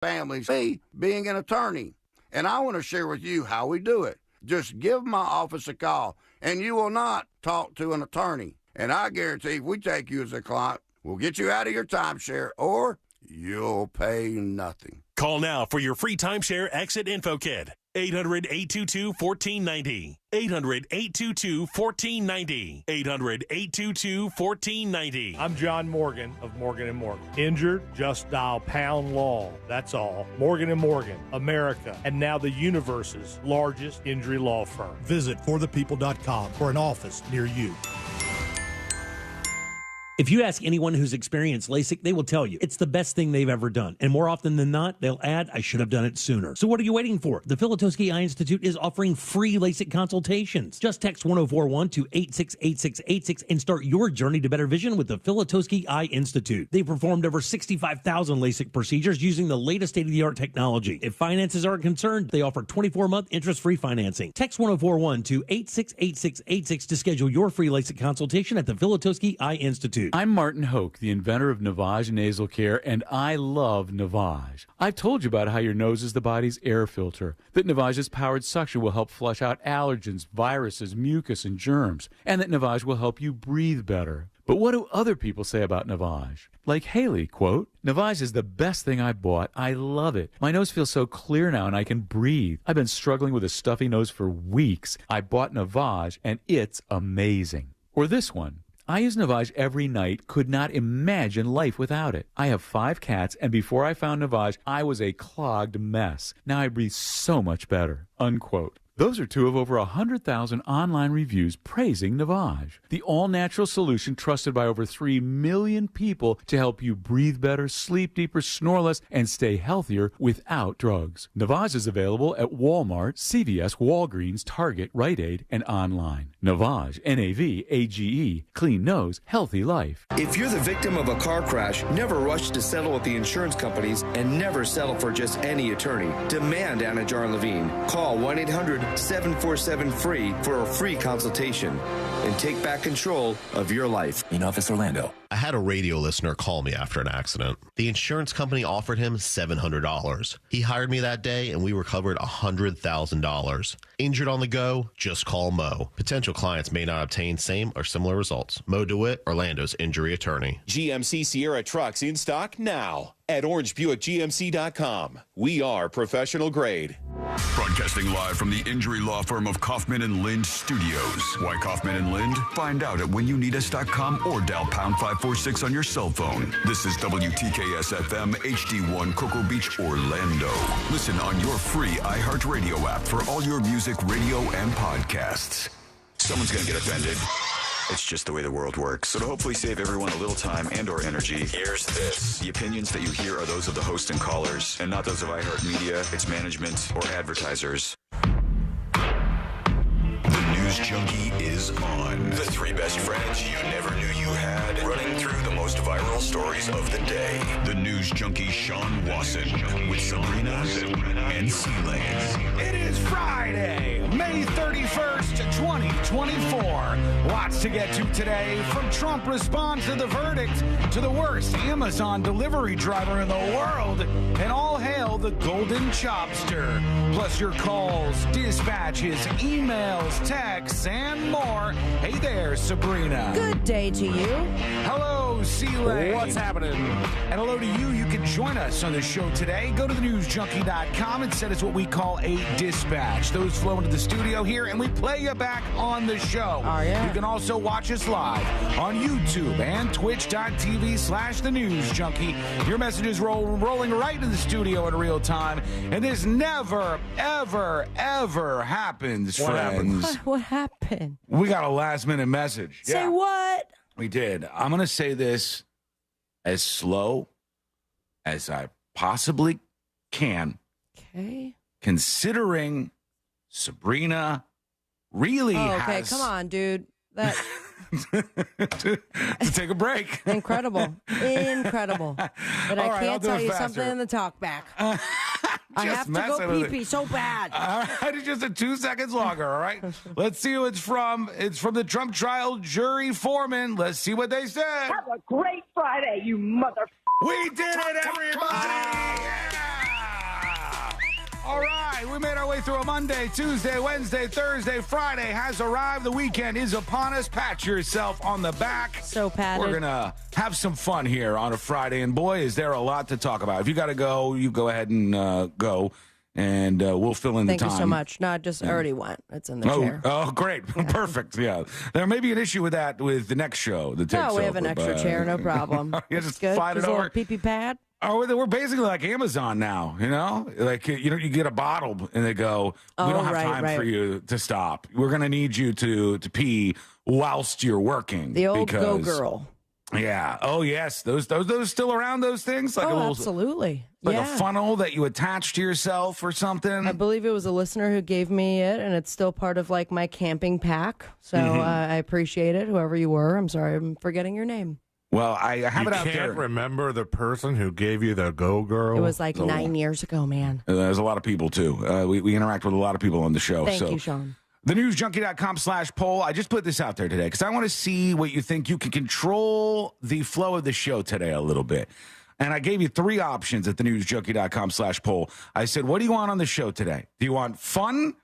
families, me being an attorney. And I want to share with you how we do it. Just give my office a call, and you will not talk to an attorney. And I guarantee if we take you as a client, we'll get you out of your timeshare, or you'll pay nothing. Call now for your free timeshare exit info kit. 800-822-1490. 800-822-1490. 800-822-1490. I'm John Morgan of Morgan & Morgan. Injured? Just dial pound law. That's all. Morgan & Morgan, America, and now the universe's largest injury law firm. Visit forthepeople.com for an office near you. If you ask anyone who's experienced LASIK, they will tell you it's the best thing they've ever done. And more often than not, they'll add, I should have done it sooner. So what are you waiting for? The Filatowski Eye Institute is offering free LASIK consultations. Just text 1041 to 868686 and start your journey to better vision with the Filatowski Eye Institute. They've performed over 65,000 LASIK procedures using the latest state-of-the-art technology. If finances aren't concerned, they offer 24-month interest-free financing. Text 1041 to 868686 to schedule your free LASIK consultation at the Filatowski Eye Institute. I'm Martin Hoke, the inventor of Navage Nasal Care, and I love Navage. I've told you about how your nose is the body's air filter, that Navage's powered suction will help flush out allergens, viruses, mucus, and germs, and that Navage will help you breathe better. But what do other people say about Navage? Like Haley, quote, Navage is the best thing I bought. I love it. My nose feels so clear now and I can breathe. I've been struggling with a stuffy nose for weeks. I bought Navage and it's amazing. Or this one. I use Navage every night, could not imagine life without it. I have 5 cats, and before I found Navage, I was a clogged mess. Now I breathe so much better, unquote. Those are 2 of over 100,000 online reviews praising Navage, the all-natural solution trusted by over 3 million people to help you breathe better, sleep deeper, snore less, and stay healthier without drugs. Navage is available at Walmart, CVS, Walgreens, Target, Rite Aid, and online. Navage, N-A-V-A-G-E, clean nose, healthy life. If you're the victim of a car crash, never rush to settle with the insurance companies and never settle for just any attorney. Demand Anna Jar Levine. Call 1-800-747-FREE for a free consultation and take back control of your life. In Office Orlando. I had a radio listener call me after an accident. The insurance company offered him $700. He hired me that day and we recovered $100,000. Injured on the go? Just call Mo. Potential clients may not obtain same or similar results. Mo DeWitt, Orlando's injury attorney. GMC Sierra trucks in stock now at orangebuickgmc.com. We are professional grade. Broadcasting live from the injury law firm of Kaufman and Lind Studios. Why Kaufman and Lind? Find out at whenyounneedus.com or dial pound 546 on your cell phone. This is WTKS FM HD1 Cocoa Beach, Orlando. Listen on your free iHeartRadio app for all your music, radio, and podcasts. Someone's going to get offended. It's just the way the world works. So to hopefully save everyone a little time and or energy, here's this. The opinions that you hear are those of the host and callers, and not those of iHeartMedia, its management, or advertisers. The News Junkie is on. The 3 best friends you never knew you had, running through the most viral stories of the day. The News Junkie Sean Wasson with Sabrina and C-Lane. It is Friday, May 31st, 2024. Lots to get to today, from Trump responds to the verdict to the worst Amazon delivery driver in the world, and all hail the Golden Chopster. Plus your calls, dispatches, emails, texts, and more. Hey there, Sabrina. Good day to you. Hello, C-Lane. What's happening? And hello to you. You can join us on the show today. Go to thenewsjunkie.com and send us what we call a dispatch. Those flow into the studio here, and we play you back on the show. Oh, yeah. You can also watch us live on YouTube and twitch.tv/thenewsjunkie. Your messages rolling right into the studio in real time. And this never, ever, ever happens, friends. What happened? We got a last-minute message. Say what? We did. I'm going to say this as slow as I possibly can. Okay. Considering Sabrina really has... Okay, come on, dude. That... to take a break. Incredible. Incredible. But I can't tell you something in the talk back. I have to go pee-pee so bad. All right, it's just 2 seconds longer, all right? Let's see who it's from. It's from the Trump trial jury foreman. Let's see what they said. Have a great Friday, you mother... We did it, everybody! Yeah! right, we made our way through a Monday, Tuesday, Wednesday, Thursday, Friday has arrived. The weekend is upon us. Pat yourself on the back. So patted. We're going to have some fun here on a Friday, and boy, is there a lot to talk about. If you got to go, you go ahead and go, and we'll fill in the time. Thank you so much. No, I just already went. It's in the chair. Oh, great. Yeah. Perfect. Yeah. There may be an issue with that with the next show that takes over. No, we have an extra chair. No problem. You just good. slide it over. Pee-pee pad. Oh, we're basically like Amazon now, you know? Like, you get a bottle and they go, we don't have time for you to stop. We're going to need you to pee whilst you're working. The old Go Girl. Yeah. Oh, yes. Those still around, those things? Like a little, absolutely. Like a funnel that you attach to yourself or something? I believe it was a listener who gave me it, and it's still part of, like, my camping pack. So I appreciate it, whoever you were. I'm sorry, I'm forgetting your name. Well, I have it out there. You can't remember the person who gave you the Go Girl? It was like 9 years ago, man. There's a lot of people, too. We interact with a lot of people on the show. Thank you, Sean. TheNewsJunkie.com/poll. I just put this out there today because I want to see what you think. You can control the flow of the show today a little bit. And I gave you 3 options at TheNewsJunkie.com/poll. I said, what do you want on the show today? Do you want fun?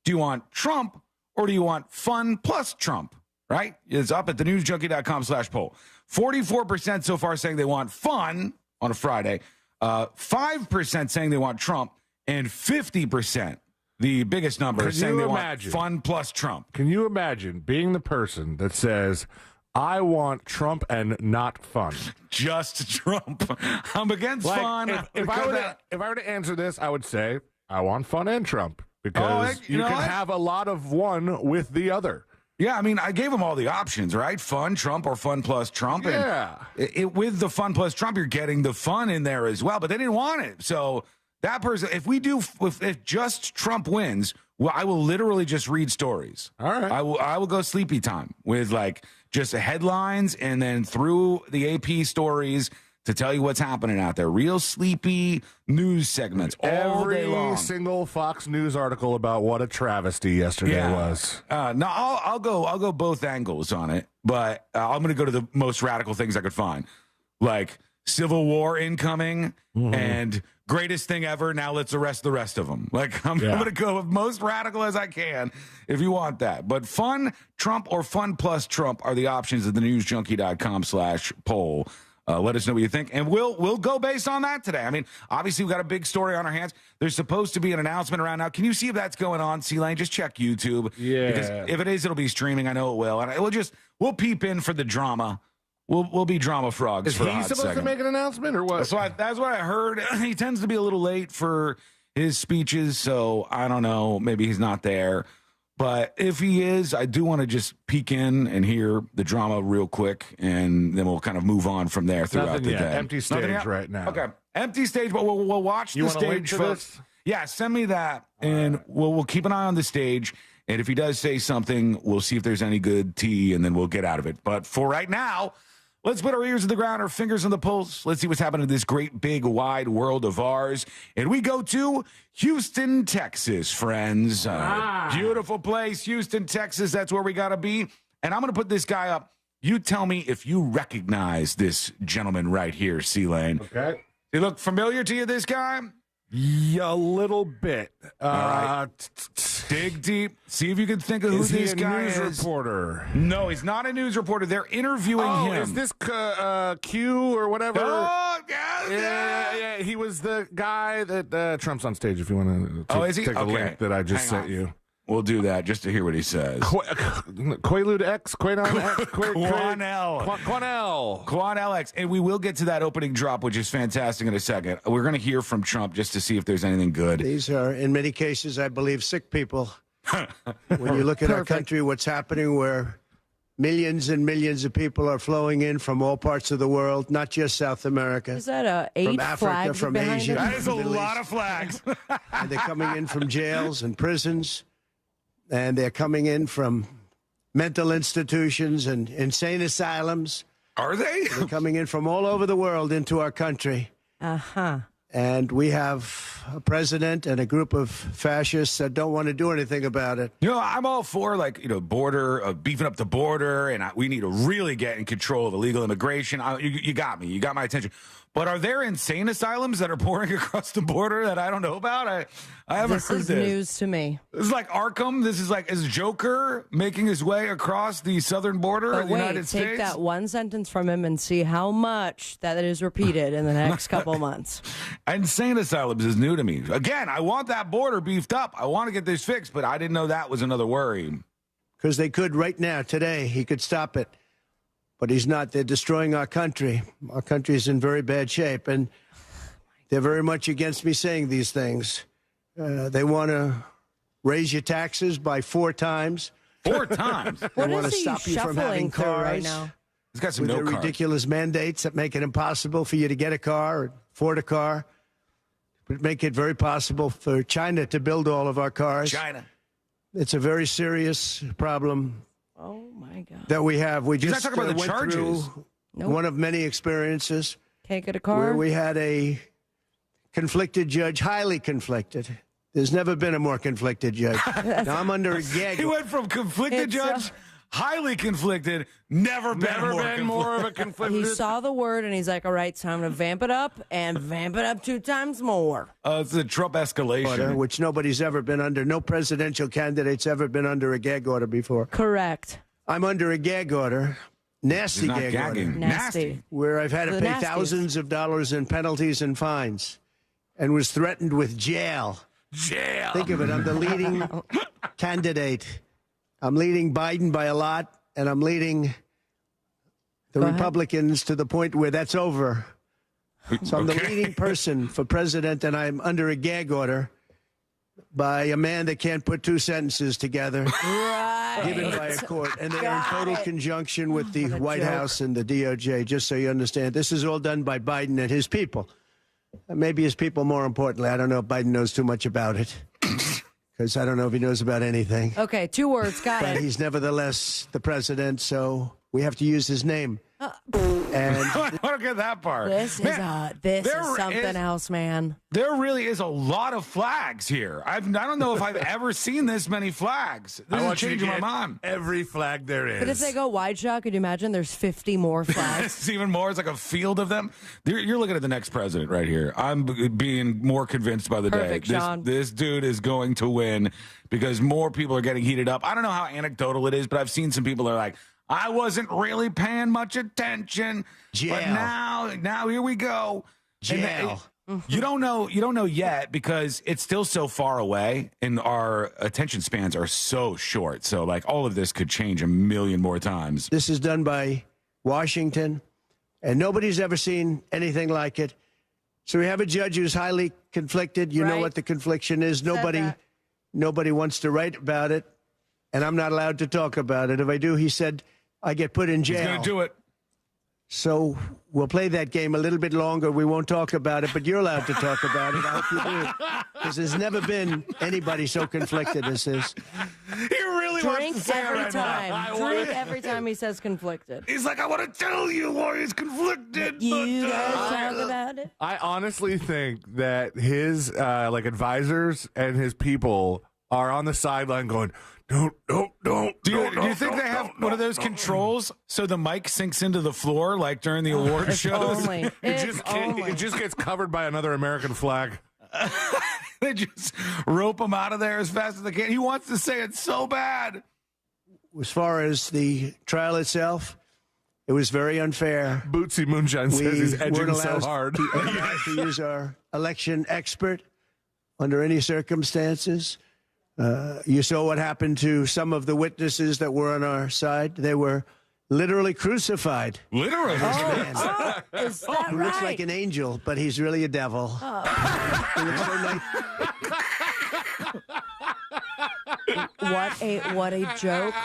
Do you want Trump? Or do you want fun plus Trump? Right? It's up at TheNewsJunkie.com/poll. 44% so far saying they want fun on a Friday. 5% saying they want Trump. And 50%, the biggest number, saying they want fun plus Trump. Can you imagine being the person that says, I want Trump and not fun? Just Trump. I'm against fun. If I were to answer this, I would say, I want fun and Trump. Because you can have a lot of one with the other. Yeah, I mean, I gave them all the options, right? Fun, Trump, or fun plus Trump. Yeah. And with the fun plus Trump, you're getting the fun in there as well. But they didn't want it. So that person, if just Trump wins, well, I will literally just read stories. All right. I will go sleepy time with like just headlines and then through the AP stories to tell you what's happening out there. Real sleepy news segments all day long. Every single Fox News article about what a travesty yesterday was. No, I'll go both angles on it, but I'm going to go to the most radical things I could find, like Civil War incoming and greatest thing ever. Now let's arrest the rest of them. Like I'm going to go with most radical as I can if you want that. But fun, Trump, or fun plus Trump are the options at thenewsjunkie.com/poll. Let us know what you think, and we'll go based on that today. I mean, obviously, we've got a big story on our hands. There's supposed to be an announcement around now. Can you see if that's going on, C-Lane? Just check YouTube. Yeah. Because if it is, it'll be streaming. I know it will. And we'll peep in for the drama. We'll be drama frogs for a hot second. Is he supposed to make an announcement, or what? That's what I heard. He tends to be a little late for his speeches, so I don't know. Maybe he's not there. But if he is, I do want to just peek in and hear the drama real quick, and then we'll kind of move on from there throughout the day. Empty stage right now. Okay, empty stage, but we'll watch the stage, folks. Yeah, send me that, and we'll keep an eye on the stage. And if he does say something, we'll see if there's any good tea, and then we'll get out of it. But for right now, let's put our ears to the ground, our fingers on the pulse. Let's see what's happening in this great, big, wide world of ours. And we go to Houston, Texas, friends. Beautiful place, Houston, Texas. That's where we got to be. And I'm going to put this guy up. You tell me if you recognize this gentleman right here, C-Lane. Okay. He look familiar to you, this guy? Yeah, a little bit. All right. Dig deep. See if you can think of who this guy is. Is he a news reporter? No, he's not a news reporter. They're interviewing him. Is this Q or whatever? Oh, yeah. He was the guy that Trump's on stage. If you want to is he? take the link that I just sent you. We'll do that just to hear what he says. Quaalude X, Quanon X, Quanell X. And we will get to that opening drop, which is fantastic, in a second. We're going to hear from Trump just to see if there's anything good. These are, in many cases, I believe, sick people. When you look at our country, what's happening where millions and millions of people are flowing in from all parts of the world, not just South America. Is that 8 from Africa, flags from behind Asia? him? That is a lot of flags. And they're coming in from jails and prisons. And they're coming in from mental institutions and insane asylums. Are they? They're coming in from all over the world into our country. Uh-huh. And we have a president and a group of fascists that don't want to do anything about it. You know, I'm all for, border, beefing up the border, and we need to really get in control of illegal immigration. You got me. You got my attention. But are there insane asylums that are pouring across the border that I don't know about? I haven't heard this. This is news to me. This is like Arkham. This is like, is Joker making his way across the southern border of the United States? Take that one sentence from him and see how much that is repeated in the next couple months. Insane asylums is new to me. Again, I want that border beefed up. I want to get this fixed, but I didn't know that was another worry. Because they could right now, today, he could stop it. But he's not. They're destroying our country. Our country is in very bad shape, and they're very much against me saying these things. They want to raise your taxes by 4 times. 4 times? They want to stop you from having cars right now? He's got some with no their cars. ridiculous mandates that make it impossible for you to get a car or afford a car. But make it very possible for China to build all of our cars. China. It's a very serious problem. Oh, my God. That we have. We He's just not talking about the went charges. through one of many experiences. Can't get a car? Where we had a conflicted judge, highly conflicted. There's never been a more conflicted judge. Now I'm under a gag. He went from conflicted judge, highly conflicted, never been more of a conflicted. He saw the word and he's like, all right, time to vamp it up and vamp it up 2 times more. It's a Trump escalation. Order, which nobody's ever been under. No presidential candidate's ever been under a gag order before. Correct. I'm under a gag order. Nasty gag order. Nasty. Where I've had to pay thousands of dollars in penalties and fines and was threatened with jail. Jail. Think of it. I'm the leading candidate. I'm leading Biden by a lot, and I'm leading the Republicans to the point where that's over. So I'm the leading person for president, and I'm under a gag order by a man that can't put 2 sentences together. Right. Given by a court. And they are in total conjunction with the White House and the DOJ, just so you understand. This is all done by Biden and his people. Maybe his people more importantly. I don't know if Biden knows too much about it. Because I don't know if he knows about anything. Okay, 2 words, got but it. He's nevertheless the president, so we have to use his name. And I don't get that part. This is something else, man. There really is a lot of flags here. I don't know if I've ever seen this many flags. This is changing my mind. Every flag there is. But if they go wide shot, could you imagine there's 50 more flags? It's even more. It's like a field of them. You're looking at the next president right here. I'm being more convinced by the Perfect, day. Sean. This dude is going to win because more people are getting heated up. I don't know how anecdotal it is, but I've seen some people that are like, I wasn't really paying much attention. Jail. But now here we go. Jail. You don't know yet because it's still so far away and our attention spans are so short. So like all of this could change a million more times. This is done by Washington, and nobody's ever seen anything like it. So we have a judge who's highly conflicted. You know what the confliction is. Nobody wants to write about it, and I'm not allowed to talk about it. If I do, he said, I get put in jail. He's going to do it. So we'll play that game a little bit longer. We won't talk about it, but you're allowed to talk about it. I hope you do. Because there's never been anybody so conflicted as this. He really wants to say every it right time. now. Drink every time he says conflicted. He's like, I want to tell you why he's conflicted. You guys talk about it? I honestly think that his advisors and his people are on the sideline going, don't. Do you think they have one of those controls so the mic sinks into the floor like during the award shows? It just gets covered by another American flag. They just rope him out of there as fast as they can. He wants to say it so bad. As far as the trial itself, it was very unfair. Bootsy Moonshine says he's edging so hard. We weren't allowed to use our election expert under any circumstances. You saw what happened to some of the witnesses that were on our side. They were literally crucified. Literally? Is that He looks like an angel, but he's really a devil. He looks so nice. What a joke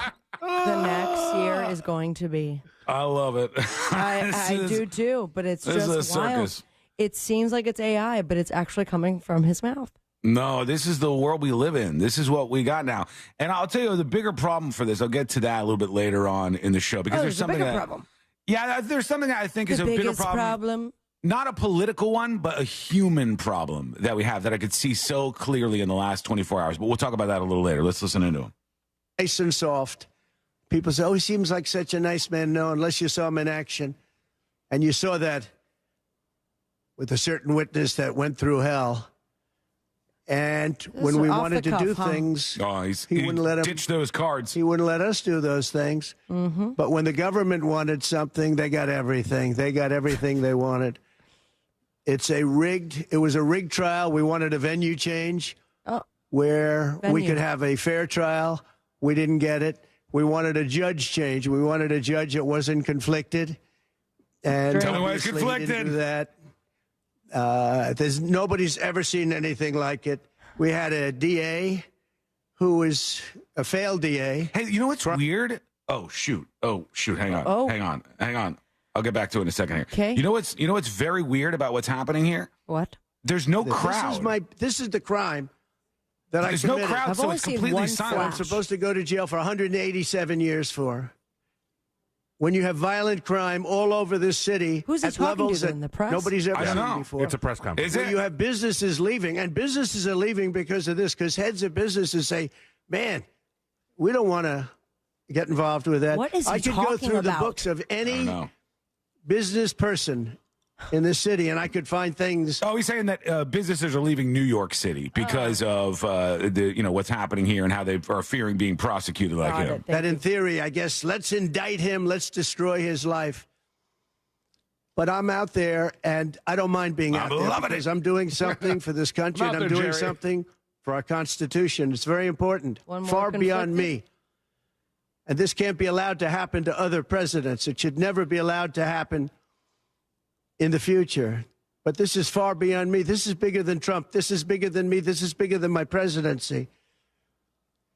the next year is going to be. I love it. I do too, but it's just wild. Circus. It seems like it's AI, but it's actually coming from his mouth. No, this is the world we live in. This is what we got now. And I'll tell you the bigger problem for this. I'll get to that a little bit later on in the show because there's something a bigger problem. Yeah, there's something that I think is a bigger problem. Not a political one, but a human problem that we have that I could see so clearly in the last 24 hours. But we'll talk about that a little later. Let's listen into him. Nice and soft. People say, oh, he seems like such a nice man. No, unless you saw him in action. And you saw that with a certain witness that went through hell. And when we wanted to do things, he wouldn't let him ditch those cards. He wouldn't let us do those things. Mm-hmm. But when the government wanted something, they got everything. They got everything they wanted. It was a rigged trial. We wanted a venue change where we could have a fair trial. We didn't get it. We wanted a judge change. We wanted a judge that wasn't conflicted. And tell me why it's conflicted. Didn't do that. Nobody's ever seen anything like it. We had a DA who was a failed DA. Hey, you know what's weird? Oh shoot! Hang on. I'll get back to it in a second here. Okay. You know what's very weird about what's happening here? What? There's no crowd. This is the crime that There's I committed. no crowd, so it's completely silent. I'm supposed to go to jail for 187 years for. When you have violent crime all over this city, who's he at talking levels to that in the press? nobody's ever seen before. It's a press conference. Is it? You have businesses leaving, and businesses are leaving because of this, because heads of businesses say, man, we don't want to get involved with that. What is he I could talking go through about? the books of any business person in this city, and I could find things. Oh, he's saying that businesses are leaving New York City because of what's happening here and how they are fearing being prosecuted like him. That in theory, I guess, let's indict him, let's destroy his life. But I'm out there, and I don't mind being out there because I'm doing something for this country, and I'm doing something for our Constitution. It's very important, far beyond me. And this can't be allowed to happen to other presidents. It should never be allowed to happen in the future. But this is far beyond me. This is bigger than Trump. This is bigger than me. This is bigger than my presidency.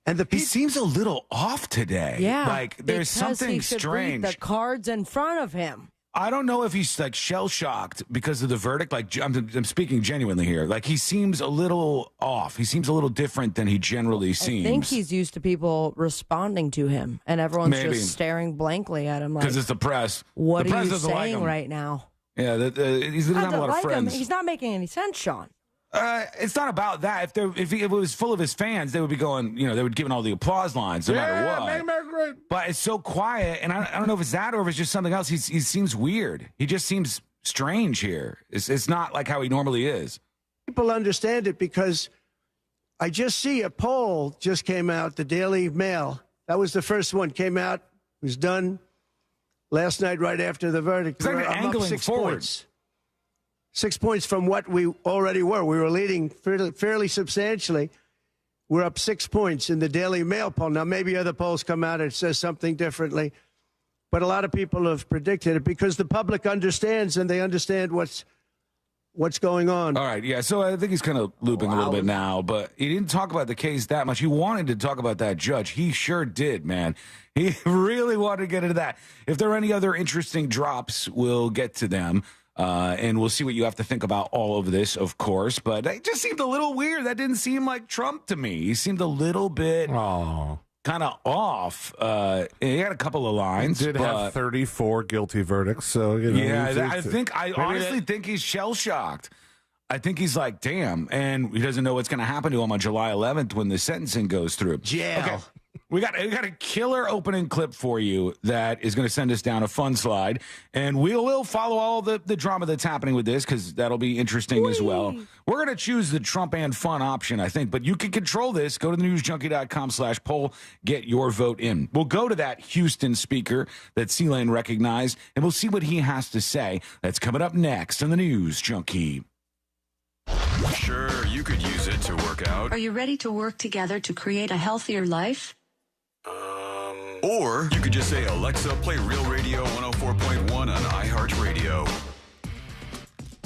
And he seems a little off today. Yeah, like there's something he should read strange. the cards in front of him. I don't know if he's like shell shocked because of the verdict. Like I'm speaking genuinely here. Like he seems a little off. He seems a little different than he generally seems. I think he's used to people responding to him, and everyone's just staring blankly at him. Because it's the press. What the press are you doesn't like saying him. right now? Yeah, he doesn't have a lot of friends. He's not making any sense, Sean. It's not about that. If it was full of his fans, they would be going, they would give him all the applause lines no matter what. Great. But it's so quiet, and I don't know if it's that or if it's just something else. He seems weird. He just seems strange here. It's not like how he normally is. People understand it because I just see a poll just came out, the Daily Mail. That was the first one, came out, was done last night right after the verdict. It's like I'm up angling 6 forward. points. 6 points from what we already were. We were leading fairly substantially. We're up 6 points in the Daily Mail poll. Now, maybe other polls come out and it says something differently. But a lot of people have predicted it because the public understands and they understand what's going on. All right, yeah. So I think he's kind of looping a little bit now, but he didn't talk about the case that much. He wanted to talk about that judge. He sure did, man. He really wanted to get into that. If there are any other interesting drops, we'll get to them. And we'll see what you have to think about all of this, of course. But it just seemed a little weird. That didn't seem like Trump to me. He seemed a little bit kind of off. He had a couple of lines. He did have 34 guilty verdicts. So, I honestly think he's shell-shocked. I think he's like, damn. And he doesn't know what's going to happen to him on July 11th when the sentencing goes through. Jail. Okay. We got a killer opening clip for you that is going to send us down a fun slide, and we'll follow all the drama that's happening with this because that'll be interesting as well. We're going to choose the Trump and fun option, I think, but you can control this. Go to thenewsjunkie.com/poll, get your vote in. We'll go to that Houston speaker that C-Lane recognized, and we'll see what he has to say. That's coming up next on the News Junkie. Sure, you could use it to work out. Are you ready to work together to create a healthier life? Or you could just say, Alexa, play Real Radio 104.1 on iHeartRadio.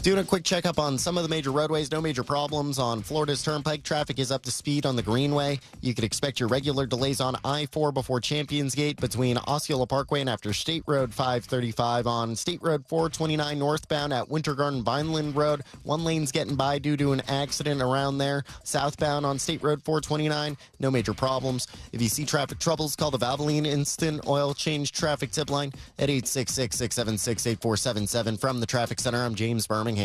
Doing a quick checkup on some of the major roadways. No major problems on Florida's Turnpike. Traffic is up to speed on the Greenway. You could expect your regular delays on I-4 before Champions Gate between Osceola Parkway and after State Road 535 on State Road 429 northbound at Winter Garden Vineland Road. One lane's getting by due to an accident around there. Southbound on State Road 429, no major problems. If you see traffic troubles, call the Valvoline Instant Oil Change Traffic Tip Line at 866-676-8477. From the Traffic Center, I'm James Birmingham.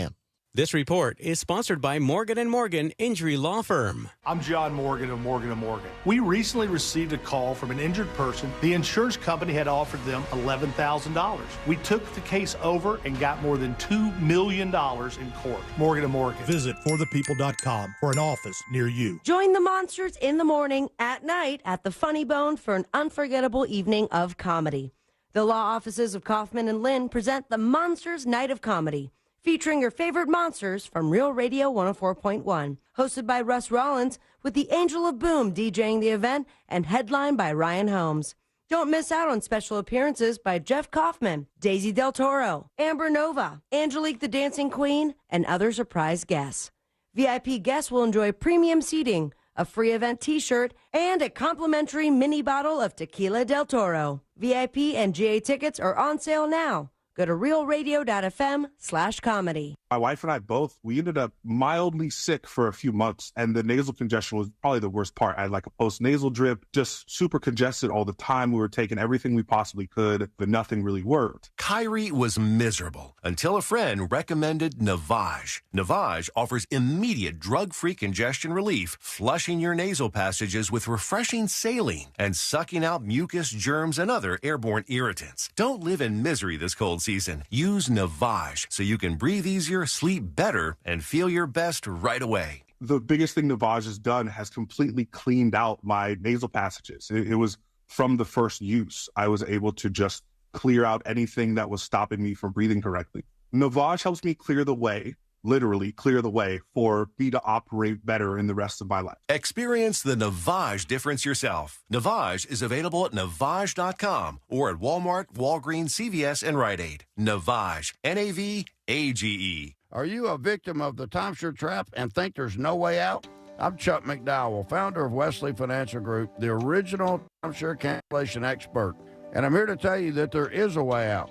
This report is sponsored by Morgan & Morgan Injury Law Firm. I'm John Morgan of Morgan & Morgan. We recently received a call from an injured person. The insurance company had offered them $11,000. We took the case over and got more than $2 million in court. Morgan & Morgan. Visit forthepeople.com for an office near you. Join the monsters in the morning, at night, at the Funny Bone for an unforgettable evening of comedy. The law offices of Kaufman and Lynn present the Monsters Night of Comedy, featuring your favorite monsters from Real Radio 104.1. Hosted by Russ Rollins, with the Angel of Boom DJing the event and headlined by Ryan Holmes. Don't miss out on special appearances by Jeff Kaufman, Daisy Del Toro, Amber Nova, Angelique the Dancing Queen, and other surprise guests. VIP guests will enjoy premium seating, a free event t-shirt, and a complimentary mini bottle of Tequila Del Toro. VIP and GA tickets are on sale now. Go to realradio.fm/comedy. My wife and I both, we ended up mildly sick for a few months, and the nasal congestion was probably the worst part. I had like a post-nasal drip, just super congested all the time. We were taking everything we possibly could, but nothing really worked. Kyrie was miserable until a friend recommended Navage. Navage offers immediate drug-free congestion relief, flushing your nasal passages with refreshing saline and sucking out mucus, germs, and other airborne irritants. Don't live in misery this cold season. Use Navage so you can breathe easier, sleep better, and feel your best right away. The biggest thing Navage has done has completely cleaned out my nasal passages. It was from the first use. I was able to just clear out anything that was stopping me from breathing correctly. Navage helps me clear the way, literally clear the way, for me to operate better in the rest of my life. Experience the Navage difference yourself. Navage is available at Navage.com or at Walmart, Walgreens, CVS, and Rite Aid. Navage, Navage. Are you a victim of the timeshare trap and think there's no way out? I'm Chuck McDowell, founder of Wesley Financial Group, the original timeshare cancellation expert. And I'm here to tell you that there is a way out.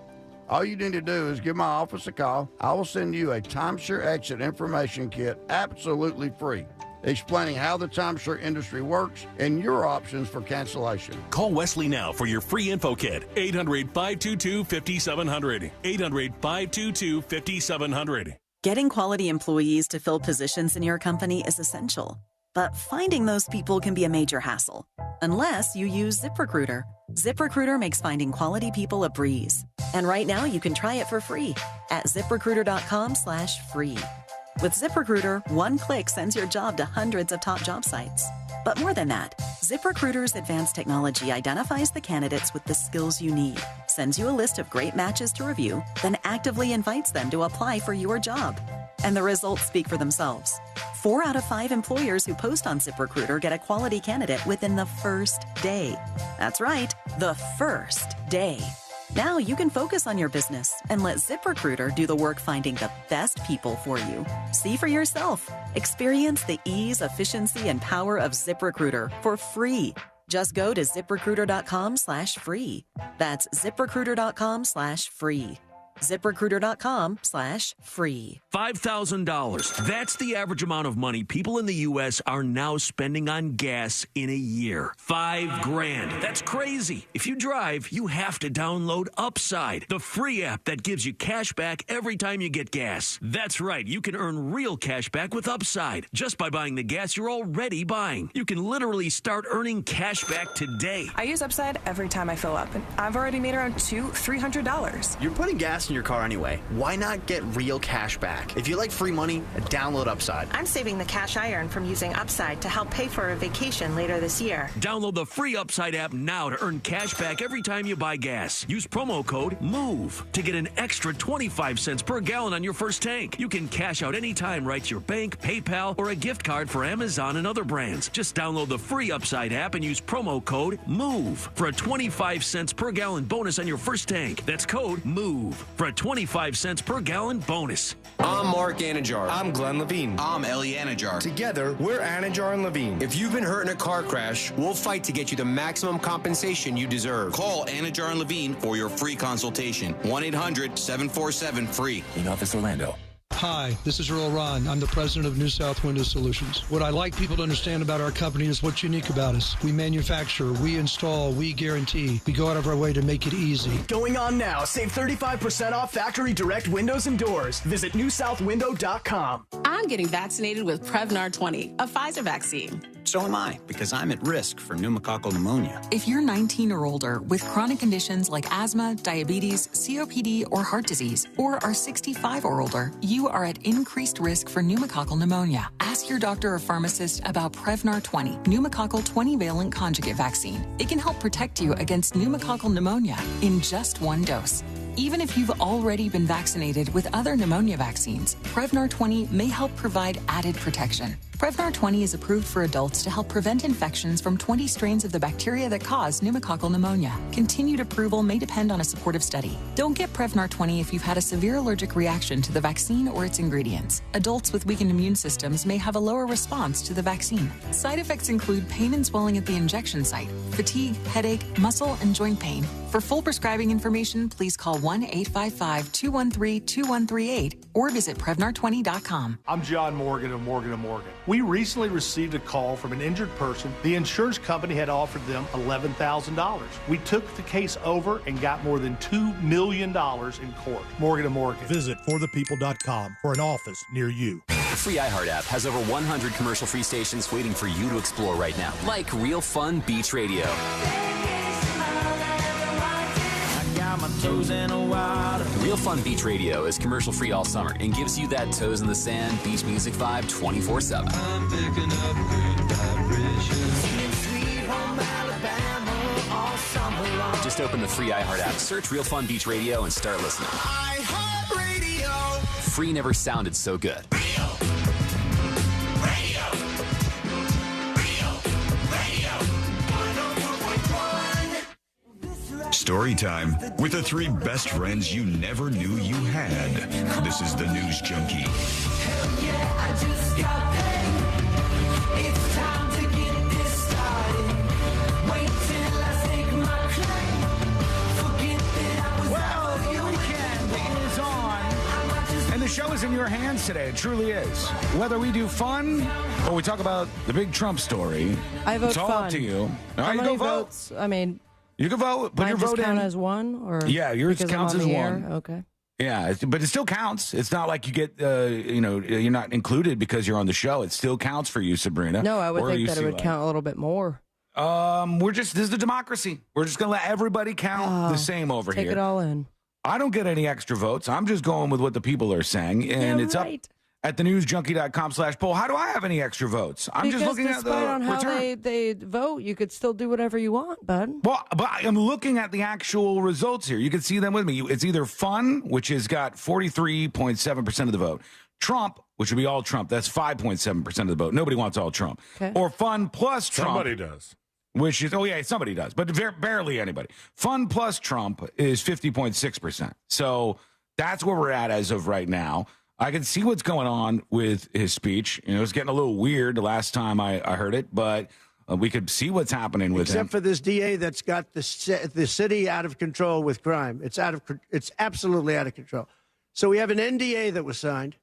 All you need to do is give my office a call. I will send you a timeshare exit information kit absolutely free, explaining how the timeshare industry works and your options for cancellation. Call Wesley now for your free info kit. 800-522-5700. 800-522-5700. Getting quality employees to fill positions in your company is essential. But finding those people can be a major hassle, unless you use ZipRecruiter. ZipRecruiter makes finding quality people a breeze. And right now you can try it for free at ZipRecruiter.com/free. With ZipRecruiter, one click sends your job to hundreds of top job sites. But more than that, ZipRecruiter's advanced technology identifies the candidates with the skills you need, sends you a list of great matches to review, then actively invites them to apply for your job. And the results speak for themselves. 4 out of 5 employers who post on ZipRecruiter get a quality candidate within the first day. That's right, the first day. Now you can focus on your business and let ZipRecruiter do the work finding the best people for you. See for yourself. Experience the ease, efficiency, and power of ZipRecruiter for free. Just go to ZipRecruiter.com/free. That's ZipRecruiter.com/free. ZipRecruiter.com/free. $5,000. That's the average amount of money people in the U.S. are now spending on gas in a year. $5,000. That's crazy. If you drive, you have to download Upside, the free app that gives you cash back every time you get gas. That's right. You can earn real cash back with Upside just by buying the gas you're already buying. You can literally start earning cash back today. I use Upside every time I fill up, and I've already made around $200-300. You're putting gas in your car anyway. Why not get real cash back? If you like free money, download Upside. I'm saving the cash I earn from using Upside to help pay for a vacation later this year. Download the free Upside app now to earn cash back every time you buy gas. Use promo code MOVE to get an extra 25 cents per gallon on your first tank. You can cash out anytime right to your bank, PayPal, or a gift card for Amazon and other brands. Just download the free Upside app and use promo code MOVE for a 25 cents per gallon bonus on your first tank. That's code MOVE for a 25 cents per gallon bonus. I'm Mark Anajar. I'm Glenn Levine. I'm Ellie Anajar. Together, we're Anajar and Levine. If you've been hurt in a car crash, we'll fight to get you the maximum compensation you deserve. Call Anajar and Levine for your free consultation. 1-800-747-FREE. In Office Orlando. Hi, this is Earl Ron. I'm the president of New South Window Solutions. What I like people to understand about our company is what's unique about us. We manufacture, we install, we guarantee. We go out of our way to make it easy. Going on now. Save 35% off factory direct windows and doors. Visit newsouthwindow.com. I'm getting vaccinated with Prevnar 20, a Pfizer vaccine. So am I, because I'm at risk for pneumococcal pneumonia. If you're 19 or older with chronic conditions like asthma, diabetes, COPD, or heart disease, or are 65 or older, you are at increased risk for pneumococcal pneumonia. Ask your doctor or pharmacist about Prevnar 20, pneumococcal 20-valent conjugate vaccine. It can help protect you against pneumococcal pneumonia in just one dose. Even if you've already been vaccinated with other pneumonia vaccines, Prevnar 20 may help provide added protection. Prevnar 20 is approved for adults to help prevent infections from 20 strains of the bacteria that cause pneumococcal pneumonia. Continued approval may depend on a supportive study. Don't get Prevnar 20 if you've had a severe allergic reaction to the vaccine or its ingredients. Adults with weakened immune systems may have a lower response to the vaccine. Side effects include pain and swelling at the injection site, fatigue, headache, muscle, and joint pain. For full prescribing information, please call 1-855-213-2138 or visit Prevnar20.com. I'm John Morgan of Morgan & Morgan. We recently received a call from an injured person. The insurance company had offered them $11,000. We took the case over and got more than $2 million in court. Morgan & Morgan. Visit forthepeople.com for an office near you. The free iHeart app has over 100 commercial-free stations waiting for you to explore right now, like Real Fun Beach Radio. Real Fun Beach Radio is commercial-free all summer and gives you that toes in the sand beach music vibe 24/7. I'm picking up good vibrations. Sweet home Alabama all summer long. Just open the free iHeart app, search Real Fun Beach Radio, and start listening. iHeart Radio. Free never sounded so good. Story time with the three best friends you never knew you had. This is the News Junkie. Well, the weekend is on, and the show is in your hands today. It truly is. Whether we do fun or we talk about the big Trump story, I vote it's all fun. up to you. All How right, many you go vote. votes? I mean, you can vote. Put your vote in. Count as one, or yeah, yours because counts I'm as on the one. air? Okay. Yeah, but it still counts. It's not like you get, you're not included because you're on the show. It still counts for you, Sabrina. No, I would Or think you that it see would like- count a little bit more. This is the democracy. We're just going to let everybody count the same over Take here. it all in. I don't get any extra votes. I'm just going with what the people are saying. And it's up at thenewsjunkie.com/poll. How do I have any extra votes? I'm because just looking at the despite on how return. they vote, you could still do whatever you want, bud. Well, but I'm looking at the actual results here. You can see them with me. It's either Fun, which has got 43.7% of the vote. Trump, which would be all Trump. That's 5.7% of the vote. Nobody wants all Trump. Okay. Or Fun plus Trump. Somebody does. Which is, somebody does, but barely anybody. Fun plus Trump is 50.6%. So that's where we're at as of right now. I can see what's going on with his speech. It was getting a little weird the last time I heard it, but we could see what's happening with him. Except for this DA that's got the city out of control with crime. It's absolutely out of control. So we have an NDA that was signed.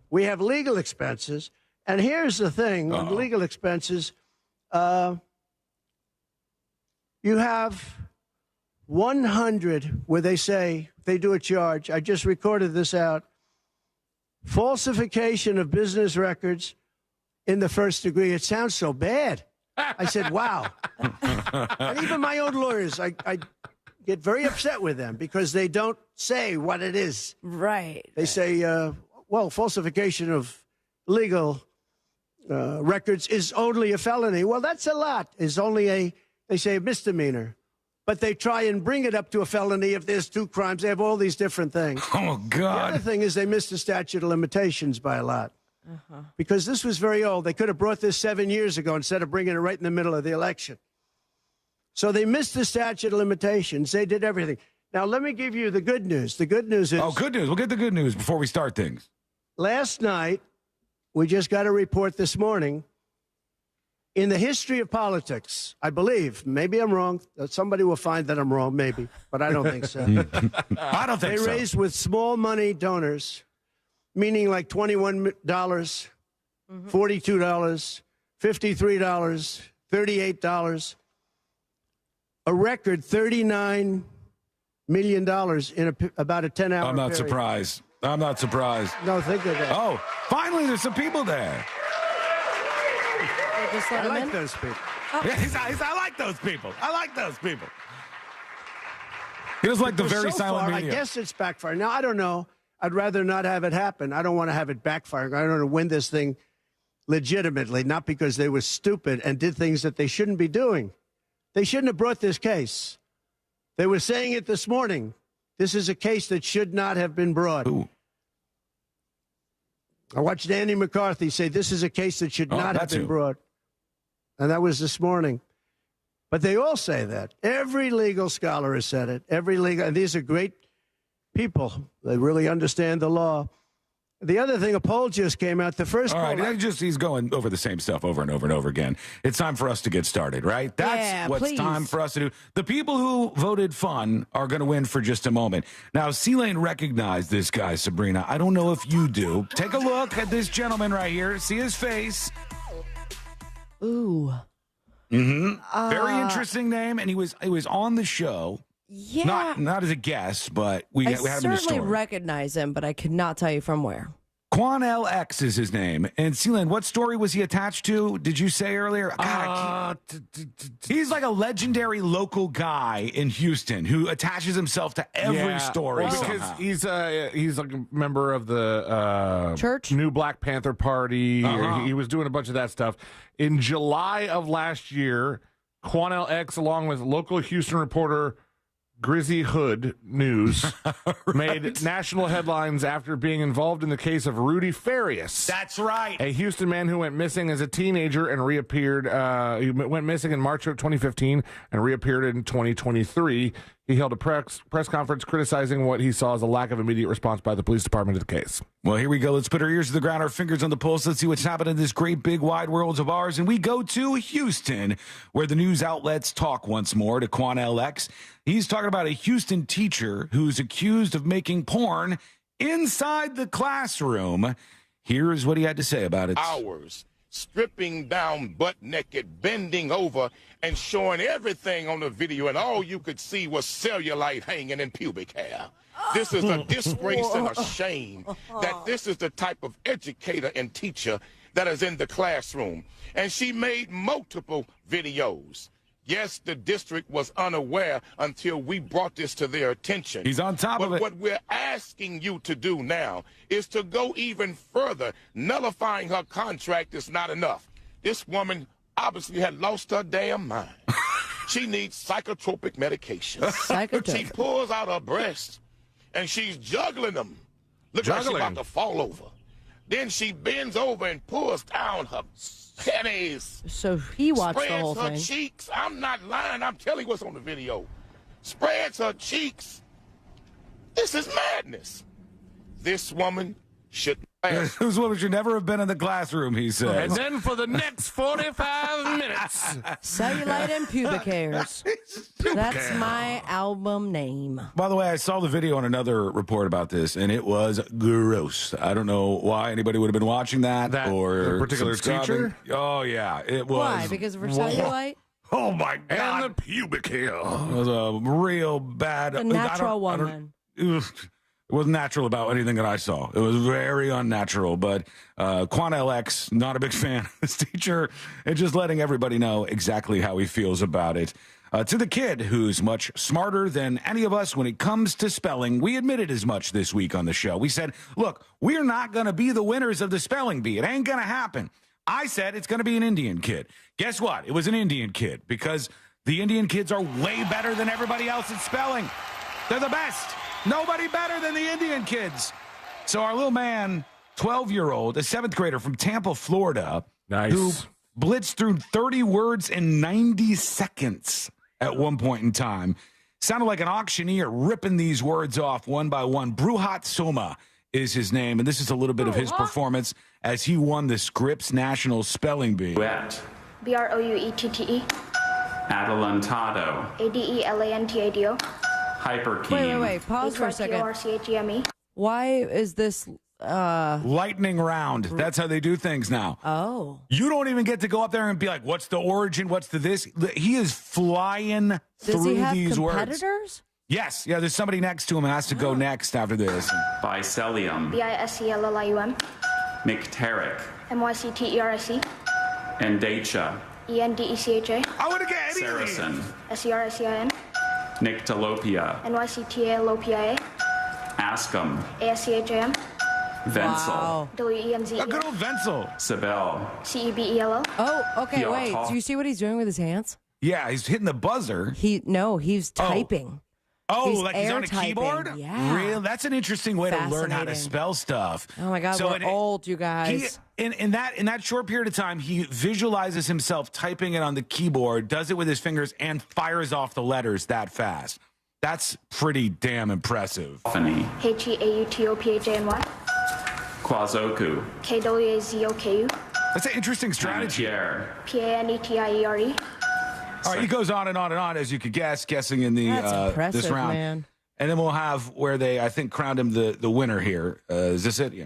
We have legal expenses. And here's the thing, with legal expenses, you have 100 where they say, they do a charge. I just recorded this out. Falsification of business records in the first degree. It sounds so bad. I said, wow. And even my own lawyers, I get very upset with them because they don't say what it is. Right. They say, falsification of legal records is only a felony. Well, that's a lot. Is only they say a misdemeanor. But they try and bring it up to a felony if there's two crimes. They have all these different things. Oh, God. The other thing is they missed the statute of limitations by a lot. Because this was very old. They could have brought this 7 years ago instead of bringing it right in the middle of the election. So they missed the statute of limitations. They did everything. Now, let me give you the good news. The good news is... Oh, good news. We'll get the good news before we start things. Last night, we just got a report this morning. In the history of politics, I believe, maybe I'm wrong. Somebody will find that I'm wrong, maybe, but I don't think so. I don't think they so. raised with small money donors meaning like $21, $42, $53, $38, a record $39 million in about a 10-hour I'm not period. surprised. I'm not surprised. No, think of that. Oh, finally, there's some people there. I like those people. Oh. I like those people. I like those people. It was like the very silent far, media. I guess it's backfiring. Now, I don't know. I'd rather not have it happen. I don't want to have it backfiring. I don't want to win this thing legitimately, not because they were stupid and did things that they shouldn't be doing. They shouldn't have brought this case. They were saying it this morning. This is a case that should not have been brought. Ooh. I watched Andy McCarthy say this is a case that should not have been brought. And that was this morning. But they all say that. Every legal scholar has said it. And these are great people. They really understand the law. The other thing, a poll just came out. The first All poll. right, he's going over the same stuff over and over and over again. It's time for us to get started, right? That's what's time for us to do. The people who voted fun are going to win for just a moment. Now, C-Lane recognized this guy, Sabrina. I don't know if you do. Take a look at this gentleman right here. See his face. Ooh. Mm-hmm. Very interesting name, and he was on the show. Yeah. Not as a guest, but we had him in the story. I certainly recognize him, but I could not tell you from where. Quan X is his name. And Sealand, what story was he attached to? Did you say earlier? He's like a legendary local guy in Houston who attaches himself to every story. Well, because he's like a member of the Church? New Black Panther Party. He was doing a bunch of that stuff. In July of last year, Quan X, along with local Houston reporter Grizzy Hood News, made national headlines after being involved in the case of Rudy Farias. That's right. A Houston man who went missing as a teenager and reappeared. He went missing in March of 2015 and reappeared in 2023. He held a press conference criticizing what he saw as a lack of immediate response by the police department to the case. Well, here we go. Let's put our ears to the ground, our fingers on the pulse. Let's see what's happening in this great big wide world of ours. And we go to Houston, where the news outlets talk once more to Quan X. He's talking about a Houston teacher who's accused of making porn inside the classroom. Here's what he had to say about it. Hours, stripping down butt naked, bending over, and showing everything on the video, and all you could see was cellulite hanging in pubic hair. This is a disgrace and a shame that this is the type of educator and teacher that is in the classroom. And she made multiple videos. Yes, the district was unaware until we brought this to their attention. He's on top of it. But what we're asking you to do now is to go even further. Nullifying her contract is not enough. This woman obviously had lost her damn mind. She needs psychotropic medication. She pulls out her breasts, and she's juggling them. Look like she's about to fall over. Then she bends over and pulls down her pennies. So he watched the whole thing. Spreads her cheeks. I'm not lying. I'm telling you what's on the video. Spreads her cheeks. This is madness. This woman should... This woman should never have been in the classroom, he said. And then for the next 45 minutes. Cellulite and pubic hairs. That's my album name. By the way, I saw the video on another report about this, and it was gross. I don't know why anybody would have been watching that or the particular subscribing. teacher? Oh, yeah. It was. Why? Because of her cellulite? Oh, my God. And the pubic hair. It was a real bad... A natural woman. It wasn't natural about anything that I saw. It was very unnatural. But Quan X, not a big fan of this teacher, and just letting everybody know exactly how he feels about it. To the kid who's much smarter than any of us when it comes to spelling, we admitted as much this week on the show. We said, look, we're not going to be the winners of the spelling bee. It ain't going to happen. I said it's going to be an Indian kid. Guess what? It was an Indian kid because the Indian kids are way better than everybody else at spelling. They're the best. Nobody better than the Indian kids. So our little man, 12-year-old, a 7th grader from Tampa, Florida, who blitzed through 30 words in 90 seconds at one point in time, sounded like an auctioneer ripping these words off one by one. Bruhat Soma is his name, and this is a little bit of his performance as he won the Scripps National Spelling Bee. Brouette. Adelantado. Adelantado. Hyperkeen. Wait. Pause for a second. Why is this lightning round. That's how they do things now. Oh. You don't even get to go up there and be like, what's the origin? What's the this? He is flying through he have these competitors? words. Yes. Yeah, there's somebody next to him who has to go next after this. Bicelium. BISELLIUM. Mycteric. MYCTERIC. Endacha. ENDECHA. I want to get any Saracen. SERSEIN. Nyctalopia. NYCTALOPIA. Ascom. ASCHAM. Vensel. WENZE. A good old Vensel. Sibel. CEBELL. Oh, okay, Yeah, wait. talk. Do you see what he's doing with his hands? Yeah, he's hitting the buzzer. He's typing. Oh, He's like he's on a typing. keyboard? Yeah. Real? That's an interesting way to learn how to Fascinating. spell stuff. Oh my God, we're old, you guys. In that short period of time, he visualizes himself typing it on the keyboard, does it with his fingers, and fires off the letters that fast. That's pretty damn impressive. HEAUTOPHANY. Quazoku. KWAZOKU. That's an interesting strategy. PANETIERE. All right, he goes on and on and on, as you could guessing in the That's impressive, this round. man. And then we'll have where they, I think, crowned him the winner here. Is this it? Yeah.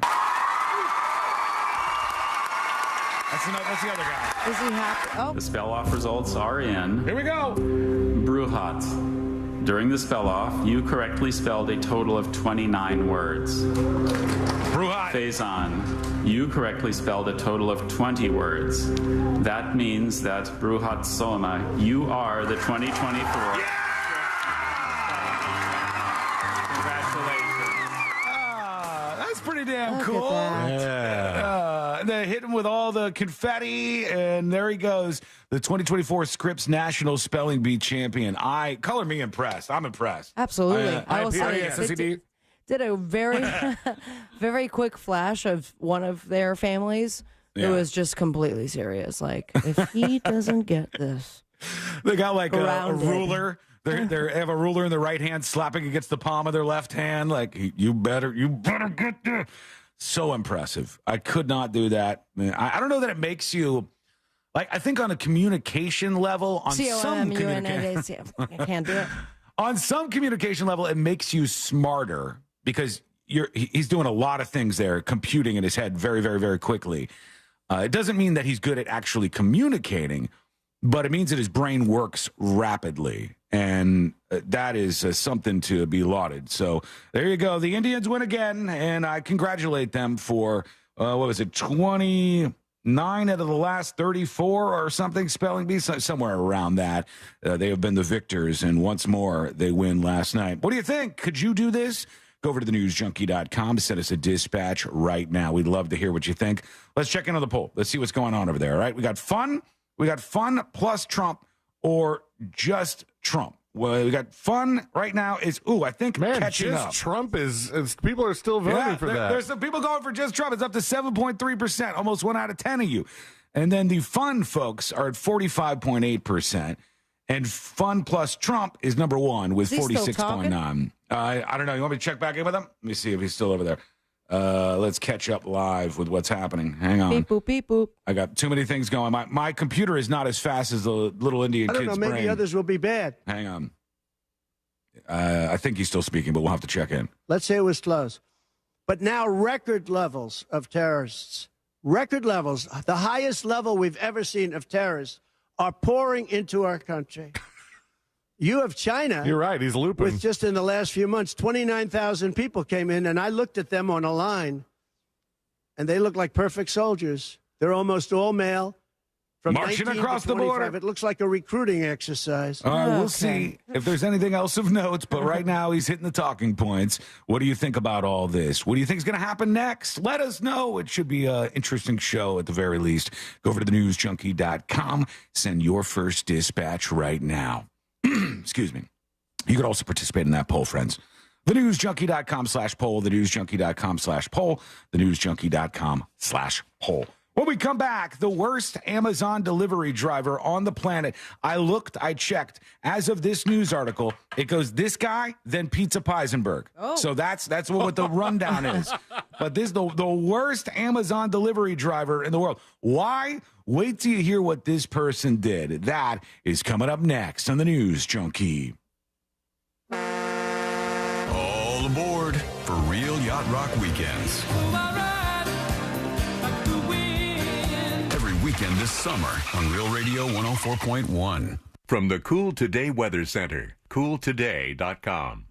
That's the other guy. Does he have to? Oh. The spell-off results are in. Here we go. Bruhat. During the spell-off, you correctly spelled a total of 29 words. Bruhat. Faison, you correctly spelled a total of 20 words. That means that Bruhat Soma, you are the 2024. That's pretty damn Look cool. at that. Yeah. They hit him with all the confetti, and there he goes. The 2024 Scripps National Spelling Bee champion. Color me impressed. I'm impressed. Absolutely. I will say SCD. did a very, very quick flash of one of their families who was just completely serious. Like, if he doesn't get this. They got like a Grounded. ruler. They have a ruler in their right hand slapping against the palm of their left hand. Like, you better get this. So impressive. I could not do that. I don't know that it makes you, like, I think on a communication level, on some communication, I can't do it. On some communication level, it makes you smarter because he's doing a lot of things there, computing in his head very, very, very quickly. It doesn't mean that he's good at actually communicating, but it means that his brain works rapidly. And that is something to be lauded. So there you go. The Indians win again, and I congratulate them for, 29 out of the last 34 or something, spelling bee, somewhere around that. They have been the victors, and once more, they win last night. What do you think? Could you do this? Go over to thenewsjunkie.com to send us a dispatch right now. We'd love to hear what you think. Let's check in on the poll. Let's see what's going on over there, all right? We got fun plus Trump or just Trump. Well, we got fun right now is, I think catching up. Trump is people are still voting for that. There's some people going for just Trump. It's up to 7.3%, almost 1 out of 10 of you. And then the fun folks are at 45.8%. And fun plus Trump is number one with 46.9. I don't know. You want me to check back in with him? Let me see if he's still over there. Let's catch up live with what's happening. Hang on. Beep, boop, beep, boop. I got too many things going. My computer is not as fast as the little Indian kid's brain. I don't know. Maybe others will be bad. Hang on. I think he's still speaking, but we'll have to check in. Let's say it was close. But now record levels of terrorists, record levels, the highest level we've ever seen of terrorists are pouring into our country. You have China. You're right. He's looping. With just in the last few months, 29,000 people came in, and I looked at them on a line, and they look like perfect soldiers. They're almost all male. From marching across the border. It looks like a recruiting exercise. All right, we'll see if there's anything else of note. But right now, he's hitting the talking points. What do you think about all this? What do you think is going to happen next? Let us know. It should be an interesting show at the very least. Go over to thenewsjunkie.com. Send your first dispatch right now. Excuse me. You could also participate in that poll, friends. Thenewsjunkie.com/poll, thenewsjunkie.com/poll, thenewsjunkie.com/poll. When we come back, the worst Amazon delivery driver on the planet. I looked, I checked. As of this news article, it goes this guy, then Pizza Peisenberg. Oh. So that's what the rundown is. But this is the worst Amazon delivery driver in the world. Why? Wait till you hear what this person did. That is coming up next on the News Junkie. All All aboard for Real Yacht Rock Weekends. Every weekend this summer on Real Radio 104.1. From the Cool Today Weather Center, cooltoday.com.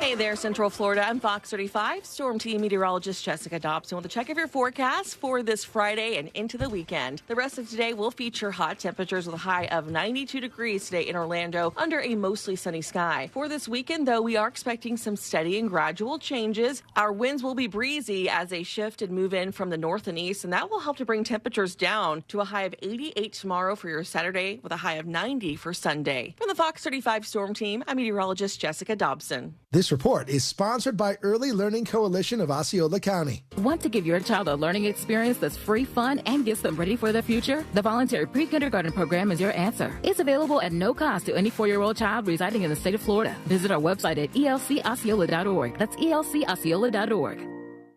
Hey there, Central Florida. I'm Fox 35 Storm Team meteorologist Jessica Dobson with a check of your forecast for this Friday and into the weekend. The rest of today will feature hot temperatures with a high of 92 degrees today in Orlando under a mostly sunny sky. For this weekend, though, we are expecting some steady and gradual changes. Our winds will be breezy as they shift and move in from the north and east, and that will help to bring temperatures down to a high of 88 tomorrow for your Saturday with a high of 90 for Sunday. From the Fox 35 Storm Team, I'm meteorologist Jessica Dobson. This report is sponsored by Early Learning Coalition of Osceola County. Want to give your child a learning experience that's free, fun, and gets them ready for their future? The voluntary pre-kindergarten program is your answer. It's available at no cost to any 4-year-old child residing in the state of Florida. Visit our website at elcosceola.org. That's elcosceola.org.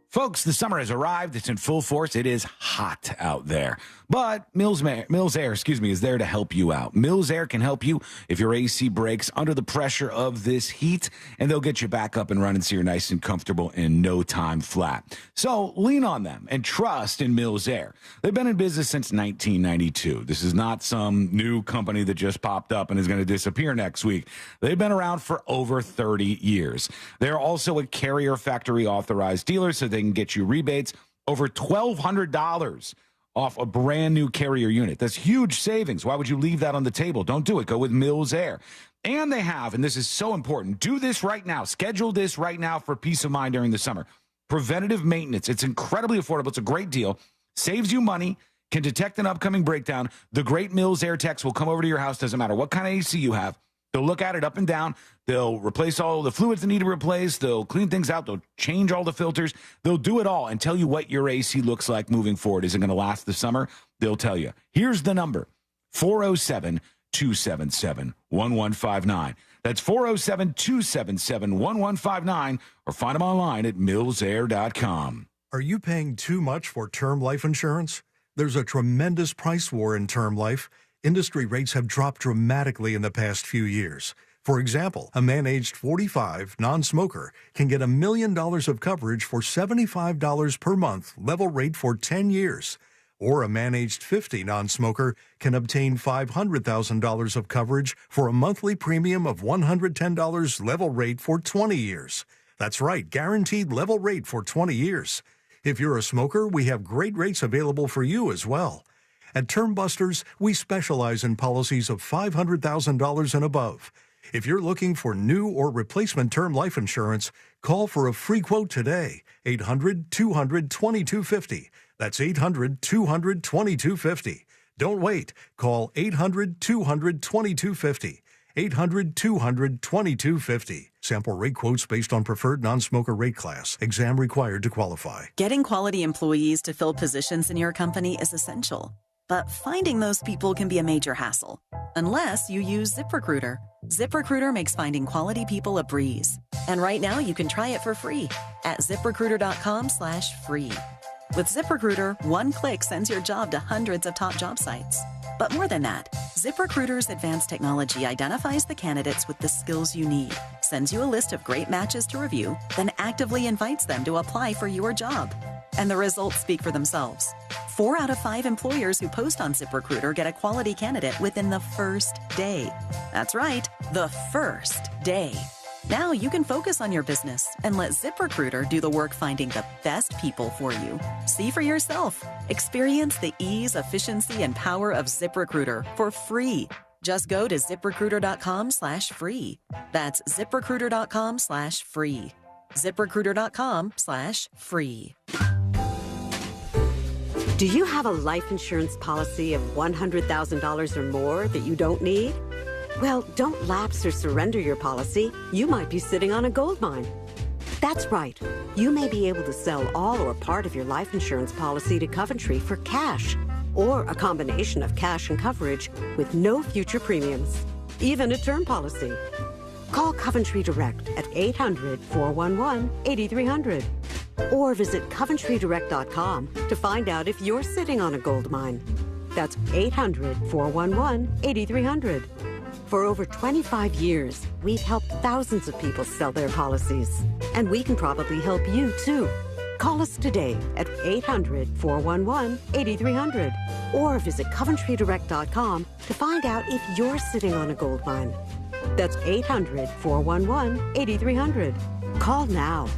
Folks, the summer has arrived. It's in full force. It is hot out there. But Mills Air, is there to help you out. Mills Air can help you if your AC breaks under the pressure of this heat, and they'll get you back up and running so you're nice and comfortable in no time flat. So lean on them and trust in Mills Air. They've been in business since 1992. This is not some new company that just popped up and is going to disappear next week. They've been around for over 30 years. They're also a Carrier Factory authorized dealer, so they can get you rebates over $1,200 off a brand new Carrier unit. That's huge savings. Why would you leave that on the table? Don't do it. Go with Mills Air. And they have, and this is so important, do this right now. Schedule this right now for peace of mind during the summer. Preventative maintenance. It's incredibly affordable. It's a great deal. Saves you money. Can detect an upcoming breakdown. The great Mills Air techs will come over to your house. Doesn't matter what kind of AC you have. They'll look at it up and down. They'll replace all the fluids that need to be replaced. They'll clean things out. They'll change all the filters. They'll do it all and tell you what your AC looks like moving forward. Is it going to last the summer? They'll tell you. Here's the number, 407-277-1159. That's 407-277-1159, or find them online at millsair.com. Are you paying too much for term life insurance? There's a tremendous price war in term life. Industry rates have dropped dramatically in the past few years. For example, a man aged 45, non-smoker, can get $1 million of coverage for $75 per month, level rate for 10 years. Or a man aged 50, non-smoker, can obtain $500,000 of coverage for a monthly premium of $110, level rate for 20 years. That's right, guaranteed level rate for 20 years. If you're a smoker, we have great rates available for you as well. At Term Busters, we specialize in policies of $500,000 and above. If you're looking for new or replacement term life insurance, call for a free quote today. 800-200-2250. That's 800-200-2250. Don't wait. Call 800-200-2250. 800-200-2250. Sample rate quotes based on preferred non-smoker rate class. Exam required to qualify. Getting quality employees to fill positions in your company is essential. But finding those people can be a major hassle, unless you use ZipRecruiter. ZipRecruiter makes finding quality people a breeze. And right now you can try it for free at ZipRecruiter.com/free. With ZipRecruiter, one click sends your job to hundreds of top job sites. But more than that, ZipRecruiter's advanced technology identifies the candidates with the skills you need, sends you a list of great matches to review, then actively invites them to apply for your job. And the results speak for themselves. 4 out of 5 employers who post on ZipRecruiter get a quality candidate within the first day. That's right, the first day. Now you can focus on your business and let ZipRecruiter do the work finding the best people for you. See for yourself. Experience the ease, efficiency, and power of ZipRecruiter for free. Just go to ZipRecruiter.com/free. That's ZipRecruiter.com/free. ZipRecruiter.com/free. Do you have a life insurance policy of $100,000 or more that you don't need? Well, don't lapse or surrender your policy. You might be sitting on a gold mine. That's right. You may be able to sell all or part of your life insurance policy to Coventry for cash, or a combination of cash and coverage with no future premiums, even a term policy. Call Coventry Direct at 800-411-8300 or visit coventrydirect.com to find out if you're sitting on a gold mine. That's 800-411-8300. For over 25 years, we've helped thousands of people sell their policies. And we can probably help you, too. Call us today at 800-411-8300 or visit CoventryDirect.com to find out if you're sitting on a gold mine. That's 800-411-8300. Call now.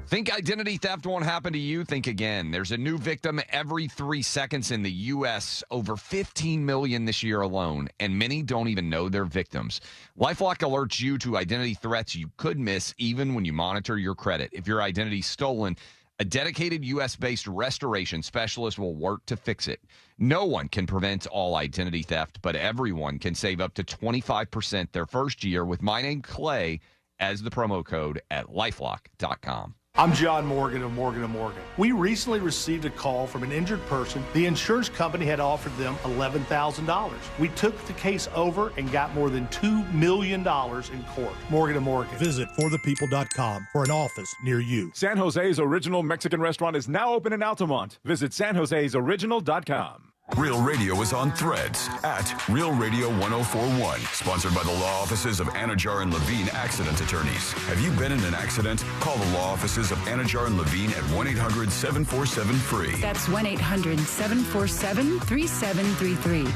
Think identity theft won't happen to you? Think again. There's a new victim every 3 seconds in the U.S., over 15 million this year alone, and many don't even know they're victims. LifeLock alerts you to identity threats you could miss even when you monitor your credit. If your identity's stolen, a dedicated U.S.-based restoration specialist will work to fix it. No one can prevent all identity theft, but everyone can save up to 25% their first year with my name, Clay, as the promo code at LifeLock.com. I'm John Morgan of Morgan & Morgan. We recently received a call from an injured person. The insurance company had offered them $11,000. We took the case over and got more than $2 million in court. Morgan & Morgan. Visit forthepeople.com for an office near you. San Jose's original Mexican restaurant is now open in Altamont. Visit sanjosesoriginal.com. Real Radio is on Threads at Real Radio 1041. Sponsored by the law offices of Anajar and Levine Accident Attorneys. Have you been in an accident? Call the law offices of Anajar and Levine at 1-800-747-FREE. That's 1-800-747-3733.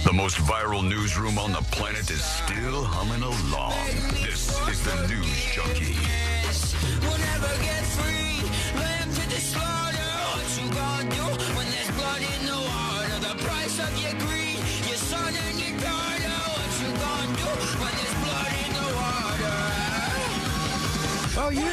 The most viral newsroom on the planet is still humming along. This is the News Junkie. We'll never get free. Lamb to the slaughter. What you gonna do when there's blood in the water? The price of your greed, your son and your daughter. What you gonna do when there's blood in the water? Well, you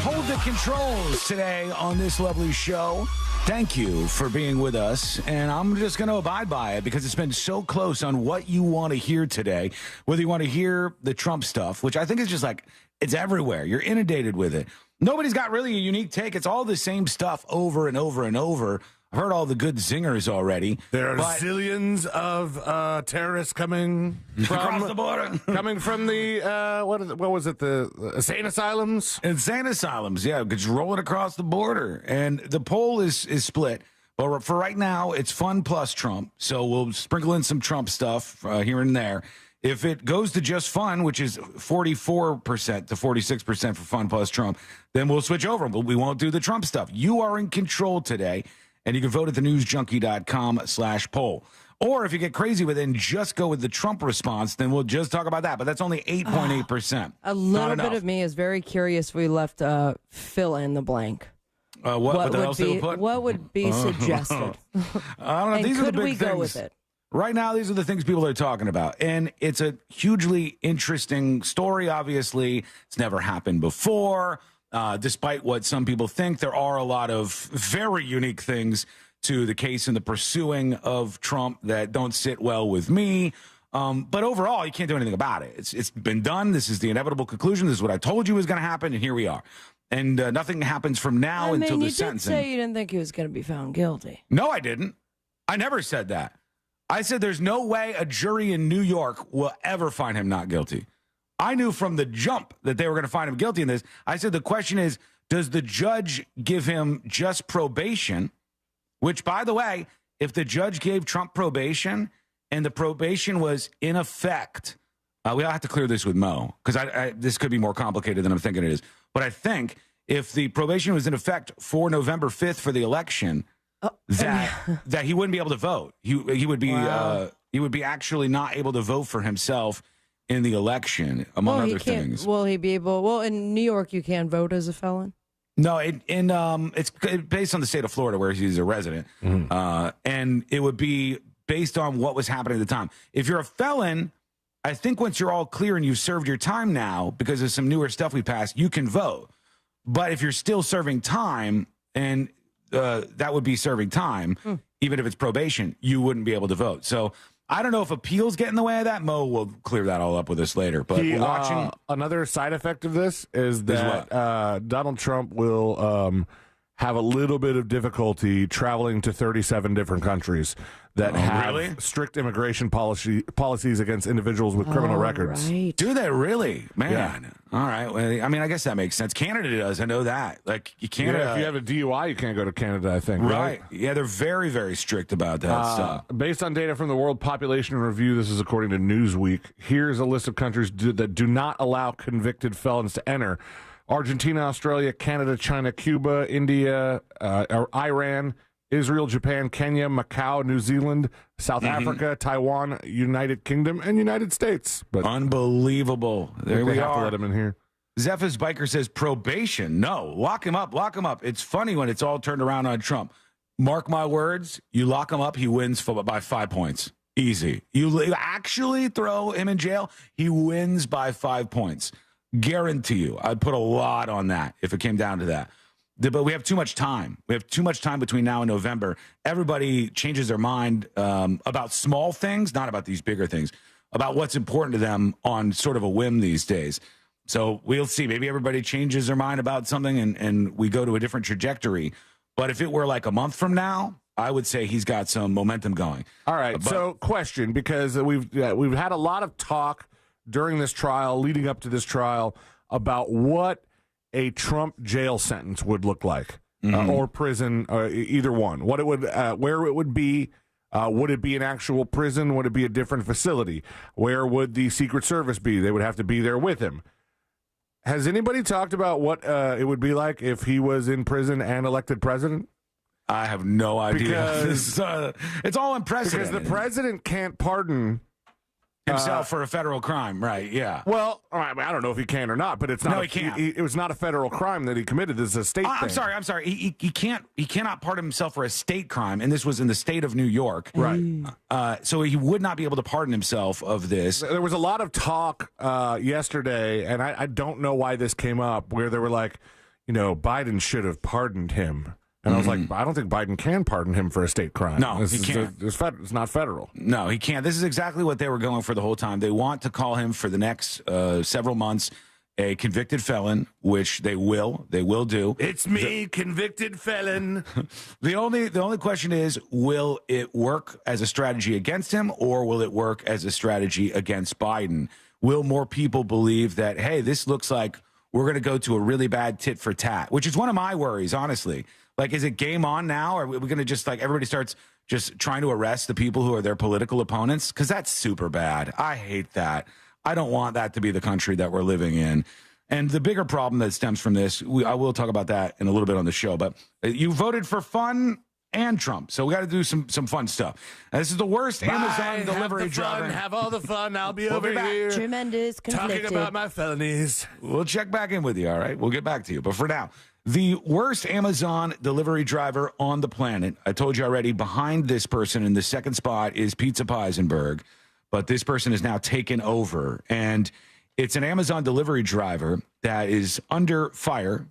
hold the controls today on this lovely show. Thank you for being with us, and I'm just going to abide by it because it's been so close on what you want to hear today, whether you want to hear the Trump stuff, which I think is just like, it's everywhere. You're inundated with it. Nobody's got really a unique take. It's all the same stuff over and over and over. I've heard all the good zingers already. There are zillions of terrorists coming from across the border, coming from the what was it? The insane asylums. Insane asylums, yeah, just rolling across the border, and the poll is split. But for right now, it's fun plus Trump. So we'll sprinkle in some Trump stuff here and there. If it goes to just fun, which is 44% to 46% for fun plus Trump, then we'll switch over. But we won't do the Trump stuff. You are in control today. And you can vote at thenewsjunkie.com/poll. Or if you get crazy with it and just go with the Trump response, then we'll just talk about that. But that's only 8.8%. A little bit of me is very curious if we left fill in the blank. What would be suggested? I don't know. And These are the could big we things. go with it? Right now, these are the things people are talking about. And it's a hugely interesting story, obviously. It's never happened before. Despite what some people think, there are a lot of very unique things to the case and the pursuing of Trump that don't sit well with me. But overall, you can't do anything about it. It's been done. This is the inevitable conclusion. This is what I told you was going to happen, and here we are. And nothing happens from now until the sentencing. You did say you didn't think he was going to be found guilty. No, I didn't. I never said that. I said there's no way a jury in New York will ever find him not guilty. I knew from the jump that they were going to find him guilty in this. I said the question is, does the judge give him just probation? Which, by the way, if the judge gave Trump probation and the probation was in effect, we'll have to clear this with Mo because this could be more complicated than I'm thinking it is. But I think if the probation was in effect for November 5th for the election, that he wouldn't be able to vote. He would be he would be actually not able to vote for himself in the election, among other things. Will he be able? Well, in New York, you can't vote as a felon. No, it's based on the state of Florida where he's a resident, and it would be based on what was happening at the time. If you're a felon, I think once you're all clear and you've served your time now, because of some newer stuff we passed, you can vote. But if you're still serving time, and that would be serving time, even if it's probation, you wouldn't be able to vote. So I don't know if appeals get in the way of that. Mo will clear that all up with us later. But we're watching. Another side effect of this is that Donald Trump will have a little bit of difficulty traveling to 37 different countries that have really? strict immigration policies against individuals with criminal records. Right. Do they really? Man. Yeah. All right. Well, I mean, I guess that makes sense. Canada does. I know that. Like, you can't. Yeah, if you have a DUI, you can't go to Canada, I think. Right. Yeah, they're very, very strict about that stuff. Based on data from the World Population Review, this is according to Newsweek, here's a list of countries that do not allow convicted felons to enter. Argentina, Australia, Canada, China, Cuba, India, Iran, Israel, Japan, Kenya, Macau, New Zealand, South Africa, Taiwan, United Kingdom, and United States. But unbelievable. There we have are. to let him in here. Zephyr's Biker says probation. No, lock him up. Lock him up. It's funny when it's all turned around on Trump. Mark my words. You lock him up, he wins by 5 points. Easy. You actually throw him in jail, he wins by 5 points. Guarantee you. I'd put a lot on that if it came down to that. But we have too much time. We have too much time between now and November. Everybody changes their mind about small things, not about these bigger things, about what's important to them on sort of a whim these days. So we'll see. Maybe everybody changes their mind about something and we go to a different trajectory. But if it were like a month from now, I would say he's got some momentum going. All right. So question, because we've had a lot of talk during this trial, leading up to this trial, about what a Trump jail sentence would look like, or prison, either one. What it would, where it would be. Would it be an actual prison? Would it be a different facility? Where would the Secret Service be? They would have to be there with him. Has anybody talked about what it would be like if he was in prison and elected president? I have no idea. Because it's all unprecedented. Because the president can't pardon himself for a federal crime, right? Yeah. Well, I don't know if he can or not, but it's not. No, he can't. It was not a federal crime that he committed. This is a state thing. I'm sorry. He can't. He cannot pardon himself for a state crime, and this was in the state of New York, right? So he would not be able to pardon himself of this. There was a lot of talk yesterday, and I don't know why this came up, where they were like, Biden should have pardoned him. And I was like, I don't think Biden can pardon him for a state crime. No, he can't. It's not federal. No, he can't. This is exactly what they were going for the whole time. They want to call him for the next several months a convicted felon, which they will. They will do. It's me, convicted felon. The only question is, will it work as a strategy against him, or will it work as a strategy against Biden? Will more people believe that, hey, this looks like we're going to go to a really bad tit for tat, which is one of my worries, honestly. Like, is it game on now? Or are we going to just, everybody starts just trying to arrest the people who are their political opponents? Because that's super bad. I hate that. I don't want that to be the country that we're living in. And the bigger problem that stems from this, I will talk about that in a little bit on the show, but you voted for fun and Trump. So we got to do some fun stuff. This is the worst Amazon delivery driver. Have all the fun. I'll be over here. Tremendous conflicted. Talking about my felonies. We'll check back in with you, all right? We'll get back to you. But for now, the worst Amazon delivery driver on the planet. I told you already, behind this person in the second spot is Pizza Peisenberg. But this person is now taken over. And it's an Amazon delivery driver that is under fire,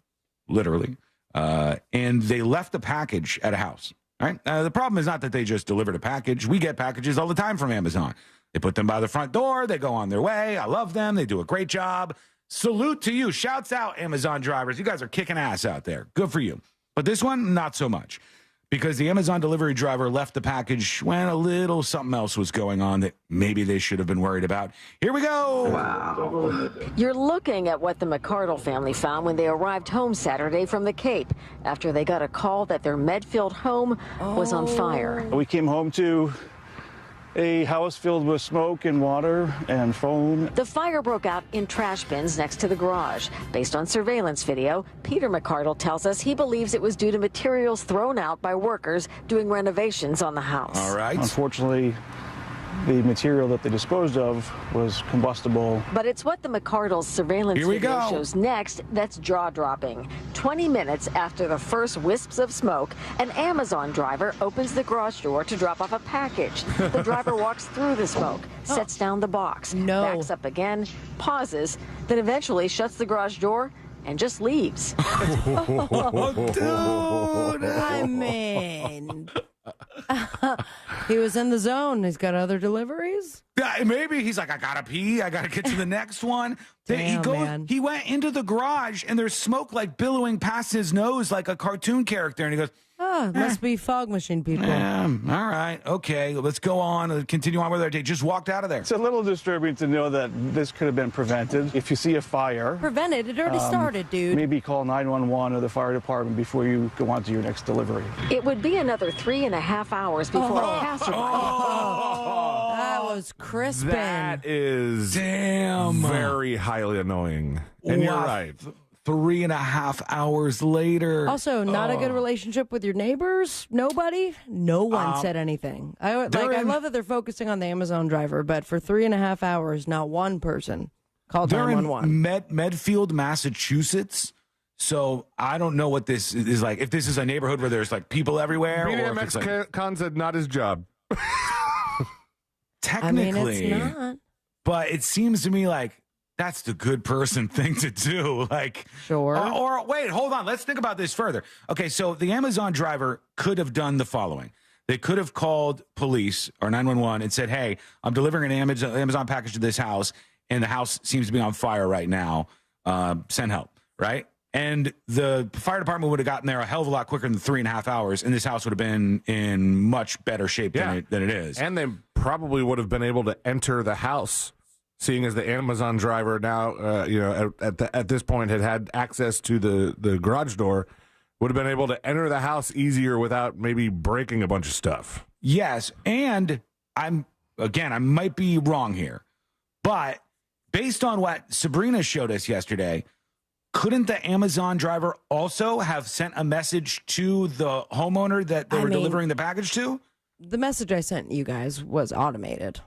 literally. And they left a package at a house. All right. The problem is not that they just delivered a package. We get packages all the time from Amazon. They put them by the front door. They go on their way. I love them. They do a great job. Salute to you. Shouts out, Amazon drivers. You guys are kicking ass out there. Good for you. But this one, not so much. Because the Amazon delivery driver left the package when a little something else was going on that maybe they should have been worried about. Here we go. Wow. You're looking at what the McCardle family found when they arrived home Saturday from the Cape after they got a call that their Medfield home was on fire. We came home to a house filled with smoke and water and foam. The fire broke out in trash bins next to the garage. Based on surveillance video, Peter McCardle tells us he believes it was due to materials thrown out by workers doing renovations on the house. All right. Unfortunately, the material that they disposed of was combustible. But it's what the McCardle's surveillance video shows next that's jaw-dropping. 20 minutes after the first wisps of smoke, an Amazon driver opens the garage door to drop off a package. The driver walks through the smoke, sets down the box, backs up again, pauses, then eventually shuts the garage door and just leaves. Oh, dude, I mean... He was in the zone. He's got other deliveries. Yeah, maybe he's like, I gotta pee. I gotta get to the next one. Damn, man. He went into the garage, and there's smoke like billowing past his nose like a cartoon character, and he goes, Oh, must be fog machine people. all right, okay, let's go on, continue on with our day. Just walked out of there. It's a little disturbing to know that this could have been prevented. If you see a fire, Prevented. It already started, dude. maybe call 911 or the fire department before you go on to your next delivery. It would be another 3.5 hours before a passerby. That was crispin'. That is very highly annoying. And you're right. 3.5 hours later. Also, not a good relationship with your neighbors. Nobody. No one said anything. I love that they're focusing on the Amazon driver, but for 3.5 hours, not one person called 911. Medfield, Massachusetts. So I don't know what this is like. If this is a neighborhood where there's like people everywhere, or if it's like, Con said not his job. Technically, it's not. But it seems to me like that's the good person thing to do. Like, sure. Or wait, hold on. Let's think about this further. Okay, so the Amazon driver could have done the following. They could have called police or 911 and said, hey, I'm delivering an Amazon package to this house, and the house seems to be on fire right now. Send help, right? And the fire department would have gotten there a hell of a lot quicker than 3.5 hours, and this house would have been in much better shape than it is. And they probably would have been able to enter the house, seeing as the Amazon driver now, at this point had access to the garage door, would have been able to enter the house easier without maybe breaking a bunch of stuff. Yes, and I might be wrong here, but based on what Sabrina showed us yesterday, couldn't the Amazon driver also have sent a message to the homeowner that they were delivering the package to? The message I sent you guys was automated.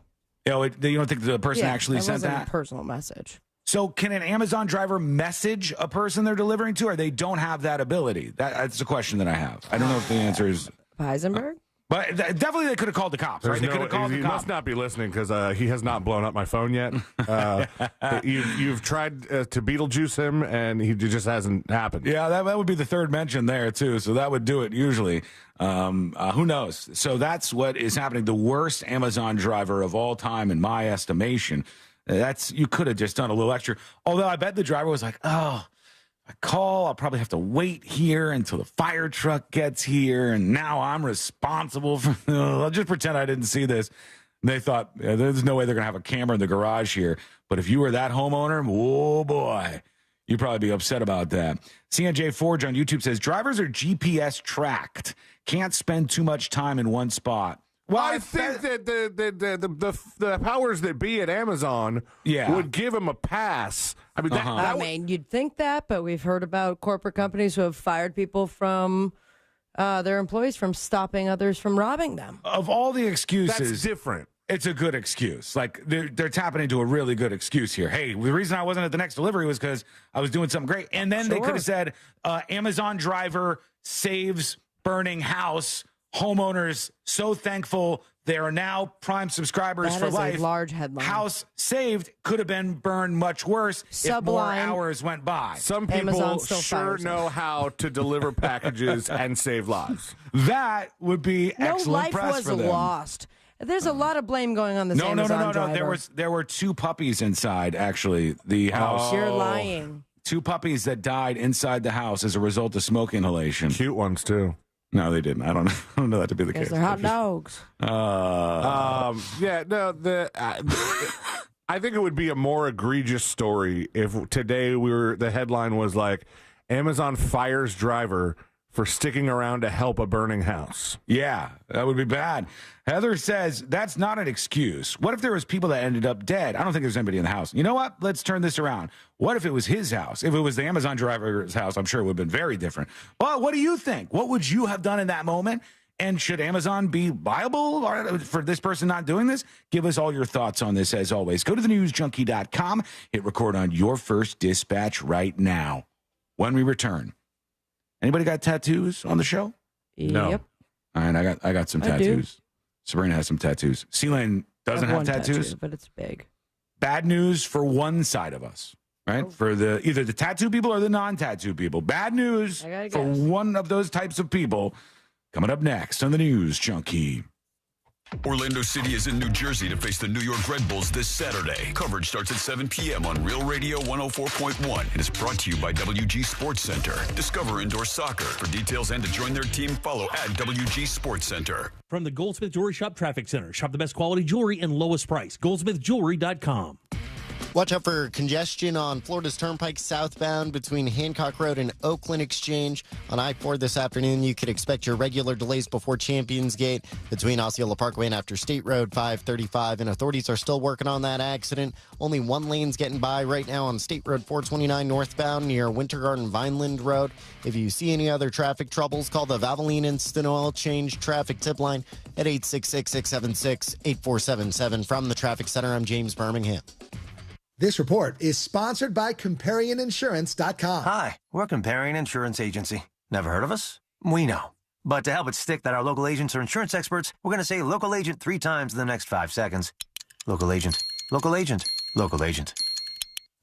You don't think the person actually sent that? It wasn't a personal message. So can an Amazon driver message a person they're delivering to, or they don't have that ability? That's a question that I have. I don't know if the answer is Heisenberg. But definitely they could have called the cops, right? They could have called the cops. He must not be listening because he has not blown up my phone yet. You've tried to Beetlejuice him, and he just hasn't happened. Yeah, that would be the third mention there, too. So that would do it usually. Who knows? So that's what is happening. The worst Amazon driver of all time, in my estimation. You could have just done a little extra. Although I bet the driver was like, oh, I call, I'll probably have to wait here until the fire truck gets here, and now I'm responsible for I'll just pretend I didn't see this. And they thought, there's no way they're going to have a camera in the garage here. But if you were that homeowner, oh boy, you'd probably be upset about that. CNJ Forge on YouTube says, drivers are GPS tracked. Can't spend too much time in one spot. Well, I think that the powers that be at Amazon would give them a pass. I mean, you'd think that, but we've heard about corporate companies who have fired people from their employees from stopping others from robbing them. Of all the excuses, that's different. It's a good excuse. Like they're tapping into a really good excuse here. Hey, the reason I wasn't at the next delivery was because I was doing something great. And then they could have said, Amazon driver saves burning house. Homeowners so thankful they are now Prime subscribers for life. A large headline. House saved could have been burned much worse if more hours went by. Some people sure know how to deliver packages and save lives. That would be excellent press for them. No life was lost. There's a lot of blame going on this Amazon driver. No. There were two puppies inside, actually, the house. You're lying. Two puppies that died inside the house as a result of smoke inhalation. Cute ones, too. No, they didn't. I don't know that to be the case. They're hot dogs. I think it would be a more egregious story if today the headline was like, Amazon fires driver for sticking around to help a burning house. Yeah, that would be bad. Heather says that's not an excuse. What if there was people that ended up dead? I don't think there's anybody in the house. You know what? Let's turn this around. What if it was his house? If it was the Amazon driver's house, I'm sure it would have been very different. Well, what do you think? What would you have done in that moment? And should Amazon be liable for this person not doing this? Give us all your thoughts on this, as always. Go to thenewsjunkie.com. Hit record on your first dispatch right now. When we return. Anybody got tattoos on the show? No. Yep. All right, I got some tattoos. Sabrina has some tattoos. C-Lane doesn't have tattoos. Tattoo, but it's big. Bad news for one side of us, right? For either the tattoo people or the non-tattoo people. Bad news for one of those types of people. Coming up next on the News Junkie. Orlando City is in New Jersey to face the New York Red Bulls this Saturday. Coverage starts at 7 p.m. on Real Radio 104.1 and is brought to you by WG Sports Center. Discover indoor soccer. For details and to join their team, follow at WG Sports Center. From the Goldsmith Jewelry Shop Traffic Center. Shop the best quality jewelry and lowest price. GoldsmithJewelry.com. Watch out for congestion on Florida's Turnpike southbound between Hancock Road and Oakland Exchange. On I-4 this afternoon, you could expect your regular delays before Champions Gate between Osceola Parkway and after State Road 535. And authorities are still working on that accident. Only one lane's getting by right now on State Road 429 northbound near Winter Garden Vineland Road. If you see any other traffic troubles, call the Valvoline Instant Oil Change traffic tip line at 866-676-8477. From the Traffic Center, I'm James Birmingham. This report is sponsored by ComparionInsurance.com. Hi, we're Comparion Insurance Agency. Never heard of us? We know. But to help it stick that our local agents are insurance experts, we're going to say local agent 3 times in the next 5 seconds. Local agent, local agent, local agent.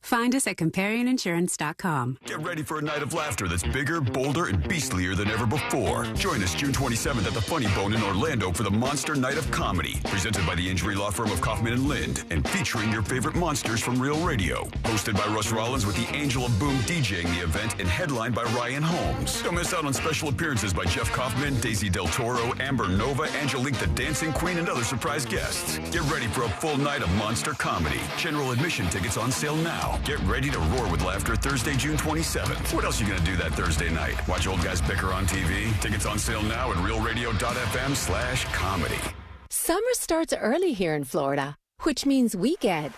Find us at ComparionInsurance.com. Get ready for a night of laughter that's bigger, bolder, and beastlier than ever before. Join us June 27th at the Funny Bone in Orlando for the Monster Night of Comedy, presented by the injury law firm of Kaufman and Lind, and featuring your favorite monsters from Real Radio. Hosted by Russ Rollins with the Angel of Boom DJing the event and headlined by Ryan Holmes. Don't miss out on special appearances by Jeff Kaufman, Daisy Del Toro, Amber Nova, Angelique the Dancing Queen, and other surprise guests. Get ready for a full night of monster comedy. General admission tickets on sale now. Get ready to roar with laughter Thursday, June 27th. What else are you going to do that Thursday night? Watch old guys bicker on TV? Tickets on sale now at realradio.fm/comedy. Summer starts early here in Florida, which means we get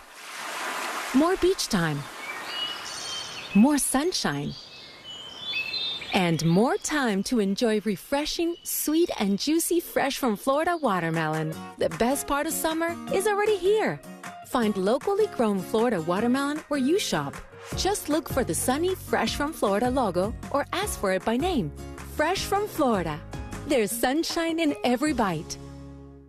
more beach time, more sunshine, and more time to enjoy refreshing, sweet, and juicy fresh from Florida watermelon. The best part of summer is already here. Find locally grown Florida watermelon where you shop. Just look for the sunny Fresh from Florida logo or ask for it by name. Fresh from Florida. There's sunshine in every bite.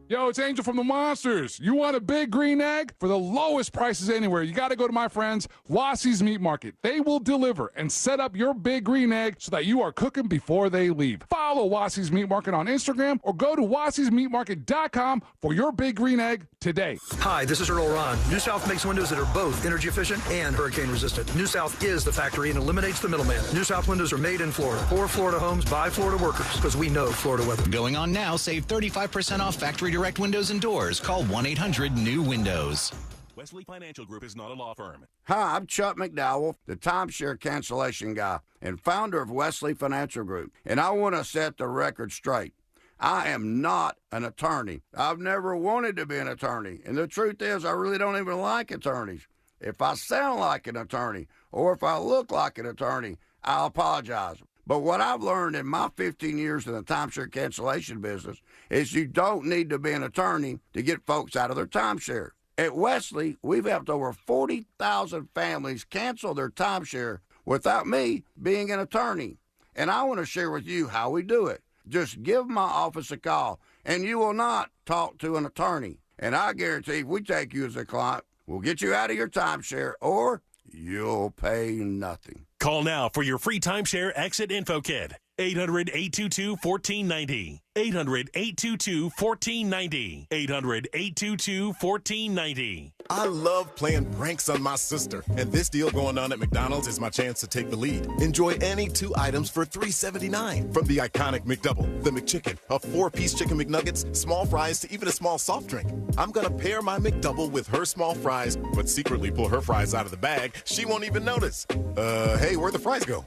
Yo, it's Angel from the Monsters. You want a big green egg? For the lowest prices anywhere, you got to go to my friends, Wassie's Meat Market. They will deliver and set up your big green egg so that you are cooking before they leave. Follow Wassie's Meat Market on Instagram or go to wassiesmeatmarket.com for your big green egg today. Hi, this is Earl Ron. New South makes windows that are both energy efficient and hurricane resistant. New South is the factory and eliminates the middleman. New South windows are made in Florida for Florida homes by Florida workers because we know Florida weather. Going on now, save 35% off factory direct windows and doors. Call 1-800-NEW-WINDOWS. Wesley Financial Group is not a law firm. Hi, I'm Chuck McDowell, the timeshare cancellation guy and founder of Wesley Financial Group, and I want to set the record straight. I am not an attorney. I've never wanted to be an attorney, and the truth is I really don't even like attorneys. If I sound like an attorney or if I look like an attorney, I'll apologize. But what I've learned in my 15 years in the timeshare cancellation business is you don't need to be an attorney to get folks out of their timeshare. At Wesley, we've helped over 40,000 families cancel their timeshare without me being an attorney. And I want to share with you how we do it. Just give my office a call, and you will not talk to an attorney. And I guarantee if we take you as a client, we'll get you out of your timeshare, or you'll pay nothing. Call now for your free timeshare exit info kit. 800-822-1490. 800-822-1490. 800-822-1490. I love playing pranks on my sister, and this deal going on at McDonald's is my chance to take the lead. Enjoy any 2 items for $3.79. From the iconic McDouble, the McChicken, a 4-piece chicken McNuggets, small fries, to even a small soft drink. I'm gonna pair my McDouble with her small fries, but secretly pull her fries out of the bag. She won't even notice. Hey, where'd the fries go?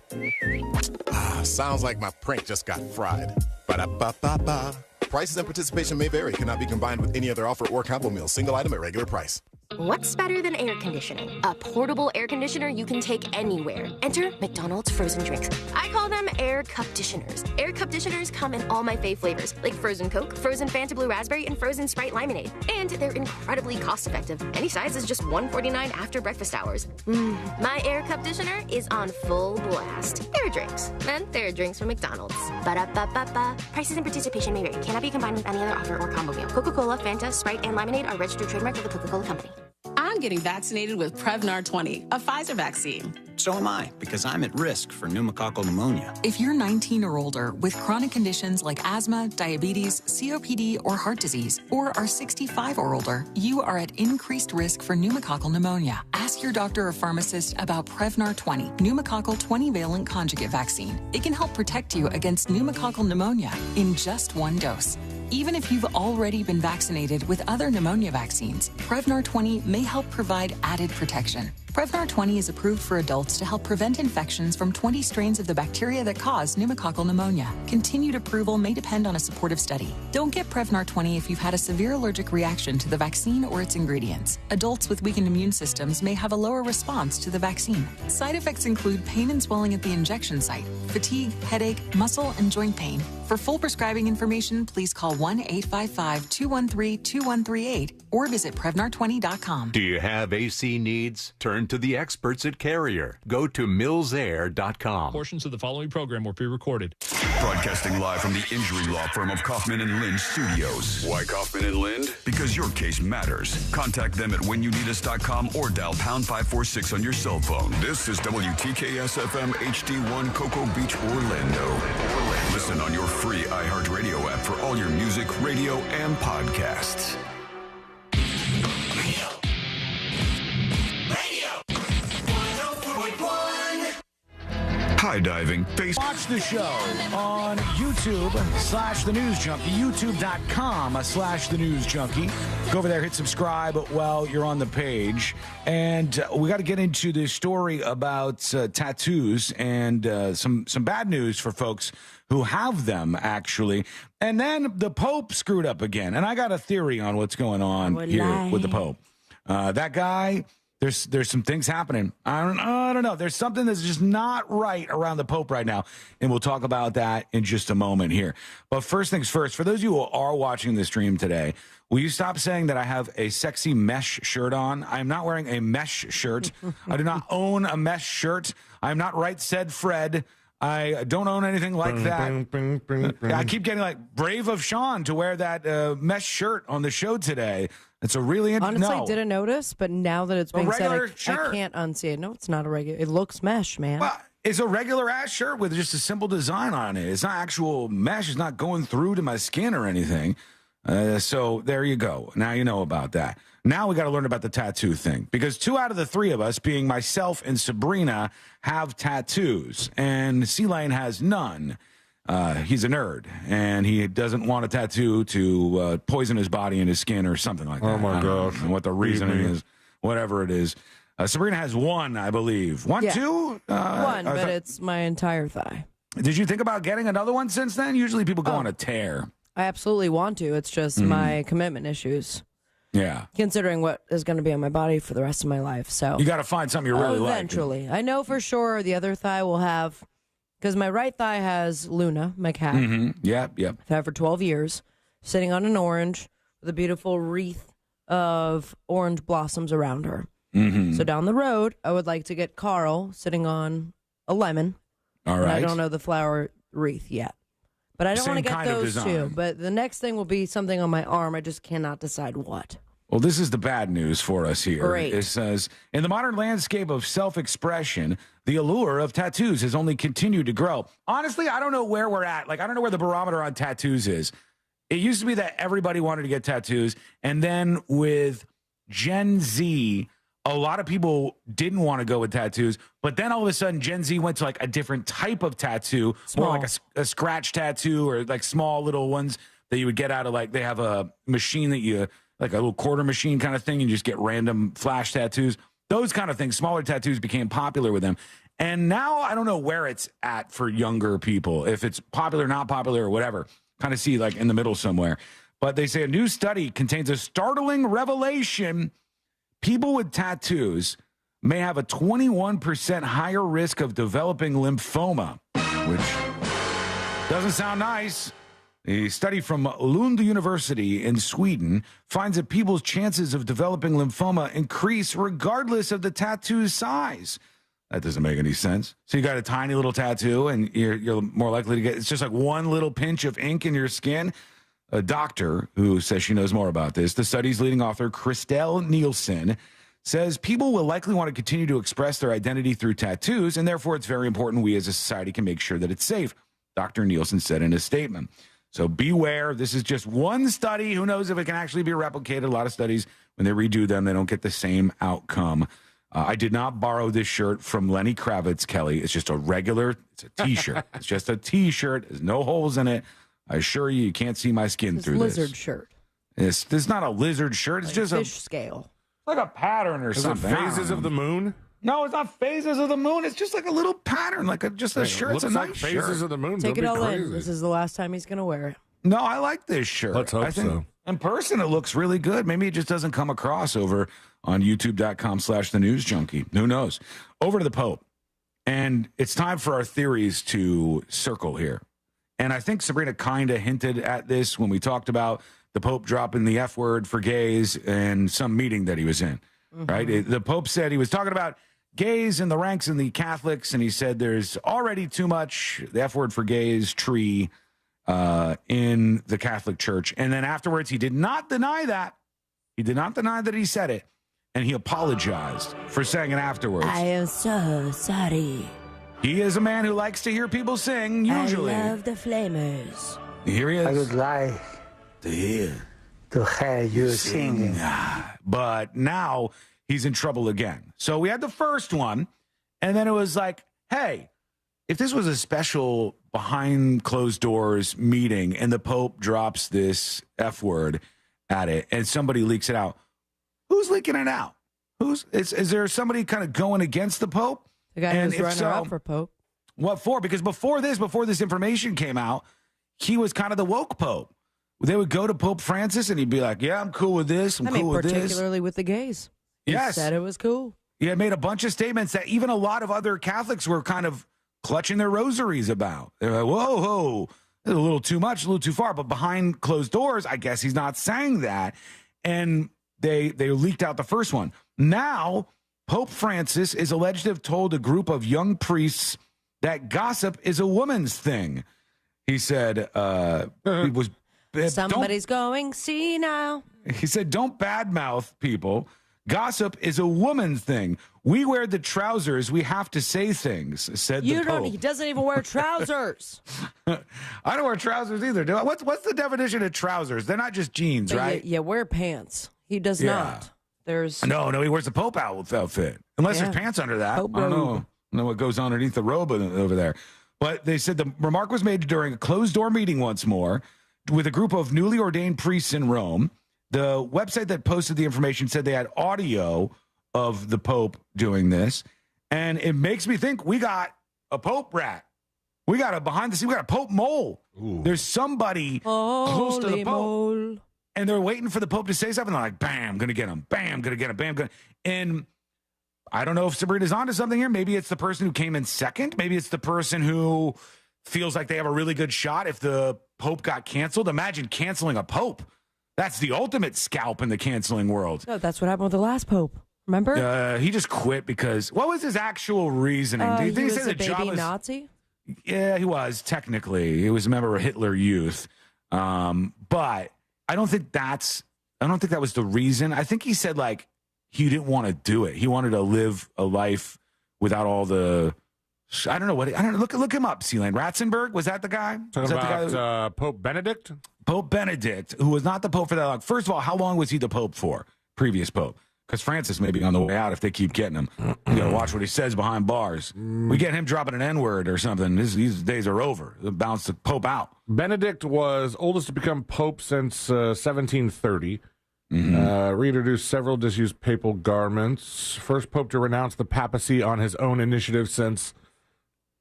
Sounds like my prank just got fried. Ba-da-ba-ba-ba. Prices and participation may vary. Cannot be combined with any other offer or combo meal. Single item at regular price. What's better than air conditioning? A portable air conditioner you can take anywhere. Enter McDonald's frozen drinks. I call them air cup-ditioners. Air cup-ditioners come in all my fave flavors, like frozen Coke, frozen Fanta Blue Raspberry, and frozen Sprite Limonade. And they're incredibly cost-effective. Any size is just $1.49 after breakfast hours. My air cup-ditioner is on full blast. There are drinks. And there are drinks from McDonald's. Ba-da-ba-ba-ba. Prices and participation may vary. Cannot be combined with any other offer or combo meal. Coca-Cola, Fanta, Sprite, and Limonade are registered trademark of the Coca-Cola Company. I'm getting vaccinated with Prevnar 20, a Pfizer vaccine. So am I, because I'm at risk for pneumococcal pneumonia. If you're 19 or older with chronic conditions like asthma, diabetes, COPD, or heart disease, or are 65 or older, you are at increased risk for pneumococcal pneumonia. Ask your doctor or pharmacist about Prevnar 20, pneumococcal 20-valent conjugate vaccine. It can help protect you against pneumococcal pneumonia in just one dose. Even if you've already been vaccinated with other pneumonia vaccines, Prevnar 20 may help provide added protection. Prevnar 20 is approved for adults to help prevent infections from 20 strains of the bacteria that cause pneumococcal pneumonia. Continued approval may depend on a supportive study. Don't get Prevnar 20 if you've had a severe allergic reaction to the vaccine or its ingredients. Adults with weakened immune systems may have a lower response to the vaccine. Side effects include pain and swelling at the injection site, fatigue, headache, muscle, and joint pain. For full prescribing information, please call 1-855-213-2138 or visit Prevnar20.com. Do you have AC needs? Turn to the experts at Carrier. Go to millsair.com. Portions of the following program were pre-recorded. Broadcasting live from the injury law firm of Kaufman and Lind Studios. Why Kaufman and Lind? Because your case matters. Contact them at whenyouneedus.com or dial pound 546 on your cell phone. This is WTKS FM HD1 Cocoa Beach, Orlando. Listen on your free iHeartRadio app for all your music, radio, and podcasts. High diving, Watch the show on YouTube/The News Junkie, youtube.com/The News Junkie. Go over there, hit subscribe while you're on the page. And we got to get into this story about tattoos and some bad news for folks who have them, actually. And then the Pope screwed up again. And I got a theory on what's going on here with the Pope. That guy... There's some things happening. I don't know. There's something that's just not right around the Pope right now, and we'll talk about that in just a moment here. But first things first, for those of you who are watching the stream today, will you stop saying that I have a sexy mesh shirt on? I am not wearing a mesh shirt. I do not own a mesh shirt. I am not Right Said Fred. I don't own anything like that. I keep getting like Brave of Sean to wear that mesh shirt on the show today. It's a really honestly didn't notice, but now that it's being said, I can't unsee it. No, it's not a regular. It looks mesh, man. Well, it's a regular ass shirt with just a simple design on it. It's not actual mesh. It's not going through to my skin or anything. So there you go. Now you know about that. Now we got to learn about the tattoo thing, because 2 out of the 3 of us, being myself and Sabrina, have tattoos, and C-Lane has none. He's a nerd, and he doesn't want a tattoo to poison his body and his skin or something like that. Oh, my gosh. And what the reasoning is, whatever it is. Sabrina has 1, I believe. 1, yeah. 2? 1, but it's my entire thigh. Did you think about getting another one since then? Usually people go on a tear. I absolutely want to. It's just my commitment issues. Yeah. Considering what is going to be on my body for the rest of my life. So you got to find something you really like. Eventually. I know for sure the other thigh will have... Because my right thigh has Luna, my cat. Yep. I've had for 12 years, sitting on an orange with a beautiful wreath of orange blossoms around her. So down the road, I would like to get Carl sitting on a lemon. All right. I don't know the flower wreath yet. But I don't want to get those two. But the next thing will be something on my arm. I just cannot decide what. Well, this is the bad news for us here. Great. It says, in the modern landscape of self-expression, the allure of tattoos has only continued to grow. Honestly, I don't know where we're at. Like, I don't know where the barometer on tattoos is. It used to be that everybody wanted to get tattoos. And then with Gen Z, a lot of people didn't want to go with tattoos. But then all of a sudden, Gen Z went to like a different type of tattoo, more like a scratch tattoo, or like small little ones that you would get out of, like, they have a machine that you... like a little quarter machine kind of thing. You just get random flash tattoos. Those kind of things, smaller tattoos became popular with them. And now I don't know where it's at for younger people, if it's popular, not popular, or whatever. Kind of see like in the middle somewhere. But they say a new study contains a startling revelation. People with tattoos may have a 21% higher risk of developing lymphoma, which doesn't sound nice. A study from Lund University in Sweden finds that people's chances of developing lymphoma increase regardless of the tattoo's size. That doesn't make any sense. So you got a tiny little tattoo, and you're more likely to get, it's just like one little pinch of ink in your skin. A doctor who says she knows more about this, the study's leading author, Christelle Nielsen, says people will likely want to continue to express their identity through tattoos, and therefore it's very important we as a society can make sure that it's safe, Dr. Nielsen said in his statement. So beware, this is just one study. Who knows if it can actually be replicated? A lot of studies, when they redo them, they don't get the same outcome. I did not borrow this shirt from Lenny Kravitz, Kelly. It's just it's a T-shirt. It's just a T-shirt. There's no holes in it. I assure you, you can't see my skin through this. Lizard shirt. It's not a lizard shirt. It's just fish scale. Like a pattern or something. Phases of the moon? No, it's not phases of the moon. It's just like a little pattern, like just a shirt. It's a nice shirt. Phases of the moon. Take it all in. This is the last time he's going to wear it. No, I like this shirt. Let's hope I think so. In person, it looks really good. Maybe it just doesn't come across over on youtube.com/thenewsjunkie. Who knows? Over to the Pope. And it's time for our theories to circle here. And I think Sabrina kind of hinted at this when we talked about the Pope dropping the F word for gays in some meeting that he was in, right? The Pope said he was talking about gays in the ranks in the Catholics, and he said there's already too much, the F word for gays, tree, in the Catholic Church. And then afterwards, he did not deny that. He did not deny that he said it, and he apologized for saying it afterwards. I am so sorry. He is a man who likes to hear people sing, usually. I love the Flamers. Here he is. I would like to hear you singing. But now he's in trouble again. So we had the first one, and then it was like, hey, if this was a special behind closed doors meeting and the Pope drops this F word at it and somebody leaks it out, who's leaking it out? Is there somebody kind of going against the Pope? The guy who's running up for Pope. What for? Because before this information came out, he was kind of the woke Pope. They would go to Pope Francis and he'd be like, yeah, I'm cool with this. I'm cool with this. Particularly with the gays. He said it was cool. He had made a bunch of statements that even a lot of other Catholics were kind of clutching their rosaries about. They're like, whoa, a little too much, a little too far. But behind closed doors, I guess he's not saying that. And they leaked out the first one. Now, Pope Francis is alleged to have told a group of young priests that gossip is a woman's thing. He said it was... Somebody's going senile. He said, don't badmouth people. Gossip is a woman's thing. We wear the trousers. We have to say things, said the Pope. He doesn't even wear trousers. I don't wear trousers either. Do I? What's the definition of trousers? They're not just jeans, right? Yeah, wear pants. He does not. There's No, he wears the Pope outfit. Unless there's pants under that. Pope I don't know what goes on underneath the robe over there. But they said the remark was made during a closed-door meeting once more with a group of newly ordained priests in Rome. The website that posted the information said they had audio of the Pope doing this. And it makes me think we got a Pope rat. We got a behind the scenes. We got a Pope mole. Ooh. There's somebody close to the Pope. Mole. And they're waiting for the Pope to say something. They're like, bam, gonna get him. Bam, gonna get him. Bam, gonna. And I don't know if Sabrina's onto something here. Maybe it's the person who came in second. Maybe it's the person who feels like they have a really good shot if the Pope got canceled. Imagine canceling a Pope. That's the ultimate scalp in the canceling world. No, that's what happened with the last Pope. Remember? He just quit because what was his actual reasoning? Do you think he was the a baby job was Nazi? Yeah, he was technically. He was a member of Hitler Youth, but I don't think that was the reason. I think he said like he didn't want to do it. He wanted to live a life without all the. I don't know. Look him up. Sealand Ratzenberg, was that the guy? Talking about Pope Benedict. Pope Benedict, who was not the Pope for that long. First of all, how long was he the Pope for? Previous Pope. Because Francis may be on the way out if they keep getting him. You got to watch what he says behind bars. We get him dropping an N-word or something. These days are over. They'll bounce the Pope out. Benedict was oldest to become Pope since 1730. Reintroduced several disused papal garments. First Pope to renounce the papacy on his own initiative since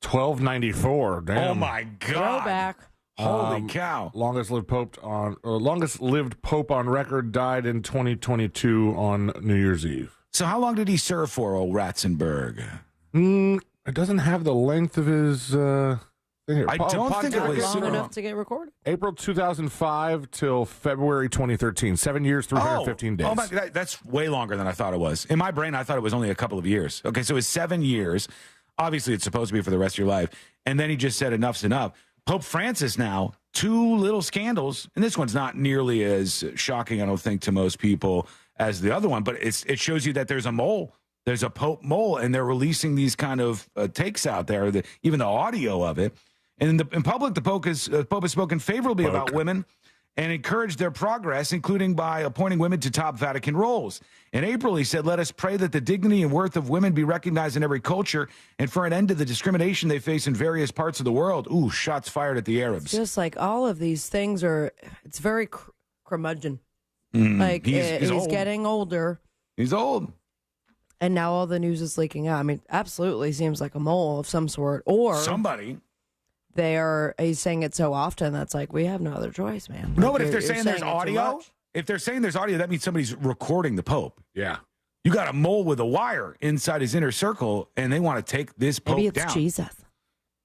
1294. Damn. Oh, my God. Throwback. Holy cow. Longest lived Pope on record died in 2022 on New Year's Eve. So how long did he serve for, old Ratzenberg? It doesn't have the length of his thing here. I don't think it was long enough to get recorded. April 2005 till February 2013. 7 years, 315 days. Oh my, that's way longer than I thought it was. In my brain, I thought it was only a couple of years. Okay, so it's 7 years. Obviously, it's supposed to be for the rest of your life. And then he just said enough's enough. Pope Francis now, 2 little scandals, and this one's not nearly as shocking, I don't think, to most people as the other one, but it shows you that there's a mole. There's a Pope mole, and they're releasing these kind of takes out there, even the audio of it. And in public, the Pope has spoken favorably about women and encouraged their progress, including by appointing women to top Vatican roles. In April, he said, "Let us pray that the dignity and worth of women be recognized in every culture and for an end to the discrimination they face in various parts of the world." Ooh, shots fired at the Arabs. It's just like all of these things it's very curmudgeon. He's getting older. He's old. And now all the news is leaking out. I mean, absolutely seems like a mole of some sort. Or somebody. He's saying it so often that's like, we have no other choice, man. No, but if they're saying there's audio, that means somebody's recording the Pope. Yeah. You got a mole with a wire inside his inner circle, and they want to take this Pope down. Maybe it's Jesus.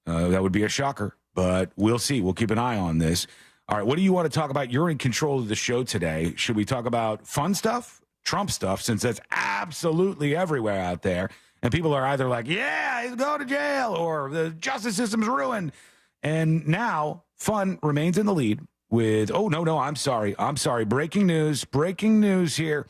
That would be a shocker, but we'll see. We'll keep an eye on this. All right, what do you want to talk about? You're in control of the show today. Should we talk about fun stuff, Trump stuff, since that's absolutely everywhere out there, and people are either like, yeah, he's going to jail, or the justice system's ruined. And now fun remains in the lead with, I'm sorry. Breaking news here.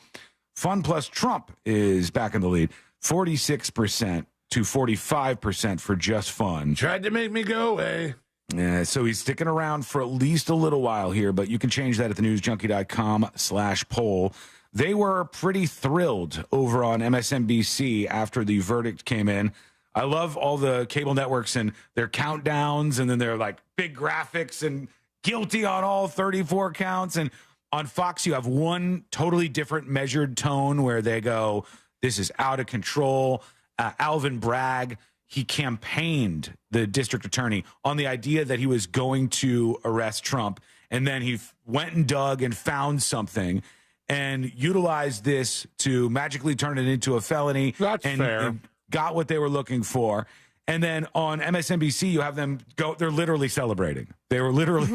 Fun plus Trump is back in the lead. 46% to 45% for just fun. Tried to make me go away. Yeah, so he's sticking around for at least a little while here, but you can change that at thenewsjunkie.com/poll. They were pretty thrilled over on MSNBC after the verdict came in. I love all the cable networks and their countdowns, and then they're like big graphics and guilty on all 34 counts. And on Fox, you have one totally different measured tone where they go, this is out of control. Alvin Bragg, he campaigned the district attorney on the idea that he was going to arrest Trump. And then he went and dug and found something and utilized this to magically turn it into a felony. That's fair. And got what they were looking for. And then on MSNBC, you have them go, they're literally celebrating. They were literally,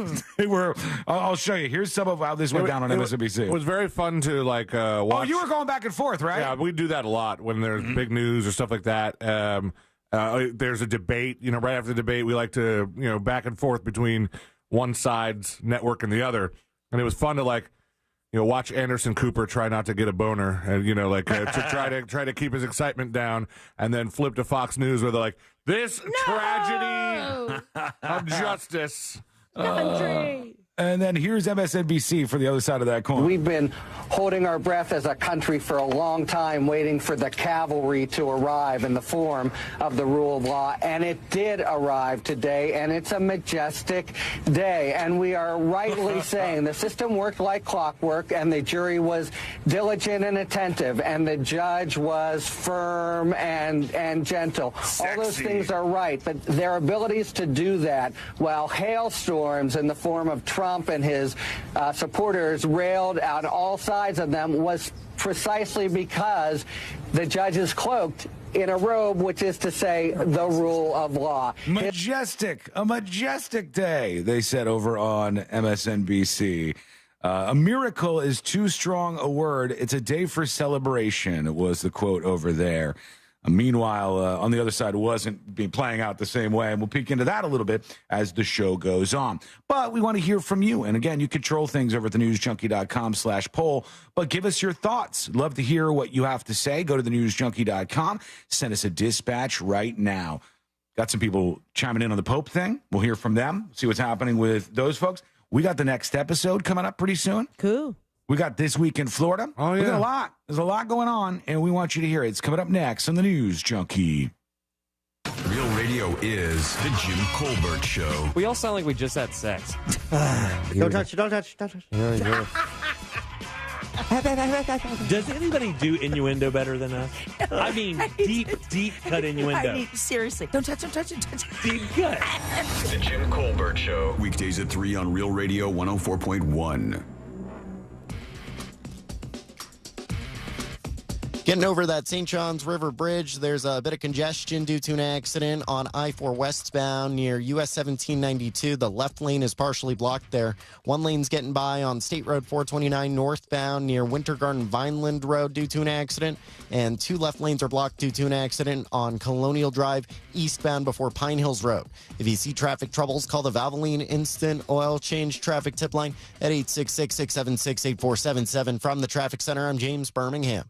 I'll show you. Here's some of how this went down on MSNBC. It was very fun to watch. Oh, you were going back and forth, right? Yeah, we do that a lot when there's big news or stuff like that. There's a debate, right after the debate, we like to, back and forth between one side's network and the other. And it was fun to watch Anderson Cooper try not to get a boner, and to try to keep his excitement down, and then flip to Fox News where they're like, "This tragedy of justice." And then here's MSNBC for the other side of that coin. We've been holding our breath as a country for a long time, waiting for the cavalry to arrive in the form of the rule of law. And it did arrive today, and it's a majestic day. And we are rightly saying the system worked like clockwork, and the jury was diligent and attentive, and the judge was firm and gentle. Sexy. All those things are right, but their abilities to do that while hailstorms in the form of Trump and his supporters railed on all sides of them was precisely because the judge is cloaked in a robe, which is to say the rule of law. A majestic day, they said over on MSNBC. A miracle is too strong a word. It's a day for celebration, was the quote over there. Meanwhile, on the other side, wasn't playing out the same way, and we'll peek into that a little bit as the show goes on. But we want to hear from you, and again, you control things over at thenewsjunkie.com/poll, but give us your thoughts. Love to hear what you have to say. Go to thenewsjunkie.com. Send us a dispatch right now. Got some people chiming in on the Pope thing. We'll hear from them, see what's happening with those folks. We got the next episode coming up pretty soon. Cool. We got This Week in Florida. Oh, yeah. We got a lot. There's a lot going on, and we want you to hear it. It's coming up next on the News Junkie. Real radio is the Jim Colbert Show. We all sound like we just had sex. Don't touch. Does anybody do innuendo better than us? I mean, deep cut innuendo. I mean, seriously. Don't touch. Deep cut. The Jim Colbert Show. Weekdays at 3 on Real Radio 104.1. Getting over that St. John's River Bridge, there's a bit of congestion due to an accident on I-4 westbound near US 1792. The left lane is partially blocked there. One lane's getting by on State Road 429 northbound near Winter Garden Vineland Road due to an accident. And 2 left lanes are blocked due to an accident on Colonial Drive eastbound before Pine Hills Road. If you see traffic troubles, call the Valvoline Instant Oil Change Traffic Tip Line at 866-676-8477. From the Traffic Center, I'm James Birmingham.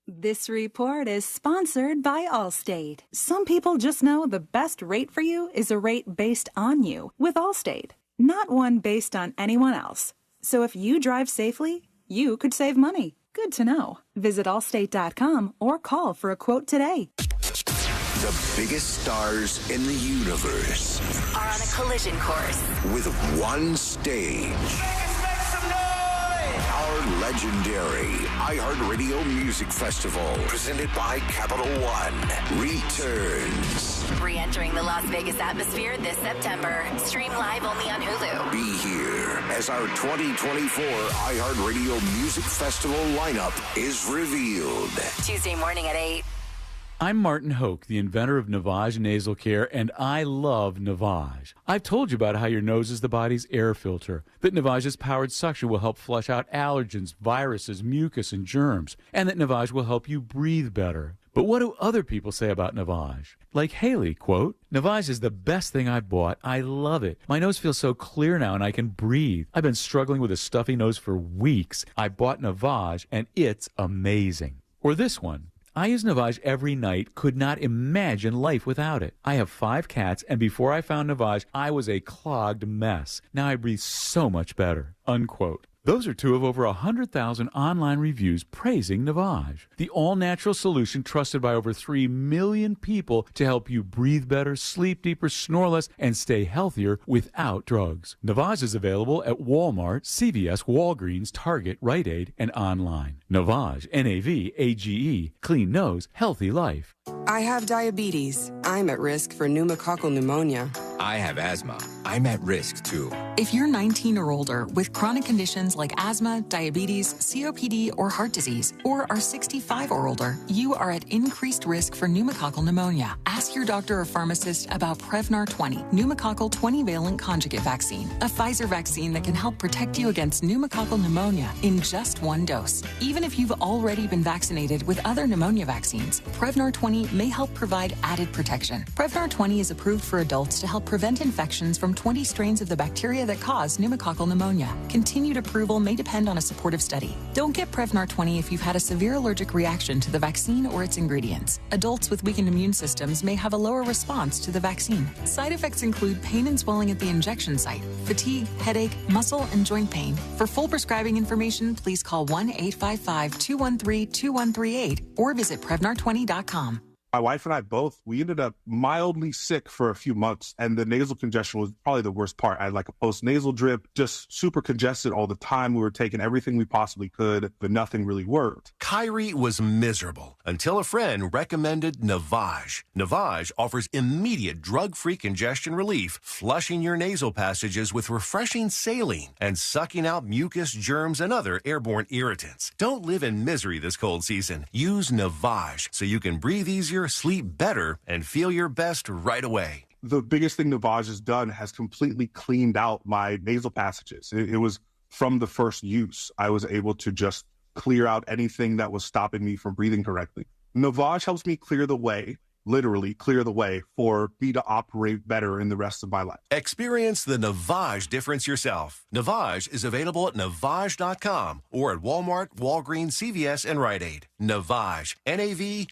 This report is sponsored by Allstate. Some people just know the best rate for you is a rate based on you with Allstate, not one based on anyone else. So if you drive safely, you could save money. Good to know. Visit allstate.com or call for a quote today. The biggest stars in the universe are on a collision course with one stage. Our legendary iHeartRadio Music Festival, presented by Capital One, returns. Re-entering the Las Vegas atmosphere this September. Stream live only on Hulu. Be here as our 2024 iHeartRadio Music Festival lineup is revealed. Tuesday morning at 8. I'm Martin Hoke, the inventor of Navage Nasal Care, and I love Navage. I've told you about how your nose is the body's air filter, that Navage's powered suction will help flush out allergens, viruses, mucus, and germs, and that Navage will help you breathe better. But what do other people say about Navage? Like Haley, quote, "Navage is the best thing I've bought. I love it. My nose feels so clear now and I can breathe. I've been struggling with a stuffy nose for weeks. I bought Navage and it's amazing." Or this one. "I use Navage every night, could not imagine life without it. I have 5 cats, and before I found Navage, I was a clogged mess. Now I breathe so much better." Unquote. Those are 2 of over 100,000 online reviews praising Navage, the all-natural solution trusted by over 3 million people to help you breathe better, sleep deeper, snore less, and stay healthier without drugs. Navage is available at Walmart, CVS, Walgreens, Target, Rite Aid, and online. Navage, Navage, clean nose, healthy life. I have diabetes. I'm at risk for pneumococcal pneumonia. I have asthma. I'm at risk too. If you're 19 or older with chronic conditions like asthma, diabetes, COPD, or heart disease, or are 65 or older, you are at increased risk for pneumococcal pneumonia. Ask your doctor or pharmacist about Prevnar 20, pneumococcal 20-valent conjugate vaccine, a Pfizer vaccine that can help protect you against pneumococcal pneumonia in just 1 dose. Even if you've already been vaccinated with other pneumonia vaccines, Prevnar 20 may help provide added protection. Prevnar 20 is approved for adults to help prevent infections from 20 strains of the bacteria that cause pneumococcal pneumonia. Continued approval may depend on a supportive study. Don't get Prevnar 20 if you've had a severe allergic reaction to the vaccine or its ingredients. Adults with weakened immune systems may have a lower response to the vaccine. Side effects include pain and swelling at the injection site, fatigue, headache, muscle, and joint pain. For full prescribing information, please call 1-855-213-2138 or visit Prevnar20.com. My wife and I both, we ended up mildly sick for a few months, and the nasal congestion was probably the worst part. I had like a post-nasal drip, just super congested all the time. We were taking everything we possibly could, but nothing really worked. Kyrie was miserable until a friend recommended Navage. Navage offers immediate drug-free congestion relief, flushing your nasal passages with refreshing saline and sucking out mucus, germs, and other airborne irritants. Don't live in misery this cold season. Use Navage so you can breathe easier, sleep better, and feel your best right away. The biggest thing Navage has done has completely cleaned out my nasal passages. It was from the first use. I was able to just clear out anything that was stopping me from breathing correctly. Navage helps me clear the way, literally clear the way for me to operate better in the rest of my life. Experience the Navage difference yourself. Navage is available at Navage.com or at Walmart, Walgreens, CVS, and Rite Aid. Navage, Navage.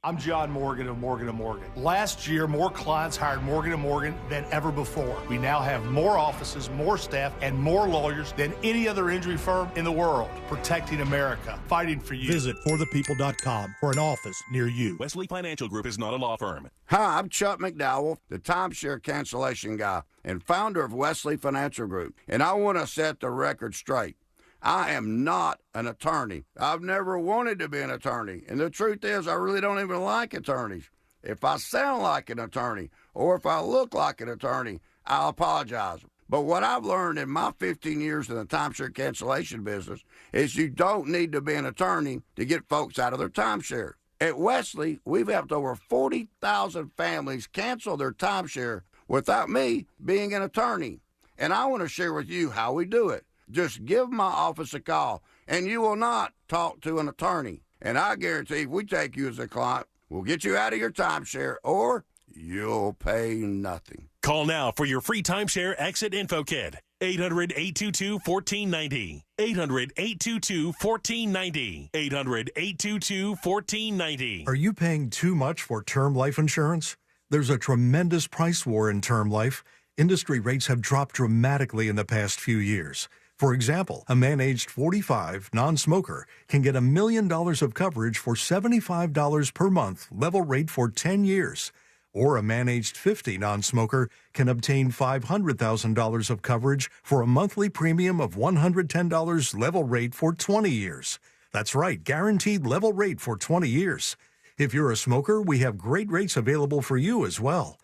I'm John Morgan of Morgan & Morgan. Last year, more clients hired Morgan & Morgan than ever before. We now have more offices, more staff, and more lawyers than any other injury firm in the world, protecting America, fighting for you. Visit forthepeople.com for an office near you. Wesley Financial Group is not a law firm. Hi, I'm Chuck McDowell, the timeshare cancellation guy and founder of Wesley Financial Group, and I want to set the record straight. I am not an attorney. I've never wanted to be an attorney. And the truth is, I really don't even like attorneys. If I sound like an attorney or if I look like an attorney, I'll apologize. But what I've learned in my 15 years in the timeshare cancellation business is you don't need to be an attorney to get folks out of their timeshare. At Wesley, we've helped over 40,000 families cancel their timeshare without me being an attorney. And I want to share with you how we do it. Just give my office a call, and you will not talk to an attorney. And I guarantee if we take you as a client, we'll get you out of your timeshare, or you'll pay nothing. Call now for your free timeshare exit info kit. 800-822-1490. 800-822-1490. 800-822-1490. Are you paying too much for term life insurance? There's a tremendous price war in term life. Industry rates have dropped dramatically in the past few years. For example, a man aged 45, non-smoker, can get $1 million of coverage for $75 per month, level rate for 10 years. Or a man aged 50, non-smoker, can obtain $500,000 of coverage for a monthly premium of $110, level rate for 20 years. That's right, guaranteed level rate for 20 years. If you're a smoker, we have great rates available for you as well.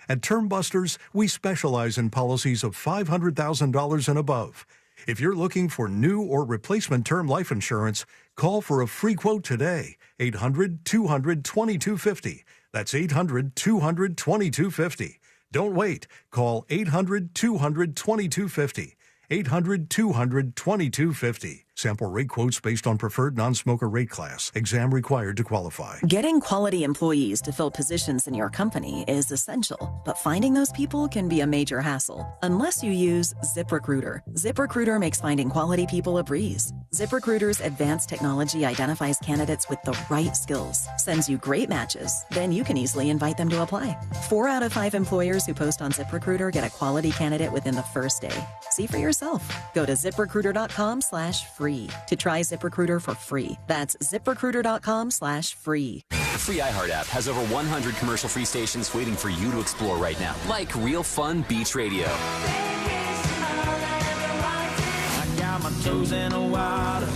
At Term Busters, we specialize in policies of $500,000 and above. If you're looking for new or replacement term life insurance, call for a free quote today. 800-200-2250. That's 800-200-2250. Don't wait. Call 800-200-2250. 800-200-2250. Sample rate quotes based on preferred non-smoker rate class. Exam required to qualify. Getting quality employees to fill positions in your company is essential, but finding those people can be a major hassle unless you use ZipRecruiter. ZipRecruiter makes finding quality people a breeze. ZipRecruiter's advanced technology identifies candidates with the right skills, sends you great matches, then you can easily invite them to apply. 4 out of 5 employers who post on ZipRecruiter get a quality candidate within the first day. See for yourself. Go to ZipRecruiter.com/free to try ZipRecruiter for free. That's ZipRecruiter.com/free. The free iHeart app has over 100 commercial-free stations waiting for you to explore right now, like Real Fun Beach Radio.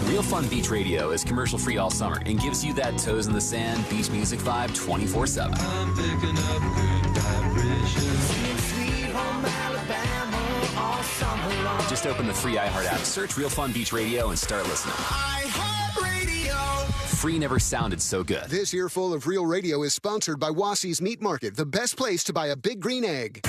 Real Fun Beach Radio is commercial-free all summer and gives you that toes in the sand beach music vibe 24/7. I'm picking up good vibrations. Sweet home Alabama all summer long. Just open the free iHeart app, search Real Fun Beach Radio, and start listening. iHeart Radio. Free never sounded so good. This earful of Real Radio is sponsored by Wassey's Meat Market, the best place to buy a big green egg.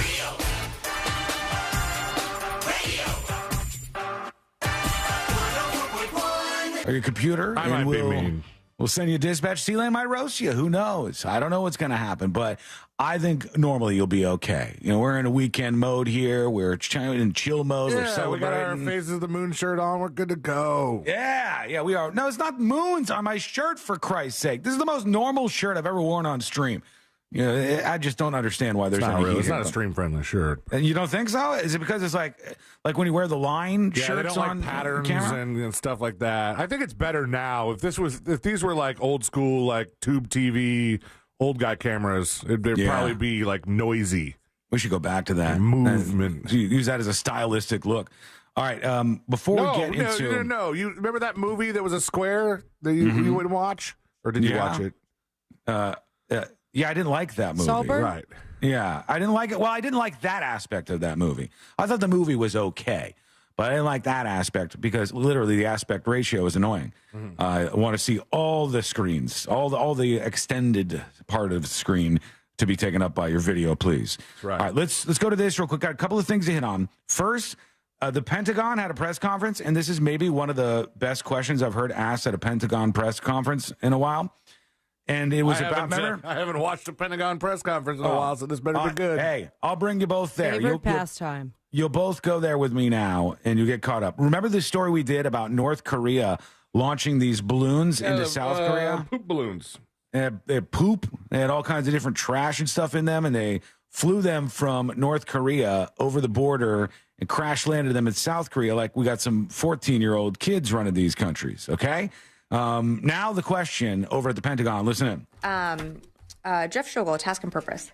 Or your computer. I might be mean. We'll send you a dispatch. C-Lane might roast you. Who knows? I don't know what's going to happen, but I think normally you'll be okay. You know, we're in a weekend mode here. We're in chill mode. We're celebrating. We got our Faces of the Moon shirt on. We're good to go. Yeah, we are. No, it's not moons on my shirt, for Christ's sake. This is the most normal shirt I've ever worn on stream. You know, I just don't understand why there's any heat. It's not a stream-friendly shirt. And you don't think so? Is it because it's like when you wear the line shirts they don't on like patterns camera? and stuff like that? I think it's better now. If these were like old school, like tube TV, old guy cameras, it'd probably be like noisy. We should go back to that movement. Use that as a stylistic look. All right. Before we get into you remember that movie that was a square that you would watch, or did you watch it? Yeah, I didn't like that movie. Saltburn? Right. Yeah, I didn't like it. Well, I didn't like that aspect of that movie. I thought the movie was okay, but I didn't like that aspect because literally the aspect ratio is annoying. I want to see all the screens, all the extended part of the screen to be taken up by your video, please. That's right. All right, let's go to this real quick. Got a couple of things to hit on. First, the Pentagon had a press conference, and this is maybe one of the best questions I've heard asked at a Pentagon press conference in a while. And it was I haven't watched a Pentagon press conference in a while, so this better be good. Hey, I'll bring you both there. Favorite pastime. You'll both go there with me now, and you get caught up. Remember the story we did about North Korea launching these balloons into South Korea? Poop balloons. They poop. They had all kinds of different trash and stuff in them, and they flew them from North Korea over the border and crash landed them in South Korea like we got some 14-year-old kids running these countries, okay? Now the question over at the Pentagon. Listen in. Jeff Schogel, Task and Purpose.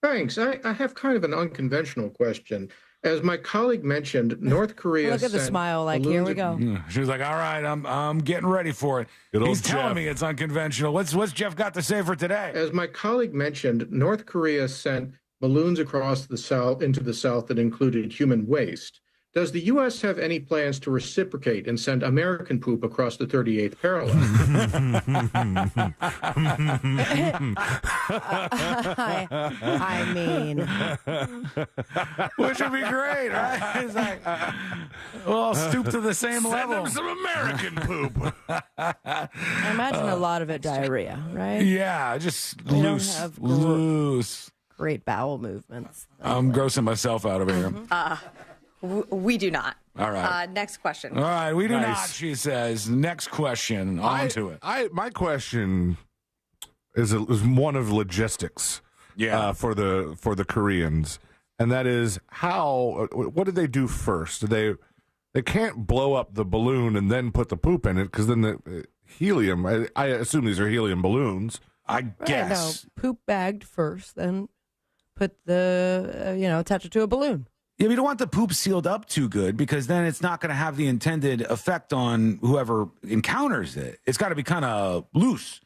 Thanks. I have kind of an unconventional question. As my colleague mentioned, North Korea. Look at the smile. Like, here we go. She was like, "All right, I'm getting ready for it." He's telling me it's unconventional. What's Jeff got to say for today? As my colleague mentioned, North Korea sent balloons across the South into the South that included human waste. Does the U.S. have any plans to reciprocate and send American poop across the 38th parallel? I mean, which would be great, right? It's like, we'll all stoop to the same level. Send them some American poop. I imagine a lot of it diarrhea, right? Yeah, just We don't loose, have loose. Great bowel movements. I'm grossing myself out over here. We do not. All right. Next question. All right, we do Nice. not, she says. Next question. On to it. My question is one of logistics. Yeah. For the Koreans, and that is what did they do first? They can't blow up the balloon and then put the poop in it, because then the helium. I assume these are helium balloons. I guess. No, poop bagged first, then put the attach it to a balloon. Yeah, we don't want the poop sealed up too good, because then it's not going to have the intended effect on whoever encounters it. It's got to be kind of loose,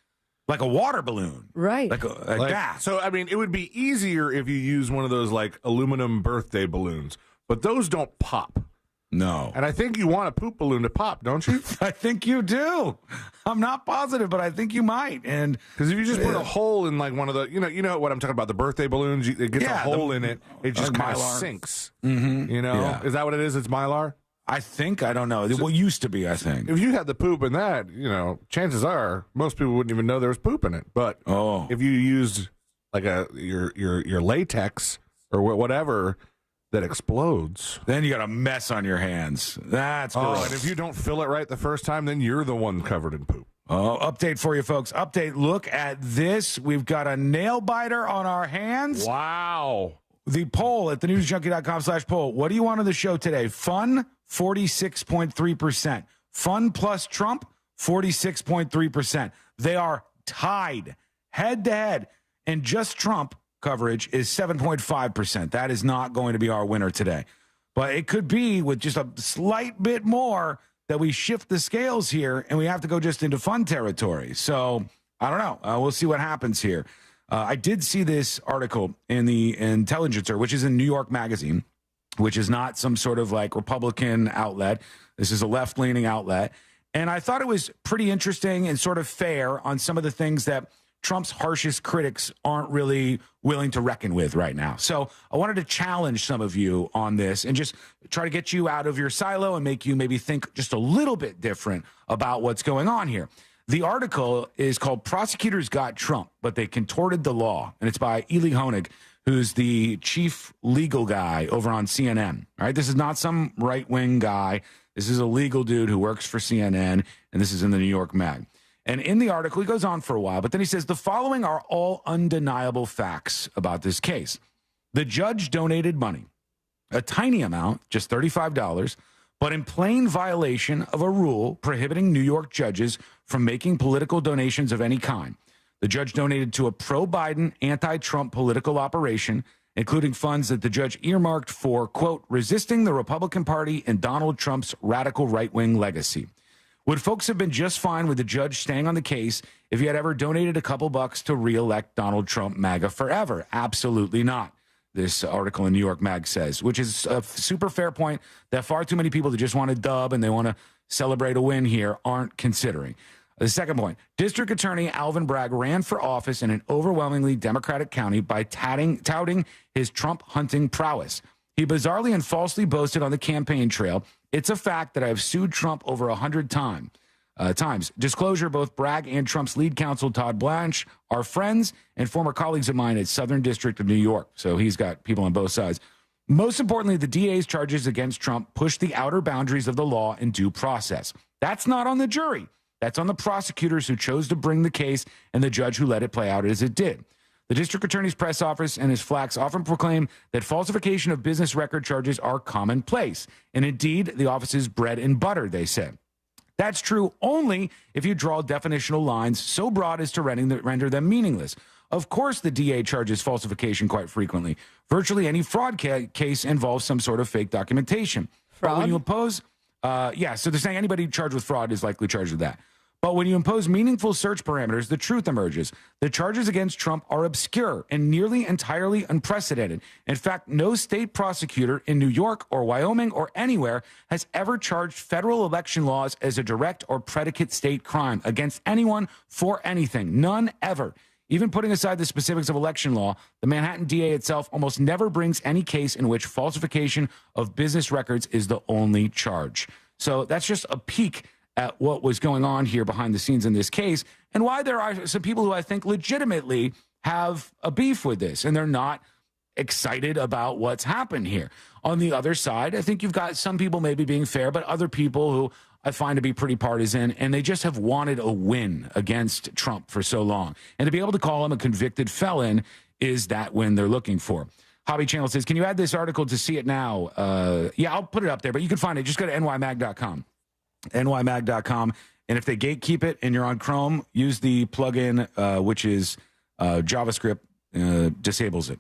like a water balloon. Right. Like a gas. So, I mean, it would be easier if you use one of those, like, aluminum birthday balloons, but those don't pop. No. And I think you want a poop balloon to pop, don't you? I think you do. I'm not positive, but I think you might. And because if you just put a hole in, like, one of the, you know what I'm talking about, the birthday balloons, it gets a hole in it, it just kind of sinks. Mm-hmm. You know? Yeah. Is that what it is? It's Mylar? I think. I don't know. It used to be, I think. If you had the poop in that, chances are most people wouldn't even know there was poop in it. But if you used like your latex or whatever that explodes, then you got a mess on your hands. That's gross. And if you don't fill it right the first time, then you're the one covered in poop. Oh, update for you folks. Update. Look at this. We've got a nail biter on our hands. Wow. The poll at thenewsjunkie.com/poll. What do you want on the show today? Fun, 46.3%. Fun plus Trump, 46.3%. They are tied head to head. And just Trump coverage is 7.5%. That is not going to be our winner today. But it could be with just a slight bit more that we shift the scales here and we have to go just into fun territory. So I don't know. We'll see what happens here. I did see this article in the Intelligencer, which is in New York Magazine, which is not some sort of like Republican outlet. This is a left-leaning outlet. And I thought it was pretty interesting and sort of fair on some of the things that Trump's harshest critics aren't really willing to reckon with right now. So I wanted to challenge some of you on this and just try to get you out of your silo and make you maybe think just a little bit different about what's going on here. The article is called Prosecutors Got Trump, but They Contorted the Law. And it's by Eli Honig, who's the chief legal guy over on CNN. All right, this is not some right-wing guy. This is a legal dude who works for CNN, and this is in the New York Mag. And in the article, he goes on for a while, but then he says, the following are all undeniable facts about this case. The judge donated money, a tiny amount, just $35, but in plain violation of a rule prohibiting New York judges from making political donations of any kind. The judge donated to a pro-Biden, anti-Trump political operation, including funds that the judge earmarked for, quote, resisting the Republican Party and Donald Trump's radical right-wing legacy. Would folks have been just fine with the judge staying on the case if he had ever donated a couple bucks to reelect Donald Trump MAGA forever? Absolutely not. This article in New York Mag says, which is a super fair point that far too many people that just want to dub and they want to celebrate a win here aren't considering. The second point, District Attorney Alvin Bragg ran for office in an overwhelmingly Democratic county by touting his Trump hunting prowess. He bizarrely and falsely boasted on the campaign trail, it's a fact that I have sued Trump over 100 times. Disclosure, both Bragg and Trump's lead counsel, Todd Blanche, are friends and former colleagues of mine at Southern District of New York. So he's got people on both sides. Most importantly, the DA's charges against Trump push the outer boundaries of the law and due process. That's not on the jury. That's on the prosecutors who chose to bring the case and the judge who let it play out as it did. The district attorney's press office and his flacks often proclaim that falsification of business record charges are commonplace. And indeed, the office's bread and butter, they say. That's true only if you draw definitional lines so broad as to render them meaningless. Of course, the DA charges falsification quite frequently. Virtually any fraud case involves some sort of fake documentation. Fraud? But when you oppose, so they're saying anybody charged with fraud is likely charged with that. But when you impose meaningful search parameters, the truth emerges. The charges against Trump are obscure and nearly entirely unprecedented. In fact, no state prosecutor in New York or Wyoming or anywhere has ever charged federal election laws as a direct or predicate state crime against anyone for anything. None ever. Even putting aside the specifics of election law, the Manhattan DA itself almost never brings any case in which falsification of business records is the only charge. So that's just a peek at what was going on here behind the scenes in this case, and why there are some people who I think legitimately have a beef with this, and they're not excited about what's happened here. On the other side, I think you've got some people maybe being fair, but other people who I find to be pretty partisan, and they just have wanted a win against Trump for so long. And to be able to call him a convicted felon is that win they're looking for. Hobby Channel says, can you add this article to see it now? Yeah, I'll put it up there, but you can find it. Just go to nymag.com. nymag.com, and if they gatekeep it and you're on Chrome, use the plugin which is JavaScript disables it.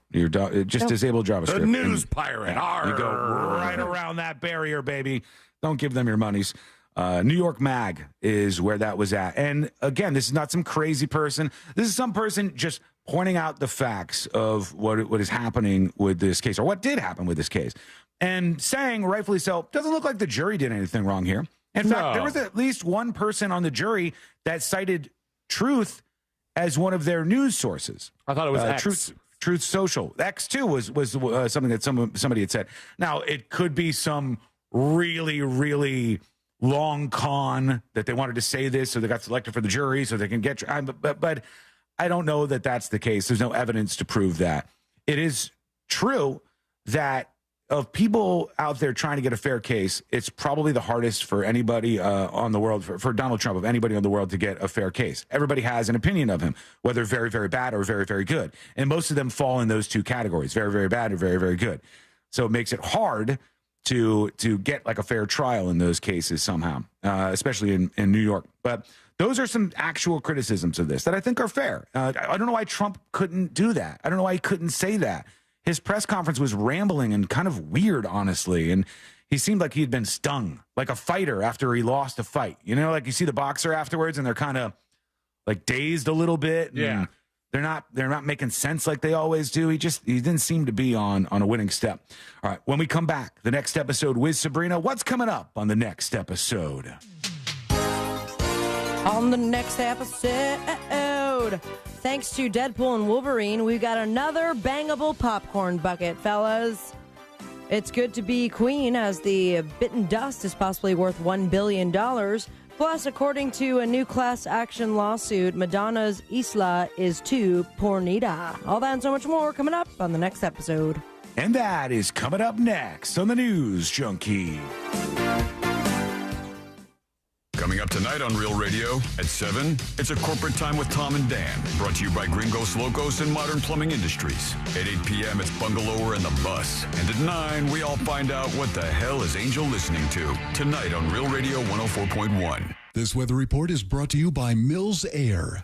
Just disable JavaScript. The news pirate. You go right around that barrier, baby. Don't give them your monies. New York Mag is where that was at. And again, this is not some crazy person. This is some person just pointing out the facts of what is happening with this case, or what did happen with this case, and saying, rightfully so, doesn't look like the jury did anything wrong here. In fact, there was at least one person on the jury that cited Truth as one of their news sources. I thought it was X. Truth Social. X, too, was something that somebody had said. Now, it could be some really, really long con that they wanted to say this, so they got selected for the jury, so they can get... But I don't know that that's the case. There's no evidence to prove that. It is true that of people out there trying to get a fair case, it's probably the hardest for anybody on the world, for Donald Trump, of anybody on the world to get a fair case. Everybody has an opinion of him, whether very, very bad or very, very good. And most of them fall in those two categories, very, very bad or very, very good. So it makes it hard to get like a fair trial in those cases somehow, especially in New York. But those are some actual criticisms of this that I think are fair. I don't know why Trump couldn't do that. I don't know why he couldn't say that. His press conference was rambling and kind of weird, honestly. And he seemed like he'd been stung, like a fighter after he lost a fight. You know, like you see the boxer afterwards and they're kind of like dazed a little bit. Yeah. They're not making sense like they always do. He didn't seem to be on a winning step. All right, when we come back, the next episode with Sabrina, what's coming up on the next episode? On the next episode, thanks to Deadpool and Wolverine, we've got another bangable popcorn bucket, fellas. It's good to be queen, as the bitten dust is possibly worth $1 billion. Plus, according to a new class action lawsuit, Madonna's Isla is too pornita. All that and so much more coming up on the next episode. And that is coming up next on the News Junkie. Coming up tonight on Real Radio at 7, it's a corporate time with Tom and Dan, brought to you by Gringos Locos and Modern Plumbing Industries. At 8 p.m., it's Bungalower and the Bus. And at 9, we all find out what the hell is Angel listening to. Tonight on Real Radio 104.1. This weather report is brought to you by Mills Air.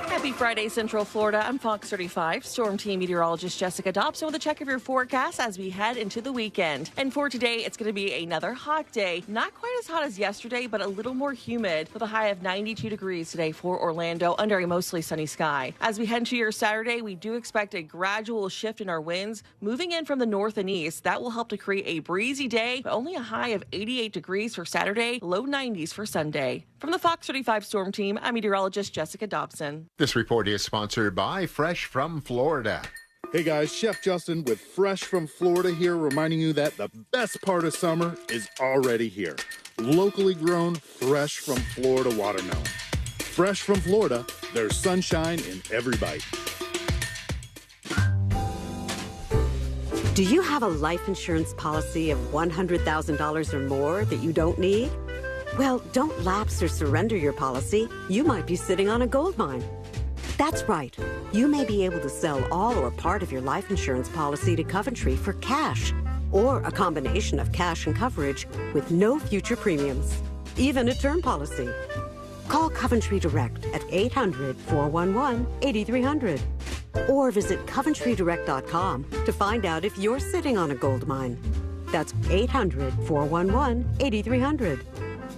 Happy Friday, Central Florida. I'm Fox 35 Storm Team Meteorologist Jessica Dobson with a check of your forecast as we head into the weekend. And for today, it's going to be another hot day. Not quite as hot as yesterday, but a little more humid, with a high of 92 degrees today for Orlando under a mostly sunny sky. As we head into your Saturday, we do expect a gradual shift in our winds, moving in from the north and east. That will help to create a breezy day, but only a high of 88 degrees for Saturday, low 90s for Sunday. From the Fox 35 Storm Team, I'm meteorologist Jessica Dobson. This report is sponsored by Fresh from Florida. Hey guys, Chef Justin with Fresh from Florida here, reminding you that the best part of summer is already here. Locally grown, fresh from Florida watermelon. Fresh from Florida, there's sunshine in every bite. Do you have a life insurance policy of $100,000 or more that you don't need? Well, don't lapse or surrender your policy. You might be sitting on a gold mine. That's right. You may be able to sell all or part of your life insurance policy to Coventry for cash, or a combination of cash and coverage with no future premiums, even a term policy. Call Coventry Direct at 800-411-8300 or visit coventrydirect.com to find out if you're sitting on a gold mine. That's 800-411-8300.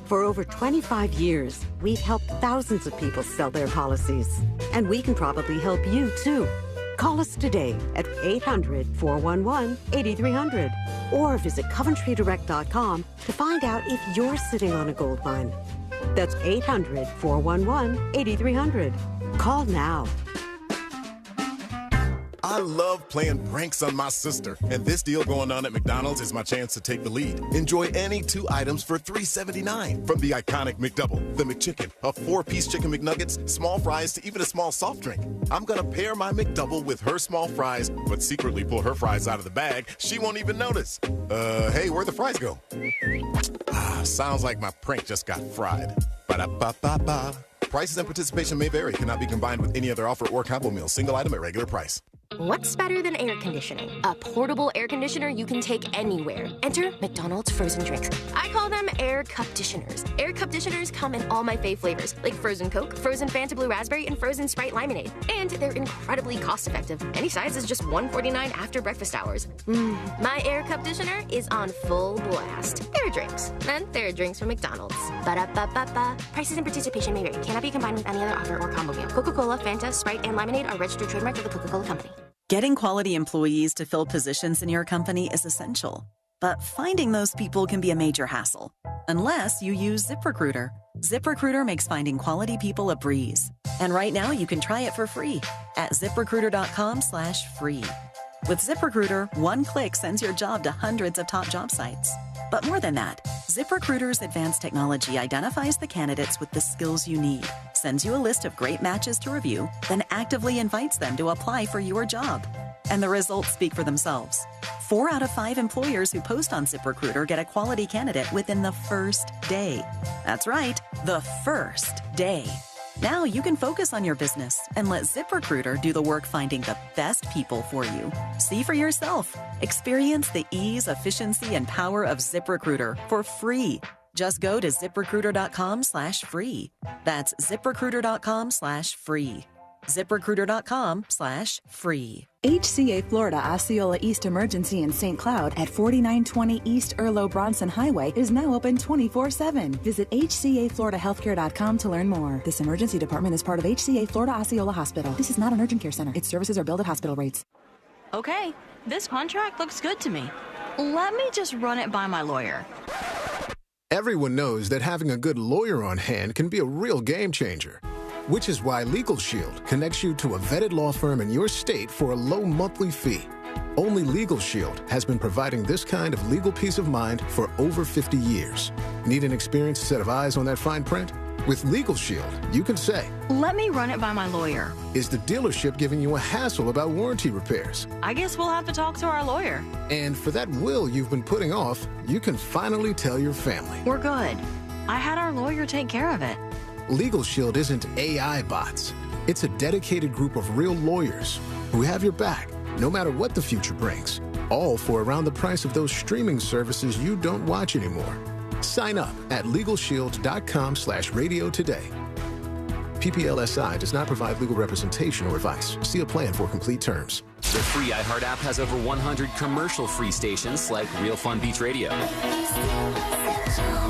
For over 25 years, we've helped thousands of people sell their policies. And we can probably help you, too. Call us today at 800-411-8300 or visit CoventryDirect.com to find out if you're sitting on a gold mine. That's 800-411-8300. Call now. I love playing pranks on my sister, and this deal going on at McDonald's is my chance to take the lead. Enjoy any 2 items for $3.79 from the iconic McDouble, the McChicken, a 4-piece chicken McNuggets, small fries, to even a small soft drink. I'm gonna pair my McDouble with her small fries, but secretly pull her fries out of the bag. She won't even notice. Hey, where'd the fries go? Sounds like my prank just got fried. Ba-da-ba-ba-ba. Prices and participation may vary. Cannot be combined with any other offer or combo meal. Single item at regular price. What's better than air conditioning? A portable air conditioner you can take anywhere. Enter McDonald's frozen drinks. I call them air cup-ditioners. Air cup-ditioners come in all my fave flavors, like frozen Coke, frozen Fanta Blue Raspberry, and frozen Sprite Lemonade. And they're incredibly cost-effective. Any size is just $1.49 after breakfast hours. My air cup-ditioner is on full blast. There are drinks. And there are drinks from McDonald's. Ba-da-ba-ba-ba. Prices and participation may vary. Cannot be combined with any other offer or combo meal. Coca-Cola, Fanta, Sprite, and Lemonade are registered trademarks of the Coca-Cola Company. Getting quality employees to fill positions in your company is essential, but finding those people can be a major hassle, unless you use ZipRecruiter. ZipRecruiter makes finding quality people a breeze. And right now you can try it for free at ZipRecruiter.com/free. With ZipRecruiter, one click sends your job to hundreds of top job sites. But more than that, ZipRecruiter's advanced technology identifies the candidates with the skills you need, sends you a list of great matches to review, then actively invites them to apply for your job. And the results speak for themselves. 4 out of 5 employers who post on ZipRecruiter get a quality candidate within the first day. That's right, the first day. Now you can focus on your business and let ZipRecruiter do the work finding the best people for you. See for yourself. Experience the ease, efficiency, and power of ZipRecruiter for free. Just go to ZipRecruiter.com/free. That's ZipRecruiter.com/free. ZipRecruiter.com/free. HCA Florida Osceola East Emergency in St. Cloud at 4920 East Erlo Bronson Highway is now open 24/7. Visit HCAFloridaHealthcare.com to learn more. This emergency department is part of HCA Florida Osceola Hospital. This is not an urgent care center. Its services are billed at hospital rates. Okay, this contract looks good to me. Let me just run it by my lawyer. Everyone knows that having a good lawyer on hand can be a real game changer. Which is why Legal Shield connects you to a vetted law firm in your state for a low monthly fee. Only Legal Shield has been providing this kind of legal peace of mind for over 50 years. Need an experienced set of eyes on that fine print? With Legal Shield, you can say, let me run it by my lawyer. Is the dealership giving you a hassle about warranty repairs? I guess we'll have to talk to our lawyer. And for that will you've been putting off, you can finally tell your family. We're good. I had our lawyer take care of it. Legal Shield isn't AI bots. It's a dedicated group of real lawyers who have your back, no matter what the future brings, all for around the price of those streaming services you don't watch anymore. Sign up at LegalShield.com/radio today. PPLSI does not provide legal representation or advice. See a plan for complete terms. The free iHeart app has over 100 commercial-free stations like Real Fun Beach Radio.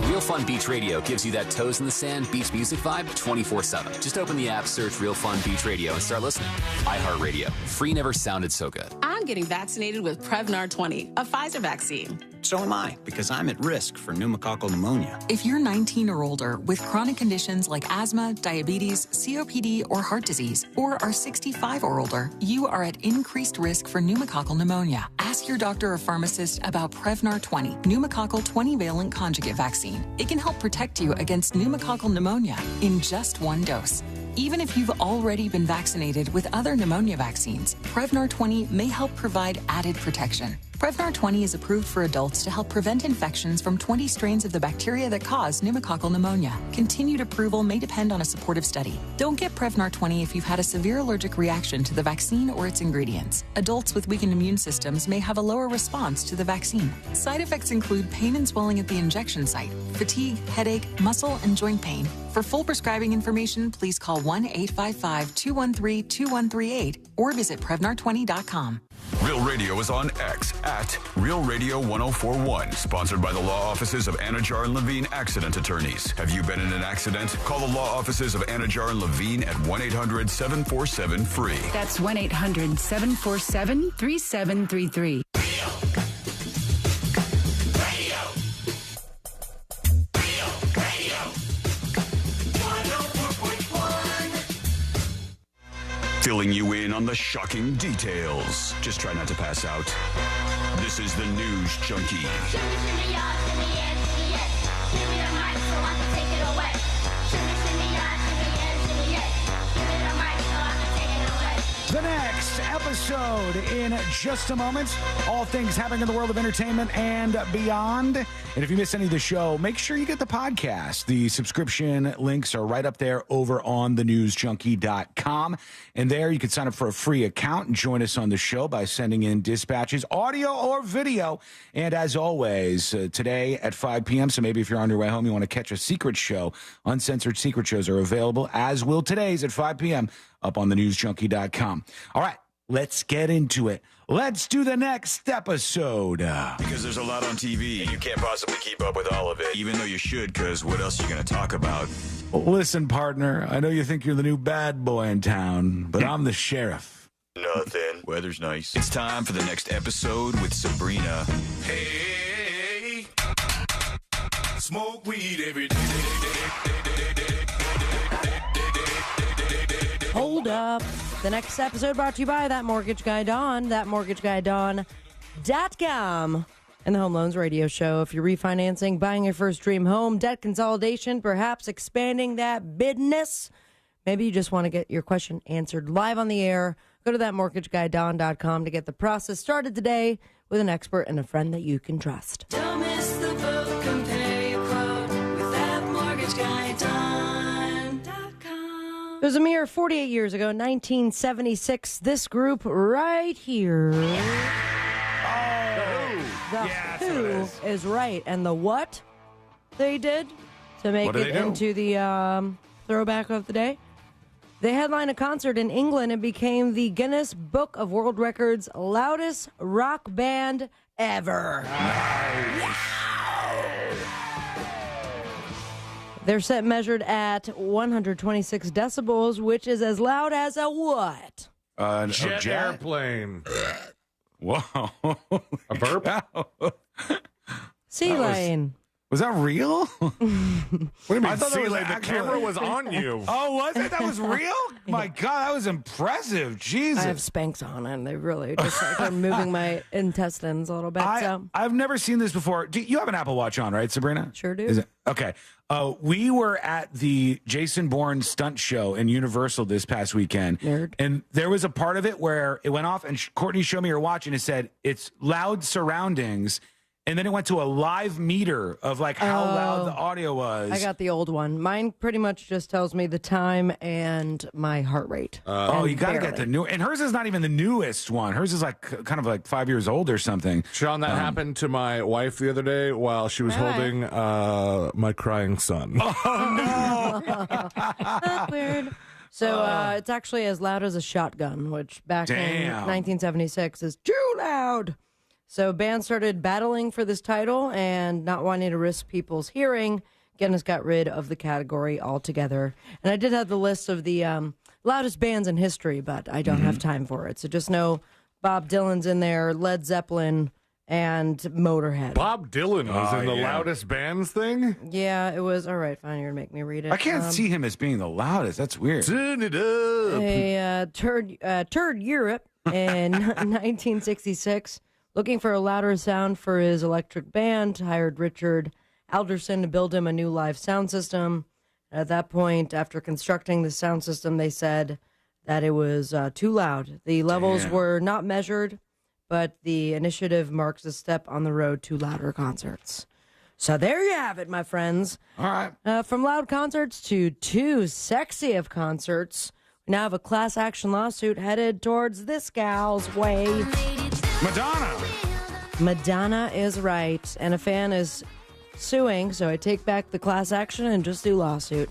Real Fun Beach Radio gives you that toes in the sand beach music vibe 24/7. Just open the app, search Real Fun Beach Radio, and start listening. iHeart Radio. Free never sounded so good. I'm getting vaccinated with Prevnar 20, a Pfizer vaccine. So am I, because I'm at risk for pneumococcal pneumonia. If you're 19 or older with chronic conditions like asthma, diabetes, COPD, or heart disease, or are 65 or older, you are at increased risk for pneumococcal pneumonia. Ask your doctor or pharmacist about Prevnar 20, pneumococcal 20-valent conjugate vaccine. It can help protect you against pneumococcal pneumonia in just one dose. Even if you've already been vaccinated with other pneumonia vaccines, Prevnar 20 may help provide added protection. Prevnar 20 is approved for adults to help prevent infections from 20 strains of the bacteria that cause pneumococcal pneumonia. Continued approval may depend on a supportive study. Don't get Prevnar 20 if you've had a severe allergic reaction to the vaccine or its ingredients. Adults with weakened immune systems may have a lower response to the vaccine. Side effects include pain and swelling at the injection site, fatigue, headache, muscle, and joint pain. For full prescribing information, please call 1-855-213-2138 or visit Prevnar20.com. Real Radio is on X at Real Radio 1041. Sponsored by the law offices of Anajar and Levine Accident Attorneys. Have you been in an accident? Call the law offices of Anajar and Levine at 1-800-747-FREE. That's 1-800-747-3733. Filling you in on the shocking details. Just try not to pass out. This is the News Junkie. The next episode in just a moment. All things happening in the world of entertainment and beyond. And if you miss any of the show, make sure you get the podcast. The subscription links are right up there over on thenewsjunkie.com. And there you can sign up for a free account and join us on the show by sending in dispatches, audio or video. And as always, today at 5 p.m., so maybe if you're on your way home, you want to catch a secret show, uncensored secret shows are available, as will today's at 5 p.m. up on thenewsjunkie.com. All right, let's get into it. Let's do the next episode. Because there's a lot on TV, and you can't possibly keep up with all of it, even though you should, because what else are you going to talk about? Listen, partner, I know you think you're the new bad boy in town, but I'm the sheriff. Nothing. Weather's nice. It's time for the next episode with Sabrina. Hey, smoke weed every day. Hold up. The next episode brought to you by That Mortgage Guy Don, thatmortgageguydon.com, and the Home Loans Radio Show. If you're refinancing, buying your first dream home, debt consolidation, perhaps expanding that business, maybe you just want to get your question answered live on the air, go to thatmortgageguydon.com to get the process started today with an expert and a friend that you can trust. Don't miss the boat, compare your quote with thatmortgageguydon.com. It was a mere 48 years ago, 1976, this group right here. The Who is right. And the what they did to make it into the throwback of the day? They headlined a concert in England and became the Guinness Book of World Records loudest rock band ever. Yeah. Their set measured at 126 decibels, which is as loud as a what? Jet airplane. Whoa. A burp? Sea Lane. Was that real? What do you mean, I thought sea that was lane? The camera was on you. Oh, was it? That was real? My God, that was impressive. Jesus. I have Spanx on, and they really just are moving my intestines a little bit. I've never seen this before. You have an Apple Watch on, right, Sabrina? Sure do. Is it? Okay. We were at the Jason Bourne stunt show in Universal this past weekend. Nerd. And there was a part of it where it went off, and Courtney showed me her watch, and it said, it's loud surroundings. And then it went to a live meter of like how loud the audio was. I got the old one. Mine pretty much just tells me the time and my heart rate. You got to get the new. And hers is not even the newest one. Hers is like kind of like 5 years old or something. Sean, that happened to my wife the other day while she was holding my crying son. Oh, no. Awkward. So it's actually as loud as a shotgun, which back in 1976 is too loud. So bands started battling for this title, and not wanting to risk people's hearing, Guinness got rid of the category altogether. And I did have the list of the loudest bands in history, but I don't have time for it. So just know Bob Dylan's in there, Led Zeppelin, and Motorhead. Bob Dylan was in the loudest bands thing? Yeah, it was. All right, fine, you're going to make me read it. I can't see him as being the loudest. That's weird. Turn it up. A toured Europe in 1966. Looking for a louder sound for his electric band, hired Richard Alderson to build him a new live sound system. At that point, after constructing the sound system, they said that it was too loud. The levels were not measured, but the initiative marks a step on the road to louder concerts. So there you have it, my friends. All right. From loud concerts to too sexy of concerts, we now have a class action lawsuit headed towards this gal's way. Madonna is right, and a fan is suing, so I take back the class action and just do lawsuit.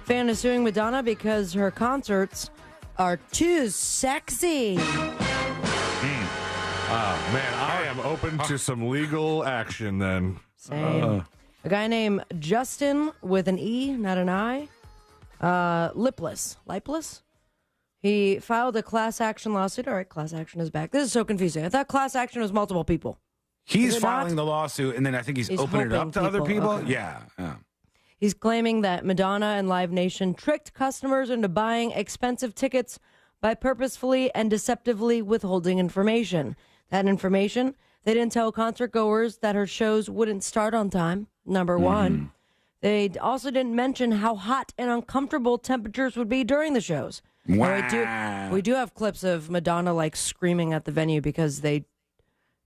Fan is suing Madonna because her concerts are too sexy. Man, I am open to some legal action then. Same. A guy named Justin with an E, not an I. Lipless. He filed a class action lawsuit. All right, class action is back. This is so confusing. I thought class action was multiple people. He's filing the lawsuit, and then I think he's opening it up to other people. Okay. Yeah. He's claiming that Madonna and Live Nation tricked customers into buying expensive tickets by purposefully and deceptively withholding information. That information, they didn't tell concert goers that her shows wouldn't start on time, number one. They also didn't mention how hot and uncomfortable temperatures would be during the shows. Wow. We do have clips of Madonna like screaming at the venue because they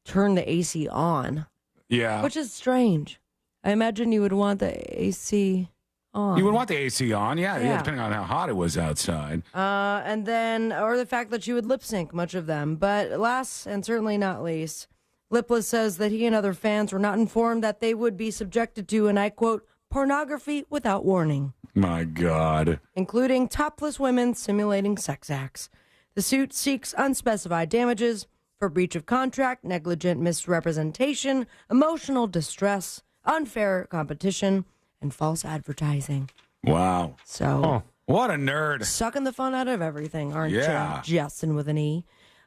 turned the AC on. Yeah. Which is strange. I imagine you would want the AC on. You would want the AC on, yeah, depending on how hot it was outside. And then, or the fact that she would lip sync much of them. But last and certainly not least, Lipless says that he and other fans were not informed that they would be subjected to, and I quote, pornography without warning. My God. Including topless women simulating sex acts. The suit seeks unspecified damages for breach of contract, negligent misrepresentation, emotional distress, unfair competition, and false advertising. Wow. So, what a nerd. Sucking the fun out of everything, aren't you? Yeah. Justin with an E.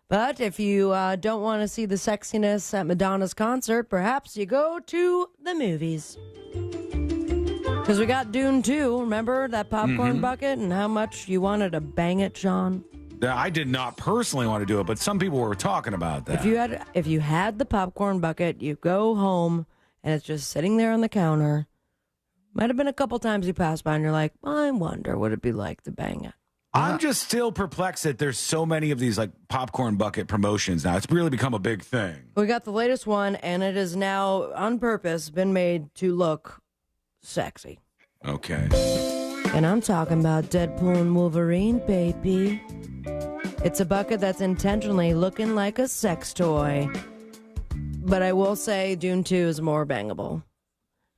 But if you don't want to see the sexiness at Madonna's concert, perhaps you go to the movies. Because we got Dune 2. Remember that popcorn bucket and how much you wanted to bang it, Sean? I did not personally want to do it, but some people were talking about that. If you had the popcorn bucket, you go home and it's just sitting there on the counter. Might have been a couple times you passed by and you're like, I wonder what it'd be like to bang it. I'm just still perplexed that there's so many of these like popcorn bucket promotions now. It's really become a big thing. We got the latest one, and it is now on purpose been made to look sexy. Okay. And I'm talking about Deadpool and Wolverine, baby. It's a bucket that's intentionally looking like a sex toy. But I will say Dune 2 is more bangable.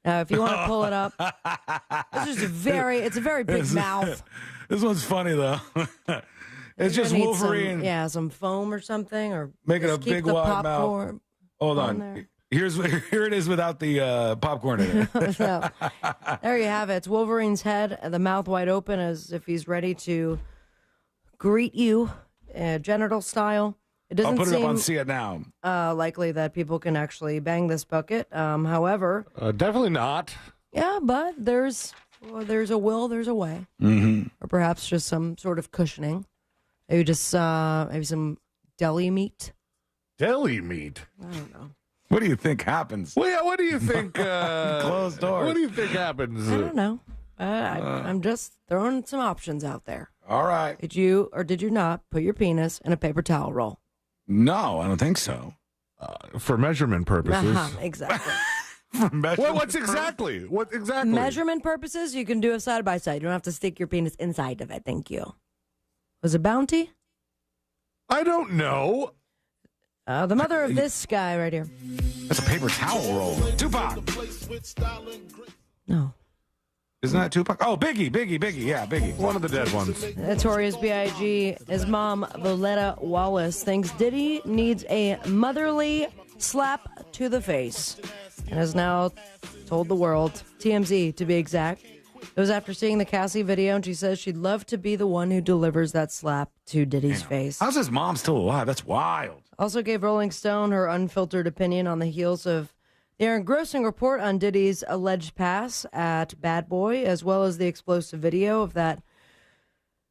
Now, if you want to pull it up, it's a very big mouth. This one's funny, though. It's just Wolverine. Some foam or something. Or making a big wide mouth. Hold on. There. Here it is without the popcorn in it. So, there you have it. It's Wolverine's head, the mouth wide open as if he's ready to greet you, genital style. It doesn't I'll put it seem up on See It Now. Likely that people can actually bang this bucket. However, definitely not. Yeah, but there's a will, there's a way, or perhaps just some sort of cushioning. Maybe just maybe some deli meat. Deli meat. I don't know. What do you think happens? Well, yeah, what do you think? Closed doors. What do you think happens? I don't know. I'm just throwing some options out there. All right. Did you or did you not put your penis in a paper towel roll? No, I don't think so. For measurement purposes. Exactly. What exactly? Measurement purposes, you can do it side by side. You don't have to stick your penis inside of it. Thank you. Was it Bounty? I don't know. The mother of this guy right here. That's a paper towel roll. Tupac. No. Isn't that Tupac? Oh, Biggie. Yeah, Biggie. One of the dead ones. Notorious B.I.G. His mom, Voletta Wallace, thinks Diddy needs a motherly slap to the face and has now told the world, TMZ to be exact. It was after seeing the Cassie video, and she says she'd love to be the one who delivers that slap to Diddy's face. How's his mom still alive? That's wild. Also gave Rolling Stone her unfiltered opinion on the heels of their engrossing report on Diddy's alleged pass at Bad Boy, as well as the explosive video of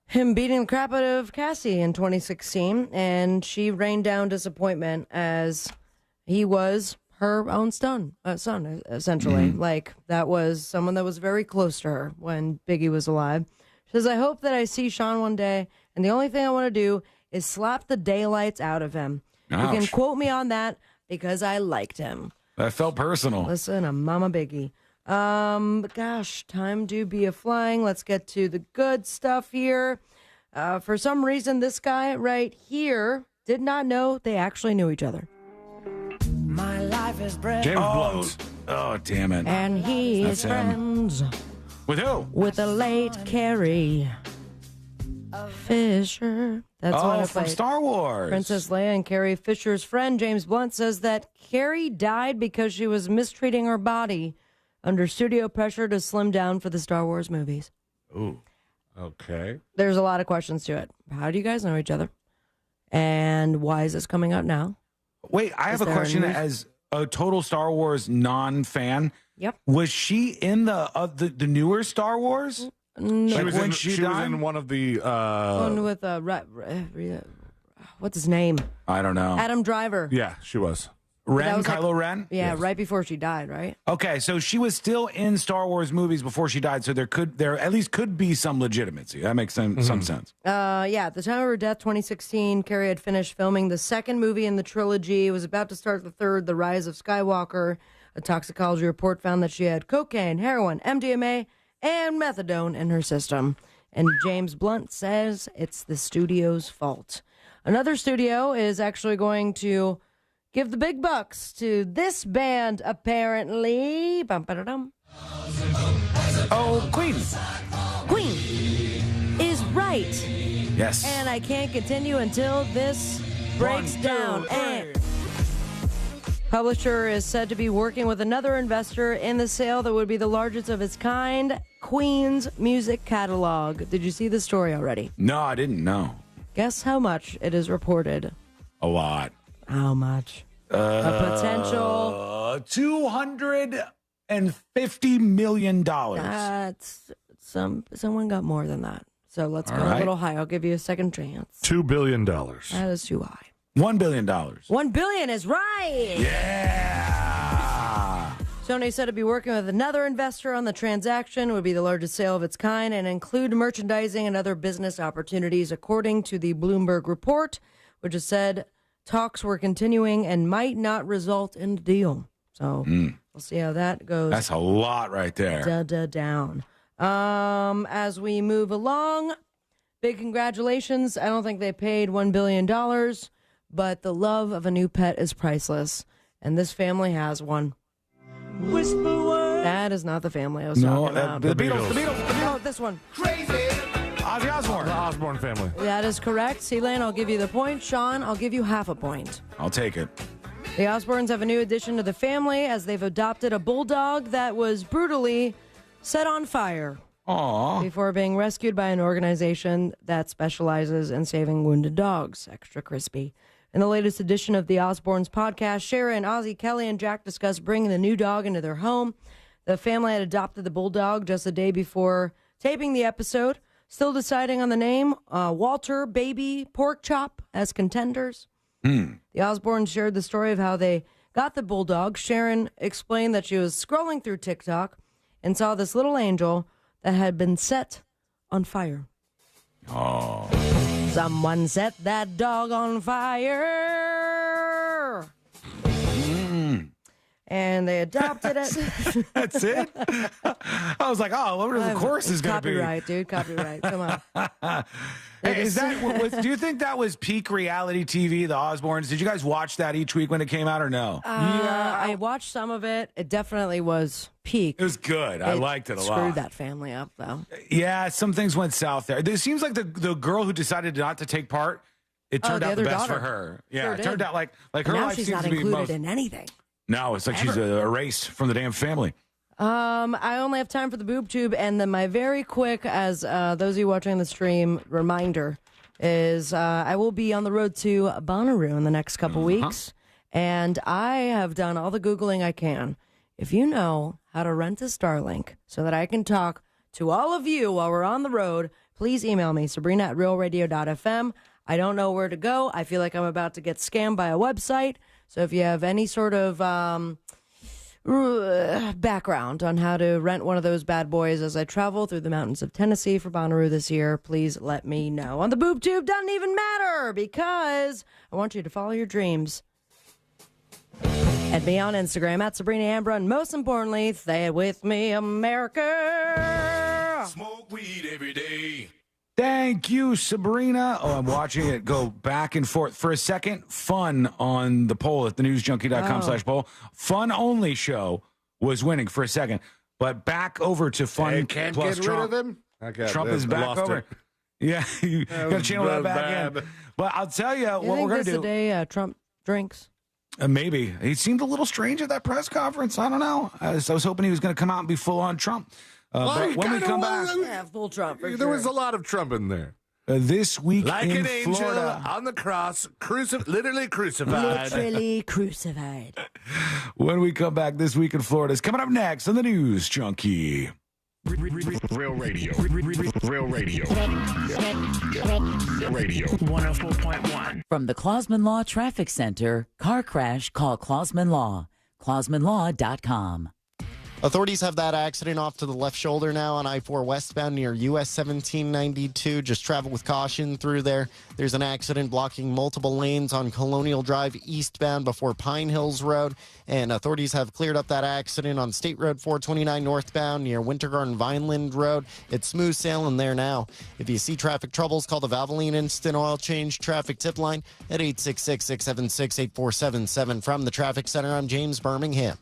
him beating the crap out of Cassie in 2016. And she rained down disappointment as he was her own son, essentially. Like, that was someone that was very close to her when Biggie was alive. She says, I hope that I see Sean one day, and the only thing I want to do is slap the daylights out of him. Ouch. You can quote me on that because I liked him. That felt personal. Listen, I'm Mama Biggie. Gosh, time to be a-flying. Let's get to the good stuff here. For some reason, this guy right here did not know they actually knew each other. My life is bread. James Blunt. Oh, damn it. And he is That's him. friends With who? with the late Carrie. Fisher. That's one from Star Wars. Princess Leia and Carrie Fisher's friend, James Blunt, says that Carrie died because she was mistreating her body under studio pressure to slim down for the Star Wars movies. Ooh. Okay. There's a lot of questions to it. How do you guys know each other? And why is this coming out now? Wait, I have a question as a total Star Wars non-fan. Yep. Was she in the newer Star Wars? No. She was in one of the... one with, what's his name? I don't know. Adam Driver. Yeah, she was. Kylo Ren? Yeah, Yes. right before she died, right? Okay, so she was still in Star Wars movies before she died, so there at least could be some legitimacy. That makes some sense. Yeah, at the time of her death, 2016, Carrie had finished filming the second movie in the trilogy, was about to start the third, The Rise of Skywalker. A toxicology report found that she had cocaine, heroin, MDMA, and methadone in her system. And James Blunt says it's the studio's fault. Another studio is actually going to give the big bucks to this band, apparently. Bum-ba-da-dum. Oh, Queen. Queen is right. Yes. And I can't continue until this breaks down. And publisher is said to be working with another investor in the sale that would be the largest of its kind, Queen's music catalog. Did you see the story already? No, I didn't know. Guess how much it is reported? A lot. How much? A potential $250 million. That's someone got more than that. So let's go right. a little high. I'll give you a second chance. $2 billion. That is too high. $1 billion. $1 billion is right. Yeah. Sony said to be working with another investor on the transaction. It would be the largest sale of its kind and include merchandising and other business opportunities, according to the Bloomberg report, which has said talks were continuing and might not result in a deal. So we'll see how that goes. That's a lot right there. Down. As we move along, big congratulations. I don't think they paid $1 billion, but the love of a new pet is priceless, and this family has one. Whisper word. That is not the family I was talking about. The Beatles. Oh, this one. Crazy. Ozzy Osbourne. The Osbourne family. That is correct. C-Lane, I'll give you the point. Sean, I'll give you half a point. I'll take it. The Osbournes have a new addition to the family as they've adopted a bulldog that was brutally set on fire. Aww. Before being rescued by an organization that specializes in saving wounded dogs. Extra crispy. In the latest edition of the Osbournes podcast, Sharon, Ozzy, Kelly, and Jack discuss bringing the new dog into their home. The family had adopted the bulldog just a day before taping the episode. Still deciding on the name, Walter, Baby, Pork Chop as contenders. The Osbournes shared the story of how they got the bulldog. Sharon explained that she was scrolling through TikTok and saw this little angel that had been set on fire. Oh. Someone set that dog on fire. And they adopted it. That's it? I was like, oh, what are the choruses going to be? Copyright, dude. Copyright. Come on. Is that? Do you think that was peak reality TV, the Osbournes? Did you guys watch that each week when it came out or no? Yeah. I watched some of it. It definitely was peak. It was good. I liked it a lot. Screwed that family up, though. Yeah, some things went south there. It seems like the girl who decided not to take part, it turned out the best daughter. for her. Yeah, Sure it turned out like her now life she's seems not to be included in anything. No, it's like she's erased from the damn family. I only have time for the boob tube, and then my very quick, as those of you watching the stream, reminder is I will be on the road to Bonnaroo in the next couple weeks, and I have done all the Googling I can. If you know how to rent a Starlink so that I can talk to all of you while we're on the road, please email me, Sabrina@realradio.fm. I don't know where to go. I feel like I'm about to get scammed by a website. So if you have any sort of background on how to rent one of those bad boys as I travel through the mountains of Tennessee for Bonnaroo this year, please let me know. On the boob tube doesn't even matter because I want you to follow your dreams. Add me on Instagram at Sabrina Ambra, and most importantly, say it with me, America. Smoke weed every day. Thank you, Sabrina. Oh, I'm watching it go back and forth. For a second, fun on the poll at thenewsjunkie.com/poll. Fun only show was winning for a second. But back over to fun they can't plus get Trump. rid of him? Trump is back over. Yeah, you got to channel that back in. But I'll tell you what we're going to do. The day Trump drinks. Maybe. He seemed a little strange at that press conference. I don't know. I was hoping he was going to come out and be full on Trump. But when we come back, full Trump. There was a lot of Trump in there. This week like in an angel Florida, on the cross, literally crucified. Literally crucified. When we come back, this week in Florida is coming up next on the News Junkie. Real radio. Real radio. Radio. 104.1. From the Clausman Law Traffic Center, car crash, call Clausman Law. ClausmanLaw.com. Authorities have that accident off to the left shoulder now on I-4 westbound near US 1792. Just travel with caution through there. There's an accident blocking multiple lanes on Colonial Drive eastbound before Pine Hills Road. And authorities have cleared up that accident on State Road 429 northbound near Wintergarten Vineland Road. It's smooth sailing there now. If you see traffic troubles, call the Valvoline Instant Oil Change Traffic Tip Line at 866-676-8477. From the Traffic Center, I'm James Birmingham.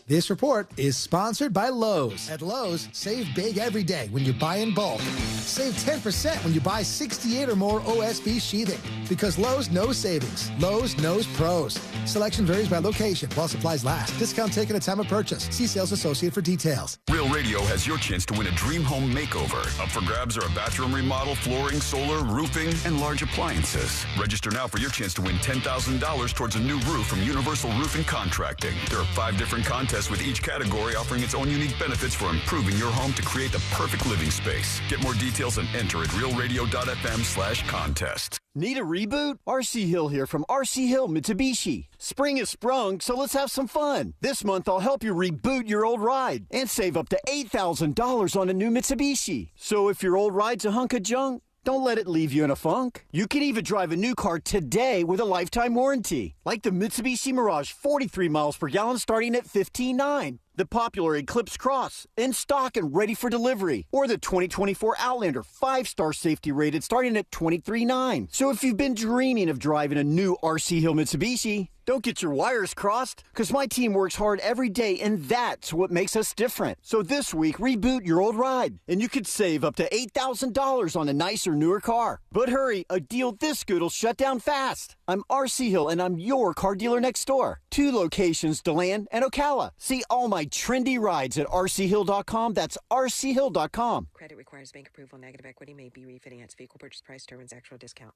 This report is sponsored by Lowe's. At Lowe's, save big every day when you buy in bulk. Save 10% when you buy 68 or more OSB sheathing. Because Lowe's knows savings. Lowe's knows pros. Selection varies by location while supplies last. Discount taken at time of purchase. See sales associate for details. Real Radio has your chance to win a dream home makeover. Up for grabs are a bathroom remodel, flooring, solar, roofing, and large appliances. Register now for your chance to win $10,000 towards a new roof from Universal Roofing Contracting. There are 5 different contests with each category offering its own unique benefits for improving your home to create the perfect living space. Get more details and enter at realradio.fm/contest. Need a reboot? RC Hill here from RC Hill Mitsubishi. Spring has sprung, so let's have some fun. This month, I'll help you reboot your old ride and save up to $8,000 on a new Mitsubishi. So if your old ride's a hunk of junk, don't let it leave you in a funk. You can even drive a new car today with a lifetime warranty, like the Mitsubishi Mirage 43 miles per gallon starting at $15,900. The popular Eclipse Cross, in stock and ready for delivery. Or the 2024 Outlander, 5-star safety rated, starting at $23,900. So if you've been dreaming of driving a new RC Hill Mitsubishi, don't get your wires crossed, because my team works hard every day, and that's what makes us different. So this week, reboot your old ride, and you could save up to $8,000 on a nicer, newer car. But hurry, a deal this good will shut down fast. I'm RC Hill, and I'm your car dealer next door. 2 locations, DeLand and Ocala. See all my trendy rides at rchill.com. That's rchill.com. Credit requires bank approval. Negative equity may be refinanced. Vehicle purchase price determines actual discount.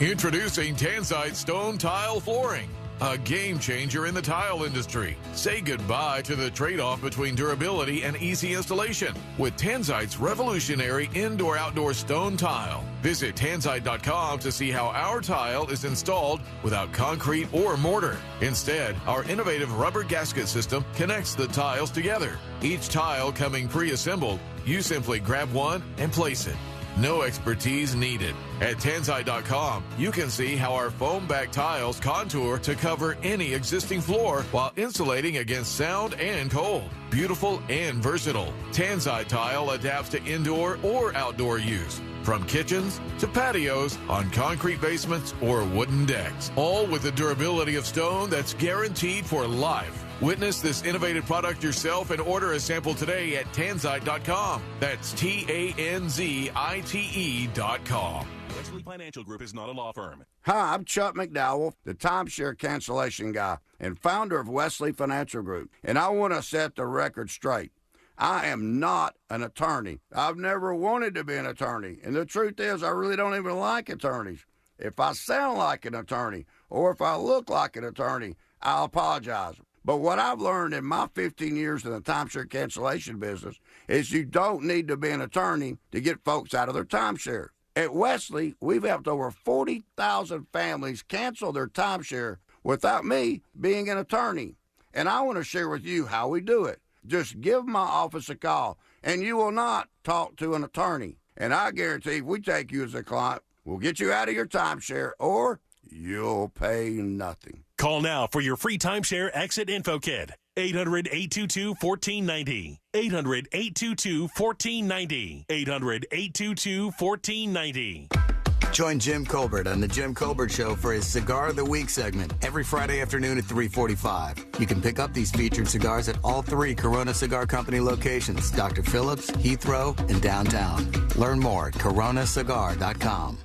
Introducing Tanzite Stone Tile Flooring, a game changer in the tile industry. Say goodbye to the trade-off between durability and easy installation with Tanzite's revolutionary indoor-outdoor stone tile. Visit Tanzite.com to see how our tile is installed without concrete or mortar. Instead, our innovative rubber gasket system connects the tiles together. Each tile coming pre-assembled, you simply grab one and place it. No expertise needed. At Tanzite.com, you can see how our foam-back tiles contour to cover any existing floor while insulating against sound and cold. Beautiful and versatile. Tanzite tile adapts to indoor or outdoor use. From kitchens to patios, on concrete basements or wooden decks. All with the durability of stone that's guaranteed for life. Witness this innovative product yourself and order a sample today at Tanzite.com. That's TANZITE.com. Wesley Financial Group is not a law firm. Hi, I'm Chuck McDowell, the timeshare cancellation guy and founder of Wesley Financial Group. And I want to set the record straight. I am not an attorney. I've never wanted to be an attorney. And the truth is, I really don't even like attorneys. If I sound like an attorney or if I look like an attorney, I'll apologize. But what I've learned in my 15 years in the timeshare cancellation business is you don't need to be an attorney to get folks out of their timeshare. At Wesley, we've helped over 40,000 families cancel their timeshare without me being an attorney. And I want to share with you how we do it. Just give my office a call, and you will not talk to an attorney. And I guarantee if we take you as a client, we'll get you out of your timeshare, or you'll pay nothing. Call now for your free timeshare exit info kit. 800-822-1490. 800-822-1490. 800-822-1490. Join Jim Colbert on The Jim Colbert Show for his Cigar of the Week segment every Friday afternoon at 3:45. You can pick up these featured cigars at all 3 Corona Cigar Company locations, Dr. Phillips, Heathrow, and downtown. Learn more at coronacigar.com.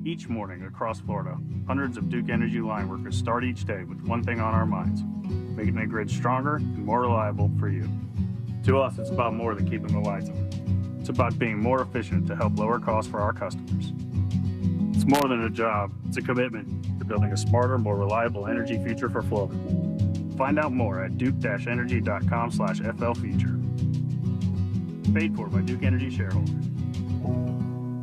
Each morning across Florida, hundreds of Duke Energy line workers start each day with one thing on our minds: making the grid stronger and more reliable for you. To us, it's about more than keeping the lights on. It's about being more efficient to help lower costs for our customers. It's more than a job, it's a commitment to building a smarter, more reliable energy future for Florida. Find out more at duke-energy.com/FLFuture. Paid for by Duke Energy shareholders.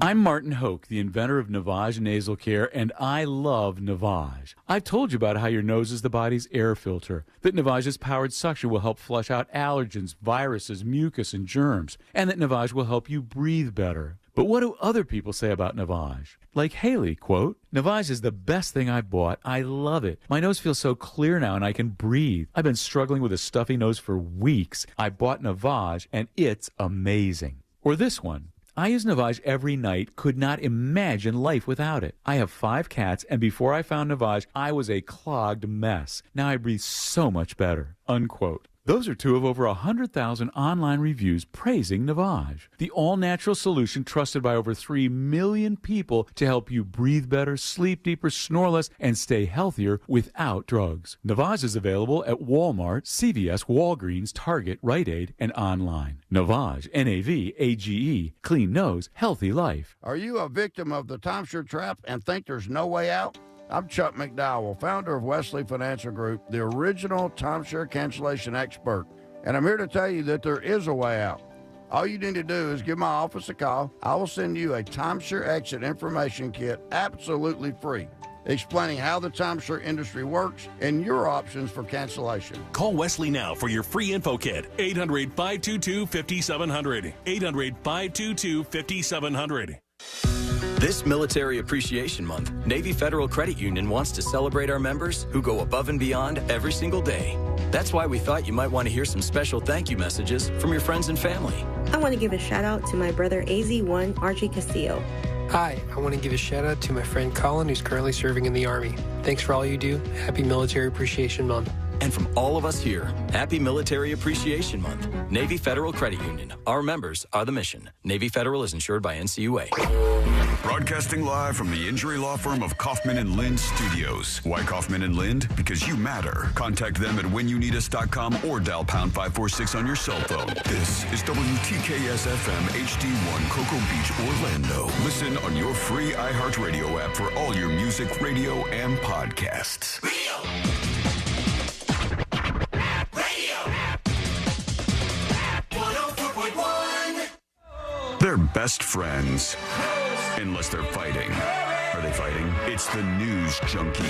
I'm Martin Hoke, the inventor of Navage Nasal Care, and I love Navage. I've told you about how your nose is the body's air filter, that Navage's powered suction will help flush out allergens, viruses, mucus, and germs, and that Navage will help you breathe better. But what do other people say about Navage? Like Haley, quote, "Navage is the best thing I've bought. I love it. My nose feels so clear now and I can breathe. I've been struggling with a stuffy nose for weeks. I bought Navage and it's amazing." Or this one. "I use Navage every night, could not imagine life without it. I have 5 cats, and before I found Navage, I was a clogged mess. Now I breathe so much better." Unquote. Those are 2 of over 100,000 online reviews praising Navage, the all-natural solution trusted by over 3 million people to help you breathe better, sleep deeper, snore less, and stay healthier without drugs. Navage is available at Walmart, CVS, Walgreens, Target, Rite Aid, and online. Navage, Navage, clean nose, healthy life. Are you a victim of the timeshare trap and think there's no way out? I'm Chuck McDowell, founder of Wesley Financial Group, the original timeshare cancellation expert, and I'm here to tell you that there is a way out. All you need to do is give my office a call. I will send you a timeshare exit information kit absolutely free, explaining how the timeshare industry works and your options for cancellation. Call Wesley now for your free info kit. 800-522-5700. 800-522-5700. This Military Appreciation Month, Navy Federal Credit Union wants to celebrate our members who go above and beyond every single day. That's why we thought you might want to hear some special thank you messages from your friends and family. I want to give a shout out to my brother AZ1 Archie Castillo. Hi, I want to give a shout out to my friend Colin, who's currently serving in the Army. Thanks for all you do. Happy Military Appreciation Month. And from all of us here, happy Military Appreciation Month. Navy Federal Credit Union. Our members are the mission. Navy Federal is insured by NCUA. Broadcasting live from the injury law firm of Kaufman and Lind Studios. Why Kaufman and Lind? Because you matter. Contact them at whenyouneedus.com or dial pound 546 on your cell phone. This is WTKS-FM HD1 Cocoa Beach, Orlando. Listen on your free iHeartRadio app for all your music, radio, and podcasts. They're best friends. Unless they're fighting. Are they fighting? It's the News Junkie.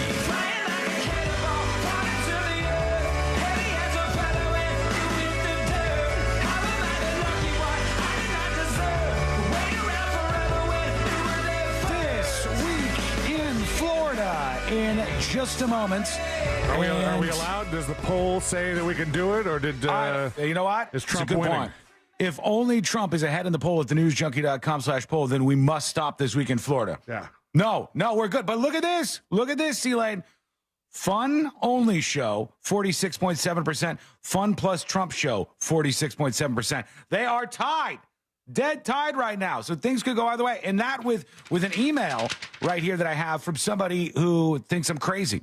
This week in Florida in just a moment. Are we allowed? Does the poll say that we can do it, or did you know what? Is Trump it's a good winning? Point. If only Trump is ahead in the poll at thenewsjunkie.com/poll, then we must stop this week in Florida. Yeah. No, we're good. But look at this. Look at this, C-Lane. Fun only show, 46.7%. Fun plus Trump show, 46.7%. They are tied. Dead tied right now. So things could go either way. And that with an email right here that I have from somebody who thinks I'm crazy.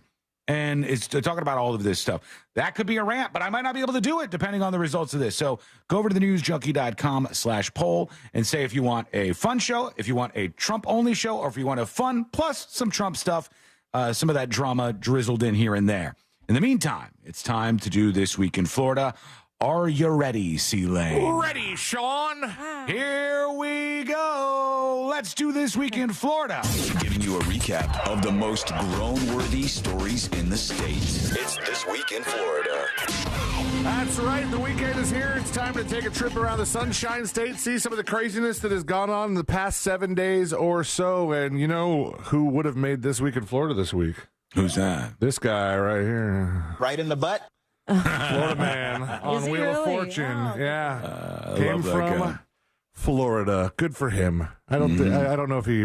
And it's talking about all of this stuff. That could be a rant, but I might not be able to do it depending on the results of this. So go over to thenewsjunkie.com/poll and say if you want a fun show, if you want a Trump-only show, or if you want a fun plus some Trump stuff, some of that drama drizzled in here and there. In the meantime, it's time to do This Week in Florida. Are you ready, C-Lane? Ready, Sean. Here we go. Let's do This Week in Florida. Giving you a recap of the most groan-worthy stories in the state. It's This Week in Florida. That's right. The weekend is here. It's time to take a trip around the Sunshine State, see some of the craziness that has gone on in the past 7 days or so. And you know who would have made This Week in Florida this week? Who's that? This guy right here. Right in the butt? Florida man on Wheel of Fortune. Oh. Yeah. Came from Florida. Good for him. I don't know if he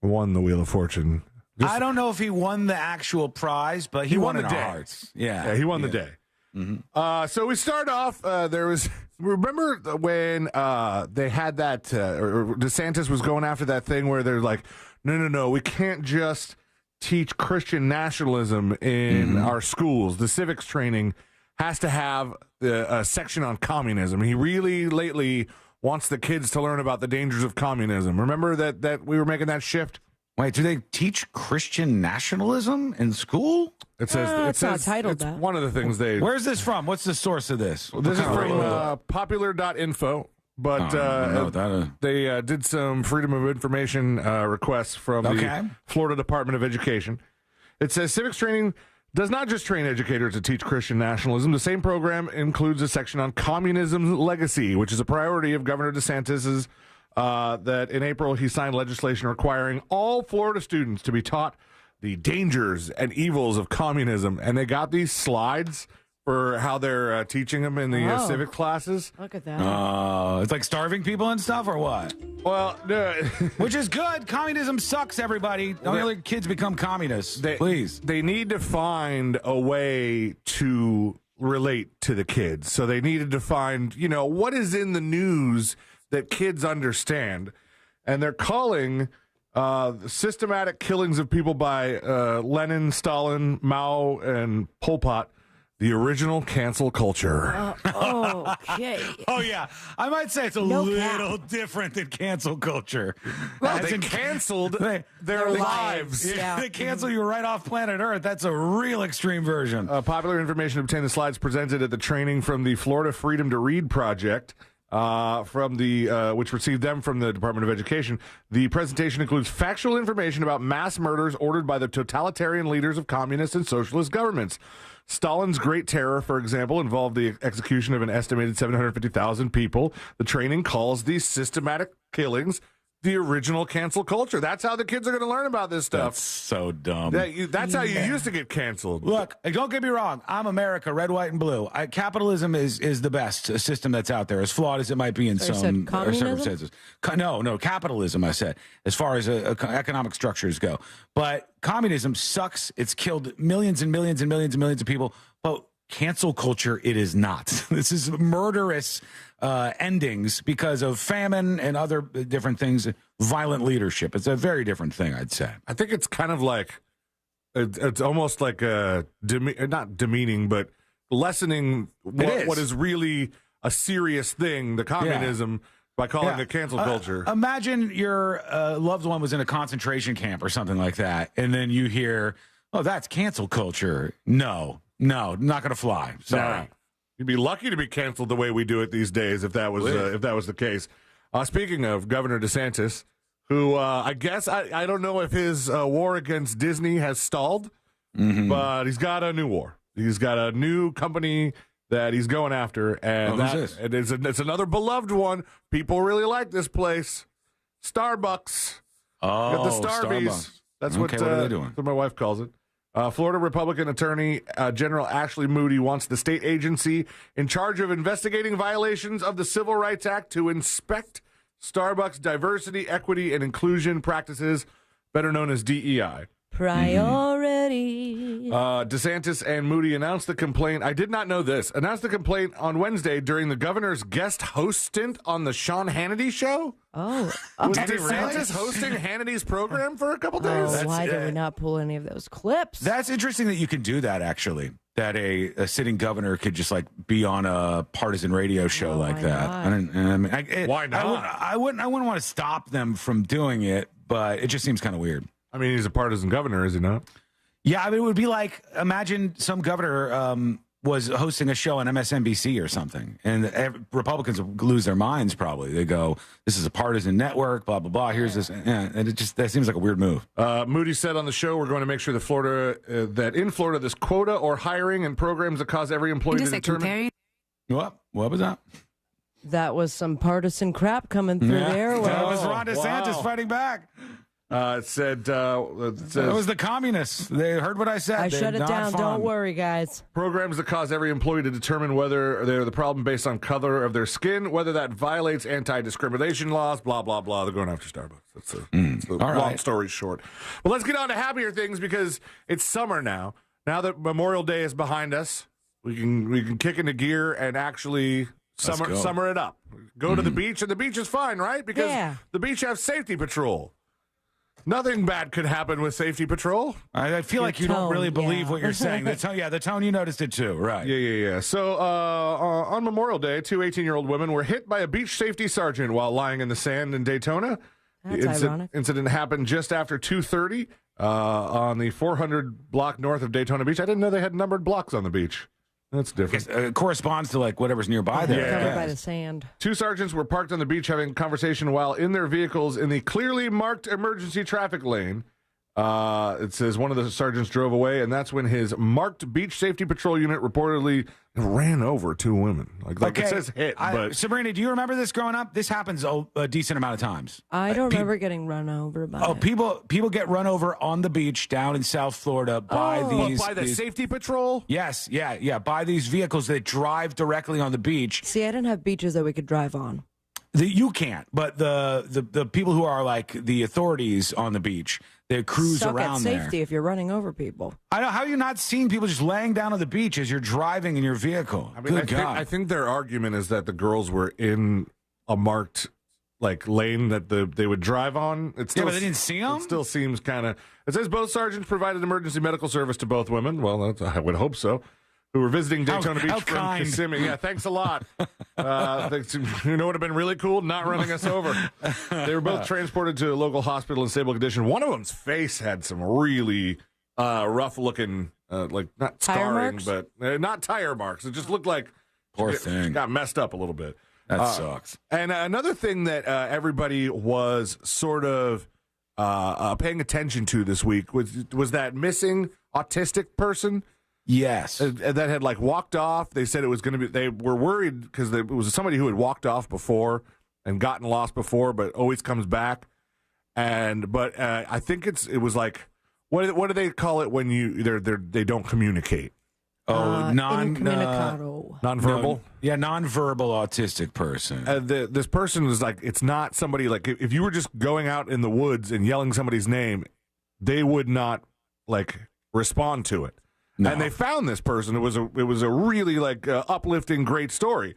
won the Wheel of Fortune. I don't know if he won the actual prize, but he won the day. Hearts. Yeah, he won the day. Mm-hmm. So we start off. Remember when they had that, or DeSantis was going after that thing where they're like, no, we can't just teach Christian nationalism in our schools. The civics training has to have a section on communism. He really lately wants the kids to learn about the dangers of communism. Remember that we were making that shift? Wait, do they teach Christian nationalism in school? It says it's not titled it's that. one of the things they. Where's this from? What's the source of this? This is from popular.info, but they did some Freedom of Information requests from the Florida Department of Education. It says civics training does not just train educators to teach Christian nationalism. The same program includes a section on communism's legacy, which is a priority of Governor DeSantis's. That in April he signed legislation requiring all Florida students to be taught the dangers and evils of communism. And they got these slides for how they're teaching them in the civic classes. Look at that. It's like starving people and stuff, or what? Well, no. Which is good. Communism sucks, everybody. Don't let kids become communists, please. They need to find a way to relate to the kids. So they needed to find, what is in the news that kids understand, and they're calling systematic killings of people by Lenin, Stalin, Mao, and Pol Pot the original cancel culture. Okay. Oh, yeah. I might say it's a little different than cancel culture. Well, they canceled their lives. Yeah. They cancel you right off planet Earth. That's a real extreme version. Popular information obtained the slides presented at the training from the Florida Freedom to Read project. Which received them from the Department of Education. The presentation includes factual information about mass murders ordered by the totalitarian leaders of communist and socialist governments. Stalin's Great Terror, for example, involved the execution of an estimated 750,000 people. The training calls these systematic killings the original cancel culture. That's how the kids are going to learn about this stuff. That's so dumb. That's how you used to get canceled. Look, don't get me wrong. I'm America, red, white, and blue. Capitalism is the best system that's out there, as flawed as it might be in some circumstances. No, capitalism, I said, as far as economic structures go. But communism sucks. It's killed millions and millions and millions and millions of people. But cancel culture, it is not. This is murderous endings because of famine and other different things, violent leadership. It's a very different thing, I'd say. I think it's kind of like, it's almost like not demeaning, but lessening what is really a serious thing, the communism, by calling it cancel culture. Imagine your loved one was in a concentration camp or something like that, and then you hear, oh, that's cancel culture. No, not going to fly. Sorry. No. You'd be lucky to be canceled the way we do it these days if that was the case. Speaking of Governor DeSantis, who I guess I don't know if his war against Disney has stalled, but he's got a new war. He's got a new company that he's going after, and it's another beloved one. People really like this place, Starbucks. Oh, the Starbies. Starbucks. That's what are they doing? That's what my wife calls it. Florida Republican Attorney General Ashley Moody wants the state agency in charge of investigating violations of the Civil Rights Act to inspect Starbucks diversity, equity, and inclusion practices, better known as DEI. Priority. DeSantis and Moody announced the complaint. I did not know this. Announced the complaint on Wednesday during the governor's guest host stint on the Sean Hannity show. Was DeSantis hosting Hannity's program for a couple days? Why did we not pull any of those clips? That's interesting that you can do that, actually. That a sitting governor could just like be on a partisan radio show like that. Why not? I wouldn't want to stop them from doing it, but it just seems kind of weird. I mean, he's a partisan governor, is he not? Yeah, I mean, it would be like, imagine some governor was hosting a show on MSNBC or something, and Republicans would lose their minds probably. They go, this is a partisan network, blah, blah, blah. Here's this. And that seems like a weird move. Moody said on the show, we're going to make sure that in Florida, there's quota or hiring and programs that cause every employee to determine. What was that? That was some partisan crap coming through there. That was Ron DeSantis fighting back. It said it was the communists. They heard what I said. I shut it down. Fun. Don't worry, guys. Programs that cause every employee to determine whether they're the problem based on color of their skin, whether that violates anti-discrimination laws, blah, blah, blah. They're going after Starbucks. That's the long story short. Well, let's get on to happier things because it's summer now. Now that Memorial Day is behind us, we can kick into gear and actually summer it up. Go to the beach, and the beach is fine, right? Because the beach has safety patrol. Nothing bad could happen with safety patrol. I feel like you don't really believe what you're saying. The tone, you noticed it too, right? Yeah. So on Memorial Day, 2 18-year-old women were hit by a beach safety sergeant while lying in the sand in Daytona. That's ironic. Incident happened just after 2:30 on the 400 block north of Daytona Beach. I didn't know they had numbered blocks on the beach. That's different. It corresponds to like whatever's nearby there. Covered by the sand. 2 sergeants were parked on the beach having a conversation while in their vehicles in the clearly marked emergency traffic lane. It says one of the sergeants drove away, and that's when his marked beach safety patrol unit reportedly ran over 2 women. Like it says hit, but... Sabrina, do you remember this growing up? This happens a decent amount of times. I don't remember getting run over by it. People get run over on the beach down in South Florida by the safety patrol? Yes, yeah, by these vehicles that drive directly on the beach. See, I didn't have beaches that we could drive on. You can't, but the people who are like the authorities on the beach, they cruise around there. Safety if you're running over people. I know. How are you not seeing people just laying down on the beach as you're driving in your vehicle? I mean, I think their argument is that the girls were in a marked lane that they would drive on. But they didn't see them? It still seems kind of... It says both sergeants provided emergency medical service to both women. Well, I would hope so. Who were visiting Daytona Beach from Kissimmee. Yeah, thanks a lot. You know what would have been really cool? Not running us over. They were both transported to a local hospital in stable condition. One of them's face had some really rough-looking, not scarring, but not tire marks. It just looked like thing got messed up a little bit. That sucks. And another thing that everybody was sort of paying attention to this week was that missing autistic person. Yes. That had walked off. They said it was going to be, they were worried because it was somebody who had walked off before and gotten lost before, but always comes back. But I think it was like, what do they call it when they don't communicate? Incommunicado. Nonverbal? Nonverbal autistic person. This person is it's not somebody if you were just going out in the woods and yelling somebody's name, they would not respond to it. No. And they found this person. It was a really uplifting, great story.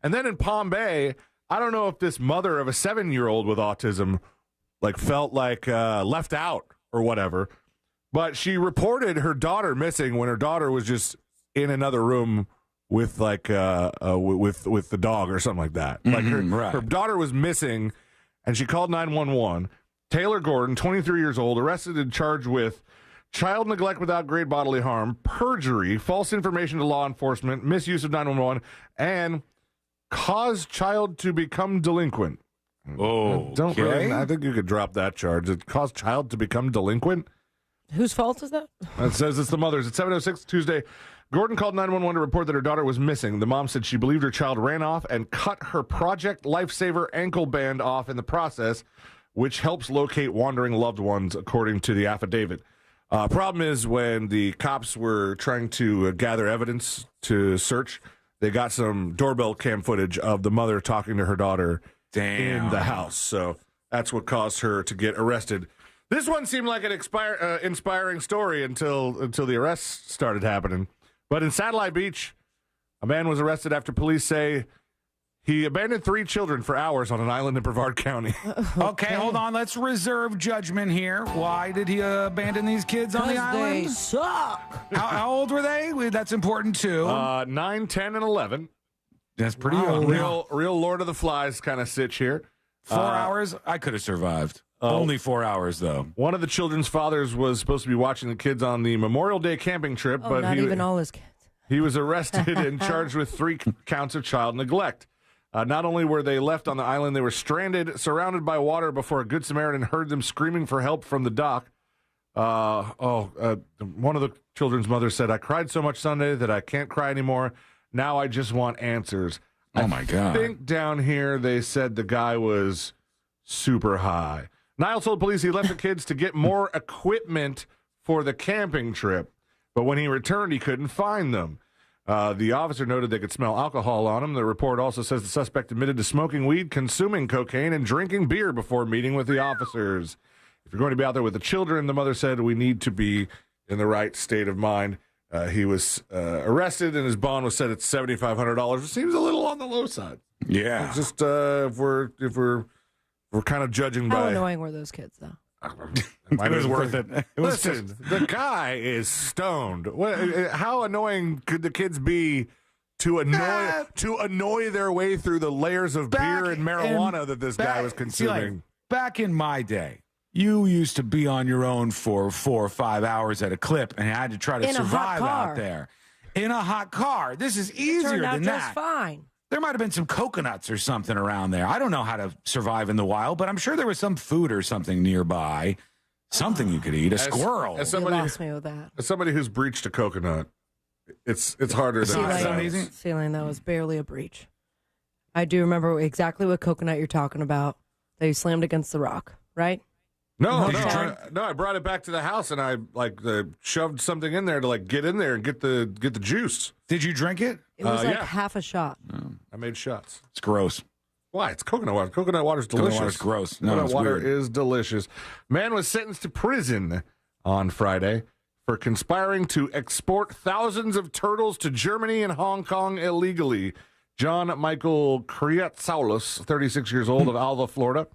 And then in Palm Bay, I don't know if this mother of a 7-year-old with autism felt left out or whatever, but she reported her daughter missing when her daughter was just in another room with with the dog or something like that. Her daughter was missing, and she called 911. Taylor Gordon, 23 years old, arrested and charged with child neglect without great bodily harm, perjury, false information to law enforcement, misuse of 911, and cause child to become delinquent. I think you could drop that charge. It caused child to become delinquent. Whose fault is that? It says it's the mother's. At 7:06 Tuesday, Gordon called 911 to report that her daughter was missing. The mom said she believed her child ran off and cut her Project Lifesaver ankle band off in the process, which helps locate wandering loved ones, according to the affidavit. Problem is, when the cops were trying to gather evidence to search, they got some doorbell cam footage of the mother talking to her daughter in the house. So that's what caused her to get arrested. This one seemed like an inspiring story until the arrests started happening. But in Satellite Beach, a man was arrested after police say he abandoned 3 children for hours on an island in Brevard County. Okay, hold on. Let's reserve judgment here. Why did he abandon these kids on the island? They suck. How old were they? That's important, too. 9, 10, and 11. That's pretty young. Real Lord of the Flies kind of sitch here. 4 hours? I could have survived. Only 4 hours, though. One of the children's fathers was supposed to be watching the kids on the Memorial Day camping trip. But not even all his kids. He was arrested and charged with 3 counts of child neglect. Not only were they left on the island, they were stranded, surrounded by water before a Good Samaritan heard them screaming for help from the dock. One of the children's mothers said, "I cried so much Sunday that I can't cry anymore. Now I just want answers." Oh, my God. I think down here they said the guy was super high. Niles told police he left the kids to get more equipment for the camping trip, but when he returned, he couldn't find them. The officer noted they could smell alcohol on him. The report also says the suspect admitted to smoking weed, consuming cocaine, and drinking beer before meeting with the officers. If you're going to be out there with the children, the mother said, we need to be in the right state of mind. He was arrested, and his bond was set at $7,500, which seems a little on the low side. Yeah. It's just if we're kind of judging How by... annoying were those kids, though? It was worth it. Listen, the guy is stoned. How annoying could the kids be to annoy their way through the layers of beer and marijuana that this guy was consuming? Back in my day, you used to be on your own for 4 or 5 hours at a clip and had to try to survive out there in a hot car. This is easier than that. Just fine. There might have been some coconuts or something around there. I don't know how to survive in the wild, but I'm sure there was some food or something nearby. Something you could eat. A squirrel. You lost me with that. As somebody who's breached a coconut, it's harder than Feeling that was barely a breach. I do remember exactly what coconut you're talking about. That you slammed against the rock, right? No, I brought it back to the house and I shoved something in there to get in there and get the juice. Did you drink it? It was half a shot. I made shots. It's gross. Why? It's coconut water. Coconut water's delicious. Coconut water's gross. No, coconut water weird. is delicious. Man was sentenced to prison on Friday for conspiring to export thousands of turtles to Germany and Hong Kong illegally. John Michael Kriatsoulis, 36 years old, of Alva, Florida.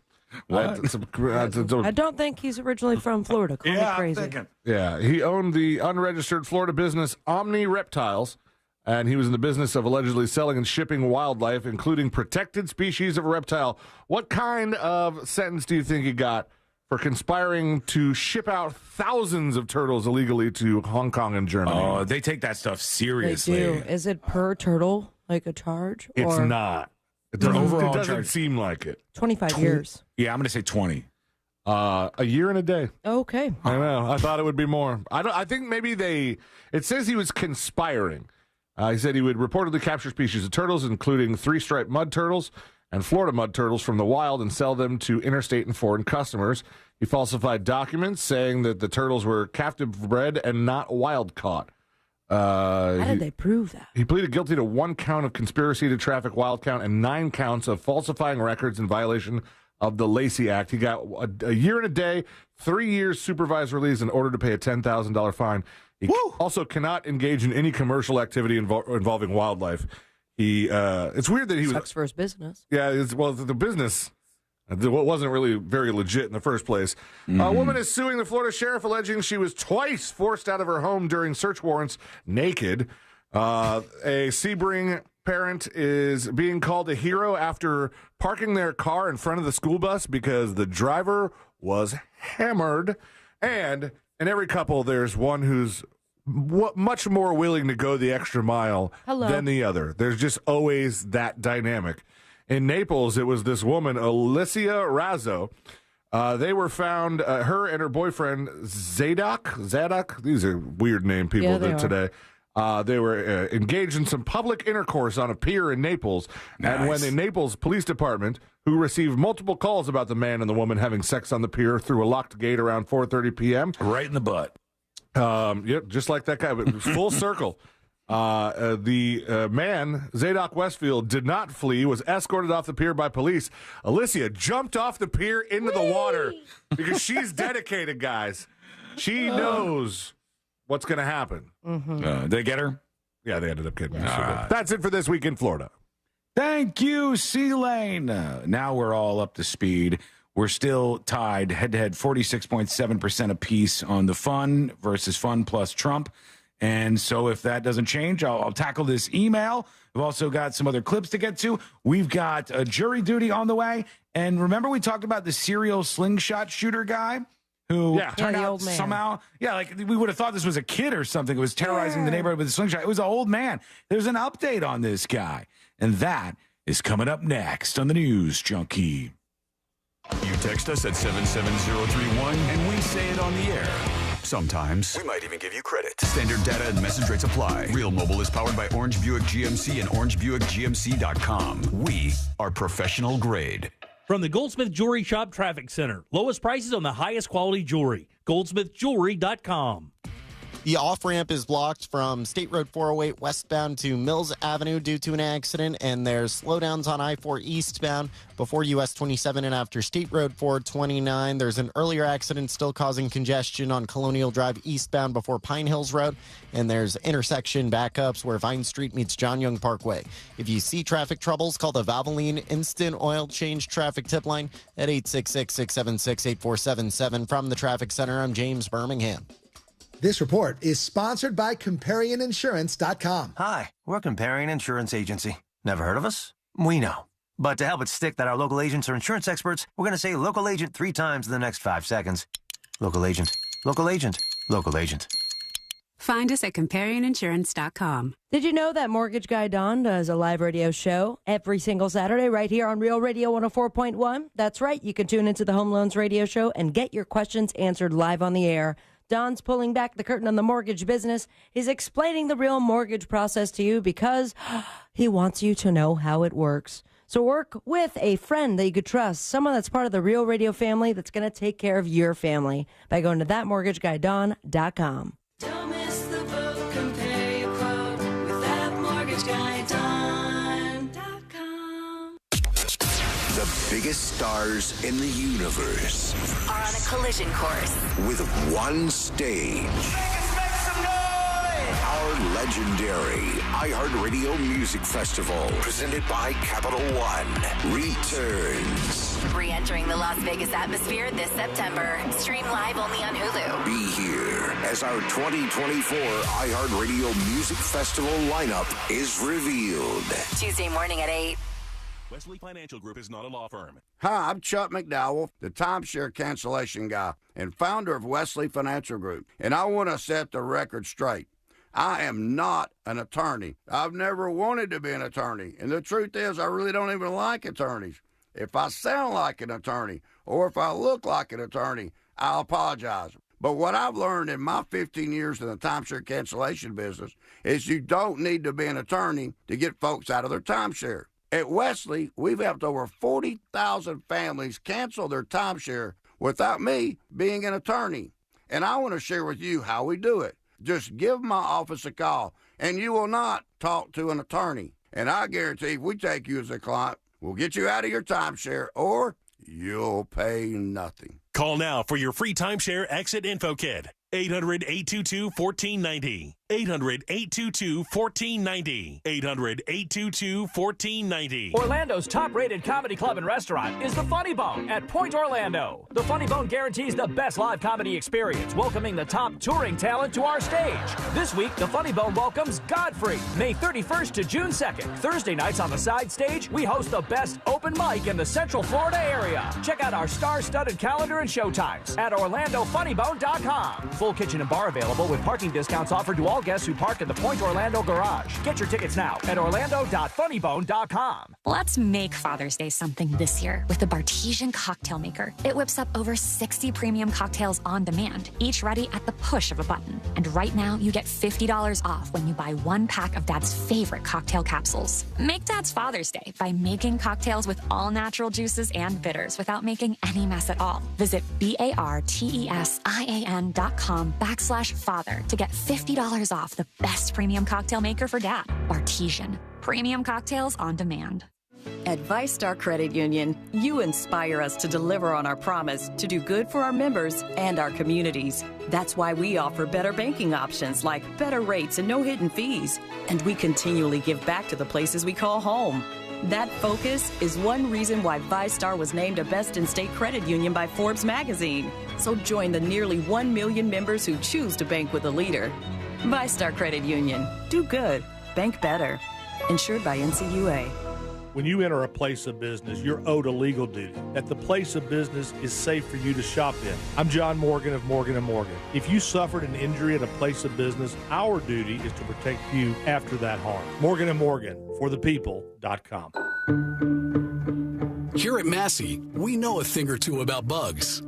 I don't think he's originally from Florida. Call me crazy. Yeah, he owned the unregistered Florida business Omni Reptiles, and he was in the business of allegedly selling and shipping wildlife, including protected species of reptile. What kind of sentence do you think he got for conspiring to ship out thousands of turtles illegally to Hong Kong and Germany? Oh, they take that stuff seriously. They do. Is it per turtle, like a charge? It's or? not. It doesn't seem like it. 25 years. Yeah, I'm going to say 20. A year and a day. Okay. I know. I thought it would be more. I think maybe it says he was conspiring. He said he would reportedly capture species of turtles, including 3-striped mud turtles and Florida mud turtles from the wild, and sell them to interstate and foreign customers. He falsified documents saying that the turtles were captive bred and not wild caught. How did they prove that? He pleaded guilty to 1 count of conspiracy to traffic wild count and 9 counts of falsifying records in violation of the Lacey Act. He got a year and a day, 3 years supervised release in order to pay a $10,000 fine. He also cannot engage in any commercial activity involving wildlife. It's weird that he was... Sucks for his business. Yeah, the business... It wasn't really very legit in the first place. Mm-hmm. A woman is suing the Florida sheriff, alleging she was twice forced out of her home during search warrants naked. A Sebring parent is being called a hero after parking their car in front of the school bus because the driver was hammered. And in every couple, there's one who's much more willing to go the extra mile than the other. There's just always that dynamic. In Naples, it was this woman, Alicia Razzo. They were found, her and her boyfriend, Zadok. These are weird name people today. They were engaged in some public intercourse on a pier in Naples. Nice. And when the Naples Police Department, who received multiple calls about the man and the woman having sex on the pier through a locked gate around 4:30 p.m. Right in the butt. Yep, just like that guy, but full circle. The man, Zadok Westfield, did not flee, was escorted off the pier by police. Alicia jumped off the pier into the water because she's dedicated, guys. She knows what's going to happen. Mm-hmm. Did they get her? Yeah, they ended up getting her. That's it for this week in Florida. Thank you, C-Lane. Now we're all up to speed. We're still tied head-to-head 46.7% apiece on the fun versus fun plus Trump. And so if that doesn't change, I'll tackle this email. We've also got some other clips to get to. We've got a jury duty on the way. And remember we talked about the serial slingshot shooter guy who turned out somehow, like we would have thought this was a kid or something who was terrorizing the neighborhood with a slingshot. It was an old man. There's an update on this guy. And that is coming up next on the News Junkie. You text us at 77031 and we say it on the air. Sometimes. We might even give you credit. Standard data and message rates apply. Real Mobile is powered by Orange Buick GMC and OrangeBuickGMC.com. We are professional grade. From the Goldsmith Jewelry Shop Traffic Center. Lowest prices on the highest quality jewelry. GoldsmithJewelry.com. The off-ramp is blocked from State Road 408 westbound to Mills Avenue due to an accident, and there's slowdowns on I-4 eastbound before US 27 and after State Road 429. There's an earlier accident still causing congestion on Colonial Drive eastbound before Pine Hills Road, and there's intersection backups where Vine Street meets John Young Parkway. If you see traffic troubles, call the Valvoline Instant Oil Change Traffic Tip Line at 866-676-8477. From the Traffic Center, I'm James Birmingham. This report is sponsored by ComparionInsurance.com. Hi, we're Comparion Insurance Agency. Never heard of us? We know. But to help it stick that our local agents are insurance experts, we're going to say local agent 3 times in the next 5 seconds. Local agent, local agent, local agent. Find us at ComparionInsurance.com. Did you know that Mortgage Guy Don does a live radio show every single Saturday right here on Real Radio 104.1? That's right. You can tune into the Home Loans Radio Show and get your questions answered live on the air. Don's pulling back the curtain on the mortgage business. He's explaining the real mortgage process to you because he wants you to know how it works. So work with a friend that you could trust, someone that's part of the Real Radio family that's going to take care of your family by going to thatmortgageguyDon.com. Don't miss the boat. Compare your quote with thatmortgageguyDon.com. The biggest stars in the universe are on a collision course with one stage. Our legendary iHeartRadio Music Festival, presented by Capital One, returns. Re-entering the Las Vegas atmosphere this September. Stream live only on Hulu. Be here as our 2024 iHeartRadio Music Festival lineup is revealed. Tuesday morning at 8. Wesley Financial Group is not a law firm. Hi, I'm Chuck McDowell, the timeshare cancellation guy and founder of Wesley Financial Group, and I want to set the record straight. I am not an attorney. I've never wanted to be an attorney, and the truth is I really don't even like attorneys. If I sound like an attorney or if I look like an attorney, I'll apologize. But what I've learned in my 15 years in the timeshare cancellation business is you don't need to be an attorney to get folks out of their timeshare. At Wesley, we've helped over 40,000 families cancel their timeshare without me being an attorney. And I want to share with you how we do it. Just give my office a call, and you will not talk to an attorney. And I guarantee if we take you as a client, we'll get you out of your timeshare, or you'll pay nothing. Call now for your free timeshare exit info kit. 800-822-1490. 800-822-1490. 800-822-1490. Orlando's top-rated comedy club and restaurant is the Funny Bone at Point Orlando. The Funny Bone guarantees the best live comedy experience, welcoming the top touring talent to our stage. This week, the Funny Bone welcomes Godfrey, May 31st to June 2nd. Thursday nights on the side stage, we host the best open mic in the Central Florida area. Check out our star-studded calendar and showtimes at OrlandoFunnyBone.com. Full kitchen and bar available with parking discounts offered to all guests who park in the Point Orlando garage. Get your tickets now at Orlando.funnybone.com. Let's make Father's Day something this year with the Bartesian Cocktail Maker. It whips up over 60 premium cocktails on demand, each ready at the push of a button. And right now, you get $50 off when you buy 1 pack of Dad's favorite cocktail capsules. Make Dad's Father's Day by making cocktails with all natural juices and bitters without making any mess at all. Visit BARTESIAN.com/father to get $50 off the best premium cocktail maker for Dad. Bartesian. Premium cocktails on demand. At ViStar Credit Union, you inspire us to deliver on our promise to do good for our members and our communities. That's why we offer better banking options like better rates and no hidden fees. And we continually give back to the places we call home. That focus is one reason why ViStar was named a Best in State Credit Union by Forbes magazine. So join the nearly 1 million members who choose to bank with a leader. ViStar Credit Union. Do good. Bank better. Insured by NCUA. When you enter a place of business, you're owed a legal duty that the place of business is safe for you to shop in. I'm John Morgan of Morgan & Morgan. If you suffered an injury at a place of business, our duty is to protect you after that harm. Morgan & Morgan, for the people.com. Here at Massey, we know a thing or two about bugs.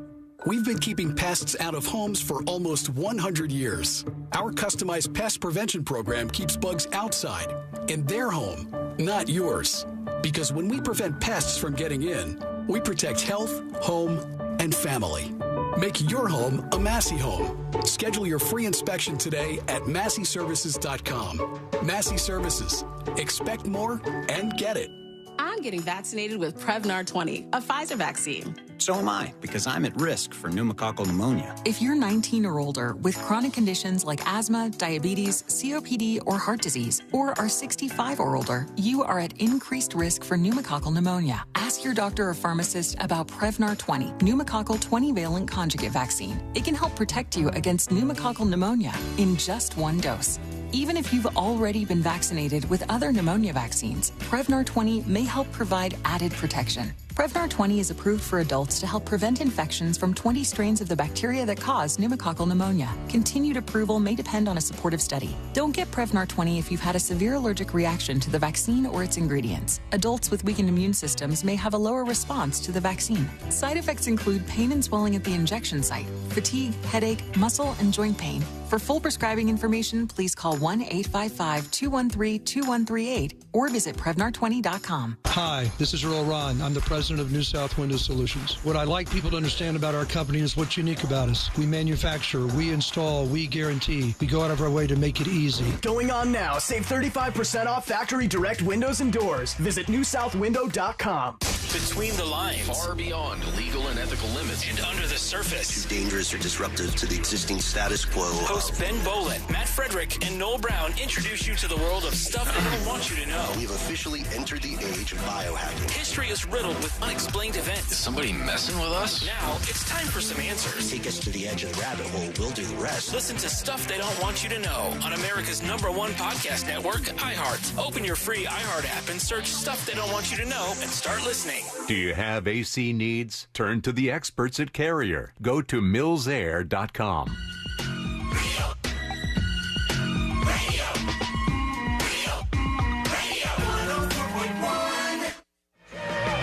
We've been keeping pests out of homes for almost 100 years. Our customized pest prevention program keeps bugs outside, in their home, not yours. Because when we prevent pests from getting in, We protect health, home, and family. Make your home a Massey home. Schedule your free inspection today at MasseyServices.com. Massey Services. Expect more and get it. I'm getting vaccinated with Prevnar 20, a Pfizer vaccine. So am I, because I'm at risk for pneumococcal pneumonia. If you're 19 or older with chronic conditions like asthma, diabetes, COPD, or heart disease, or are 65 or older, you are at increased risk for pneumococcal pneumonia. Ask your doctor or pharmacist about Prevnar 20, pneumococcal 20-valent conjugate vaccine. It can help protect you against pneumococcal pneumonia in just one dose. Even if you've already been vaccinated with other pneumonia vaccines, Prevnar 20 may help provide added protection. Prevnar 20 is approved for adults to help prevent infections from 20 strains of the bacteria that cause pneumococcal pneumonia. Continued approval may depend on a supportive study. Don't get Prevnar 20 if you've had a severe allergic reaction to the vaccine or its ingredients. Adults with weakened immune systems may have a lower response to the vaccine. Side effects include pain and swelling at the injection site, fatigue, headache, muscle, and joint pain. For full prescribing information, please call 1-855-213-2138 or visit Prevnar20.com. Hi, this is Earl Ron. I'm the president of New South Window Solutions. What I'd like people to understand about our company is what's unique about us. We manufacture, we install, we guarantee. We go out of our way to make it easy. Going on now. Save 35% off factory direct windows and doors. Visit newsouthwindow.com. Between the lines, far beyond legal and ethical limits, and under the surface, too dangerous or disruptive to the existing status quo. Hosts Ben Bolin, Matt Frederick, and Noel Brown introduce you to the world of stuff they don't want you to know. We've officially entered the age of biohacking. History is riddled with unexplained events. Is somebody messing with us? Now it's time for some answers. Take us to the edge of the rabbit hole. We'll do the rest. Listen to Stuff They Don't Want You to Know on America's #1 podcast network, iHeart. Open your free iHeart app and search Stuff They Don't Want You to Know and start listening. Do you have AC needs? Turn to the experts at Carrier. Go to millsair.com.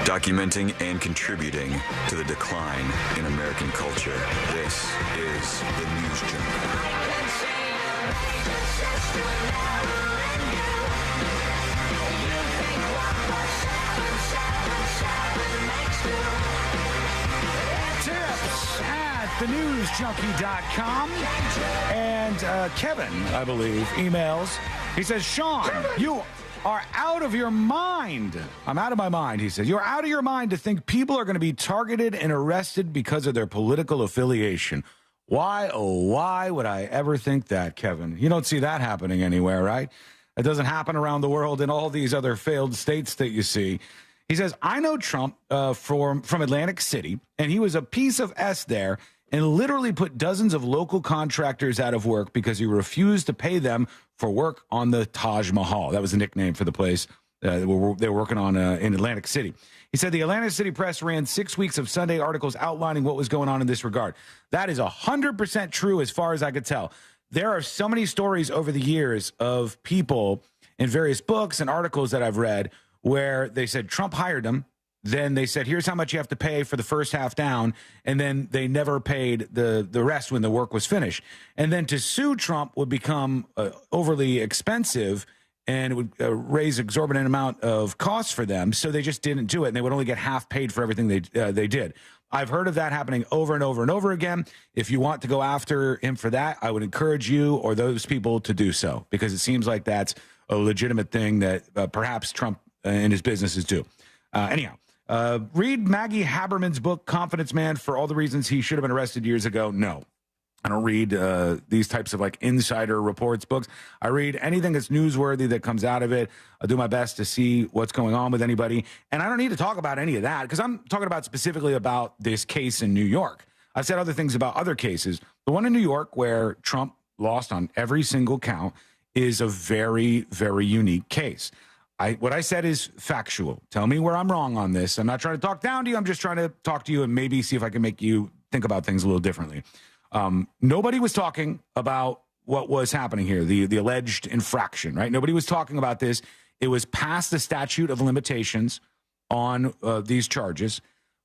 Documenting and contributing to the decline in American culture. This is the News Junkie. Tips at thenewsjunkie.com. And Kevin, I believe, emails. He says, Sean, you are out of your mind. I'm out of my mind, he says. You're out of your mind to think people are going to be targeted and arrested because of their political affiliation. Why, oh, why would I ever think that, Kevin? You don't see that happening anywhere, right? It doesn't happen around the world in all these other failed states that you see. He says, I know Trump from Atlantic City, and he was a piece of S there and literally put dozens of local contractors out of work because he refused to pay them for work on the Taj Mahal. That was the nickname for the place they were working on in Atlantic City. He said the Atlantic City press ran 6 weeks of Sunday articles outlining what was going on in this regard. That is 100% true as far as I could tell. There are so many stories over the years of people in various books and articles that I've read where they said Trump hired them. Then they said, here's how much you have to pay for the first half down. And then they never paid the rest when the work was finished. And then to sue Trump would become overly expensive and it would raise exorbitant amount of costs for them. So they just didn't do it. And they would only get half paid for everything they did. I've heard of that happening over and over and over again. If you want to go after him for that, I would encourage you or those people to do so, because it seems like that's a legitimate thing that perhaps Trump and his businesses do. Anyhow. Read Maggie Haberman's book, Confidence Man, for all the reasons he should have been arrested years ago. No, I don't read these types of like insider reports books. I read anything that's newsworthy that comes out of it. I'll do my best to see what's going on with anybody. And I don't need to talk about any of that because I'm talking about specifically about this case in New York. I've said other things about other cases. The one in New York where Trump lost on every single count is a very, very unique case. What I said is factual. Tell me where I'm wrong on this. I'm not trying to talk down to you. I'm just trying to talk to you and maybe see if I can make you think about things a little differently. Nobody was talking about what was happening here, the alleged infraction, right? Nobody was talking about this. It was past the statute of limitations on these charges.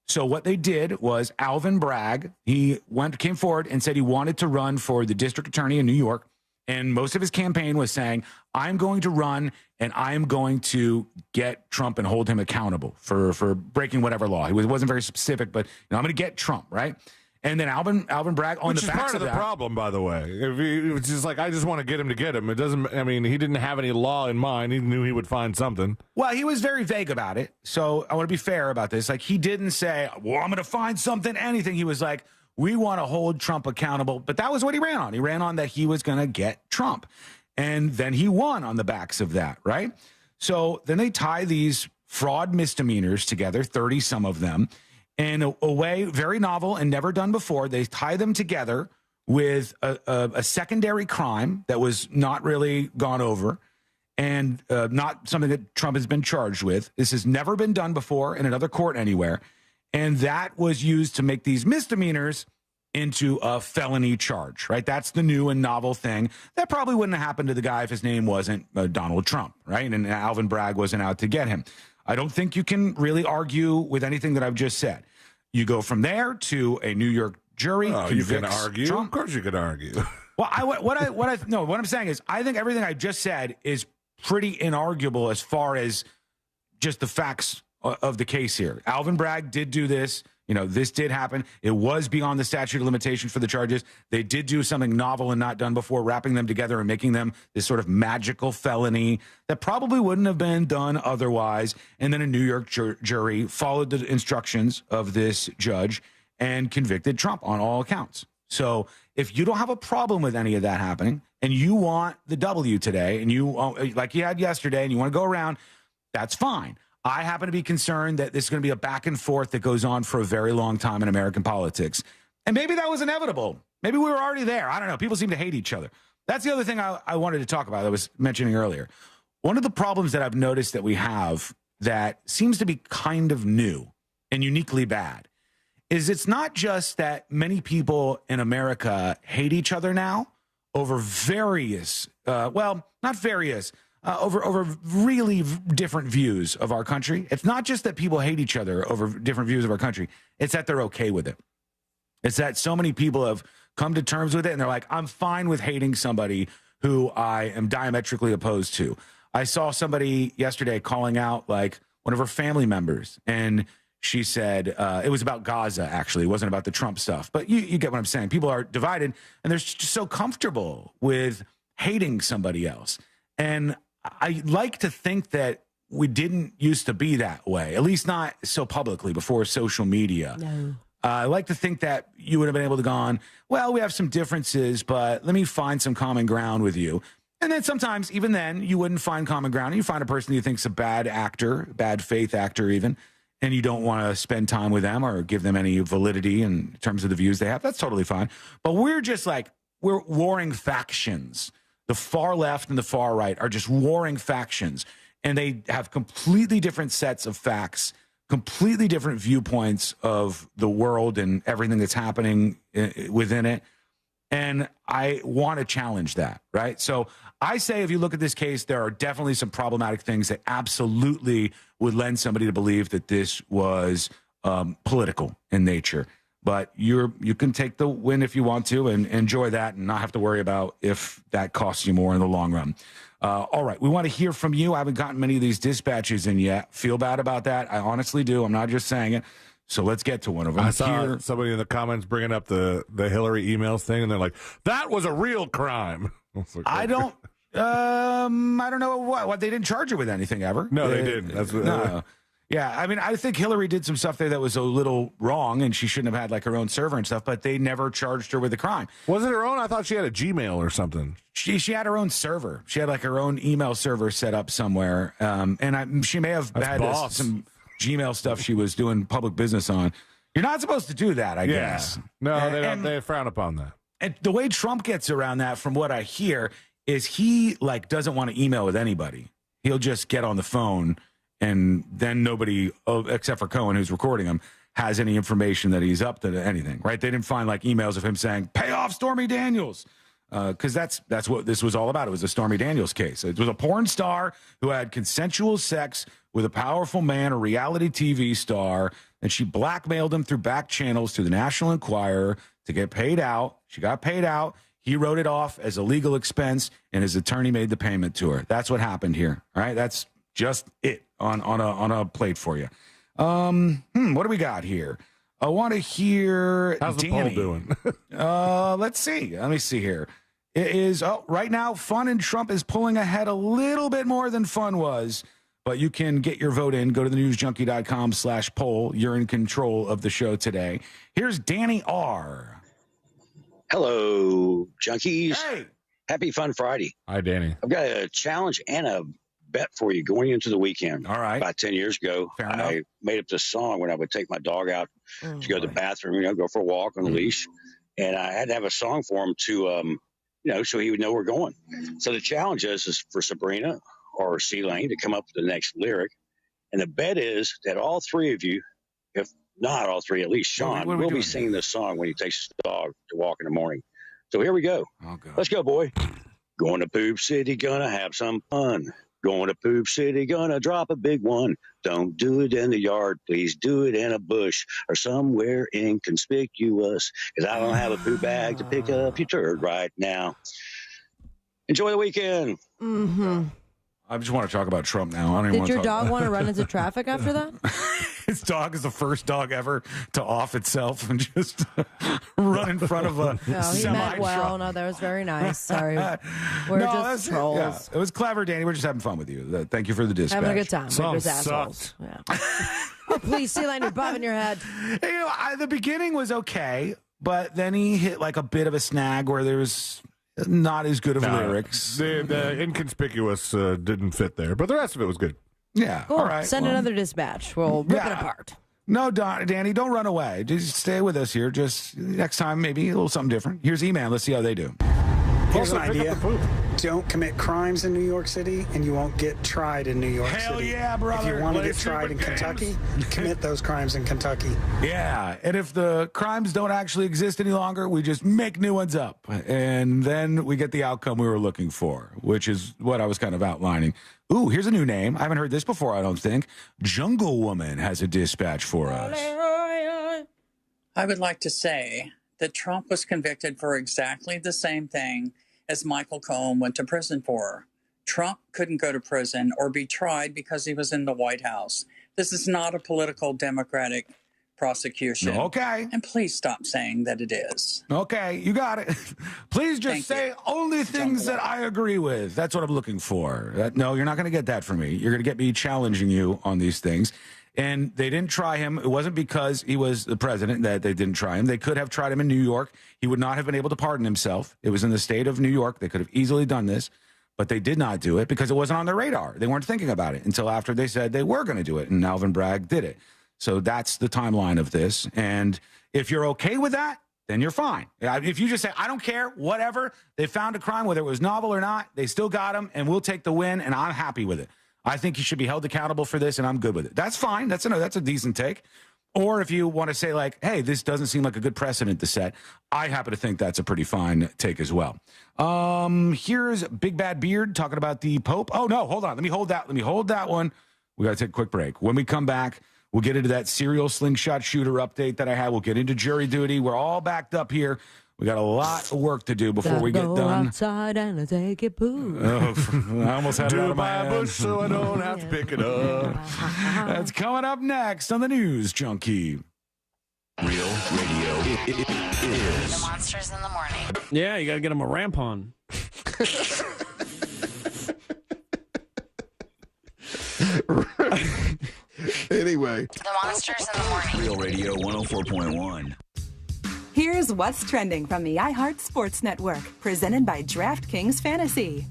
So what they did was Alvin Bragg, he came forward and said he wanted to run for the district attorney in New York. And most of his campaign was saying, I'm going to run and I'm going to get Trump and hold him accountable for breaking whatever law. He wasn't very specific, but I'm going to get Trump, right? And then Alvin Bragg on Which the is backs part of the that, problem, by the way. It's just like, I just want to get him to get him. It doesn't, I mean, he didn't have any law in mind. He knew he would find something. Well, he was very vague about it. So I want to be fair about this. Like, he didn't say, well, I'm going to find something, anything. He was like, we want to hold Trump accountable. But that was what he ran on. He ran on that he was going to get Trump. And then he won on the backs of that, right? So then they tie these fraud misdemeanors together, 30 some of them, in a way very novel and never done before. They tie them together with a secondary crime that was not really gone over and not something that Trump has been charged with. This has never been done before in another court anywhere. And that was used to make these misdemeanors into a felony charge, right? That's the new and novel thing. That probably wouldn't have happened to the guy if his name wasn't Donald Trump, right? And Alvin Bragg wasn't out to get him. I don't think you can really argue with anything that I've just said. You go from there to a New York jury. Oh, you can argue? Trump. Of course you can argue. Well, what I'm saying is I think everything I just said is pretty inarguable as far as just the facts of the case here. Alvin Bragg did do this. This did happen. It was beyond the statute of limitation for the charges. They did do something novel and not done before, wrapping them together and making them this sort of magical felony that probably wouldn't have been done otherwise. And then a New York jury followed the instructions of this judge and convicted Trump on all accounts. So if you don't have a problem with any of that happening and you want the W today and you, like you had yesterday, and you want to go around, that's fine. I happen to be concerned that this is going to be a back and forth that goes on for a very long time in American politics. And maybe that was inevitable. Maybe we were already there. I don't know. People seem to hate each other. That's the other thing I wanted to talk about that I was mentioning earlier. One of the problems that I've noticed that we have that seems to be kind of new and uniquely bad is it's not just that many people in America hate each other now over various, over really different views of our country. It's not just that people hate each other over different views of our country. It's that they're okay with it. It's that so many people have come to terms with it, and they're like, I'm fine with hating somebody who I am diametrically opposed to. I saw somebody yesterday calling out, like, one of her family members, and she said, it was about Gaza, actually. It wasn't about the Trump stuff. But you get what I'm saying. People are divided, and they're just so comfortable with hating somebody else. And I like to think that we didn't used to be that way, at least not so publicly before social media. No. I like to think that you would have been able to go on, well, we have some differences, but let me find some common ground with you. And then sometimes, even then, you wouldn't find common ground. You find a person you think's a bad actor, bad faith actor even, and you don't want to spend time with them or give them any validity in terms of the views they have. That's totally fine. But we're warring factions. The far left and the far right are just warring factions, and they have completely different sets of facts, completely different viewpoints of the world and everything that's happening within it. And I want to challenge that, right? So I say if you look at this case, there are definitely some problematic things that absolutely would lend somebody to believe that this was political in nature. But you can take the win if you want to and enjoy that and not have to worry about if that costs you more in the long run. All right, we want to hear from you. I haven't gotten many of these dispatches in yet. Feel bad about that. I honestly do. I'm not just saying it. So let's get to one of them. I saw somebody in the comments bringing up the Hillary emails thing, and they're like, that was a real crime. I don't know what they didn't charge her with anything ever. No, they didn't. That's what. No. Yeah, I mean, I think Hillary did some stuff there that was a little wrong, and she shouldn't have had like her own server and stuff, but they never charged her with a crime. Was it her own? I thought she had a Gmail or something. She had her own server. She had like her own email server set up somewhere, and she may have had some Gmail stuff she was doing public business on. You're not supposed to do that, I guess. No, they frown upon that. And the way Trump gets around that, from what I hear, is he like doesn't want to email with anybody. He'll just get on the phone, and then nobody, except for Cohen, who's recording him, has any information that he's up to anything, right? They didn't find like emails of him saying, pay off Stormy Daniels, because that's what this was all about. It was a Stormy Daniels case. It was a porn star who had consensual sex with a powerful man, a reality TV star, and she blackmailed him through back channels through the National Enquirer to get paid out. She got paid out. He wrote it off as a legal expense, and his attorney made the payment to her. That's what happened here. All right, that's just it on a plate for you. What do we got here? I want to hear how's the Danny. poll doing? Let's see. Let me see here. It is right now. Fun and Trump is pulling ahead a little bit more than Fun was, but you can get your vote in. Go to thenewsjunkie.com/poll. You're in control of the show today. Here's Danny R. Hello, junkies. Hey. Happy Fun Friday. Hi, Danny. I've got a challenge and a bet for you going into the weekend. All right. About 10 years ago, I made up this song when I would take my dog out to go to the bathroom, go for a walk on a leash. And I had to have a song for him to, so he would know we're going. So the challenge is for Sabrina or C Lane to come up with the next lyric. And the bet is that all three of you, if not all three, at least Sean, will be singing this song when he takes his dog to walk in the morning. So here we go. Oh, God. Let's go, boy. Going to Poop City, gonna have some fun. Going to Poop City, gonna drop a big one. Don't do it in the yard, please do it in a bush or somewhere inconspicuous, because I don't have a poop bag to pick up your turd right now. Enjoy the weekend. Mm-hmm. I just want to talk about Trump now. I don't even Did want to your talk dog about want to run into traffic after that? His dog is the first dog ever to off itself and just run in front of a No, he semi meant well. truck. No, that was very nice. Sorry. We're just trolls. Yeah, it was clever, Danny. We're just having fun with you. Thank you for the dispatch. Having a good time. Some We're just assholes. Yeah. Oh, please, see line, you're bobbing your head. Hey, the beginning was okay, but then he hit like a bit of a snag where there was not as good of lyrics. The inconspicuous didn't fit there, but the rest of it was good. Yeah. Cool. All right. Send another dispatch. We'll rip it apart. No, Danny, don't run away. Just stay with us here. Just next time, maybe a little something different. Here's E-Man. Let's see how they do. Here's an idea. Don't commit crimes in New York City, and you won't get tried in New York City. Hell yeah, brother. If you want to Play get tried in stupid Kentucky, commit those crimes in Kentucky. Yeah, and if the crimes don't actually exist any longer, we just make new ones up. And then we get the outcome we were looking for, which is what I was kind of outlining. Ooh, here's a new name. I haven't heard this before, I don't think. Jungle Woman has a dispatch for us. I would like to say that Trump was convicted for exactly the same thing as Michael Cohen went to prison for. Trump couldn't go to prison or be tried because he was in the White House. This is not a political Democratic prosecution. Okay. And please stop saying that it is. Okay, you got it. Please just say only things that I agree with. That's what I'm looking for. No, you're not going to get that from me. You're going to get me challenging you on these things. And they didn't try him. It wasn't because he was the president that they didn't try him. They could have tried him in New York. He would not have been able to pardon himself. It was in the state of New York. They could have easily done this, but they did not do it because it wasn't on their radar. They weren't thinking about it until after they said they were going to do it, and Alvin Bragg did it. So that's the timeline of this. And if you're okay with that, then you're fine. If you just say, I don't care, whatever, they found a crime, whether it was novel or not, they still got him, and we'll take the win, and I'm happy with it. I think he should be held accountable for this, and I'm good with it. That's fine. That's a decent take. Or if you want to say, like, hey, this doesn't seem like a good precedent to set, I happen to think that's a pretty fine take as well. Here's Big Bad Beard talking about the Pope. Oh, no, hold on. Let me hold that one. We got to take a quick break. When we come back, we'll get into that serial slingshot shooter update that I had. We'll get into jury duty. We're all backed up here. We got a lot of work to do before we get done. Outside and take it boo. I almost had it out of my hand. bush so I don't have to pick it up. That's coming up next on the News Junkie. Real radio is. The Monsters in the Morning. Yeah, you got to get them a ramp on. Anyway. The Monsters in the Morning. Real Radio 104.1. Here's what's trending from the iHeart Sports Network, presented by DraftKings Fantasy.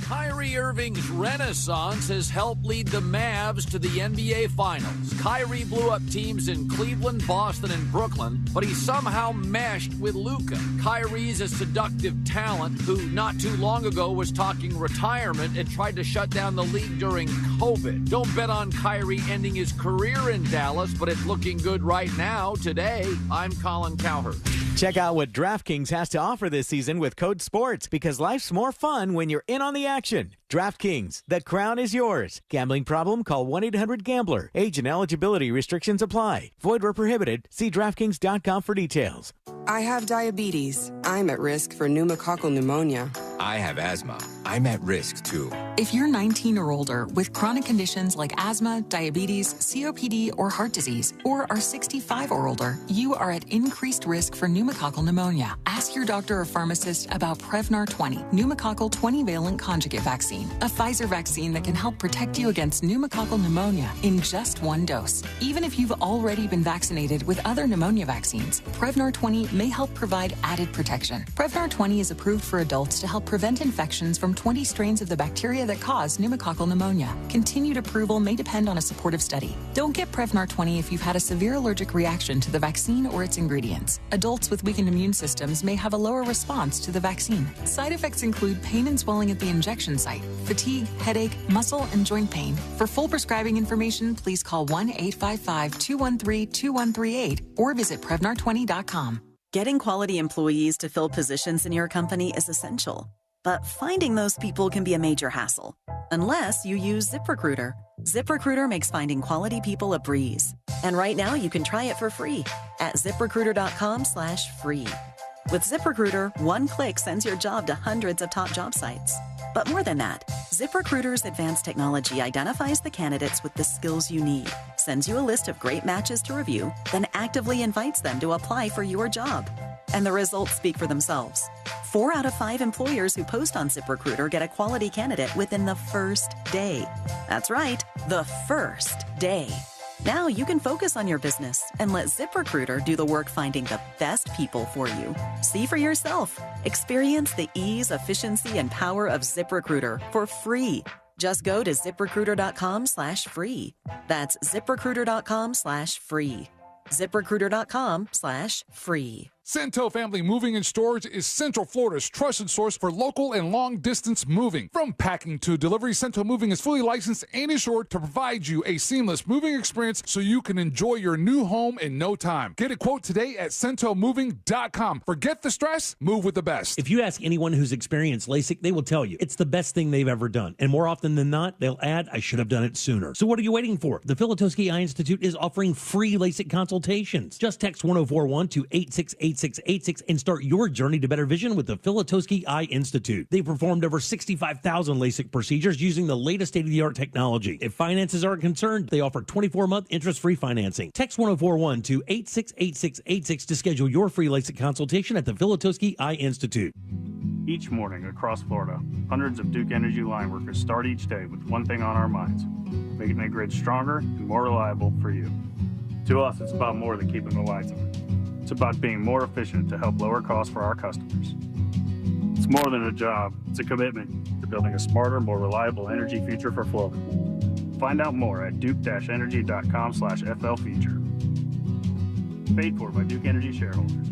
Kyrie Irving's renaissance has helped lead the Mavs to the NBA Finals. Kyrie blew up teams in Cleveland, Boston, and Brooklyn, but he somehow meshed with Luka. Kyrie's a seductive talent who not too long ago was talking retirement and tried to shut down the league during COVID. Don't bet on Kyrie ending his career in Dallas, but it's looking good right now. Today, I'm Colin Cowherd. Check out what DraftKings has to offer this season with code SPORTS, because life's more fun when you're in on the action. DraftKings, the crown is yours. Gambling problem? Call 1-800-GAMBLER. Age and eligibility restrictions apply. Void where prohibited. See DraftKings.com for details. I have diabetes. I'm at risk for pneumococcal pneumonia. I have asthma. I'm at risk too. If you're 19 or older with chronic conditions like asthma, diabetes, COPD, or heart disease, or are 65 or older, you are at increased risk for pneumococcal pneumonia. Ask your doctor or pharmacist about Prevnar 20, pneumococcal 20-valent conjugate vaccine, a Pfizer vaccine that can help protect you against pneumococcal pneumonia in just one dose. Even if you've already been vaccinated with other pneumonia vaccines, Prevnar 20 may help provide added protection. Prevnar 20 is approved for adults to help prevent infections from 20 strains of the bacteria that cause pneumococcal pneumonia. Continued approval may depend on a supportive study. Don't get Prevnar 20 if you've had a severe allergic reaction to the vaccine or its ingredients. Adults with weakened immune systems may have a lower response to the vaccine. Side effects include pain and swelling at the injection site, fatigue, headache, muscle, and joint pain. For full prescribing information, please call 1-855-213-2138 or visit Prevnar20.com. Getting quality employees to fill positions in your company is essential, but finding those people can be a major hassle, unless you use ZipRecruiter. ZipRecruiter makes finding quality people a breeze. And right now you can try it for free at ZipRecruiter.com/free. With ZipRecruiter, one click sends your job to hundreds of top job sites. But more than that, ZipRecruiter's advanced technology identifies the candidates with the skills you need, sends you a list of great matches to review, then actively invites them to apply for your job. And the results speak for themselves. 4 out of 5 employers who post on ZipRecruiter get a quality candidate within the first day. That's right, the first day. Now you can focus on your business and let ZipRecruiter do the work finding the best people for you. See for yourself. Experience the ease, efficiency, and power of ZipRecruiter for free. Just go to ZipRecruiter.com/free. That's ZipRecruiter.com/free. ZipRecruiter.com/free. Cento Family Moving and Storage is Central Florida's trusted source for local and long-distance moving. From packing to delivery, Cento Moving is fully licensed and insured to provide you a seamless moving experience so you can enjoy your new home in no time. Get a quote today at CentoMoving.com. Forget the stress, move with the best. If you ask anyone who's experienced LASIK, they will tell you it's the best thing they've ever done. And more often than not, they'll add, I should have done it sooner. So what are you waiting for? The Filatowski Eye Institute is offering free LASIK consultations. Just text 1041 to 86886 and start your journey to better vision with the Filatowski Eye Institute. They've performed over 65,000 LASIK procedures using the latest state-of-the-art technology. If finances aren't concerned, they offer 24-month interest-free financing. Text 1041 to 868686 to schedule your free LASIK consultation at the Filatowski Eye Institute. Each morning across Florida, hundreds of Duke Energy line workers start each day with one thing on our minds: making the grid stronger and more reliable for you. To us, it's about more than keeping the lights on. It's about being more efficient to help lower costs for our customers. It's more than a job, it's a commitment to building a smarter, more reliable energy future for Florida. Find out more at duke-energy.com/FL-feature. Paid for by Duke Energy shareholders.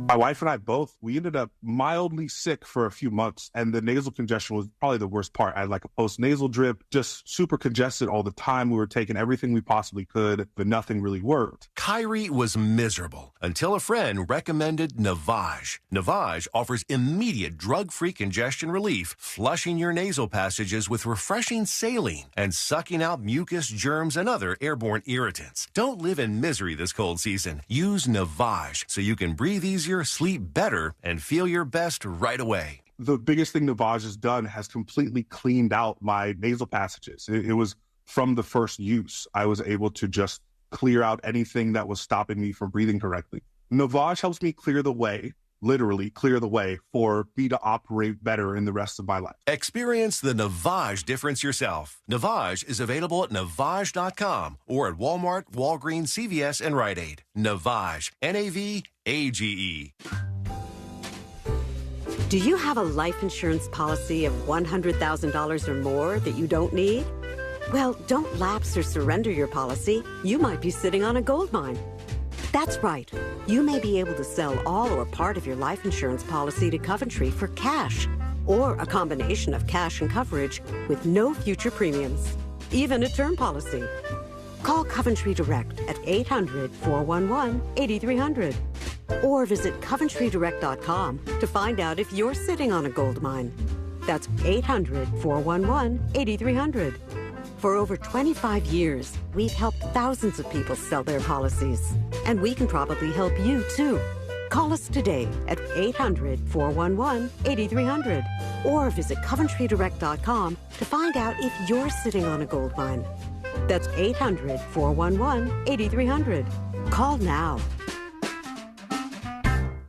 My wife and I both, we ended up mildly sick for a few months, and the nasal congestion was probably the worst part. I had like a post-nasal drip, just super congested all the time. We were taking everything we possibly could, but nothing really worked. Kyrie was miserable until a friend recommended Navage. Navage offers immediate drug-free congestion relief, flushing your nasal passages with refreshing saline and sucking out mucus, germs, and other airborne irritants. Don't live in misery this cold season. Use Navage so you can breathe easier, sleep better, and feel your best right away. The biggest thing Navage has done has completely cleaned out my nasal passages. It was from the first use. I was able to just clear out anything that was stopping me from breathing correctly. Navage helps me clear the way, literally clear the way, for me to operate better in the rest of my life. Experience the Navage difference yourself. Navage is available at Navage.com or at Walmart, Walgreens, CVS, and Rite Aid. Navage, N-A-V-A-G-E. Do you have a life insurance policy of $100,000 or more that you don't need? Well, don't lapse or surrender your policy. You might be sitting on a gold mine. That's right. You may be able to sell all or part of your life insurance policy to Coventry for cash, or a combination of cash and coverage with no future premiums, even a term policy. Call Coventry Direct at 800-411-8300. Or visit CoventryDirect.com to find out if you're sitting on a gold mine. That's 800-411-8300. For over 25 years, we've helped thousands of people sell their policies. And we can probably help you, too. Call us today at 800-411-8300. Or visit CoventryDirect.com to find out if you're sitting on a gold mine. That's 800-411-8300. Call now.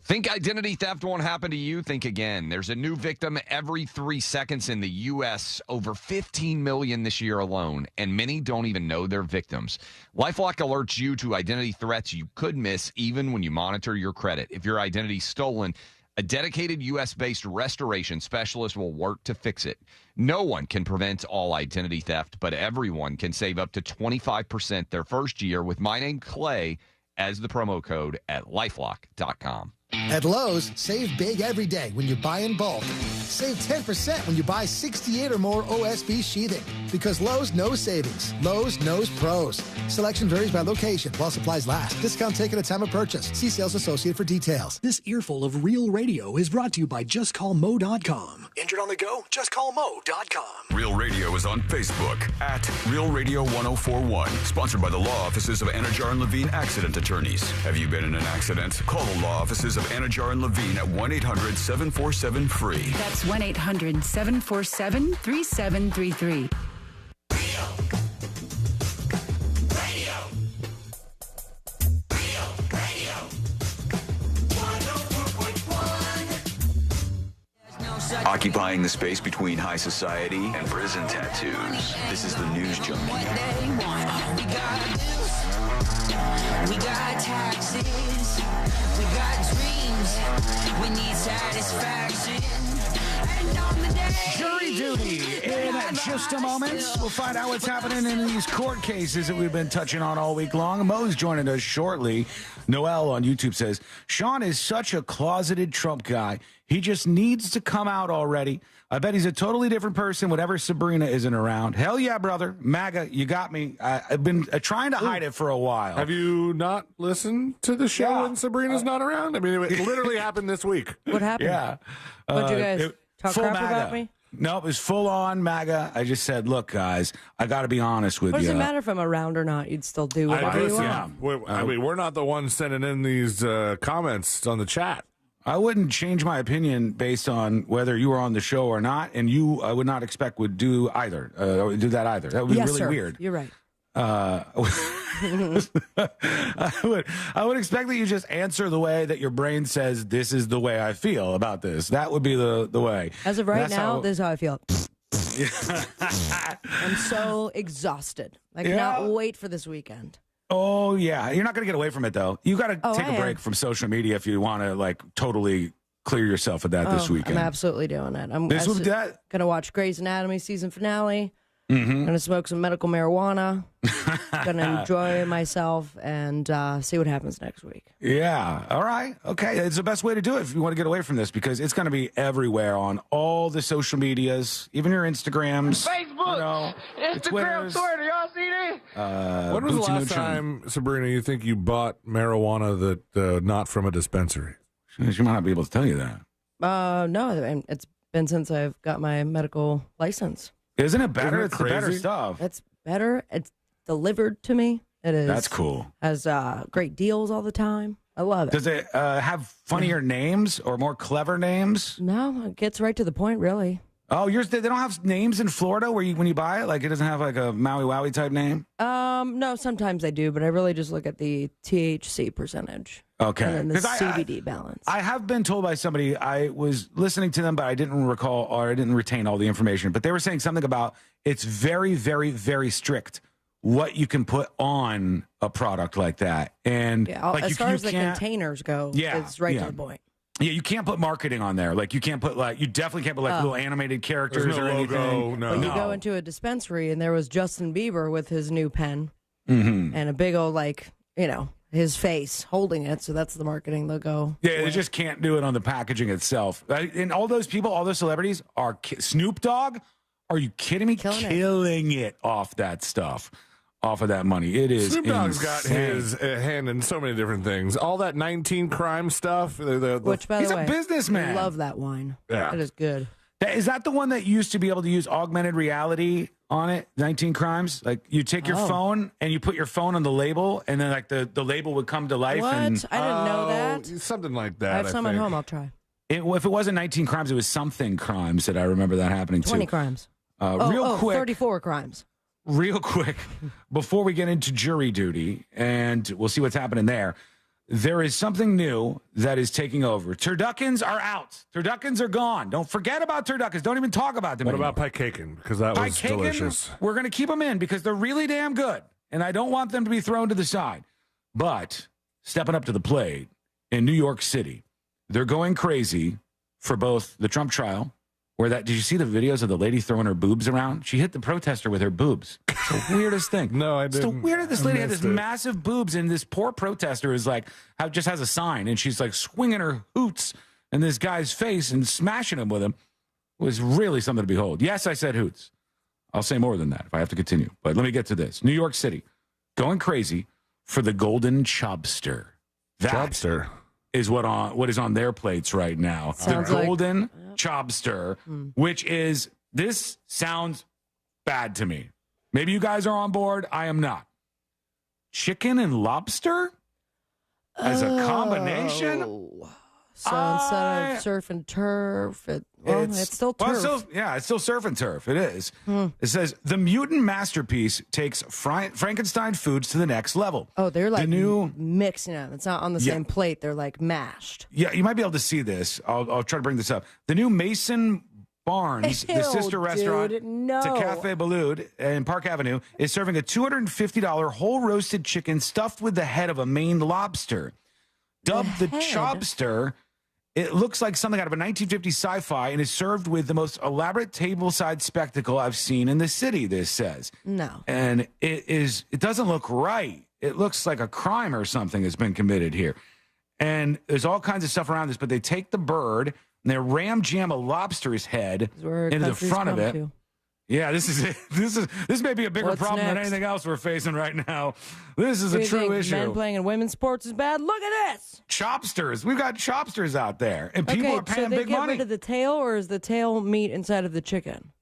Think identity theft won't happen to you? Think again. There's a new victim every 3 seconds in the U.S., over 15 million this year alone, and many don't even know they're victims. LifeLock alerts you to identity threats you could miss even when you monitor your credit. If your identity's stolen, a dedicated U.S.-based restoration specialist will work to fix it. No one can prevent all identity theft, but everyone can save up to 25% their first year with my name, Clay, as the promo code at LifeLock.com. At Lowe's, save big every day when you buy in bulk. Save 10% when you buy 68 or more OSB sheathing. Because Lowe's knows savings. Lowe's knows pros. Selection varies by location while supplies last. Discount taken at time of purchase. See sales associate for details. This earful of real radio is brought to you by JustCallMo.com. Injured on the go? JustCallMo.com. Real Radio is on Facebook at Real Radio 1041. Sponsored by the law offices of Anajar and Levine Accident Attorneys. Have you been in an accident? Call the law offices of Anajar and Levine at 1-800-747-FREE. That's 1-800-747-3733. Occupying the space between high society and prison tattoos. This is the News Junkie. We got taxes, we got dreams, we need satisfaction. And on the day, Jury duty in just a moment. We'll find out what's happening in these court cases that we've been touching on all week long. Mo's joining us shortly. Noel on YouTube says, Sean is such a closeted Trump guy. He just needs to come out already. I bet he's a totally different person whenever Sabrina isn't around. Hell yeah, brother. MAGA, you got me. I've been trying to hide it for a while. Have you not listened to the show when Sabrina's not around? I mean, it literally happened this week. What happened? Yeah. What'd you guys talk crap MAGA. about me? No, it was full on MAGA. I just said, look, guys, I got to be honest with you. What does it matter if I'm around or not? You'd still do whatever you want. We're not the ones sending in these comments on the chat. I wouldn't change my opinion based on whether you were on the show or not, and you, I would not expect would do either. Do that either. That would be really weird. You're right. I would expect that you just answer the way that your brain says this is the way I feel about this. That would be the way. As of right now, this is how I feel. I'm so exhausted. I cannot wait for this weekend. Oh, yeah. You're not going to get away from it, though. You got to take a break from social media if you want to, like, totally clear yourself of that this weekend. I'm absolutely doing it. I'm going to watch Grey's Anatomy season finale. I'm going to smoke some medical marijuana. Going to enjoy myself and see what happens next week. Yeah. All right. Okay. It's the best way to do it if you want to get away from this, because it's going to be everywhere on all the social medias, even your Instagrams. Facebook, Instagram, Twitter. Y'all see this? When was the last time, Sabrina, you think you bought marijuana that not from a dispensary? She might not be able to tell you that. No, it's been since I've got my medical license. Isn't it better? Isn't it it's the better stuff. It's better. It's delivered to me. It is. That's cool. Has great deals all the time. I love it. Does it have funnier names or more clever names? No, it gets right to the point, really. Oh, yours? They don't have names in Florida where when you buy it, like it doesn't have like a Maui Wowie type name. No, sometimes they do, but I really just look at the THC percentage. Okay. And then the CBD balance. I have been told by somebody, I was listening to them, but I didn't recall or I didn't retain all the information. But they were saying something about it's very, very, very strict what you can put on a product like that. And like as far as the containers go, it's right to the point. Yeah, you can't put marketing on there. Like you can't put you definitely can't put little animated characters or anything. No. But you go into a dispensary and there was Justin Bieber with his new pen and a big old his face holding it. So that's the marketing they'll go. Yeah, they just can't do it on the packaging itself. And all those people, all those celebrities are Snoop Dogg. Are you kidding me? Killing it off that stuff. off of that money. It is Snoop Dogg's got insane. his hand in so many different things. All that 19 crime stuff. Which, by He's the way, a businessman. I love that wine. Yeah. It is good. Is that the one that used to be able to use augmented reality on it? 19 Crimes? Like you take your phone and you put your phone on the label, and then like the label would come to life. What? And I didn't know that. Something like that. I have some at home. I'll try. if it wasn't 19 Crimes, it was something crimes that I remember that happening 20 to. crimes. Real quick. 34 crimes. Real quick, before we get into jury duty, and we'll see what's happening there, there is something new that is taking over. Turduckens are out. Turduckens are gone. Don't forget about turduckens. Don't even talk about them anymore. What about Pikeaken? Because that was delicious. We're going to keep them in because they're really damn good, and I don't want them to be thrown to the side. But stepping up to the plate in New York City, they're going crazy for both the Trump trial, where did you see the videos of the lady throwing her boobs around? She hit the protester with her boobs. It's the weirdest thing. No, I didn't. It's the weirdest. This lady had this it. massive boobs, and this poor protester is like, just has a sign, and she's like swinging her hoots in this guy's face and smashing him with them. It was really something to behold. Yes, I said hoots. I'll say more than that if I have to continue. But let me get to this. New York City, going crazy for the golden chobster. Chobster is what is on their plates right now. Sounds the like- golden chobster, which is, this sounds bad to me. Maybe you guys are on board. I am not. Chicken and lobster as a combination? So instead of surf and turf, it's still turf. It's still surf and turf. It is. It says, the mutant masterpiece takes Frankenstein foods to the next level. Oh, they're like the new mixing them. It's not on the same plate. They're like mashed. Yeah, you might be able to see this. I'll try to bring this up. The new Mason Barnes, the sister restaurant to Cafe Balud in Park Avenue, is serving a $250 whole roasted chicken stuffed with the head of a Maine lobster. Dubbed the chobster, it looks like something out of a 1950s sci-fi and is served with the most elaborate tableside spectacle I've seen in the city, this says. No. And it doesn't look right. It looks like a crime or something has been committed here. And there's all kinds of stuff around this, but they take the bird and they ram jam a lobster's head into the front of it. To. Yeah, this is it. This may be a bigger problem than anything else we're facing right now. This is a true issue. Men playing in women's sports is bad. Look at this. Chobsters. We've got chobsters out there, and people are paying big money. So they get rid of the tail, or is the tail meat inside of the chicken?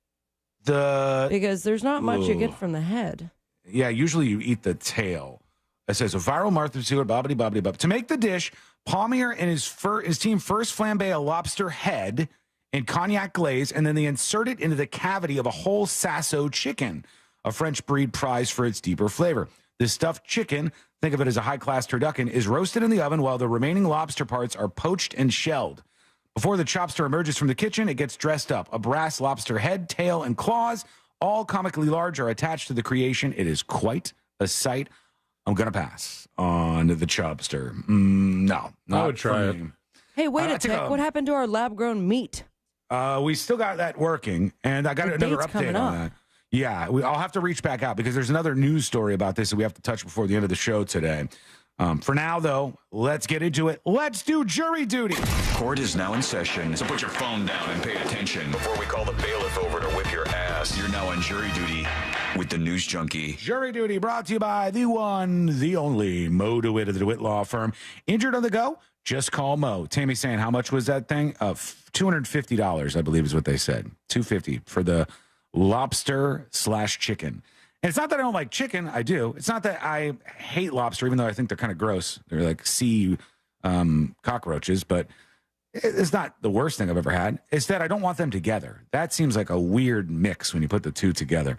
Because there's not much you get from the head. Yeah, usually you eat the tail. It says a viral Martha Stewart, bobbity bobbity bob. To make the dish, Palmier and his team first flambe a lobster head in cognac glaze, and then they insert it into the cavity of a whole sasso chicken, a French breed prized for its deeper flavor. This stuffed chicken, think of it as a high-class turducken, is roasted in the oven while the remaining lobster parts are poached and shelled. Before the chobster emerges from the kitchen, it gets dressed up. A brass lobster head, tail, and claws, all comically large, are attached to the creation. It is quite a sight. I'm going to pass on the chobster. No, I would try it. Hey, wait a tick. What happened to our lab-grown meat? We still got that working, and I got another update on that. Yeah, I'll have to reach back out because there's another news story about this that we have to touch before the end of the show today. For now, though, let's get into it. Let's do jury duty. Court is now in session, so put your phone down and pay attention. Before we call the bailiff over to whip your ass, you're now on jury duty with the News Junkie. Jury duty brought to you by the one, the only Mo DeWitt of the DeWitt Law Firm. Injured on the go? Just call Mo. Tammy's saying, how much was that thing? $250, I believe is what they said. $250 for the lobster/chicken. And it's not that I don't like chicken. I do. It's not that I hate lobster, even though I think they're kind of gross. They're like sea cockroaches, but it's not the worst thing I've ever had. It's that I don't want them together. That seems like a weird mix when you put the two together.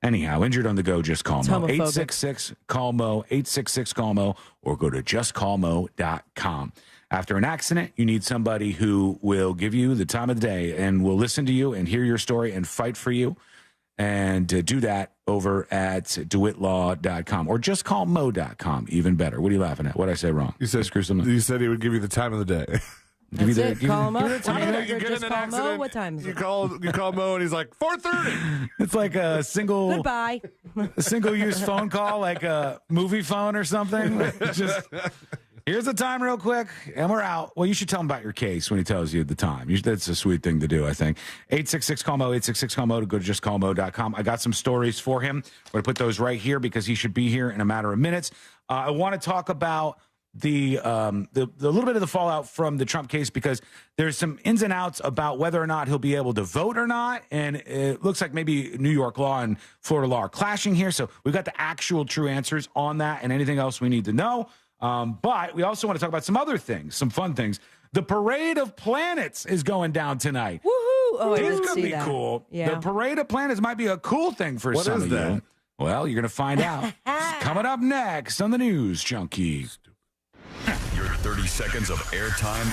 Anyhow, injured on the go, just call Mo. 866-CALL-MO, 866-CALL-MO, or go to justcallmo.com. After an accident, you need somebody who will give you the time of the day and will listen to you and hear your story and fight for you. And do that over at DeWittLaw.com or justcallmo.com. Even better. What are you laughing at? What did I say wrong? You said he would give you the time of the day. That's it. Call him up. You get in an accident. What time is it? You call Mo and he's like 4:30. It's like a single goodbye. Single use phone call, like a movie phone or something. Here's the time real quick, and we're out. Well, you should tell him about your case when he tells you the time. That's a sweet thing to do, I think. 866-CALL-MO, 866-CALL-MO to go to justcallmo.com. I got some stories for him. We're going to put those right here because he should be here in a matter of minutes. I want to talk about the little bit of the fallout from the Trump case because there's some ins and outs about whether or not he'll be able to vote or not, and it looks like maybe New York law and Florida law are clashing here. So we've got the actual true answers on that and anything else we need to know. But we also want to talk about some other things, some fun things. The Parade of Planets is going down tonight. Woohoo! Oh, this could be cool. Yeah. The Parade of Planets might be a cool thing for What some is of that? you. Well, you're going to find out. Coming up next on the News Junkie. Your 30 seconds of airtime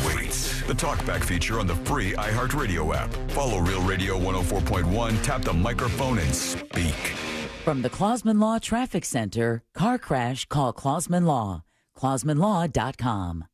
awaits. The Talkback feature on the free iHeartRadio app. Follow Real Radio 104.1, tap the microphone, and speak. From the Clausman Law Traffic Center, car crash, call Clausman Law. ClausmanLaw.com.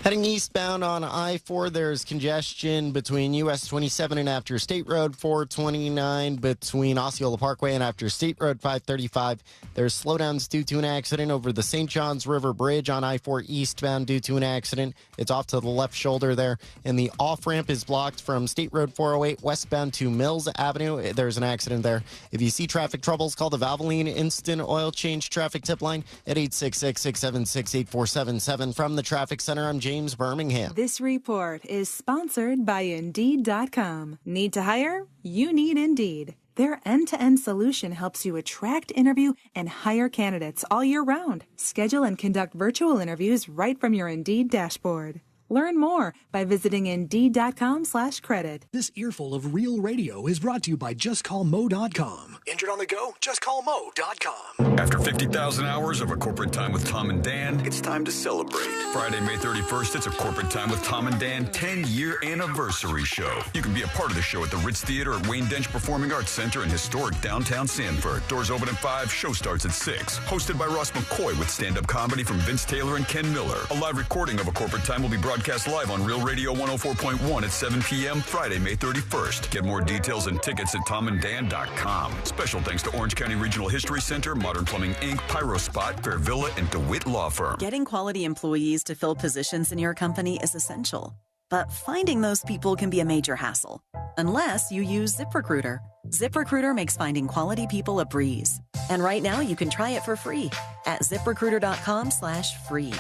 Heading eastbound on I-4, there's congestion between US 27 and after State Road 429 between Osceola Parkway and after State Road 535. There's slowdowns due to an accident over the St. Johns River Bridge on I-4 eastbound due to an accident. It's off to the left shoulder there. And the off-ramp is blocked from State Road 408 westbound to Mills Avenue. There's an accident there. If you see traffic troubles, call the Valvoline Instant Oil Change Traffic Tip Line at 866-676-8477. From the Traffic Center, I'm James Birmingham. This report is sponsored by Indeed.com. Need to hire? You need Indeed. Their end-to-end solution helps you attract, interview, and hire candidates all year round. Schedule and conduct virtual interviews right from your Indeed dashboard. Learn more by visiting Indeed.com/credit. This earful of real radio is brought to you by JustCallMo.com. Injured on the go? JustCallMo.com. After 50,000 hours of a corporate time with Tom and Dan, it's time to celebrate. Friday, May 31st, it's a corporate time with Tom and Dan 10-year anniversary show. You can be a part of the show at the Ritz Theater at Wayne Dench Performing Arts Center in historic downtown Sanford. Doors open at 5, show starts at 6. Hosted by Ross McCoy with stand-up comedy from Vince Taylor and Ken Miller. A live recording of a corporate time will be broadcast live on Real Radio 104.1 at 7 p.m. Friday, May 31st. Get more details and tickets at tomanddan.com. Special thanks to Orange County Regional History Center, Modern Plumbing Inc., Pyro Spot, Fair Villa, and DeWitt Law Firm. Getting quality employees to fill positions in your company is essential, but finding those people can be a major hassle, unless you use ZipRecruiter. ZipRecruiter makes finding quality people a breeze. And right now you can try it for free at ZipRecruiter.com/free.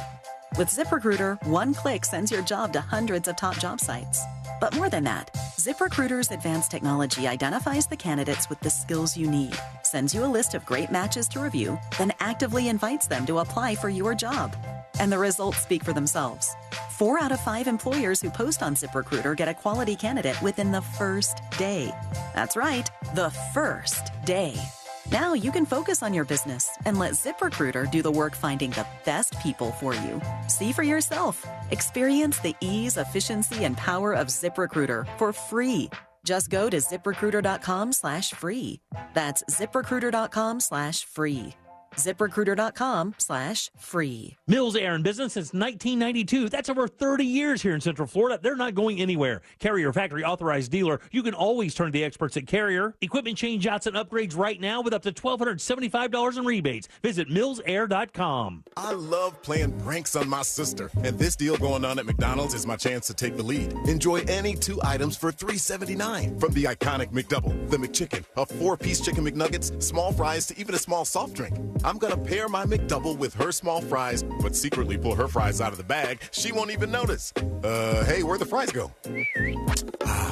With ZipRecruiter, one click sends your job to hundreds of top job sites. But more than that, ZipRecruiter's advanced technology identifies the candidates with the skills you need, sends you a list of great matches to review, then actively invites them to apply for your job. And the results speak for themselves. 4 out of 5 employers who post on ZipRecruiter get a quality candidate within the first day. That's right, the first day. Now you can focus on your business and let ZipRecruiter do the work finding the best people for you. See for yourself. Experience the ease, efficiency, and power of ZipRecruiter for free. Just go to ZipRecruiter.com/free. That's ZipRecruiter.com/free. ZipRecruiter.com/free. Mills Air in business since 1992. That's over 30 years here in Central Florida. They're not going anywhere. Carrier factory authorized dealer. You can always turn to the experts at Carrier. Equipment change-outs and upgrades right now with up to $1,275 in rebates. Visit millsair.com. I love playing pranks on my sister, and this deal going on at McDonald's is my chance to take the lead. Enjoy any 2 items for $3.79. From the iconic McDouble, the McChicken, a 4-piece chicken McNuggets, small fries, to even a small soft drink. I'm gonna pair my McDouble with her small fries, but secretly pull her fries out of the bag. She won't even notice. Hey, where'd the fries go?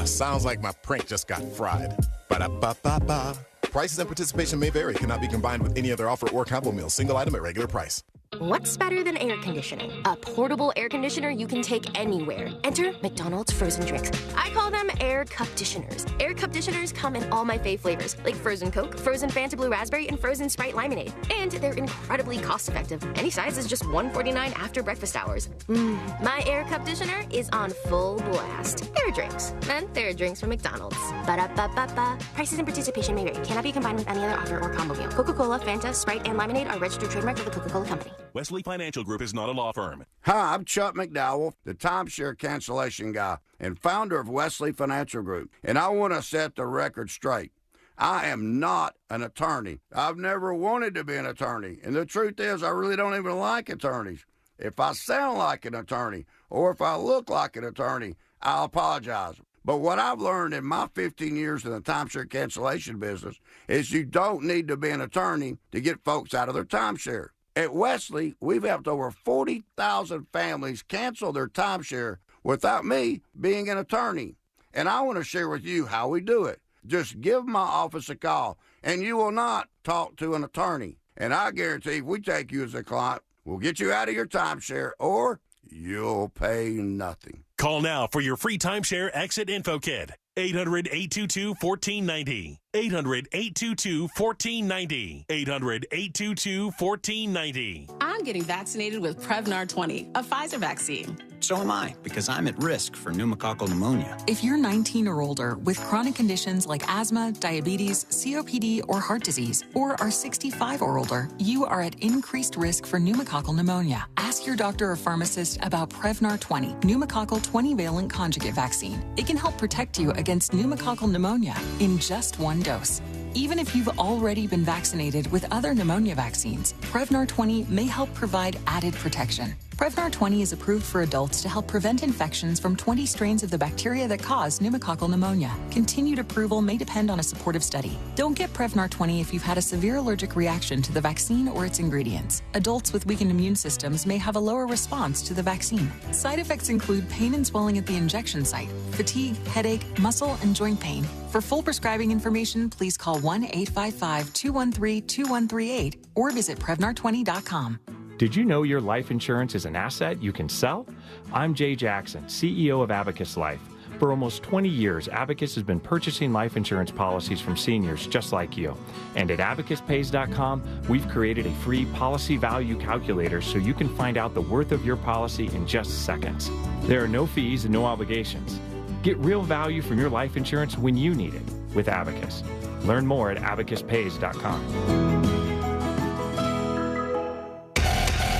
Sounds like my prank just got fried. Ba-da-ba-ba-ba. Prices and participation may vary. Cannot be combined with any other offer or combo meal. Single item at regular price. What's better than air conditioning? A portable air conditioner you can take anywhere. Enter McDonald's frozen drinks. I call them air cup-ditioners. Air cup-ditioners come in all my fave flavors, like frozen Coke, frozen Fanta Blue Raspberry, and frozen Sprite Limonade. And they're incredibly cost-effective. Any size is just $1.49 after breakfast hours. My air cup-ditioner is on full blast. There are drinks. And there are drinks from McDonald's. Ba-da-ba-ba-ba. Prices and participation may vary. Cannot be combined with any other offer or combo meal. Coca-Cola, Fanta, Sprite, and Limonade are registered trademarks of the Coca-Cola Company. Wesley Financial Group is not a law firm. Hi, I'm Chuck McDowell, the timeshare cancellation guy and founder of Wesley Financial Group, and I want to set the record straight. I am not an attorney. I've never wanted to be an attorney, and the truth is I really don't even like attorneys. If I sound like an attorney or if I look like an attorney, I'll apologize. But what I've learned in my 15 years in the timeshare cancellation business is you don't need to be an attorney to get folks out of their timeshare. At Wesley, we've helped over 40,000 families cancel their timeshare without me being an attorney. And I want to share with you how we do it. Just give my office a call, and you will not talk to an attorney. And I guarantee if we take you as a client, we'll get you out of your timeshare, or you'll pay nothing. Call now for your free timeshare exit info kit. 800-822-1490. 800-822-1490. 800-822-1490. I'm getting vaccinated with Prevnar 20, a Pfizer vaccine. So am I, because I'm at risk for pneumococcal pneumonia. If you're 19 or older with chronic conditions like asthma, diabetes, COPD, or heart disease, or are 65 or older, you are at increased risk for pneumococcal pneumonia. Ask your doctor or pharmacist about Prevnar 20, pneumococcal 20-valent conjugate vaccine. It can help protect you against pneumococcal pneumonia in just one dose. Even if you've already been vaccinated with other pneumonia vaccines, Prevnar 20 may help provide added protection. Prevnar 20 is approved for adults to help prevent infections from 20 strains of the bacteria that cause pneumococcal pneumonia. Continued approval may depend on a supportive study. Don't get Prevnar 20 if you've had a severe allergic reaction to the vaccine or its ingredients. Adults with weakened immune systems may have a lower response to the vaccine. Side effects include pain and swelling at the injection site, fatigue, headache, muscle, and joint pain. For full prescribing information, please call 1-855-213-2138 or visit Prevnar20.com. Did you know your life insurance is an asset you can sell? I'm Jay Jackson, CEO of Abacus Life. For almost 20 years, Abacus has been purchasing life insurance policies from seniors just like you. And at abacuspays.com, we've created a free policy value calculator so you can find out the worth of your policy in just seconds. There are no fees and no obligations. Get real value from your life insurance when you need it with Abacus. Learn more at abacuspays.com.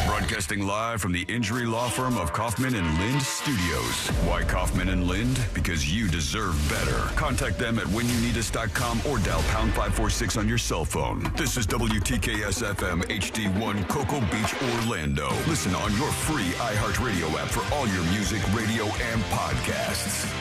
Broadcasting live from the injury law firm of Kaufman and Lind Studios. Why Kaufman and Lind? Because you deserve better. Contact them at whenyouneedus.com or dial pound 546 on your cell phone. This is WTKS FM HD1 Cocoa Beach, Orlando. Listen on your free iHeartRadio app for all your music, radio, and podcasts.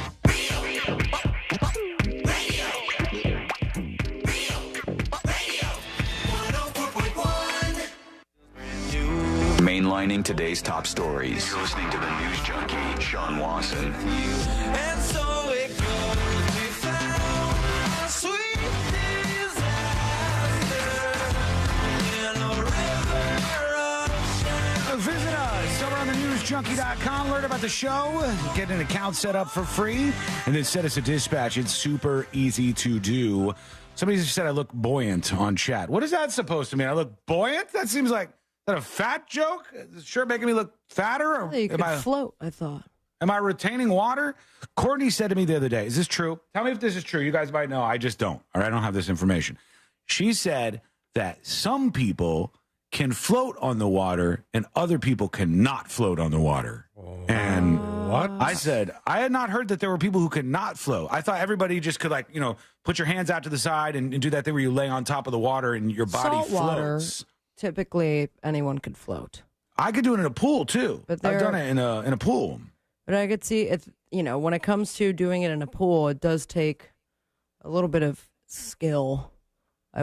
Mainlining today's top stories. You're listening to the News Junkie, Sean Watson. And so it goes, we found a sweet disaster in a river of shame. Visit us over on the newsjunkie.com. Learn about the show. Get an account set up for free. And then send us a dispatch. It's super easy to do. Somebody just said I look buoyant on chat. What is that supposed to mean? I look buoyant? That seems like... Is that a fat joke? Is it sure making me look fatter? Or you could float, I thought. Am I retaining water? Courtney said to me the other day, is this true? Tell me if this is true. You guys might know. I just don't. All right, I don't have this information. She said that some people can float on the water and other people cannot float on the water. And what? I said, I had not heard that there were people who could not float. I thought everybody just could, like, you know, put your hands out to the side and do that thing where you lay on top of the water and your body Salt water. floats. Typically, anyone could float. I could do it in a pool, too. But I've done it in a pool. But I could see, if you know, when it comes to doing it in a pool, it does take a little bit of skill.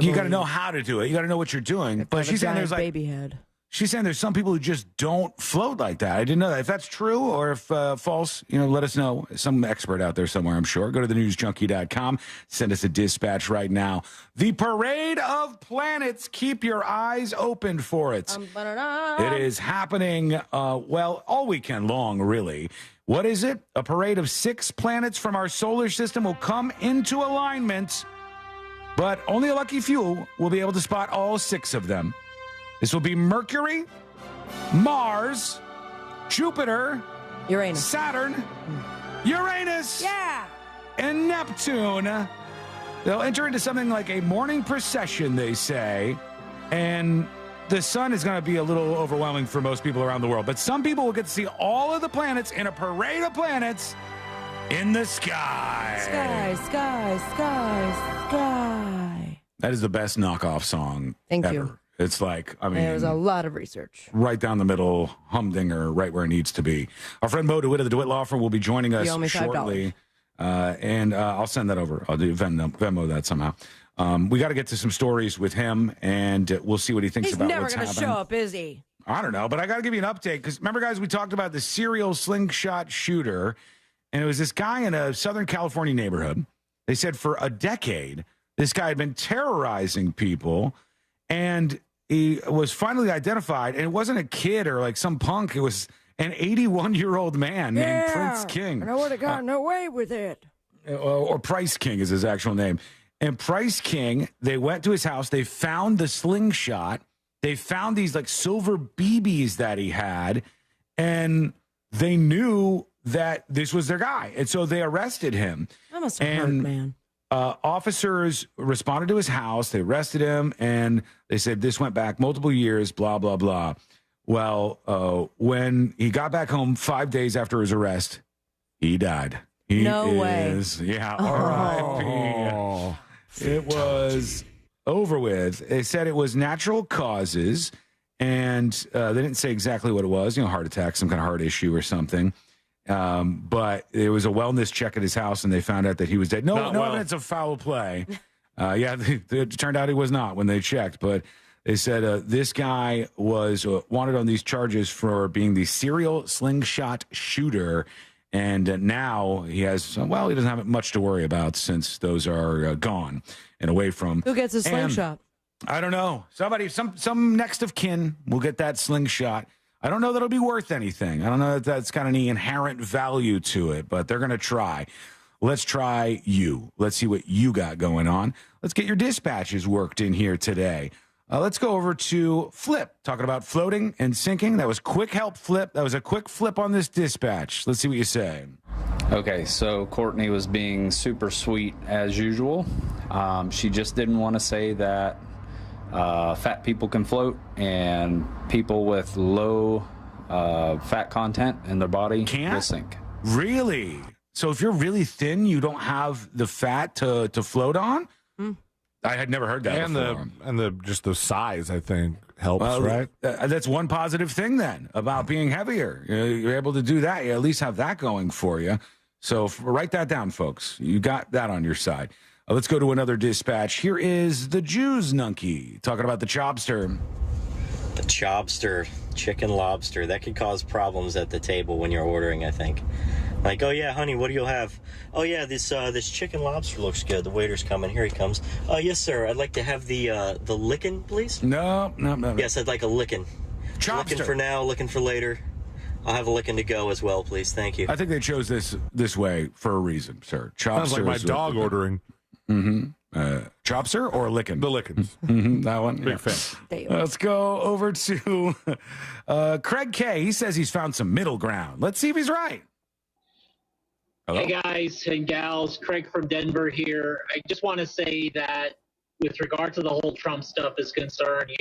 You got to know how to do it. You got to know what you're doing. But she's saying there's like baby head. She's saying there's some people who just don't float like that. I didn't know that. If that's true or if false, you know, let us know. Some expert out there somewhere, I'm sure. Go to thenewsjunkie.com. Send us a dispatch right now. The Parade of Planets. Keep your eyes open for it. It is happening, all weekend long, really. What is it? A parade of 6 planets from our solar system will come into alignment, but only a lucky few will be able to spot all 6 of them. This will be Mercury, Mars, Jupiter, Uranus, Saturn, Uranus, and Neptune. They'll enter into something like a morning procession, they say, and the sun is going to be a little overwhelming for most people around the world. But some people will get to see all of the planets in a parade of planets in the sky. Sky, sky, sky, sky. That is the best knockoff song Thank ever. you. It's like, I mean, There was a lot of research. Right down the middle, humdinger, right where it needs to be. Our friend Mo DeWitt of the DeWitt Law Firm will be joining us You owe me shortly. And I'll send that over. I'll do Venmo that somehow. We got to get to some stories with him, and we'll see what he thinks He's about never what's going to happening. show up, is he? I don't know, but I got to give you an update because remember, guys, we talked about the serial slingshot shooter, and it was this guy in a Southern California neighborhood. They said for a decade, this guy had been terrorizing people, and he was finally identified, and it wasn't a kid or like some punk. It was an 81-year-old man named Prince King. And I would have gotten away with it. Or Price King is his actual name. And Price King, they went to his house. They found the slingshot. They found these like silver BBs that he had, and they knew that this was their guy. And so they arrested him. That must have hurt, man. Officers responded to his house. They arrested him, and they said this went back multiple years, blah, blah, blah. Well, when he got back home 5 days after his arrest, he died. No way. Yeah, R.I.P. It was over with. They said it was natural causes, and they didn't say exactly what it was, heart attack, some kind of heart issue or something. But there was a wellness check at his house, and they found out that he was dead. No evidence of foul play. It turned out he was not when they checked, but they said this guy was wanted on these charges for being the serial slingshot shooter, and now he has, he doesn't have much to worry about since those are gone and away from. Who gets a slingshot? I don't know. Somebody, some next of kin will get that slingshot. I don't know that it'll be worth anything. I don't know that that's got any inherent value to it, but they're going to try. Let's try you. Let's see what you got going on. Let's get your dispatches worked in here today. Let's go over to Flip, talking about floating and sinking. That was quick help, Flip. That was a quick flip on this dispatch. Let's see what you say. Okay, so Courtney was being super sweet as usual. She just didn't want to say that fat people can float and people with low fat content in their body will sink. Really? So if you're really thin, you don't have the fat to float on? I had never heard that before. And just the size, I think, helps, right? That's one positive thing then about being heavier. You're able to do that. You at least have that going for you. So write that down, folks. You got that on your side. Let's go to another dispatch. Here is the Jews Junkie talking about the chobster. The chobster, chicken lobster, that could cause problems at the table when you're ordering, I think. Like, oh yeah, honey, what do you have? Oh yeah, this chicken lobster looks good. The waiter's coming. Here he comes. Oh yes, sir. I'd like to have the lickin', please. No. Yes, I'd like a lickin'. Chobster. Lickin' for now, lickin' for later. I'll have a lickin' to go as well, please. Thank you. I think they chose this way for a reason, sir. Chobster. Sounds like my dog ordering. Chopster or lickin'? The lickins. That one? Big fan. Let's go over to Craig K. He says he's found some middle ground. Let's see if he's right. Hello? Hey guys and gals, Craig from Denver here. I just want to say that with regard to the whole Trump stuff is concerned,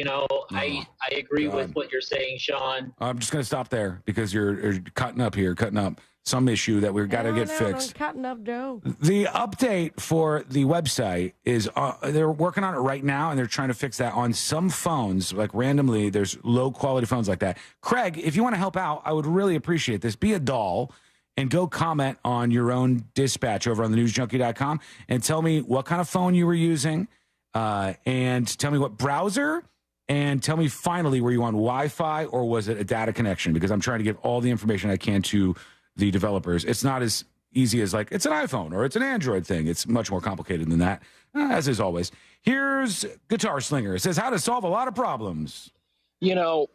I agree with what you're saying, Sean. I'm just going to stop there because you're cutting up some issue that we've got to get fixed. Cutting up dough. The update for the website is they're working on it right now, and they're trying to fix that on some phones. Like randomly, there's low quality phones like that. Craig, if you want to help out, I would really appreciate this. Be a doll and go comment on your own dispatch over on thenewsjunkie.com and tell me what kind of phone you were using, and tell me what browser, and tell me finally, were you on Wi-Fi or was it a data connection? Because I'm trying to give all the information I can to the developers. It's not as easy as like, it's an iPhone or it's an Android thing. It's much more complicated than that, as is always. Here's Guitar Slinger. It says how to solve a lot of problems. The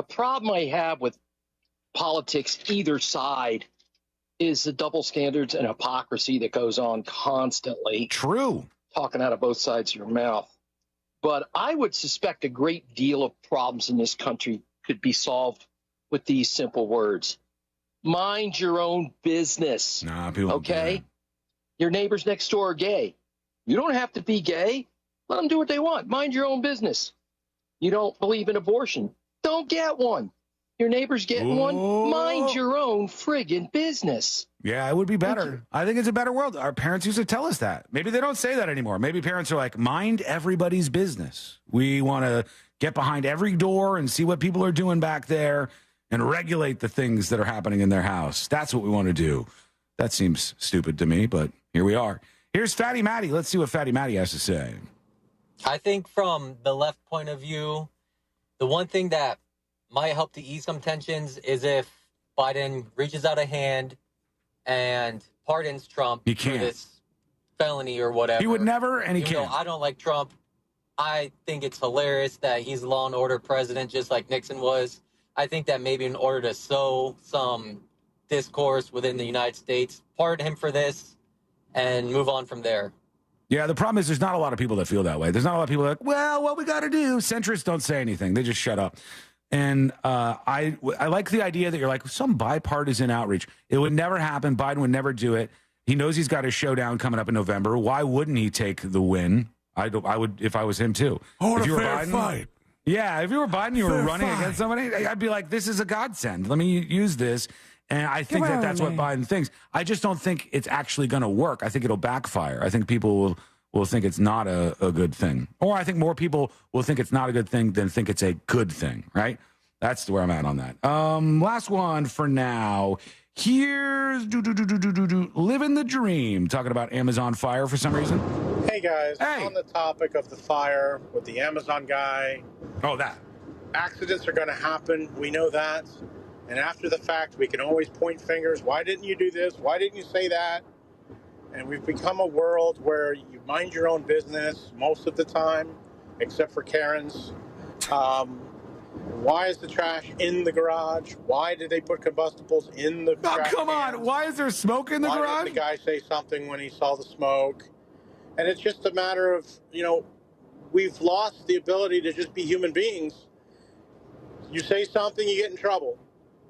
problem I have with politics, either side, is the double standards and hypocrisy that goes on constantly. True. Talking out of both sides of your mouth. But I would suspect a great deal of problems in this country could be solved with these simple words. Mind your own business. Okay? Your neighbors next door are gay. You don't have to be gay. Let them do what they want. Mind your own business. You don't believe in abortion. Don't get one. Your neighbor's getting one. Mind your own friggin' business. Yeah, it would be better. I think it's a better world. Our parents used to tell us that. Maybe they don't say that anymore. Maybe parents are like, mind everybody's business. We want to get behind every door and see what people are doing back there and regulate the things that are happening in their house. That's what we want to do. That seems stupid to me, but here we are. Here's Fatty Matty. Let's see what Fatty Matty has to say. I think from the left point of view, the one thing that might help to ease some tensions is if Biden reaches out a hand and pardons Trump for this felony or whatever. He would never, and he Even can't. though I don't like Trump. I think it's hilarious that he's a law and order president, just like Nixon was. I think that maybe in order to sow some discourse within the United States, pardon him for this and move on from there. Yeah, the problem is there's not a lot of people that feel that way. There's not a lot of people like, well, what we got to do? Centrists don't say anything. They just shut up. And I like the idea that you're like, some bipartisan outreach. It would never happen. Biden would never do it. He knows he's got a showdown coming up in November. Why wouldn't he take the win? I would if I was him too. Oh, if a you were fair Biden, fight. Yeah, if you were Biden, you were Fair running fight. against somebody, I'd be like, this is a godsend. Let me use this. And I think that that's what Biden thinks. I just don't think it's actually going to work. I think it'll backfire. I think people will think it's not a good thing. Or I think more people will think it's not a good thing than think it's a good thing, right? That's where I'm at on that. Last one for now. Here's Living the Dream, talking about Amazon fire for some reason. Hey guys, on the topic of the fire with the Amazon guy. Oh, that. Accidents are going to happen. We know that. And after the fact, we can always point fingers. Why didn't you do this? Why didn't you say that? And we've become a world where you mind your own business most of the time, except for Karen's. Why is the trash in the garage? Why did they put combustibles in the trash come on. Why is there smoke in the Why garage? did the guy say something when he saw the smoke? And it's just a matter of, we've lost the ability to just be human beings. You say something, you get in trouble.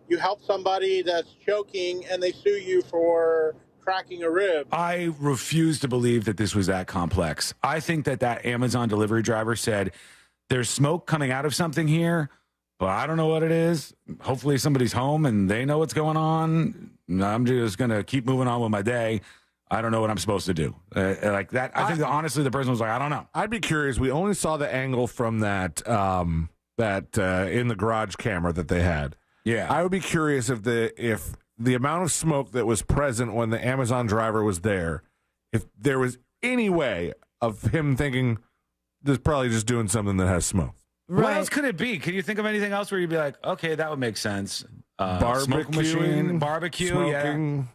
You help somebody that's choking and they sue you for cracking a rib. I refuse to believe that this was that complex. I think that Amazon delivery driver said, there's smoke coming out of something here, but I don't know what it is. Hopefully somebody's home and they know what's going on. I'm just going to keep moving on with my day. I don't know what I'm supposed to do. Like that. I think that honestly, the person was like, I don't know. I'd be curious. We only saw the angle from that in the garage camera that they had. Yeah. I would be curious if the amount of smoke that was present when the Amazon driver was there, if there was any way of him thinking this is probably just doing something that has smoke. What else could it be? Can you think of anything else where you'd be like, okay, that would make sense? Smoke Barbecuing, machine, barbecue, smoking. Yeah.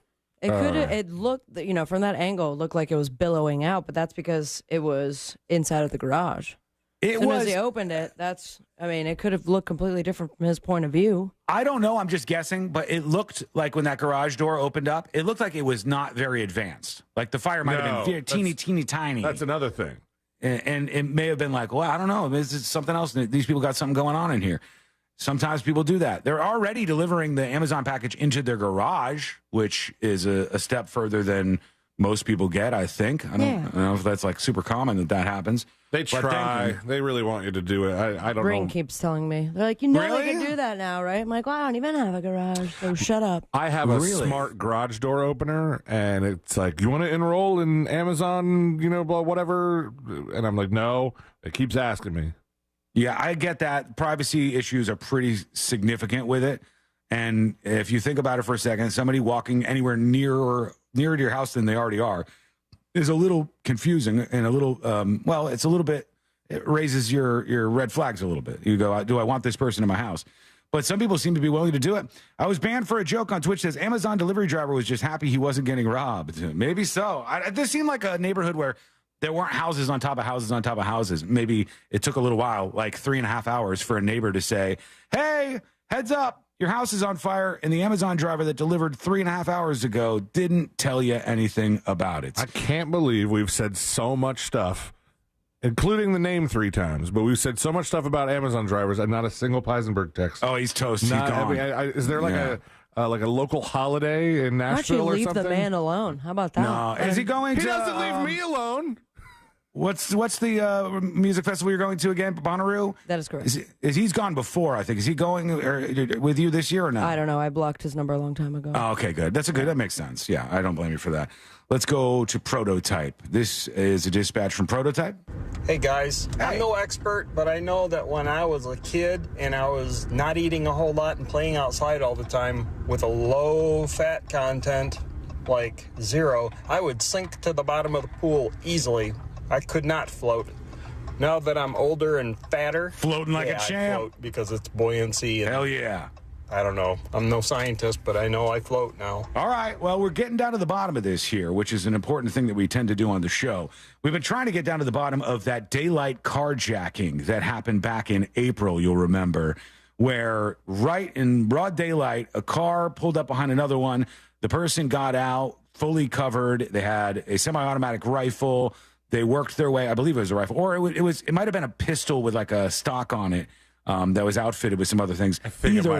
It looked, from that angle, it looked like it was billowing out, but that's because it was inside of the garage. As soon as he opened it, it could have looked completely different from his point of view. I don't know. I'm just guessing, but it looked like when that garage door opened up, it looked like it was not very advanced. Like the fire might have been teeny tiny. That's another thing. And it may have been like, well, I don't know. This is something else. These people got something going on in here. Sometimes people do that. They're already delivering the Amazon package into their garage, which is a step further than most people get, I think. I don't know if that's like super common that happens. They try. They really want you to do it. I don't Ring know. keeps telling me. They're like, they can do that now, right? I'm like, well, I don't even have a garage, so shut up. I have a smart garage door opener, and it's like, you want to enroll in Amazon, blah, whatever? And I'm like, no. It keeps asking me. Yeah, I get that. Privacy issues are pretty significant with it. And if you think about it for a second, somebody walking anywhere nearer to your house than they already are is a little confusing and a little, it's a little bit, it raises your red flags a little bit. You go, do I want this person in my house? But some people seem to be willing to do it. I was banned for a joke on Twitch that says Amazon delivery driver was just happy he wasn't getting robbed. Maybe so. This seemed like a neighborhood where there weren't houses on top of houses on top of houses. Maybe it took a little while, like 3.5 hours for a neighbor to say, hey, heads up, your house is on fire, and the Amazon driver that delivered 3.5 hours ago didn't tell you anything about it. I can't believe we've said so much stuff, including the name 3 times, but we've said so much stuff about Amazon drivers and not a single Peisenberg text. Oh, he's toast. He's gone. Is there like a local holiday in Nashville or something? Leave the man alone. How about that? No, is he going He to... doesn't leave me alone. What's the music festival you're going to again? Bonnaroo? That is correct. He's gone before, I think. Is he going with you this year or not? I don't know. I blocked his number a long time ago. Oh, okay, good. That makes sense. Yeah, I don't blame you for that. Let's go to Prototype. This is a dispatch from Prototype. Hey guys, I'm no expert, but I know that when I was a kid and I was not eating a whole lot and playing outside all the time with a low fat content, like 0, I would sink to the bottom of the pool easily. I could not float. Now that I'm older and fatter, floating like a champ. I float because it's buoyancy. And, hell yeah. I don't know. I'm no scientist, but I know I float now. All right. Well, we're getting down to the bottom of this here, which is an important thing that we tend to do on the show. We've been trying to get down to the bottom of that daylight carjacking that happened back in April, you'll remember, where right in broad daylight, a car pulled up behind another one. The person got out fully covered. They had a semi-automatic rifle. They worked their way. I believe it was a rifle, or it might have been a pistol with like a stock on it. That was outfitted with some other things. Either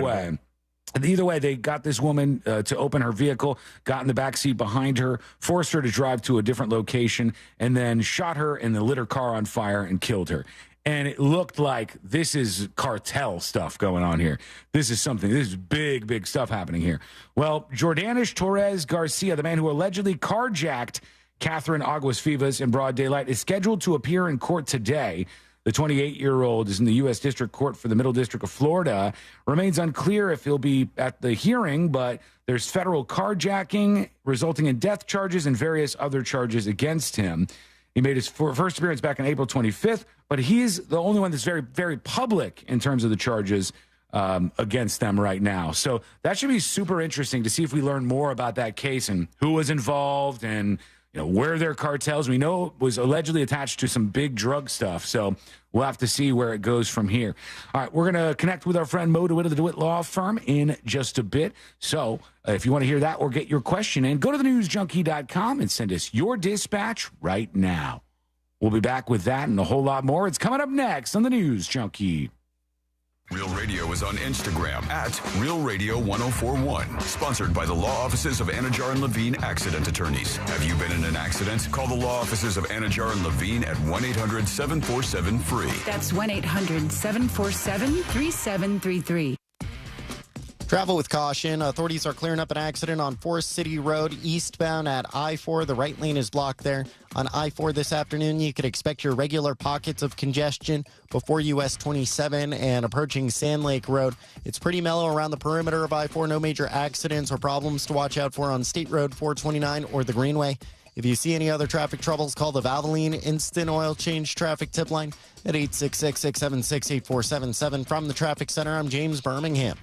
way, they got this woman to open her vehicle, got in the backseat behind her, forced her to drive to a different location, and then shot her and then lit her car on fire and killed her. And it looked like this is cartel stuff going on here. This is big, big stuff happening here. Well, Jordanish Torres Garcia, the man who allegedly carjacked Catherine Aguas Vivas in broad daylight, is scheduled to appear in court today. The 28-year-old is in the U.S. District Court for the Middle District of Florida. Remains unclear if he'll be at the hearing, but there's federal carjacking resulting in death charges and various other charges against him. He made his first appearance back on April 25th, but he's the only one that's very, very public in terms of the charges against them right now. So that should be super interesting to see if we learn more about that case and who was involved and where their cartels. We know it was allegedly attached to some big drug stuff, so we'll have to see where it goes from here. All right, we're going to connect with our friend Mo DeWitt of the DeWitt Law Firm in just a bit. So if you want to hear that or get your question in, go to thenewsjunkie.com and send us your dispatch right now. We'll be back with that and a whole lot more. It's coming up next on the News Junkie. Real Radio is on Instagram at Real Radio 1041. Sponsored by the law offices of Anajar and Levine Accident Attorneys. Have you been in an accident? Call the law offices of Anajar and Levine at 1-800-747-FREE. That's 1-800-747-3733. Travel with caution. Authorities are clearing up an accident on Forest City Road eastbound at I-4. The right lane is blocked there. On I-4 this afternoon, you could expect your regular pockets of congestion before US 27 and approaching Sand Lake Road. It's pretty mellow around the perimeter of I-4. No major accidents or problems to watch out for on State Road 429 or the Greenway. If you see any other traffic troubles, call the Valvoline Instant Oil Change Traffic Tip Line at 866-676-8477. From the Traffic Center, I'm James Birmingham.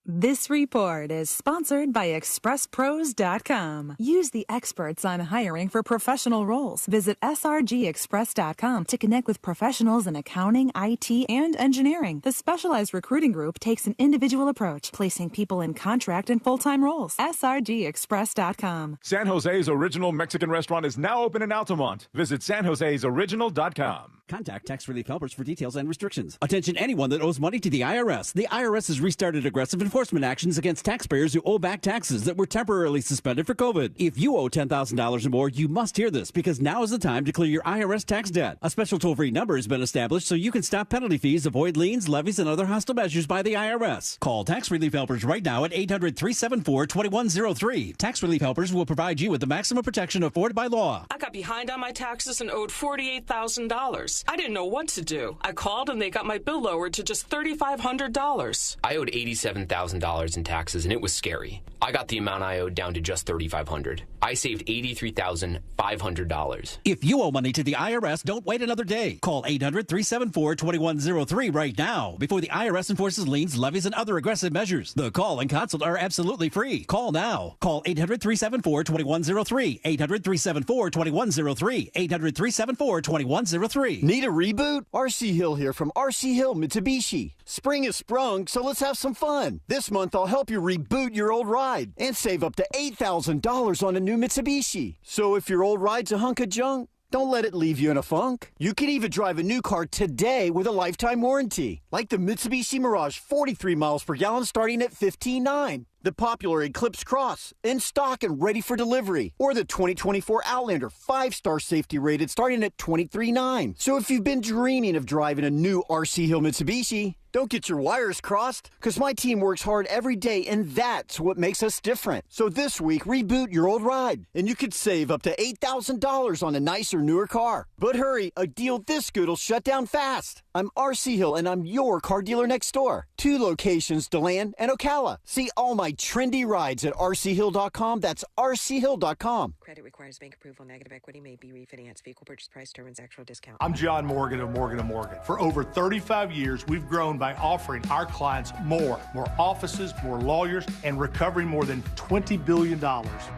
This report is sponsored by ExpressPros.com. Use the experts on hiring for professional roles. Visit SRGExpress.com to connect with professionals in accounting, IT, and engineering. The specialized recruiting group takes an individual approach, placing people in contract and full-time roles. SRGExpress.com. San Jose's original Mexican restaurant is now open in Altamont. Visit sanjosesoriginal.com. Contact Tax Relief Helpers for details and restrictions. Attention anyone that owes money to the IRS. The IRS has restarted aggressive enforcement actions against taxpayers who owe back taxes that were temporarily suspended for COVID. If you owe $10,000 or more, you must hear this because now is the time to clear your IRS tax debt. A special toll-free number has been established so you can stop penalty fees, avoid liens, levies, and other hostile measures by the IRS. Call Tax Relief Helpers right now at 800-374-2103. Tax Relief Helpers will provide you with the maximum protection afforded by law. I got behind on my taxes and owed $48,000. I didn't know what to do. I called and they got my bill lowered to just $3,500. I owed $87,000 in taxes and it was scary. I got the amount I owed down to just $3,500. I saved $83,500. If you owe money to the IRS, don't wait another day. Call 800-374-2103 right now before the IRS enforces liens, levies, and other aggressive measures. The call and consult are absolutely free. Call now. Call 800-374-2103. 800-374-2103. 800-374-2103. Need a reboot? RC Hill here from RC Hill Mitsubishi. Spring has sprung, so let's have some fun. This month, I'll help you reboot your old ride and save up to $8,000 on a new Mitsubishi. So if your old ride's a hunk of junk, don't let it leave you in a funk. You can even drive a new car today with a lifetime warranty, like the Mitsubishi Mirage 43 miles per gallon starting at $15,900. the popular Eclipse Cross, in stock and ready for delivery. Or the 2024 Outlander, 5-star safety rated, starting at $23,900. So if you've been dreaming of driving a new RC Hill Mitsubishi, don't get your wires crossed, because my team works hard every day, and that's what makes us different. So this week, reboot your old ride, and you could save up to $8,000 on a nicer, newer car. But hurry, a deal this good will shut down fast. I'm RC Hill, and I'm your car dealer next door. 2 locations, DeLand and Ocala. See all my trendy rides at rchill.com. That's rchill.com. Credit requires bank approval. Negative equity may be refinanced. Vehicle purchase price determines actual discount. I'm John Morgan of Morgan & Morgan. For over 35 years, we've grown by offering our clients more offices, more lawyers, and recovering more than $20 billion.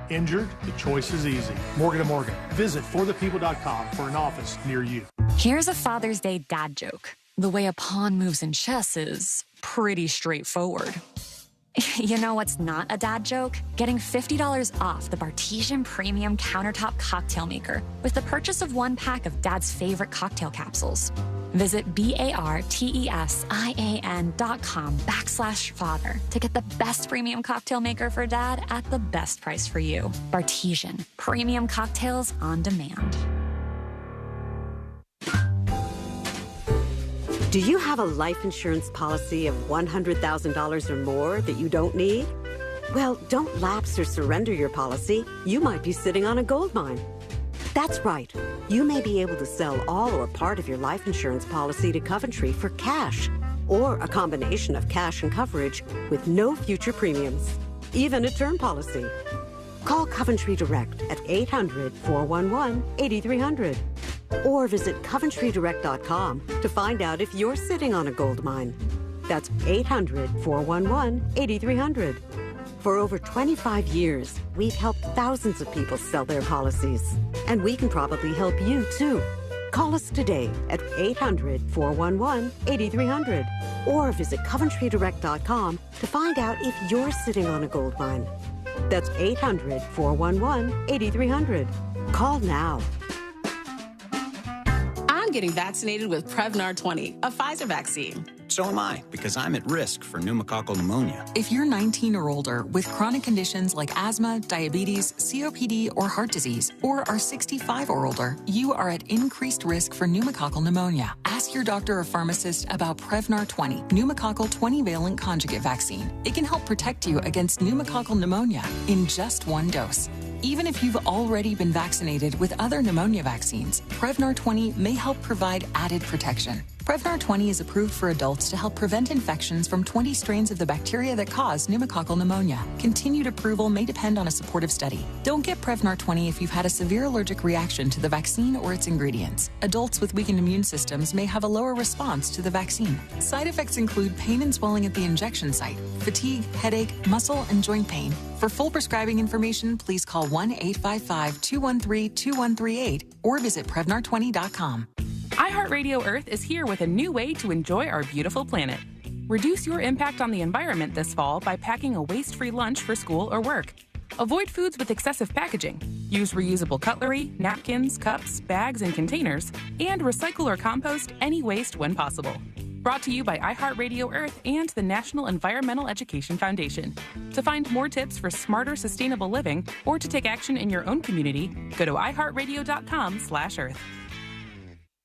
Injured? The choice is easy. Morgan & Morgan. Visit forthepeople.com for an office near you. Here's a Father's Day dad joke. The way a pawn moves in chess is pretty straightforward. You know what's not a dad joke? Getting $50 off the Bartesian Premium Countertop Cocktail Maker with the purchase of 1 pack of Dad's favorite cocktail capsules. Visit BARTESIAN.com/father to get the best premium cocktail maker for Dad at the best price for you. Bartesian, premium cocktails on demand. Do you have a life insurance policy of $100,000 or more that you don't need? Well, don't lapse or surrender your policy. You might be sitting on a gold mine. That's right. You may be able to sell all or part of your life insurance policy to Coventry for cash, or a combination of cash and coverage with no future premiums, even a term policy. Call Coventry Direct at 800-411-8300 or visit coventrydirect.com to find out if you're sitting on a gold mine. That's 800-411-8300. For over 25 years, we've helped thousands of people sell their policies, and we can probably help you too. Call us today at 800-411-8300 or visit coventrydirect.com to find out if you're sitting on a gold mine. That's 800-411-8300. Call now. I'm getting vaccinated with Prevnar 20, a Pfizer vaccine. So am I, because I'm at risk for pneumococcal pneumonia. If you're 19 or older with chronic conditions like asthma, diabetes, COPD, or heart disease, or are 65 or older, you are at increased risk for pneumococcal pneumonia. Ask your doctor or pharmacist about Prevnar 20, pneumococcal 20-valent conjugate vaccine. It can help protect you against pneumococcal pneumonia in just 1 dose. Even if you've already been vaccinated with other pneumonia vaccines, Prevnar 20 may help provide added protection. Prevnar 20 is approved for adults to help prevent infections from 20 strains of the bacteria that cause pneumococcal pneumonia. Continued approval may depend on a supportive study. Don't get Prevnar 20 if you've had a severe allergic reaction to the vaccine or its ingredients. Adults with weakened immune systems may have a lower response to the vaccine. Side effects include pain and swelling at the injection site, fatigue, headache, muscle, and joint pain. For full prescribing information, please call 1-855-213-2138 or visit Prevnar20.com. iHeartRadio Earth is here with a new way to enjoy our beautiful planet. Reduce your impact on the environment this fall by packing a waste-free lunch for school or work. Avoid foods with excessive packaging. Use reusable cutlery, napkins, cups, bags, and containers, and recycle or compost any waste when possible. Brought to you by iHeartRadio Earth and the National Environmental Education Foundation. To find more tips for smarter, sustainable living or to take action in your own community, go to iHeartRadio.com/Earth.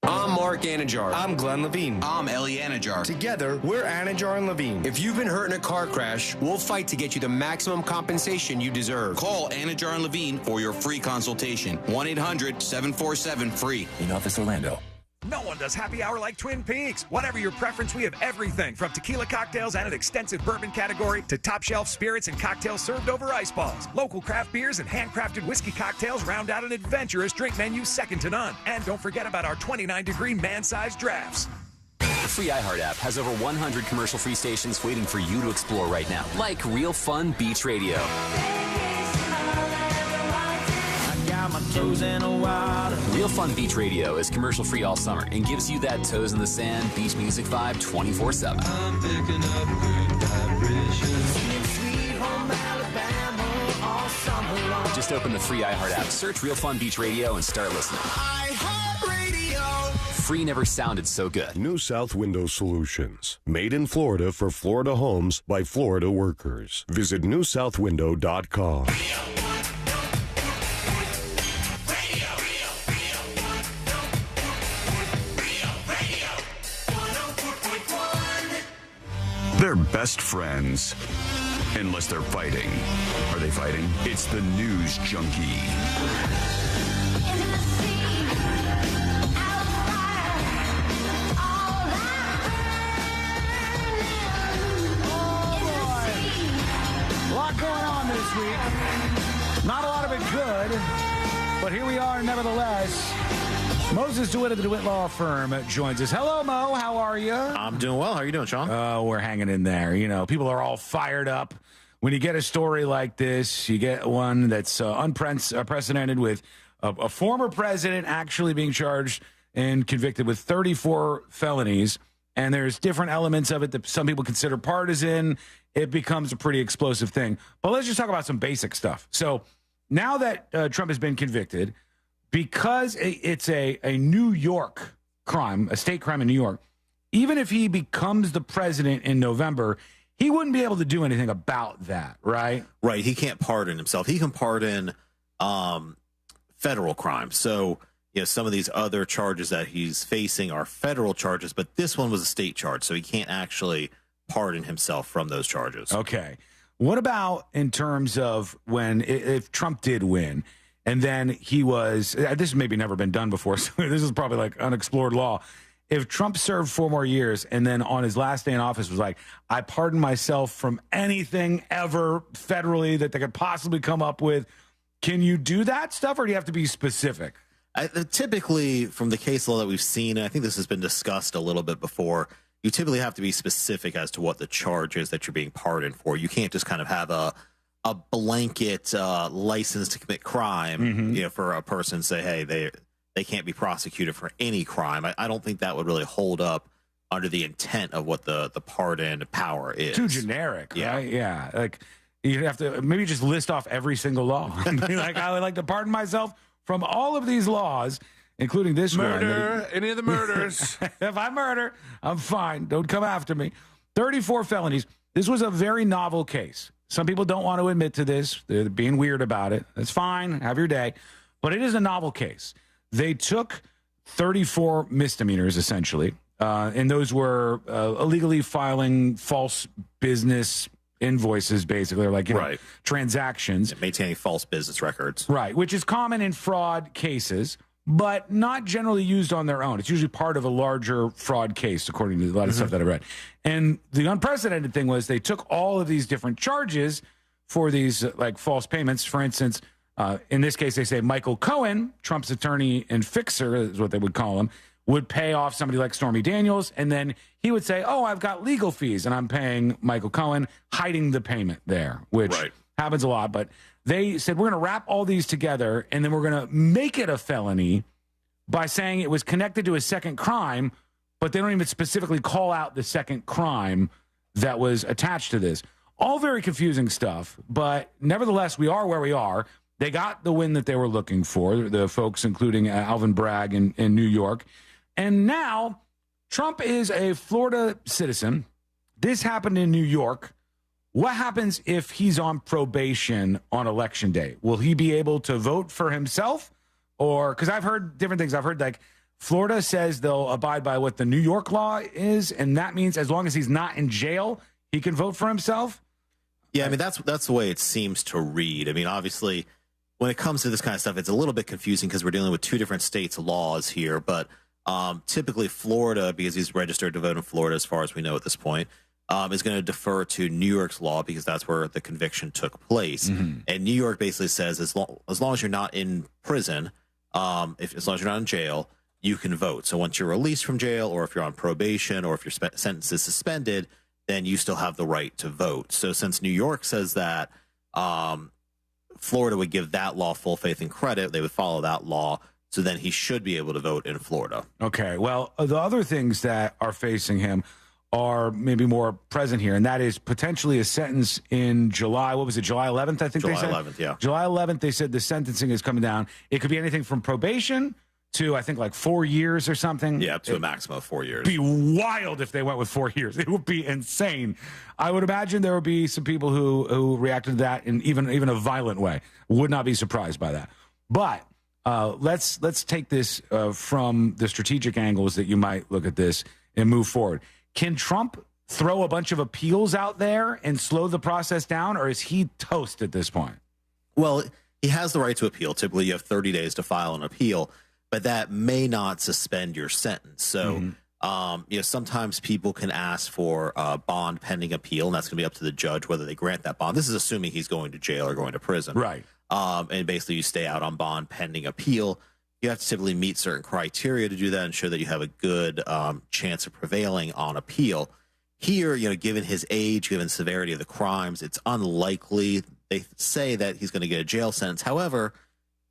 I'm Mark Anajar. I'm Glenn Levine. I'm Ellie Anajar. Together, we're Anajar and Levine. If you've been hurt in a car crash, we'll fight to get you the maximum compensation you deserve. Call Anajar and Levine for your free consultation. 1-800-747-FREE. In Office, Orlando. No one does happy hour like Twin Peaks. Whatever your preference, we have everything from tequila cocktails and an extensive bourbon category to top shelf spirits and cocktails served over ice balls. Local craft beers and handcrafted whiskey cocktails round out an adventurous drink menu second to none. And don't forget about our 29-degree man-sized drafts. The free iHeart app has over 100 commercial-free stations waiting for you to explore right now, like Real Fun Beach Radio. My toes in the water. Real Fun Beach Radio is commercial-free all summer and gives you that toes in the sand beach music vibe 24/7. I'm picking up good vibrations. Sweet home Alabama all summer long. Just open the free iHeart app, search Real Fun Beach Radio, and start listening. iHeart Radio. free never sounded so good. New South Window Solutions. Made in Florida for Florida homes by Florida workers. Visit newsouthwindow.com. They're best friends. Unless they're fighting. Are they fighting? It's the News Junkie. A lot going on this week. Not a lot of it good, but here we are nevertheless. Moses DeWitt of the DeWitt Law Firm joins us. Hello, Mo. How are you? I'm doing well. How are you doing, Sean? We're hanging in there. You know, people are all fired up. When you get a story like this, you get one that's unprecedented with a former president actually being charged and convicted with 34 felonies. And there's different elements of it that some people consider partisan. It becomes a pretty explosive thing. But let's just talk about some basic stuff. So now that Trump has been convicted, because it's a New York crime, a state crime in New York, even if he becomes the president in November, he wouldn't be able to do anything about that, right? Right. He can't pardon himself. He can pardon federal crimes. So, some of these other charges that he's facing are federal charges, but this one was a state charge, so he can't actually pardon himself from those charges. Okay. What about in terms of if Trump did win, and then he was, this has maybe never been done before, so this is probably like unexplored law. If Trump served 4 more years and then on his last day in office was like, I pardon myself from anything ever federally that they could possibly come up with, can you do that stuff, or do you have to be specific? Typically, from the case law that we've seen, and I think this has been discussed a little bit before, you typically have to be specific as to what the charge is that you're being pardoned for. You can't just kind of have a blanket license to commit crime, for a person, say, hey, they can't be prosecuted for any crime. I don't think that would really hold up under the intent of what the pardon power is. Too generic, right? Yeah. Like, you'd have to maybe just list off every single law and be like, I would like to pardon myself from all of these laws, including this murder, any of the murders. If I murder, I'm fine. Don't come after me. 34 felonies. This was a very novel case. Some people don't want to admit to this. They're being weird about it. That's fine. Have your day. But it is a novel case. They took 34 misdemeanors, essentially, and those were illegally filing false business invoices, basically, or transactions. Maintaining false business records. Right, which is common in fraud cases, but not generally used on their own. It's usually part of a larger fraud case, according to a lot of stuff that I read. And the unprecedented thing was they took all of these different charges for these false payments. For instance, in this case, they say Michael Cohen, Trump's attorney and fixer, is what they would call him, would pay off somebody like Stormy Daniels, and then he would say, I've got legal fees, and I'm paying Michael Cohen, hiding the payment there, which happens a lot. But they said, we're going to wrap all these together, and then we're going to make it a felony by saying it was connected to a second crime, but they don't even specifically call out the second crime that was attached to this. All very confusing stuff, but nevertheless, we are where we are. They got the win that they were looking for, the folks, including Alvin Bragg in New York. And now Trump is a Florida citizen. This happened in New York. What happens if he's on probation on Election Day? Will he be able to vote for himself? Or, because I've heard different things. I've heard Florida says they'll abide by what the New York law is, and that means as long as he's not in jail, he can vote for himself? Yeah, I mean, that's the way it seems to read. I mean, obviously, when it comes to this kind of stuff, it's a little bit confusing because we're dealing with 2 different states' laws here. But typically Florida, because he's registered to vote in Florida as far as we know at this point, is going to defer to New York's law because that's where the conviction took place. And New York basically says as long as you're not in prison, as long as you're not in jail, you can vote. So once you're released from jail, or if you're on probation, or if your sentence is suspended, then you still have the right to vote. So since New York says that, Florida would give that law full faith and credit. They would follow that law. So then he should be able to vote in Florida. Okay. Well, the other things that are facing him are maybe more present here, and that is potentially a sentence in July. What was it, July 11th, I think they said? July 11th, yeah. July 11th, they said the sentencing is coming down. It could be anything from probation to, I think, like 4 years or something. Yeah, up to a maximum of 4 years. It'd be wild if they went with 4 years. It would be insane. I would imagine there would be some people who reacted to that in even a violent way. Would not be surprised by that. But let's take this from the strategic angles that you might look at this and move forward. Can Trump throw a bunch of appeals out there and slow the process down, or is he toast at this point? Well, he has the right to appeal. Typically, you have 30 days to file an appeal, but that may not suspend your sentence. So, sometimes people can ask for bond pending appeal, and that's going to be up to the judge whether they grant that bond. This is assuming he's going to jail or going to prison. Right. And basically, you stay out on bond pending appeal. You have to typically meet certain criteria to do that and show that you have a good chance of prevailing on appeal. Here, given his age, given the severity of the crimes, it's unlikely. They say that he's going to get a jail sentence. However,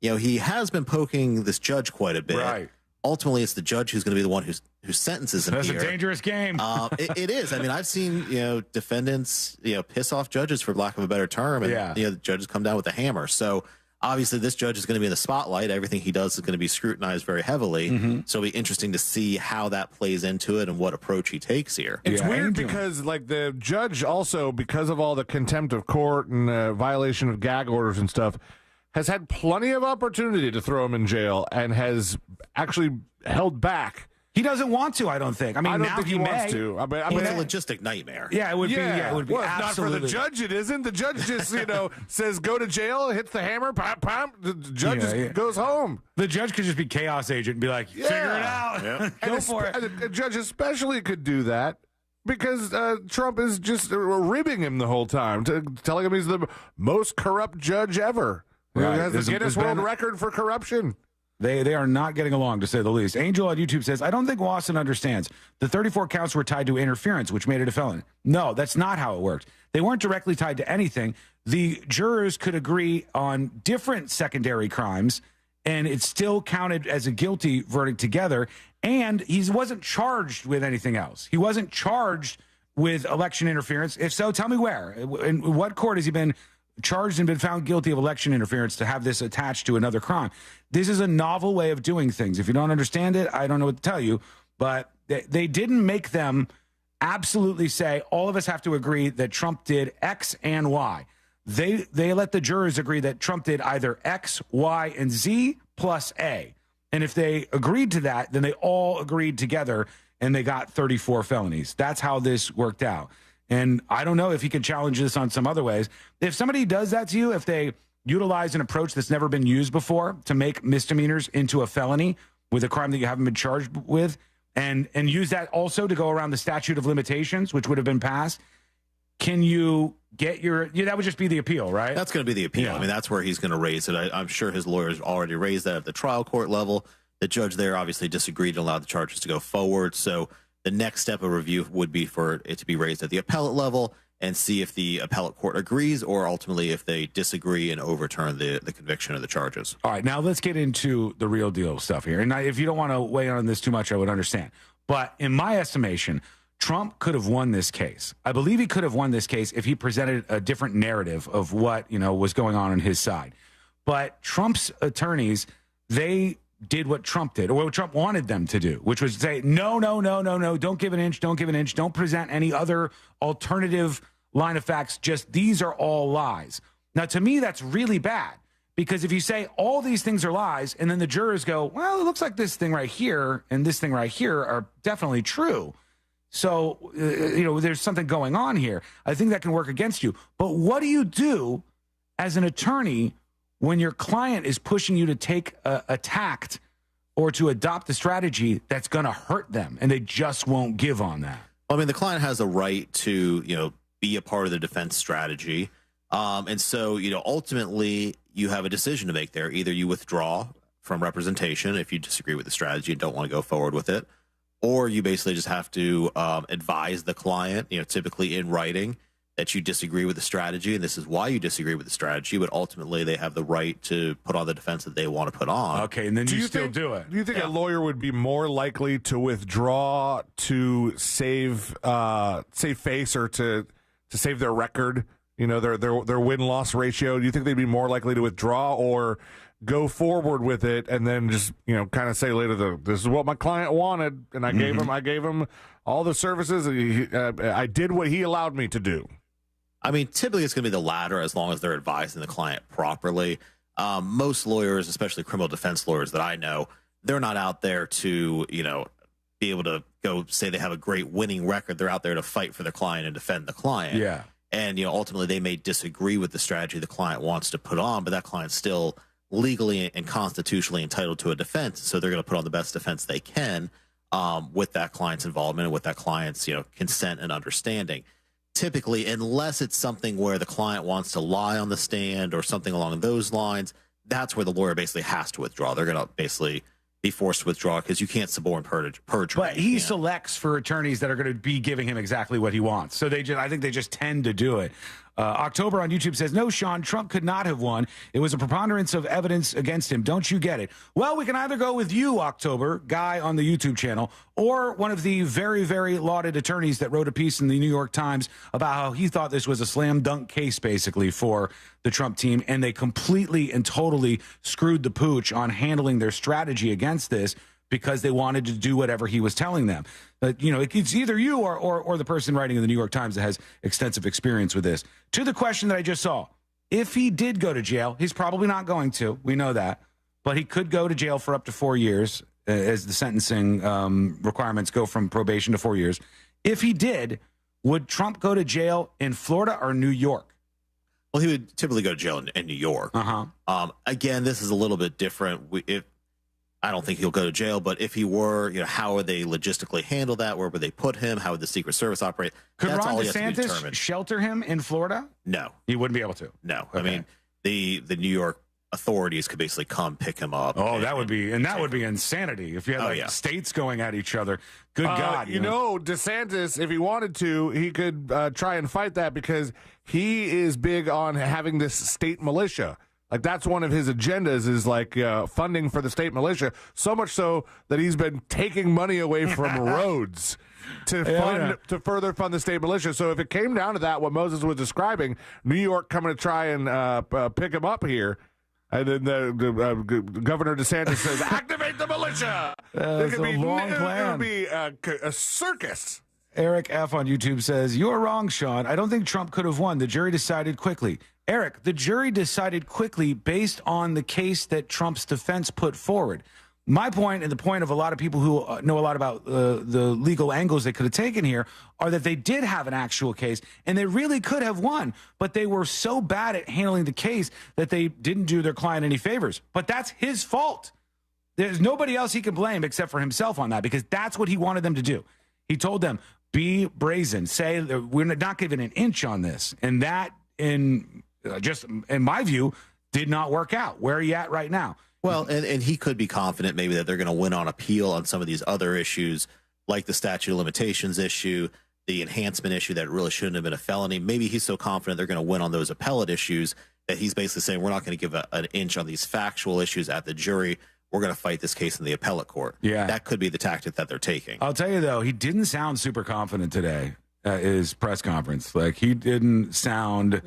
he has been poking this judge quite a bit. Right. Ultimately, it's the judge who's going to be the one who sentences him. That's here. a dangerous game. It is. I mean, I've seen defendants piss off judges, for lack of a better term, and the judges come down with a hammer. So obviously, this judge is going to be in the spotlight. Everything he does is going to be scrutinized very heavily. So it'll be interesting to see how that plays into it and what approach he takes here. It's weird because, like, the judge also, because of all the contempt of court and violation of gag orders and stuff, has had plenty of opportunity to throw him in jail and has actually held back. He doesn't want to, I don't think. I mean, I don't now think he wants to. I mean, It's a logistic nightmare. Yeah, it would be. Yeah, it would be. Well, absolutely. not for the judge. It isn't. The judge just says go to jail, hits the hammer, pop, pop. The judge just goes home. The judge could just be chaos agent and be like, figure it out. Go for it. And a judge especially could do that because Trump is just ribbing him the whole time, telling him he's the most corrupt judge ever. Right. He has the Guinness World Record for corruption. They are not getting along, to say the least. Angel on YouTube says, I don't think Wasson understands. The 34 counts were tied to interference, which made it a felony. No, that's not how it worked. They weren't directly tied to anything. The jurors could agree on different secondary crimes, and it still counted as a guilty verdict together. And he wasn't charged with anything else. He wasn't charged with election interference. If so, tell me where. In what court has he been charged and been found guilty of election interference to have this attached to another crime? This is a novel way of doing things. If you don't understand it, I don't know what to tell you, but they didn't make them absolutely say, all of us have to agree that Trump did X and Y. They let the jurors agree that Trump did either X, Y, and Z plus A. And if they agreed to that, then they all agreed together and they got 34 felonies. That's how this worked out. And I don't know if he can challenge this on some other ways. If somebody does that to you, if they utilize an approach that's never been used before to make misdemeanors into a felony with a crime that you haven't been charged with, and use that also to go around the statute of limitations, which would have been passed, can you get that would just be the appeal, right? That's going to be the appeal. Yeah. I mean, that's where he's going to raise it. I'm sure his lawyers already raised that at the trial court level. The judge there obviously disagreed and allowed the charges to go forward. So the next step of review would be for it to be raised at the appellate level and see if the appellate court agrees or ultimately if they disagree and overturn the conviction of the charges. All right, now let's get into the real deal stuff here. And if you don't want to weigh in on this too much, I would understand. But in my estimation, Trump could have won this case. I believe he could have won this case if he presented a different narrative of what, was going on his side. But Trump's attorneys, they did what Trump did, or what Trump wanted them to do, which was say, no, don't give an inch, don't present any other alternative line of facts, just these are all lies. Now, to me, that's really bad, because if you say all these things are lies, and then the jurors go, well, it looks like this thing right here and this thing right here are definitely true. So, there's something going on here. I think that can work against you. But what do you do as an attorney when your client is pushing you to take a tact or to adopt a strategy that's going to hurt them, and they just won't give on that? Well, I mean, the client has a right to, be a part of the defense strategy. And so, ultimately you have a decision to make there. Either you withdraw from representation if you disagree with the strategy and don't want to go forward with it, or you basically just have to advise the client, typically in writing, that you disagree with the strategy, and this is why you disagree with the strategy, but ultimately they have the right to put on the defense that they want to put on. Okay, and then do you still think, do it. Do you think a lawyer would be more likely to withdraw to save face or to save their record, their win-loss ratio? Do you think they'd be more likely to withdraw, or go forward with it and then just, kind of say later, this is what my client wanted, and I gave him all the services. I did what he allowed me to do. I mean, typically it's going to be the latter as long as they're advising the client properly. Most lawyers, especially criminal defense lawyers that I know, they're not out there to, be able to go say they have a great winning record. They're out there to fight for their client and defend the client. Yeah. And, ultimately they may disagree with the strategy the client wants to put on, but that client's still legally and constitutionally entitled to a defense. So they're going to put on the best defense they can with that client's involvement and with that client's, consent and understanding. Typically, unless it's something where the client wants to lie on the stand or something along those lines, that's where the lawyer basically has to withdraw. They're going to basically be forced to withdraw because you can't suborn perjury. But he selects for attorneys that are going to be giving him exactly what he wants. So I think they just tend to do it. October on YouTube says, no, Sean, Trump could not have won. It was a preponderance of evidence against him. Don't you get it? Well, we can either go with you, October, guy on the YouTube channel, or one of the very, very lauded attorneys that wrote a piece in the New York Times about how he thought this was a slam dunk case, basically, for the Trump team. And they completely and totally screwed the pooch on handling their strategy against this because they wanted to do whatever he was telling them. It's either you or the person writing in the New York Times that has extensive experience with this. To the question that I just saw, if he did go to jail, he's probably not going to. We know that. But he could go to jail for up to 4 years as the sentencing requirements go from probation to 4 years. If he did, would Trump go to jail in Florida or New York? Well, he would typically go to jail in New York. Again, this is a little bit different. I don't think he'll go to jail, but if he were, how would they logistically handle that? Where would they put him? How would the Secret Service operate? Could That's Ron all yet to be DeSantis determined. shelter him in Florida? No. He wouldn't be able to? No. Okay. I mean, the New York authorities could basically come pick him up. Oh, that would be insanity if you had states going at each other. Good God. DeSantis, if he wanted to, he could try and fight that because he is big on having this state militia. Like, that's one of his agendas is funding for the state militia, so much so that he's been taking money away from roads to further fund the state militia. So if it came down to that, what Moses was describing, New York coming to try and pick him up here, and then the Governor DeSantis says, activate the militia. It's a long plan. It would be a circus. Eric F. on YouTube says, you're wrong, Sean. I don't think Trump could have won. The jury decided quickly. Eric, the jury decided quickly based on the case that Trump's defense put forward. My point and the point of a lot of people who know a lot about the legal angles they could have taken here are that they did have an actual case and they really could have won, but they were so bad at handling the case that they didn't do their client any favors. But that's his fault. There's nobody else he can blame except for himself on that because that's what he wanted them to do. He told them, be brazen, say we're not giving an inch on this. And that, in my view, did not work out. Where are you at right now? Well, and he could be confident maybe that they're going to win on appeal on some of these other issues, like the statute of limitations issue, the enhancement issue that really shouldn't have been a felony. Maybe he's so confident they're going to win on those appellate issues that he's basically saying, we're not going to give an inch on these factual issues at the jury. We're going to fight this case in the appellate court. Yeah. That could be the tactic that they're taking. I'll tell you, though, he didn't sound super confident today at his press conference. Like, he didn't sound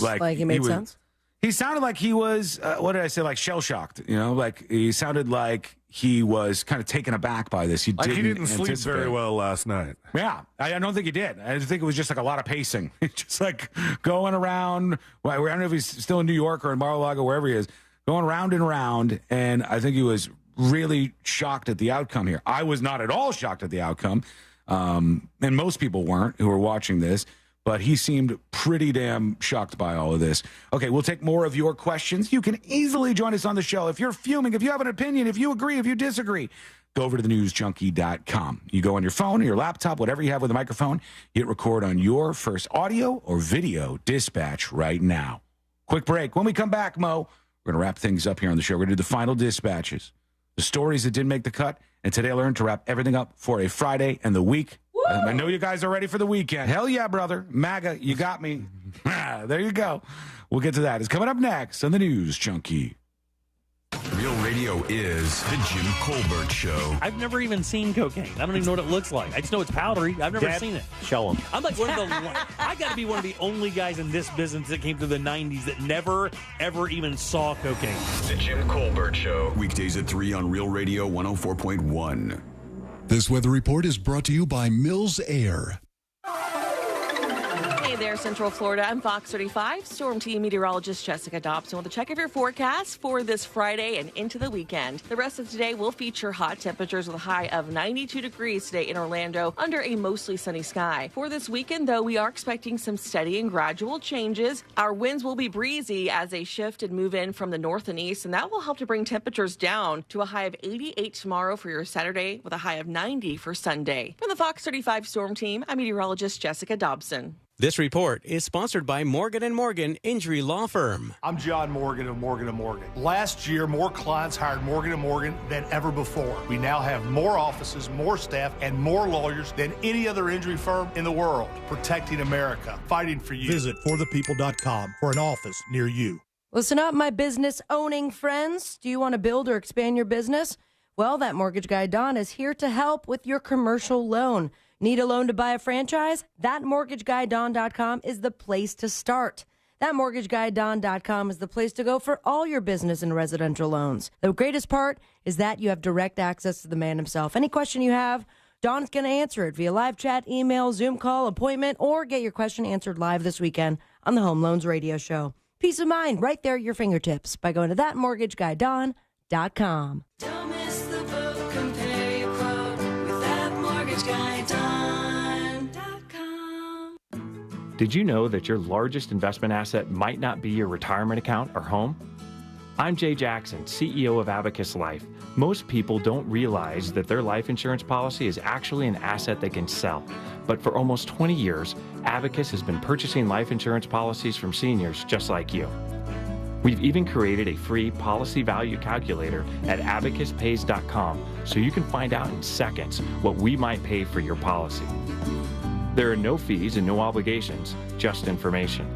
like he made sense? He sounded like he was, what did I say, like shell-shocked. Like, he sounded like he was kind of taken aback by this. He didn't sleep very well last night. Yeah, I don't think he did. I think it was just like a lot of pacing. Just like going around. Well, I don't know if he's still in New York or in Mar-a-Lago, wherever he is. Going round and round, and I think he was really shocked at the outcome here. I was not at all shocked at the outcome, and most people weren't who were watching this, but he seemed pretty damn shocked by all of this. Okay, we'll take more of your questions. You can easily join us on the show. If you're fuming, if you have an opinion, if you agree, if you disagree, go over to thenewsjunkie.com. You go on your phone or your laptop, whatever you have with a microphone, hit record on your first audio or video dispatch right now. Quick break. When we come back, Mo, we're going to wrap things up here on the show. We're going to do the final dispatches, the stories that didn't make the cut, and today I learned to wrap everything up for a Friday and the week. I know you guys are ready for the weekend. Hell yeah, brother. MAGA, you got me. There you go. We'll get to that. It's coming up next on the News Junkie. Real Radio is The Jim Colbert Show. I've never even seen cocaine. I don't even know what it looks like. I just know it's powdery. I've never seen it. Show them. I'm like one of the. I got to be one of the only guys in this business that came through the '90s that never, ever even saw cocaine. The Jim Colbert Show. Weekdays at 3 on Real Radio 104.1. This weather report is brought to you by Mills Air. Hey there, Central Florida. I'm Fox 35 Storm Team meteorologist Jessica Dobson with a check of your forecast for this Friday and into the weekend. The rest of today will feature hot temperatures with a high of 92 degrees today in Orlando under a mostly sunny sky. For this weekend, though, we are expecting some steady and gradual changes. Our winds will be breezy as they shift and move in from the north and east, and that will help to bring temperatures down to a high of 88 tomorrow for your Saturday with a high of 90 for Sunday. From the Fox 35 Storm Team, I'm meteorologist Jessica Dobson. This report is sponsored by Morgan & Morgan Injury Law Firm. I'm John Morgan of Morgan & Morgan. Last year, more clients hired Morgan & Morgan than ever before. We now have more offices, more staff, and more lawyers than any other injury firm in the world, protecting America, fighting for you. Visit forthepeople.com for an office near you. Listen up, my business-owning friends. Do you want to build or expand your business? Well, that mortgage guy, Don, is here to help with your commercial loan. Need a loan to buy a franchise? ThatMortgageGuyDon.com is the place to start. ThatMortgageGuyDon.com is the place to go for all your business and residential loans. The greatest part is that you have direct access to the man himself. Any question you have, Don's going to answer it via live chat, email, Zoom call, appointment, or get your question answered live this weekend on the Home Loans Radio Show. Peace of mind right there at your fingertips by going to ThatMortgageGuyDon.com. Don't miss the boat, compare your quote with ThatMortgageGuyDon.com. Did you know that your largest investment asset might not be your retirement account or home? I'm Jay Jackson, CEO of Abacus Life. Most people don't realize that their life insurance policy is actually an asset they can sell. But for almost 20 years, Abacus has been purchasing life insurance policies from seniors just like you. We've even created a free policy value calculator at abacuspays.com so you can find out in seconds what we might pay for your policy. There are no fees and no obligations, just information.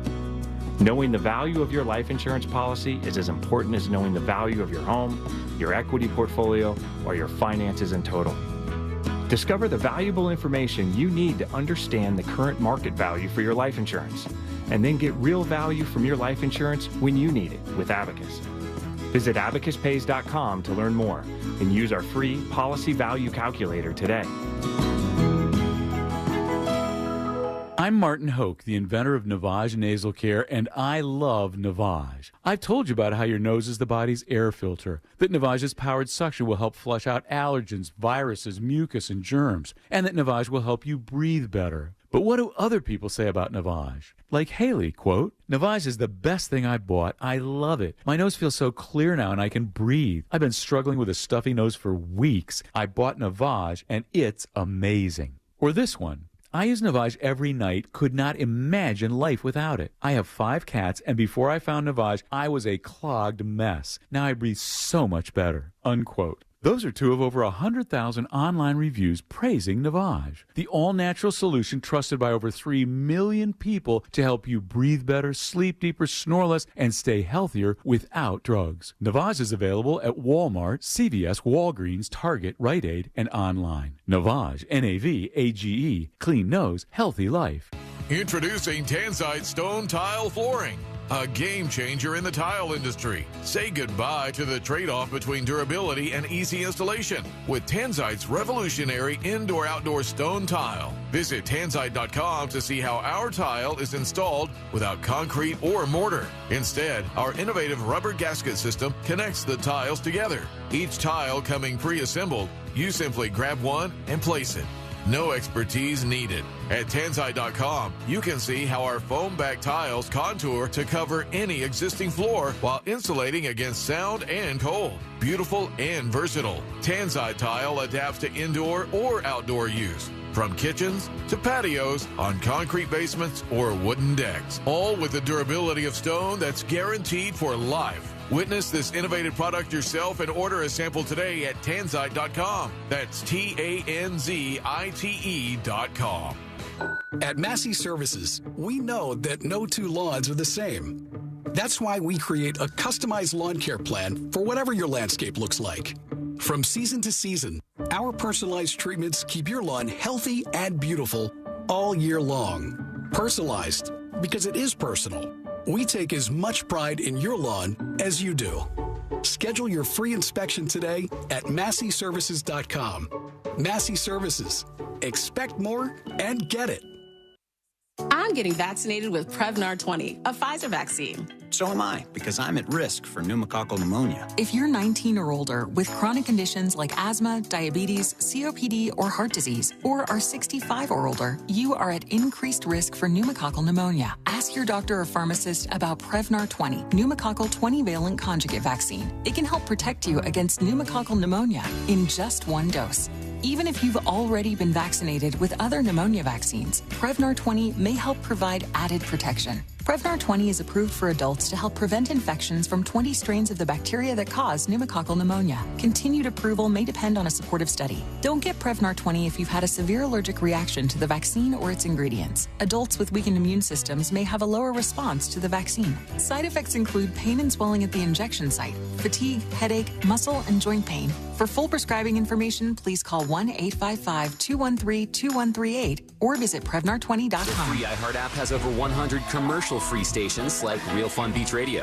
Knowing the value of your life insurance policy is as important as knowing the value of your home, your equity portfolio, or your finances in total. Discover the valuable information you need to understand the current market value for your life insurance, and then get real value from your life insurance when you need it with Abacus. Visit abacuspays.com to learn more and use our free policy value calculator today. I'm Martin Hoke, the inventor of Navage Nasal Care, and I love Navage. I've told you about how your nose is the body's air filter, that Navage's powered suction will help flush out allergens, viruses, mucus, and germs, and that Navage will help you breathe better. But what do other people say about Navage? Like Haley, quote, "Navage is the best thing I bought. I love it. My nose feels so clear now and I can breathe. I've been struggling with a stuffy nose for weeks. I bought Navage and it's amazing." Or this one, "I use Navage every night, could not imagine life without it. I have 5 cats, and before I found Navage, I was a clogged mess. Now I breathe so much better." Unquote. Those are 2 of over 100,000 online reviews praising Navage, the all-natural solution trusted by over 3 million people to help you breathe better, sleep deeper, snore less, and stay healthier without drugs. Navage is available at Walmart, CVS, Walgreens, Target, Rite Aid, and online. Navage, Navage, clean nose, healthy life. Introducing Tanzite Stone Tile Flooring, a game changer in the tile industry. Say goodbye to the trade-off between durability and easy installation with Tanzite's revolutionary indoor-outdoor stone tile. Visit Tanzite.com to see how our tile is installed without concrete or mortar. Instead, our innovative rubber gasket system connects the tiles together. Each tile coming pre-assembled, you simply grab one and place it. No expertise needed. At Tanzite.com, you can see how our foam-back tiles contour to cover any existing floor while insulating against sound and cold. Beautiful and versatile. Tanzite tile adapts to indoor or outdoor use, from kitchens to patios, on concrete basements or wooden decks, all with the durability of stone that's guaranteed for life. Witness this innovative product yourself and order a sample today at Tanzite.com. That's TANZITE.com. At Massey Services, we know that no 2 lawns are the same. That's why we create a customized lawn care plan for whatever your landscape looks like. From season to season, our personalized treatments keep your lawn healthy and beautiful all year long. Personalized, because it is personal. We take as much pride in your lawn as you do. Schedule your free inspection today at MasseyServices.com. Massey Services. Expect more and get it. I'm getting vaccinated with Prevnar 20, a Pfizer vaccine. So am I, because I'm at risk for pneumococcal pneumonia. If you're 19 or older with chronic conditions like asthma, diabetes, COPD, or heart disease, or are 65 or older, you are at increased risk for pneumococcal pneumonia. Ask your doctor or pharmacist about Prevnar 20, pneumococcal 20-valent conjugate vaccine. It can help protect you against pneumococcal pneumonia in just one dose. Even if you've already been vaccinated with other pneumonia vaccines, Prevnar 20 may help provide added protection. Prevnar 20 is approved for adults to help prevent infections from 20 strains of the bacteria that cause pneumococcal pneumonia. Continued approval may depend on a supportive study. Don't get Prevnar 20 if you've had a severe allergic reaction to the vaccine or its ingredients. Adults with weakened immune systems may have a lower response to the vaccine. Side effects include pain and swelling at the injection site, fatigue, headache, muscle, and joint pain. For full prescribing information, please call 1-855-213-2138 or visit Prevnar20.com. The free iHeart app has over 100 commercial-free stations like Real Fun Beach Radio.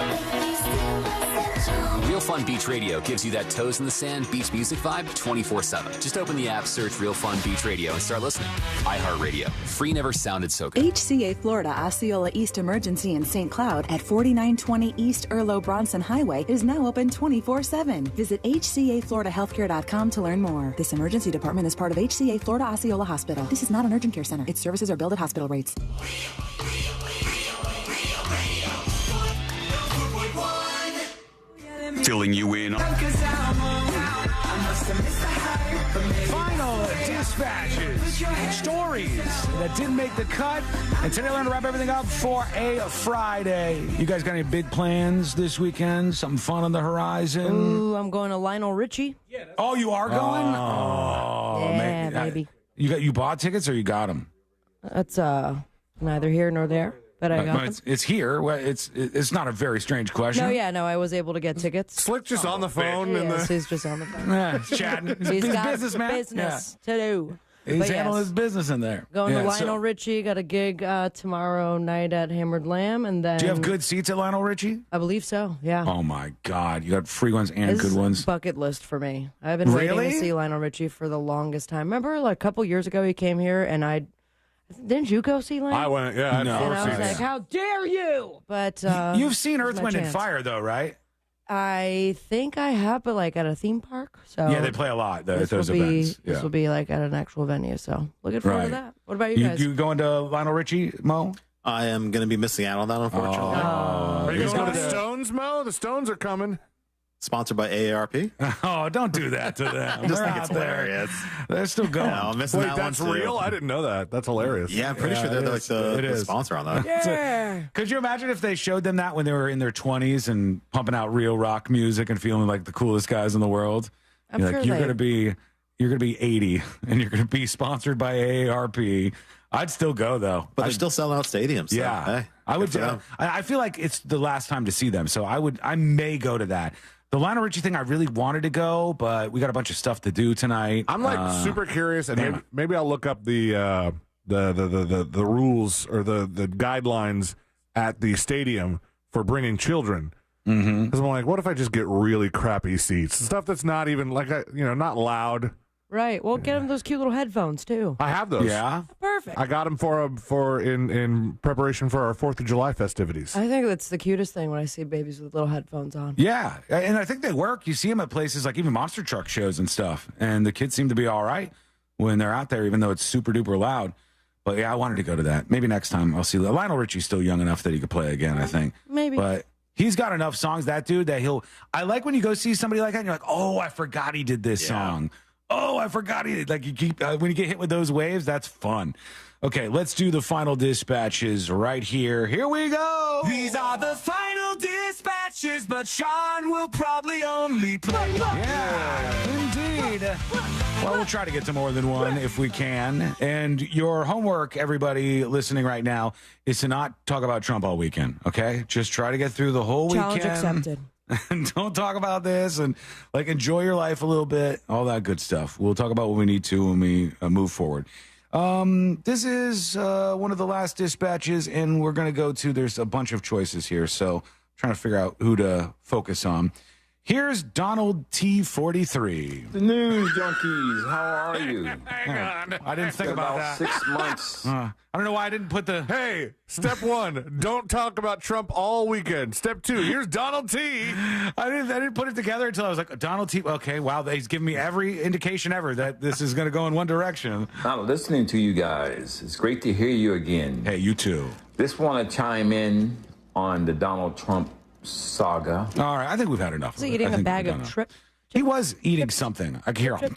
Real Fun Beach Radio gives you that toes in the sand beach music vibe 24/7. Just open the app, search Real Fun Beach Radio, and start listening. iHeart Radio. Free never sounded so good. HCA Florida Osceola East Emergency in St. Cloud at 4920 East Erlo Bronson Highway is now open 24/7. Visit HCAFloridaHealthcare.com to learn more. This emergency department is part of HCA Florida Osceola Hospital. This is not an urgent care center. Its services are billed at hospital rates. Filling you in. Final dispatches, stories that didn't make the cut. And today we're going to wrap everything up for a Friday. You guys got any big plans this weekend? Something fun on the horizon? Ooh, I'm going to Lionel Richie. Oh, you are going? Oh, yeah, man. baby. You bought tickets or you got them? That's neither here nor there, but I got them. It's here. Well, it's not a very strange question. No, I was able to get tickets. Slick just on the phone. Yes, he's just on the phone. Yeah, chatting. He's He's got business, man. business to do. He's But handling yes. his business in there. Going to Yeah, Lionel Richie, got a gig tomorrow night at Hammered Lamb, and then Do you have good seats at Lionel Richie? I believe so. Yeah. Oh my God, you got free ones and This good is ones. bucket list for me. I've been waiting Really? to see Lionel Richie for the longest time. Remember, like a couple years ago, he came here, and didn't you go see Lionel? I went, yeah. I had No. four And I was seats. like, how dare you? But You've seen this Earth, is my Wind, and chance. Fire, though, right? I think I have, but like at a theme park. So Yeah, they play a lot at this those will be, events. This Yeah. will be like at an actual venue. So looking forward Right. to that. What about you guys? You going to Lionel Richie, Mo? I am going to be missing out on that, unfortunately. Are you He's going to gonna the do- Stones, Mo? The Stones are coming. Sponsored by AARP. Oh, don't do that to them. I just They're think out it's there. hilarious. They're still going. Yeah, I'm missing Wait, that that's one too. real? I didn't know that. That's hilarious. Yeah, I'm pretty Yeah, sure they're it like is. the It is. sponsor on that. Yeah. Could you imagine if they showed them that when they were in their 20s and pumping out real rock music and feeling like the coolest guys in the world? I'm You're sure like, you're they- gonna be 80 and you're gonna be sponsored by AARP. I'd still go though. But they're still selling out stadiums. So, Yeah, hey, I would. good for them. I feel like it's the last time to see them, so I may go to that. The Lionel Richie thing, I really wanted to go, but we got a bunch of stuff to do tonight. I'm like super curious, and maybe I'll look up the rules or the guidelines at the stadium for bringing children. Because I'm like, what if I just get really crappy seats, stuff that's not even like not loud. Right. Well, get him those cute little headphones too. I have those. Yeah, Perfect. I got them for in preparation for our 4th of July festivities. I think that's the cutest thing when I see babies with little headphones on. Yeah, and I think they work. You see them at places like even monster truck shows and stuff, and the kids seem to be all right when they're out there, even though it's super duper loud. But yeah, I wanted to go to that. Maybe next time I'll see. Lionel Richie's still young enough that he could play again, I think. Maybe. But he's got enough songs, that dude, that I like when you go see somebody like that and you're like, oh, I forgot he did this song. Oh, I forgot he did. Like you keep, when you get hit with those waves, that's fun. Okay, let's do the final dispatches right here. Here we go. These are the final dispatches, but Sean will probably only play one. Yeah, indeed. Well, we'll try to get to more than one if we can. And your homework, everybody listening right now, is to not talk about Trump all weekend, okay? Just try to get through the whole Challenge weekend. accepted. And don't talk about this and, like, enjoy your life a little bit, all that good stuff. We'll talk about what we need to when we move forward. This is one of the last dispatches, and we're going to go to, there's a bunch of choices here, so I'm trying to figure out who to focus on. Here's Donald T43. The news junkies, how are you? Hang on. I didn't think about that. 6 months. I don't know why I didn't put the... Hey, step one, don't talk about Trump all weekend. Step two, here's Donald T. I didn't put it together until I was like, Donald T. Okay, wow, he's giving me every indication ever that this is going to go in one direction. I'm listening to you guys. It's great to hear you again. Hey, you too. Just want to chime in on the Donald Trump saga. All right, I think we've had enough. Was he eating a bag of trip? He was eating something. I can hear him.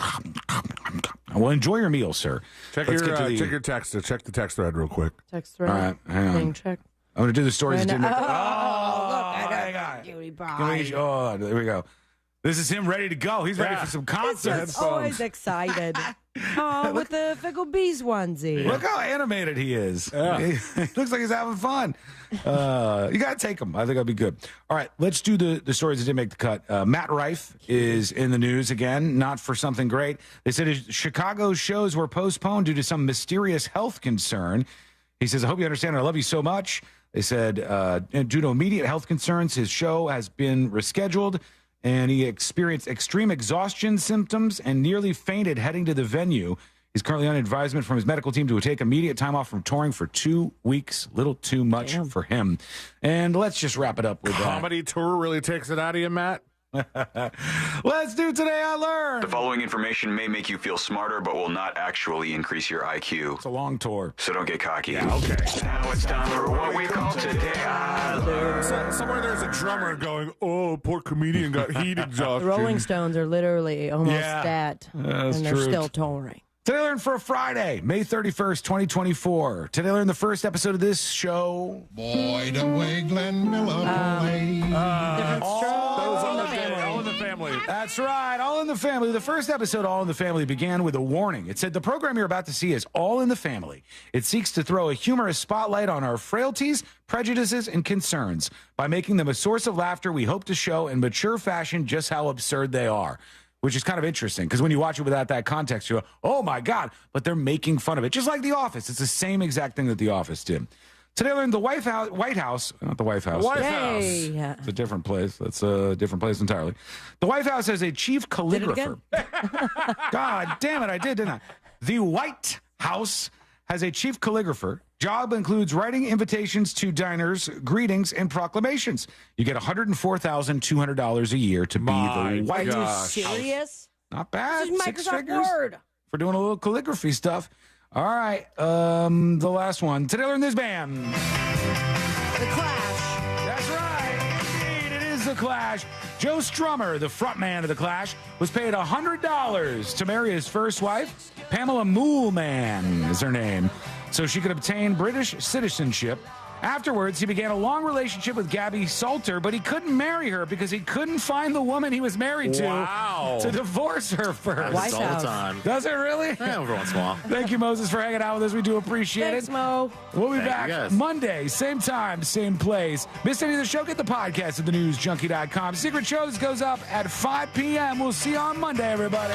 Well, enjoy your meal, sir. Check your text. Check the text thread real quick. Text thread. All right, hang on. Being checked. I'm going to do the stories that didn't make look at it. cutie Oh, there we go. This is him ready to go. He's ready for some concerts. Always excited. Oh, with the Fickle Bees onesie. Look how animated he is. Yeah. He looks like he's having fun. You got to take him. I think I'll be good. All right, let's do the stories that didn't make the cut. Matt Rife is in the news again, not for something great. They said his Chicago shows were postponed due to some mysterious health concern. He says, I hope you understand. I love you so much. They said, due to immediate health concerns, his show has been rescheduled. And he experienced extreme exhaustion symptoms and nearly fainted heading to the venue. He's currently on advisement from his medical team to take immediate time off from touring for 2 weeks. Little too much for him. And let's just wrap it up with that. Comedy tour really takes it out of you, Matt? Let's do Today I Learned. The following information may make you feel smarter, but will not actually increase your IQ. It's a long tour. So don't get cocky. Yeah, okay. Now it's time for what we call Today I Learned. Somewhere there's a drummer going, oh, poor comedian got heat exhaustion. The Rolling Stones are literally almost at, and they're still touring. Today I Learned for a Friday, May 31st, 2024. Today I Learned the first episode of this show. Boy, the way Glenn Miller Different strokes. All in the family. That's right, All in the Family. The first episode, All in the Family, began with a warning. It said, the program you're about to see is All in the Family. It seeks to throw a humorous spotlight on our frailties, prejudices, and concerns. By making them a source of laughter, we hope to show in mature fashion just how absurd they are. Which is kind of interesting, because when you watch it without that context, you go, oh my God, but they're making fun of it. Just like The Office. It's the same exact thing that The Office did. Today I learned the White House, not the White House. White House. It's a different place. That's a different place entirely. The White House has a chief calligrapher. God damn it, I did, didn't I? The White House has a chief calligrapher. Job includes writing invitations to diners, greetings, and proclamations. You get $104,200 a year to be the White House. Are you serious? Not bad. This is 6 Microsoft figures Word. for doing a little calligraphy stuff. All right, the last one. Today I learned this band. The Clash. That's right. Indeed, it is The Clash. Joe Strummer, the frontman of The Clash, was paid $100 to marry his first wife. Pamela Moolman is her name, so she could obtain British citizenship. Afterwards, he began a long relationship with Gabby Salter, but he couldn't marry her because he couldn't find the woman he was married to divorce her first. Happens all the time. Does it really? Yeah, every once in a while. Thank you, Moses, for hanging out with us. We do appreciate Thanks, it. Mo. We'll be Thank you, back guys. Monday, same time, same place. Missed any of the show? Get the podcast at thenewsjunkie.com. Secret Shows goes up at 5 p.m. We'll see you on Monday, everybody.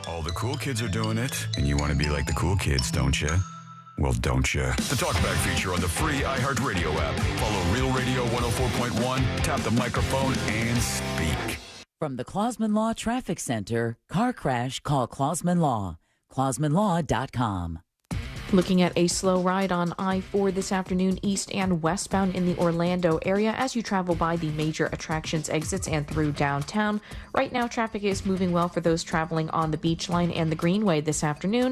All the cool kids are doing it, and you want to be like the cool kids, don't you? Well, don't you? The Talkback feature on the free iHeartRadio app. Follow Real Radio 104.1, tap the microphone, and speak. From the Clausman Law Traffic Center, car crash, call Clausman Law. ClausmanLaw.com. Looking at a slow ride on I-4 this afternoon, east and westbound in the Orlando area as you travel by the major attractions exits and through downtown. Right now, traffic is moving well for those traveling on the Beach Line and the Greenway this afternoon.